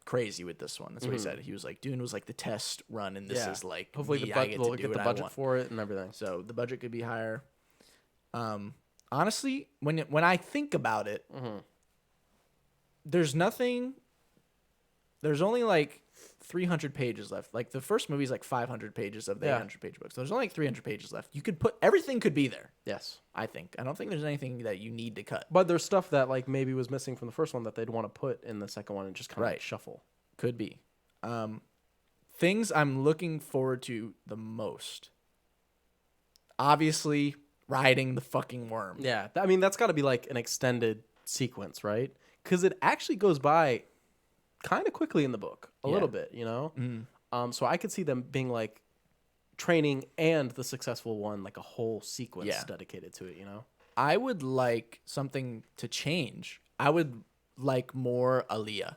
crazy with this one. That's what he said. He was like, Dune was like the test run, and this is like hopefully me, the I get we'll to get do the what I budget want. for it and everything. So the budget could be higher. Honestly, when I think about it, there's nothing. There's only like 300 pages left. Like the first movie is like 500 pages of the 800-page book. So there's only like 300 pages left. You could put everything could be there. Yes. I think. I don't think there's anything that you need to cut. But there's stuff that like maybe was missing from the first one that they'd want to put in the second one and just kind of like shuffle. Could be. Things I'm looking forward to the most. Obviously, riding the fucking worm. Yeah. I mean, that's got to be like an extended sequence, right? Because it actually goes by kind of quickly in the book, a little bit, you know? So I could see them being like training and the successful one, like a whole sequence dedicated to it, you know? I would like something to change. I would like more Aaliyah.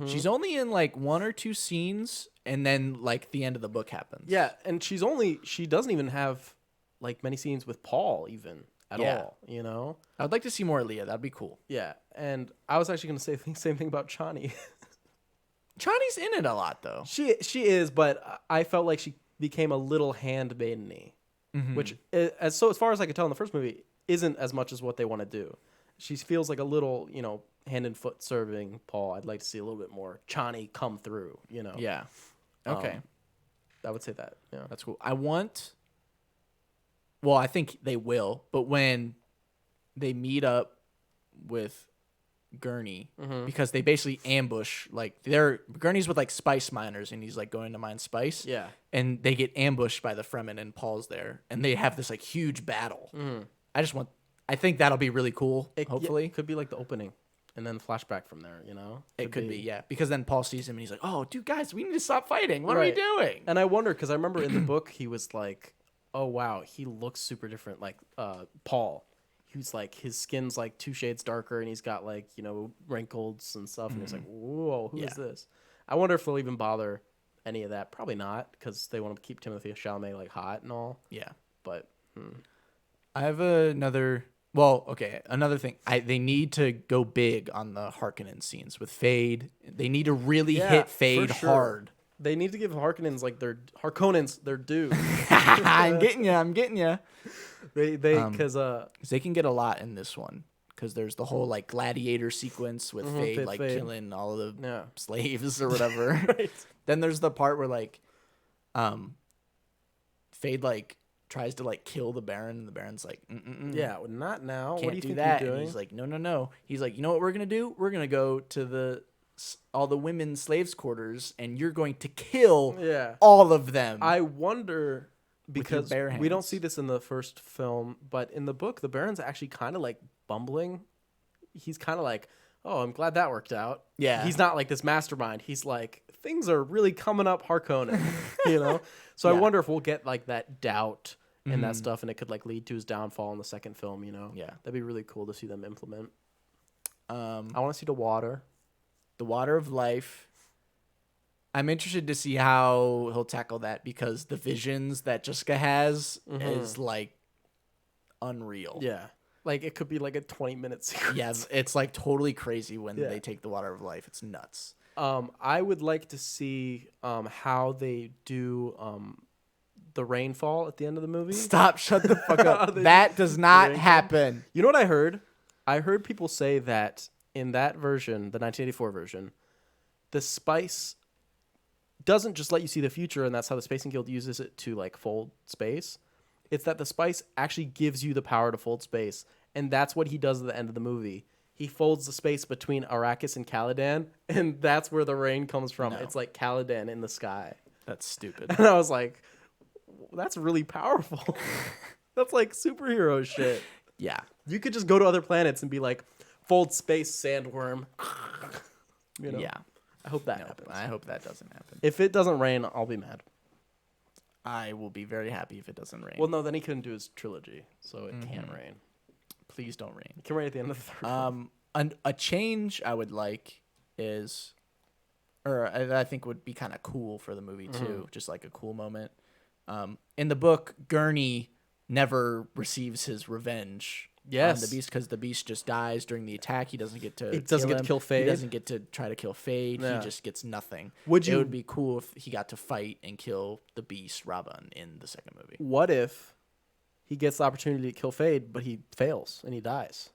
She's only in like 1 or 2 scenes, and then like the end of the book happens. Yeah, and she doesn't even have like many scenes with Paul even at all, you know? I would like to see more Aaliyah. That'd be cool. Yeah, and I was actually going to say the same thing about Chani. Chani's in it a lot, though. She is, but I felt like she became a little handmaiden-y, which, as far as I could tell in the first movie, isn't as much as what they want to do. She feels like a little, you know, hand and foot serving Paul. I'd like to see a little bit more Chani come through, you know. Yeah. Okay. I would say that. Yeah. That's cool. Well, I think they will, but when they meet up with Gurney, because they basically ambush, like Gurney's with like spice miners and he's like going to mine spice. Yeah. And they get ambushed by the Fremen and Paul's there and they have this like huge battle. I think that'll be really cool, hopefully. It could be like the opening and then flashback from there, you know? It could be, yeah. Because then Paul sees him and he's like, oh, dude, guys, we need to stop fighting. What are we doing? And I wonder, because I remember in the book, he was like, oh, wow, he looks super different. Like Paul, he was like, his skin's like 2 shades darker and he's got like, you know, wrinkles and stuff. And he's like, whoa, who is this? I wonder if they'll even bother any of that. Probably not, because they want to keep Timothée Chalamet like hot and all. Yeah. But I have another... Well, okay, another thing. They need to go big on the Harkonnen scenes with Fade. They need to really hit Fade hard. They need to give Harkonnens their due. I'm getting you. Because they can get a lot in this one. Because there's the whole like gladiator sequence with Fade like killing all of the slaves or whatever. Then there's the part where like, Fade like tries to like kill the Baron, and the Baron's like, yeah, not now. Can't What do you do think that. you're doing? And he's like, no. He's like, you know what we're gonna do? We're gonna go to the all the women's slaves quarters, and you're going to kill Yeah. all of them. I wonder because bare we don't hands. see this in the first film, but in the book, the Baron's actually kind of like bumbling. He's kind of like, oh, I'm glad that worked out. Yeah. He's not like this mastermind. He's like, things are really coming up Harkonnen, you know? So I Yeah. wonder if we'll get like that doubt and that stuff, and it could like lead to his downfall in the second film, you know? Yeah. That'd be really cool to see them implement. I I want to see the water. the water of life. I'm interested to see how he'll tackle that because the visions that Jessica has is like unreal. Yeah. Like it could be like a 20-minute sequence. Yeah, it's like totally crazy when Yeah. they take the water of life. It's nuts. I would like to see how they do the rainfall at the end of the movie. Stop! Shut the fuck up. They That does not rainfall. happen. You know what I heard? I heard people say that in that version, the 1984 version, the spice doesn't just let you see the future, and that's how the Spacing Guild uses it to like fold space. It's that the spice actually gives you the power to fold space, and that's what he does at the end of the movie. He folds the space between Arrakis and Caladan, and that's where the rain comes from. No. It's like Caladan in the sky. That's stupid. And I was like, that's really powerful. That's like superhero shit. Yeah. You could just go to other planets and be like, fold space, sandworm. You know? Yeah. I hope that No, happens. I hope that doesn't happen. If it doesn't rain, I'll be mad. I will be very happy if it doesn't rain. Well, no, then he couldn't do his trilogy, so it can't rain. Please don't rain. It can rain at the end of the third one. A change I would like is, or I think would be kind of cool for the movie too, just like a cool moment. In the book, Gurney never receives his revenge on Yes. the Beast because the Beast just dies during the attack. He doesn't get to. He doesn't get to him. kill Fade. He doesn't get to try to kill Fade. Yeah. He just gets nothing. Would It you- would be cool if he got to fight and kill the Beast Rabban in the second movie. What if he gets the opportunity to kill Fade, but he fails and he dies?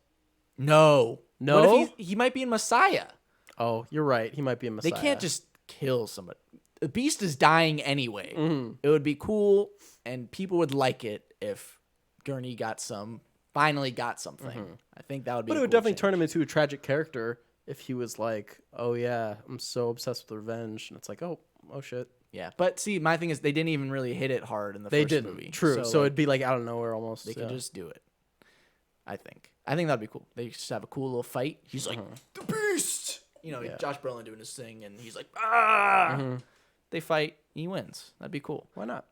No. No? What if he might be in Messiah? Oh, you're right. He might be a Messiah. They can't just kill somebody. The Beast is dying anyway. Mm-hmm. It would be cool, and people would like it if Gurney finally got something. I think that would be. But a it would cool definitely change. turn him into a tragic character if he was like, oh yeah, I'm so obsessed with revenge. And it's like, oh shit. Yeah, but see, my thing is they didn't even really hit it hard in the They first didn't. movie. True. So like, it'd be like out of nowhere almost. they yeah. could just do it. I think that'd be cool. They just have a cool little fight. He's like the Beast. You know, Yeah. Josh Brolin doing his thing, and he's like, ah. They fight. He wins. That'd be cool. Why not?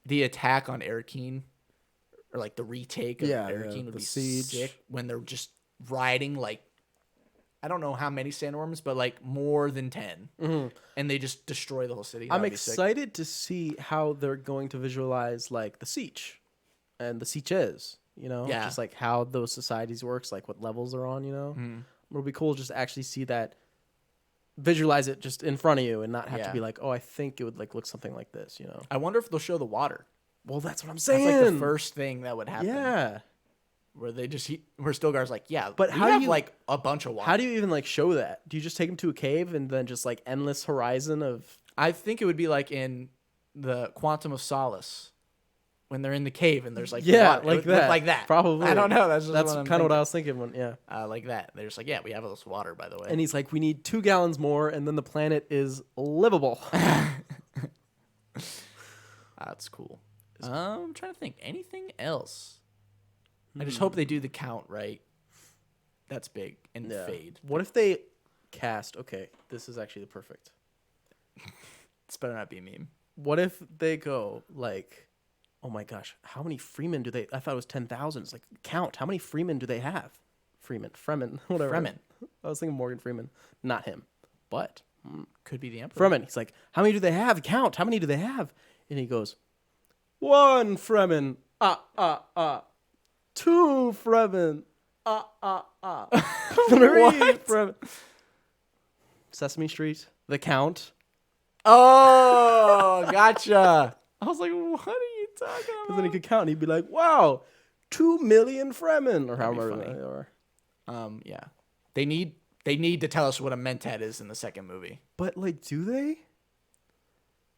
The attack on Arakeen, or like the retake of Yeah, Arakeen, yeah, would the be siege. sick when they're just riding like I don't know how many sandworms, but like more than 10, and they just destroy the whole city. I'm That'd be sick. excited to see how they're going to visualize like the siege and the sieges, you know, Yeah. just like how those societies works, like what levels they're on, you know. It'll be cool just to actually see that, visualize it just in front of you and not have to Yeah. be like, oh, I think it would like look something like this, you know. I wonder if they'll show the water. Well, that's what I'm That's saying. like the first thing that would happen. Yeah. Where where Stilgar's like, yeah, But we how do have you- like a bunch of water. How do you even like show that? Do you just take him to a cave and then just like endless horizon of? I think it would be like in the Quantum of Solace when they're in the cave and there's like Yeah, water. It like would look that. like that. Probably. I don't know. That's That's kind of what I was thinking. When like that. They're just like, yeah, we have all this water, by the way. and he's like, we need 2 gallons more, and then the planet is livable. That's cool. I'm trying to think. Anything else? I just hope they do the count right. That's big. And Fade. What if they cast? Okay, this is actually the perfect. This better not be a meme. What if they go like, oh my gosh, how many Freemen do they? I thought it was 10,000. It's like count. How many Freemen do they have? Freeman, whatever. Fremen. I was thinking Morgan Freeman, not him, but Could be the Emperor. Fremen. He's like, how many do they have? Count. How many do they have? And he goes, 1 Fremen. 2 Fremen. 3 Fremen. Sesame Street. The Count. Oh, gotcha. I was like, what are you talking Because about? then he could count and he'd be like, wow, 2 million Fremen. Or That'd be however funny. they are. Yeah. They need to tell us what a mentat is in the second movie. But, like, do they?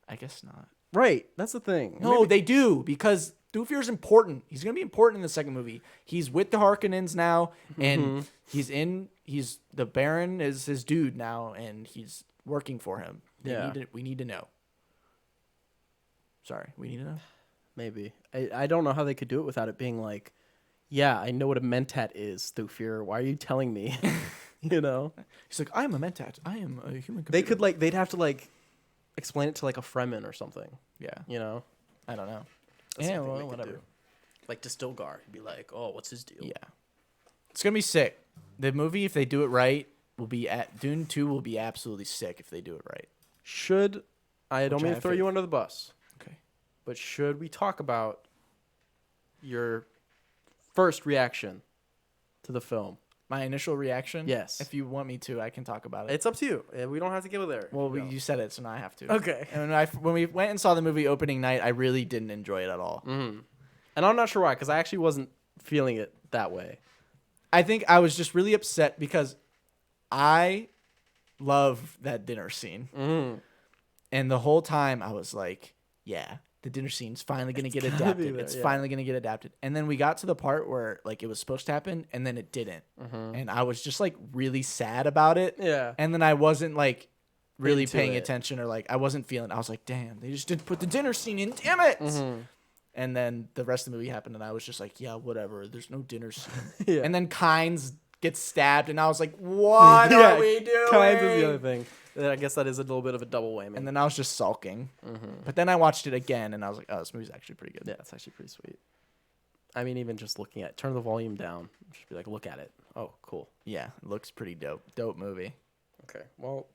I guess not. Right. That's the thing. No, they do because Thufir's important. He's gonna be important in the second movie. He's with the Harkonnens now, and he's the Baron is his dude now, and he's working for him. We need to know. Sorry, we need to know. Maybe. I don't know how they could do it without it being like, yeah, I know what a mentat is, Thufir. Why are you telling me? You know? He's like, I am a mentat. I am a human computer. They could they'd have to explain it to like a Fremen or something. Yeah. You know? I don't know. That's Yeah, something well, they could whatever. do. Like to Stilgar, he'd be like, "Oh, what's his deal?" Yeah. It's gonna be sick. The movie, if they do it right, will be Dune 2 will be absolutely sick if they do it right. I don't mean to throw you under the bus. Okay. But should we talk about your first reaction to the film? My initial reaction? Yes. If you want me to, I can talk about it. It's up to you. We don't have to go there. Well, you said it, so now I have to. Okay. And when we went and saw the movie opening night, I really didn't enjoy it at all. Mm-hmm. And I'm not sure why, because I actually wasn't feeling it that way. I think I was just really upset because I love that dinner scene. Mm. And the whole time I was like, yeah, the dinner scene's finally going to get adapted. It's finally going to get adapted. And then we got to the part where it was supposed to happen and then it didn't. Mm-hmm. And I was just really sad about it. Yeah. And then I wasn't really Into paying it. attention or I wasn't feeling. I was like, damn, they just didn't put the dinner scene in. Damn it. Mm-hmm. And then the rest of the movie happened and I was just like, yeah, whatever. There's no dinner scene. Yeah. And then Kynes gets stabbed and I was like, what are we doing? Kynes is the other thing. I guess that is a little bit of a double whammy. And then I was just sulking. Mm-hmm. But then I watched it again and I was like, oh, this movie's actually pretty good. Yeah, it's actually pretty sweet. I mean, even just looking at it, turn the volume down. Just be like, look at it. Oh, cool. Yeah, it looks pretty dope. Dope movie. Okay, well,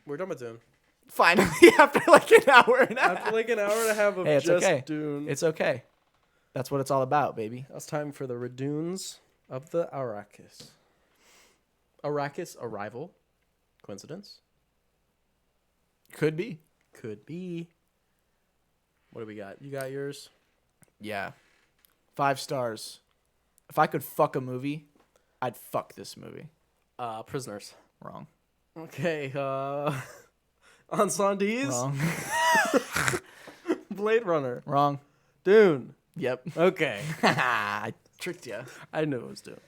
we're done with Dune. Finally, after an hour and a half. After an hour and a half of it's just okay. Dune. It's okay. That's what it's all about, baby. Now it's time for the Redunes of the Arrakis. Arrakis arrival. Coincidence? Could be. Could be. What do we got? You got yours? Yeah. 5 stars. If I could fuck a movie, I'd fuck this movie. Prisoners. Wrong. Okay. Encendies. Wrong. Blade Runner. Wrong. Dune. Yep. Okay. I tricked you. I knew it was Dune.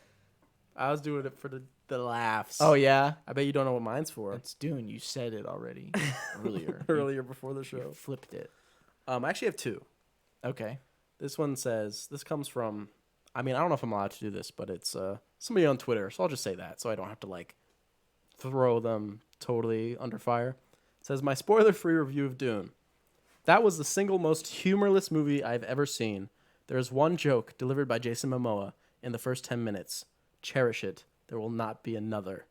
I was doing it for the laughs. Oh, yeah? I bet you don't know what mine's for. It's Dune. You said it already earlier. Earlier before the show. You flipped it. I actually have 2. Okay. This one says, this comes from, I mean, I don't know if I'm allowed to do this, but it's somebody on Twitter, so I'll just say that so I don't have to throw them totally under fire. It says, my spoiler-free review of Dune. That was the single most humorless movie I've ever seen. There is one joke delivered by Jason Momoa in the first 10 minutes. Cherish it. There will not be another.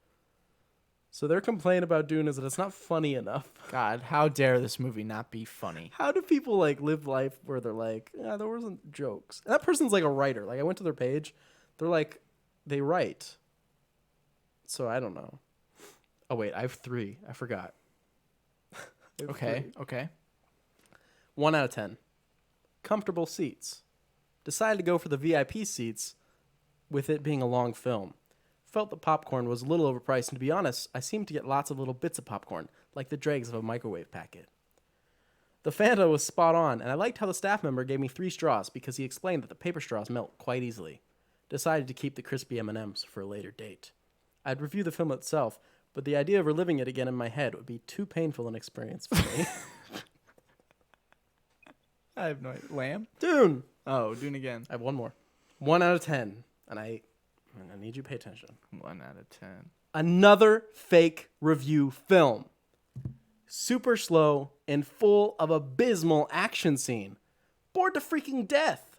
So their complaint about Dune is that it's not funny enough. God, how dare this movie not be funny? How do people live life where they're yeah, there wasn't jokes? And that person's a writer. I went to their page. They're they write. So I don't know. Oh wait, I have 3. I forgot. Okay. 1 out of 10. Comfortable seats. Decided to go for the VIP seats with it being a long film. Felt the popcorn was a little overpriced, and to be honest, I seemed to get lots of little bits of popcorn, like the dregs of a microwave packet. The Fanta was spot on, and I liked how the staff member gave me 3 straws because he explained that the paper straws melt quite easily. Decided to keep the crispy M&Ms for a later date. I'd review the film itself, but the idea of reliving it again in my head would be too painful an experience for me. I have no idea. Lamb? Dune! Oh, Dune again. I have 1 more. 1 out of 10, and I need you to pay attention. 1 out of 10. Another fake review film. Super slow and full of abysmal action scene. Bored to freaking death.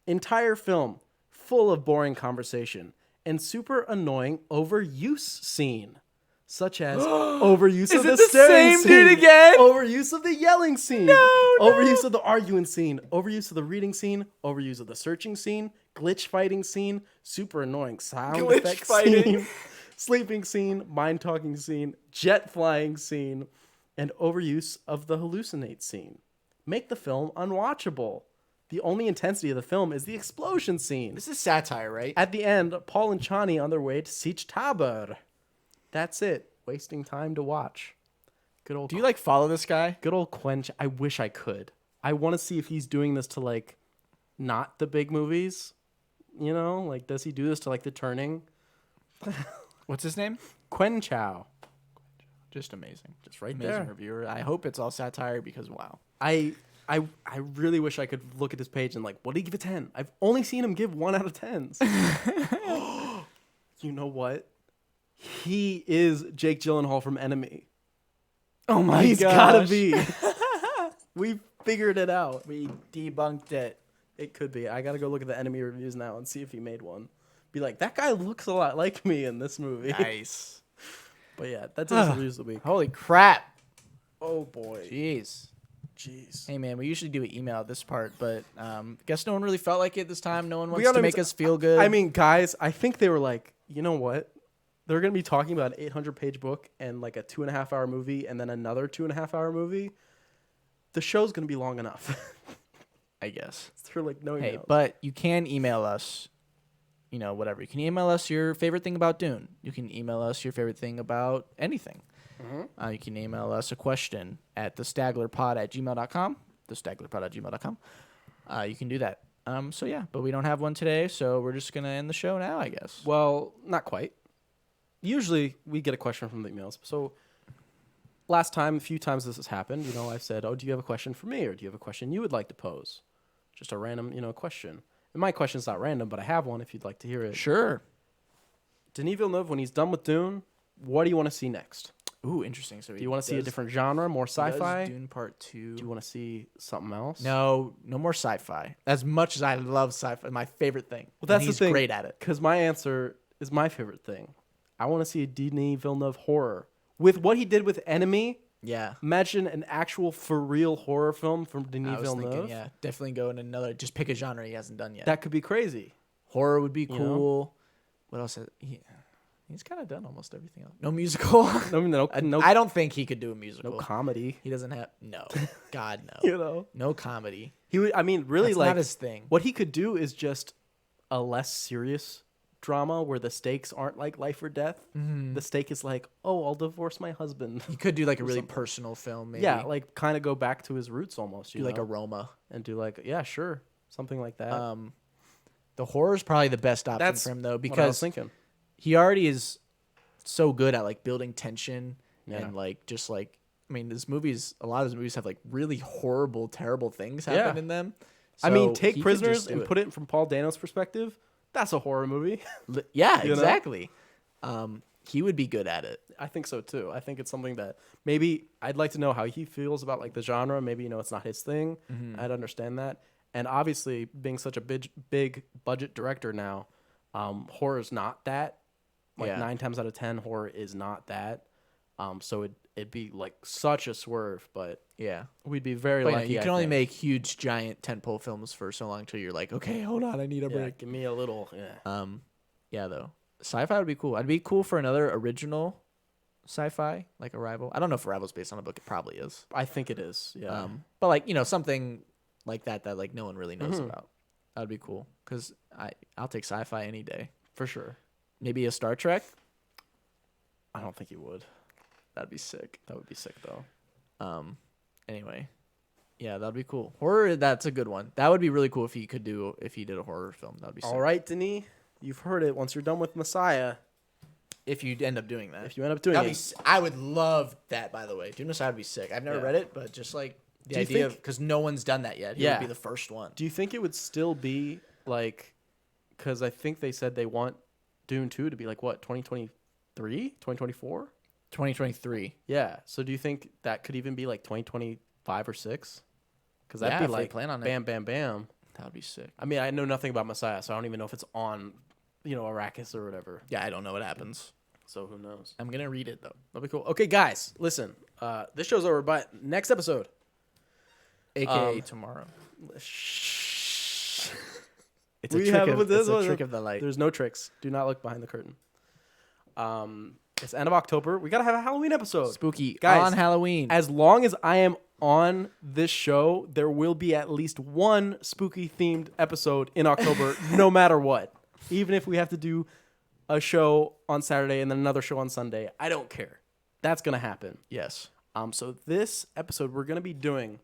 Entire film full of boring conversation and super annoying overuse scene. Such as overuse of the staring scene. Dude again? Overuse of the yelling scene. Overuse of the arguing scene. Overuse of the reading scene. Overuse of the searching scene. Glitch fighting scene. Super annoying sound effects scene. Sleeping scene. Mind talking scene. Jet flying scene. And overuse of the hallucinate scene. Make the film unwatchable. The only intensity of the film is the explosion scene. This is satire, right? At the end, Paul and Chani on their way to Siege Tabor. That's it. Wasting time to watch. Good old. Do you follow this guy? Good old Quench. I wish I could. I want to see if he's doing this to like not the big movies. You know, like does he do this to like The Turning? What's his name? Quen Chow. Just amazing. Just right Amazing there. reviewer. I hope it's all satire because wow. I really wish I could look at his page and like, what did he give a 10? I've only seen him give 1 out of 10s. You know what? He is Jake Gyllenhaal from Enemy. Oh my He's gosh. gotta be. We figured it out. We debunked it. It could be. I gotta go look at the Enemy reviews now and see if he made one. Be like, that guy looks a lot like me in this movie. Nice. But yeah, that's the reviews of the week. Holy crap. Oh boy. Jeez. Jeez. Hey man, we usually do an email at this part, but guess no one really felt like it this time. No one wants gotta to make us feel good. I mean, guys, I think they were like, you know what? They're gonna be talking about an 800-page book and like a 2.5-hour movie and then another 2.5-hour movie. The show's gonna be long enough. I guess. They're like, no, Hey, emails. but you can email us, you know, whatever. You can email us your favorite thing about Dune. You can email us your favorite thing about anything. You can email us a question at thestaglerpod@gmail.com. Thestaglerpod@gmail.com. You can do that. So yeah, but we don't have one today, so we're just gonna end the show now, I guess. Well, not quite. Usually we get a question from the emails. So last time, a few times this has happened, you know, I've said, oh, do you have a question for me? Or do you have a question you would like to pose? Just a random, you know, question. And my question's not random, but I have one if you'd like to hear it. Sure. Denis Villeneuve, when he's done with Dune, what do you want to see next? Ooh, interesting. So Do you want to see a different genre, more sci-fi? Dune Part 2. Do you want to see something else? No more sci-fi. As much as I love sci-fi, my favorite thing. Well, that's And the he's thing. great at it. Because my answer is my favorite thing. I want to see a Denis Villeneuve horror. With what he did with Enemy, Yeah. imagine an actual for real horror film from Denis I was Villeneuve. thinking, yeah, definitely go in another. Just pick a genre he hasn't done yet. That could be crazy. Horror would be know? cool. What else? He's kind of done almost everything else. No musical. No, I don't think he could do a musical. no comedy. He doesn't have. No. God no. You know, No comedy. he would. I mean, really, That's like not his thing. what he could do is just a less serious drama where the stakes aren't like life or death. The stake is like, oh, I'll divorce my husband. He could do like a really something. personal film. Maybe. Yeah, like kind of go back to his roots almost. do You like know? a Roma. and do like, yeah, sure, something like that. The horror is probably the best option That's for him though, what I was because thinking. he already is so good at like building tension Yeah. and like just like I mean, a lot of his movies have like really horrible, terrible things happen Yeah. in them. I mean, So take he could Prisoners just do and it. put it from Paul Dano's perspective. That's a horror movie. Yeah, you know? exactly. He would be good at it. I think so too. I think it's something that maybe I'd like to know how he feels about like the genre. Maybe, you know, it's not his thing. I'd understand that. And obviously, being such a big budget director now, horror is not that. Like Yeah. 9 times out of 10, horror is not that. So it'd be like such a swerve, but Yeah. we'd be very But yeah, lucky. you I can only think. make huge, giant tentpole films for so long till you're like, okay, hold on, I need a Yeah, break. give me a little. Yeah. Yeah, though. Sci-fi would be cool. I'd be cool for another original sci-fi, like Arrival. I don't know if Arrival's based on a book. It probably is. I think it is. Yeah. But like, you know, something like that like no one really knows about. That would be cool. Because I'll take sci-fi any day. for sure. Maybe a Star Trek. I don't think you would. That'd be sick. That would be sick though. Anyway. Yeah, that'd be cool. Horror, that's a good one. That would be really cool if he did a horror film. That'd be sick. All right, Denis, you've heard it. Once you're done with Messiah, If you end up doing that. if you end up doing it, I would love that, by the way. Dune Messiah would be sick. I've never Yeah. read it, but just like the Do you idea of, think- because no one's done that yet. He Yeah. would be the first one. do you think it would still be like? Because I think they said they want Dune 2 to be like what 2023, 2024. 2023. Yeah. So do you think that could even be like 2025 or 6? Because Yeah, that'd be if they like plan on it. bam, bam, bam. That would be sick. I mean, I know nothing about Messiah, so I don't even know if it's on, you know, Arrakis or whatever. Yeah, I don't know what happens. So who knows? I'm going to read it, though. That'd be cool. Okay, guys, listen. This show's over, but next episode. AKA tomorrow. Shh. It's We a trick, have- of, this it's a one- trick of the light. There's no tricks. Do not look behind the curtain. It's end of October. We gotta have a Halloween episode. Spooky Guys, on Halloween. As long as I am on this show, there will be at least one spooky themed episode in October, no matter what. Even if we have to do a show on Saturday and then another show on Sunday, I don't care. That's gonna happen. Yes. So this episode we're gonna be doing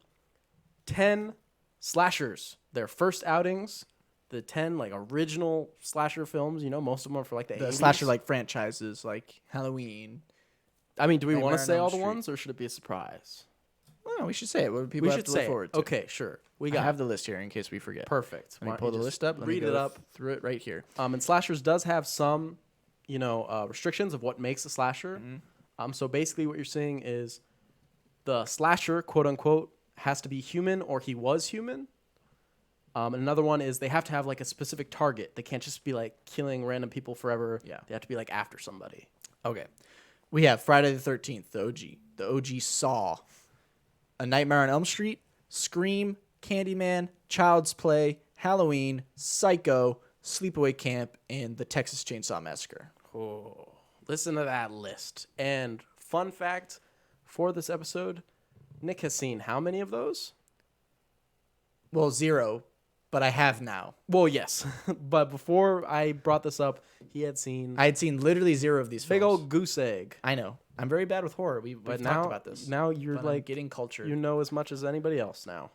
10 slashers. Their first outings. The 10 like original slasher films. You know, most of them are for like the 80s. slasher like franchises like Halloween. I mean, do we want Nightmare to on say Elm all the Street. ones, or should it be a surprise? Well, we should say it. What people We have should to look say forward it. to. Okay, sure. We I got have the list here in case we forget. perfect. Let me Why pull don't the you list just up. Let read me it go up. through it right here. And slashers does have some, restrictions of what makes a slasher. So basically, what you're saying is the slasher, quote unquote, has to be human or he was human. And another one is they have to have like a specific target. They can't just be like killing random people forever. Yeah. They have to be like after somebody. Okay. We have Friday the 13th, the OG. The OG Saw. A Nightmare on Elm Street, Scream, Candyman, Child's Play, Halloween, Psycho, Sleepaway Camp, and the Texas Chainsaw Massacre. Oh, listen to that list. And fun fact for this episode, Nick has seen how many of those? Well, 0, but I have now. Well, yes. But before I brought this up, he had seen I had seen literally 0 of these Big films. Old Goose Egg. I know. I'm very bad with horror. We've But talked about this. Now you're But I'm like getting cultured. you know as much as anybody else now.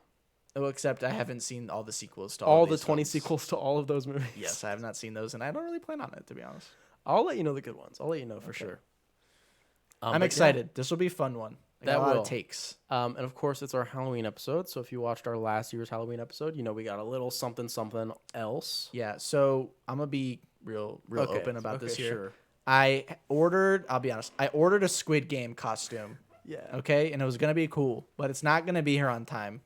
Oh, except I haven't seen all the sequels to All of the these 20 films. sequels to all of those movies. Yes, I have not seen those, and I don't really plan on it, to be honest. I'll let you know the good ones. I'll let you know for sure. I'm but yeah. excited. This will be a fun one. I got That a lot will. of takes. And of course, it's our Halloween episode. So if you watched our last year's Halloween episode, you know we got a little something else. Yeah, so I'm going to be real Okay, open about this okay, here. sure. I'll be honest, I ordered a Squid Game costume, Yeah. okay? And it was going to be cool, but it's not going to be here on time.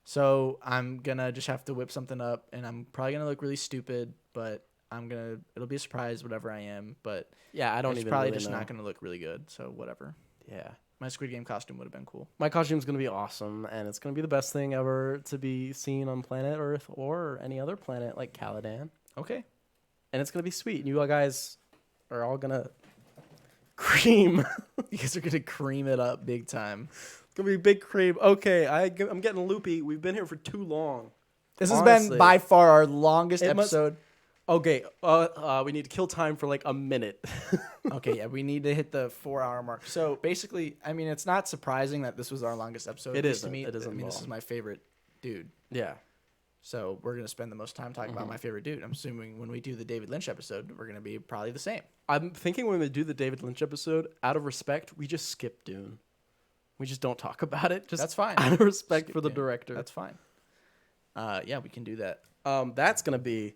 So I'm going to just have to whip something up, and I'm probably going to look really stupid, but it'll be a surprise, whatever I am. But Yeah, I don't it's even probably really just know. not going to look really good, so whatever. Yeah. My Squid Game costume would have been cool. My costume's going to be awesome, and it's going to be the best thing ever to be seen on planet Earth or any other planet like Caladan. Okay. And it's going to be sweet. And you guys are all going to cream. You guys are going to cream it up big time. It's going to be big cream. Okay, I'm getting loopy. We've been here for too long. This has Honestly. been by far our longest It must- episode. Okay, we need to kill time for like a minute. Okay, yeah, we need to hit the 4-hour mark. So basically, I mean, it's not surprising that this was our longest episode. It at least isn't. to me. It isn't I mean, at this all. is my favorite dude. Yeah. So we're gonna spend the most time talking about my favorite dude. I'm assuming when we do the David Lynch episode, we're gonna be probably the same. I'm thinking when we do the David Lynch episode, out of respect, we just skip Dune. We just don't talk about it. Just That's fine. Out of respect Skip for the Dune. director. That's fine. Yeah, we can do that. That's gonna be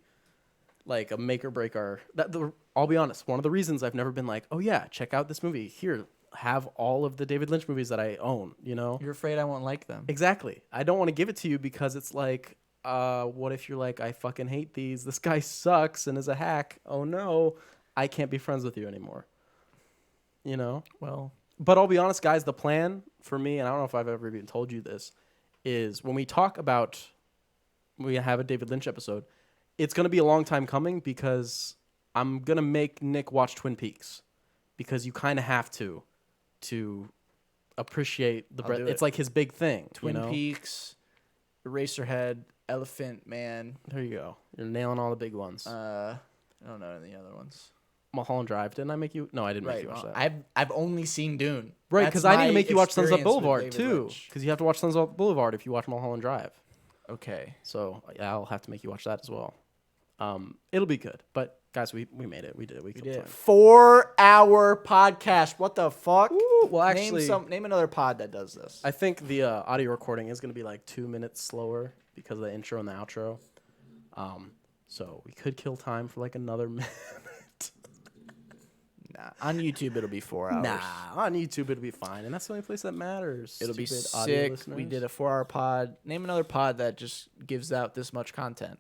like a make or break I'll be honest, one of the reasons I've never been like, oh yeah, check out this movie. Here, have all of the David Lynch movies that I own, you know? You're afraid I won't like them. Exactly. I don't want to give it to you because it's like, what if you're like, I fucking hate these. This guy sucks and is a hack. Oh no, I can't be friends with you anymore. You know? Well, But I'll be honest, guys, the plan for me, and I don't know if I've ever even told you this, is when we have a David Lynch episode, it's going to be a long time coming because I'm going to make Nick watch Twin Peaks because you kind of have to appreciate the I'll breadth. do It's it. like his big thing. Twin you know? Peaks, Eraserhead, Elephant Man. There you go. You're nailing all the big ones. I don't know any other ones. Mulholland Drive. Didn't I make you? No, I didn't make you watch that. I've only seen Dune. Right, That's because I need to my make you watch Sunset experience with Boulevard David too. Lynch. Because you have to watch Sunset Boulevard if you watch Mulholland Drive. Okay. So yeah, I'll have to make you watch that as well. It'll be good. But guys, we made it. We did it. We We killed did time. it. 4-hour podcast. What the fuck? Ooh, well, actually, name another pod that does this. I think the audio recording is going to be like 2 minutes slower because of the intro and the outro. So we could kill time for like another minute. Nah, on YouTube it'll be 4 hours. Nah, on YouTube it'll be fine, and that's the only place that matters. It'll be Stupid audio sick. listeners. We did a 4-hour pod. Name another pod that just gives out this much content.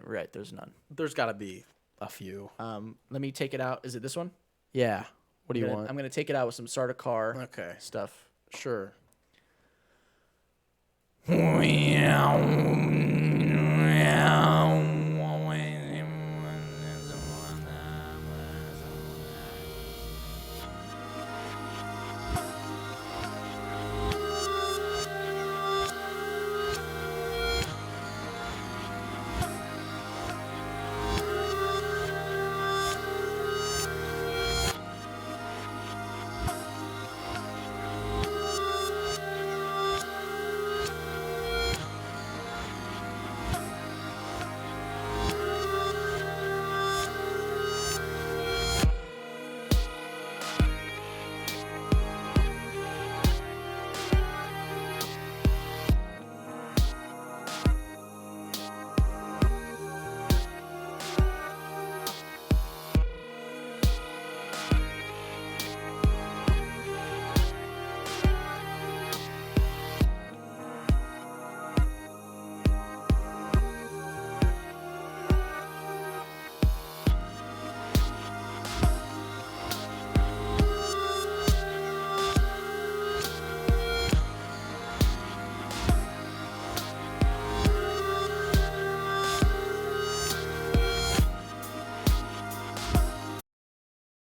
Right, there's none. There's got to be a few. Let me take it out. Is it this one? Yeah. What do you I'm want? gonna take it out with some start a car Okay. stuff. Sure.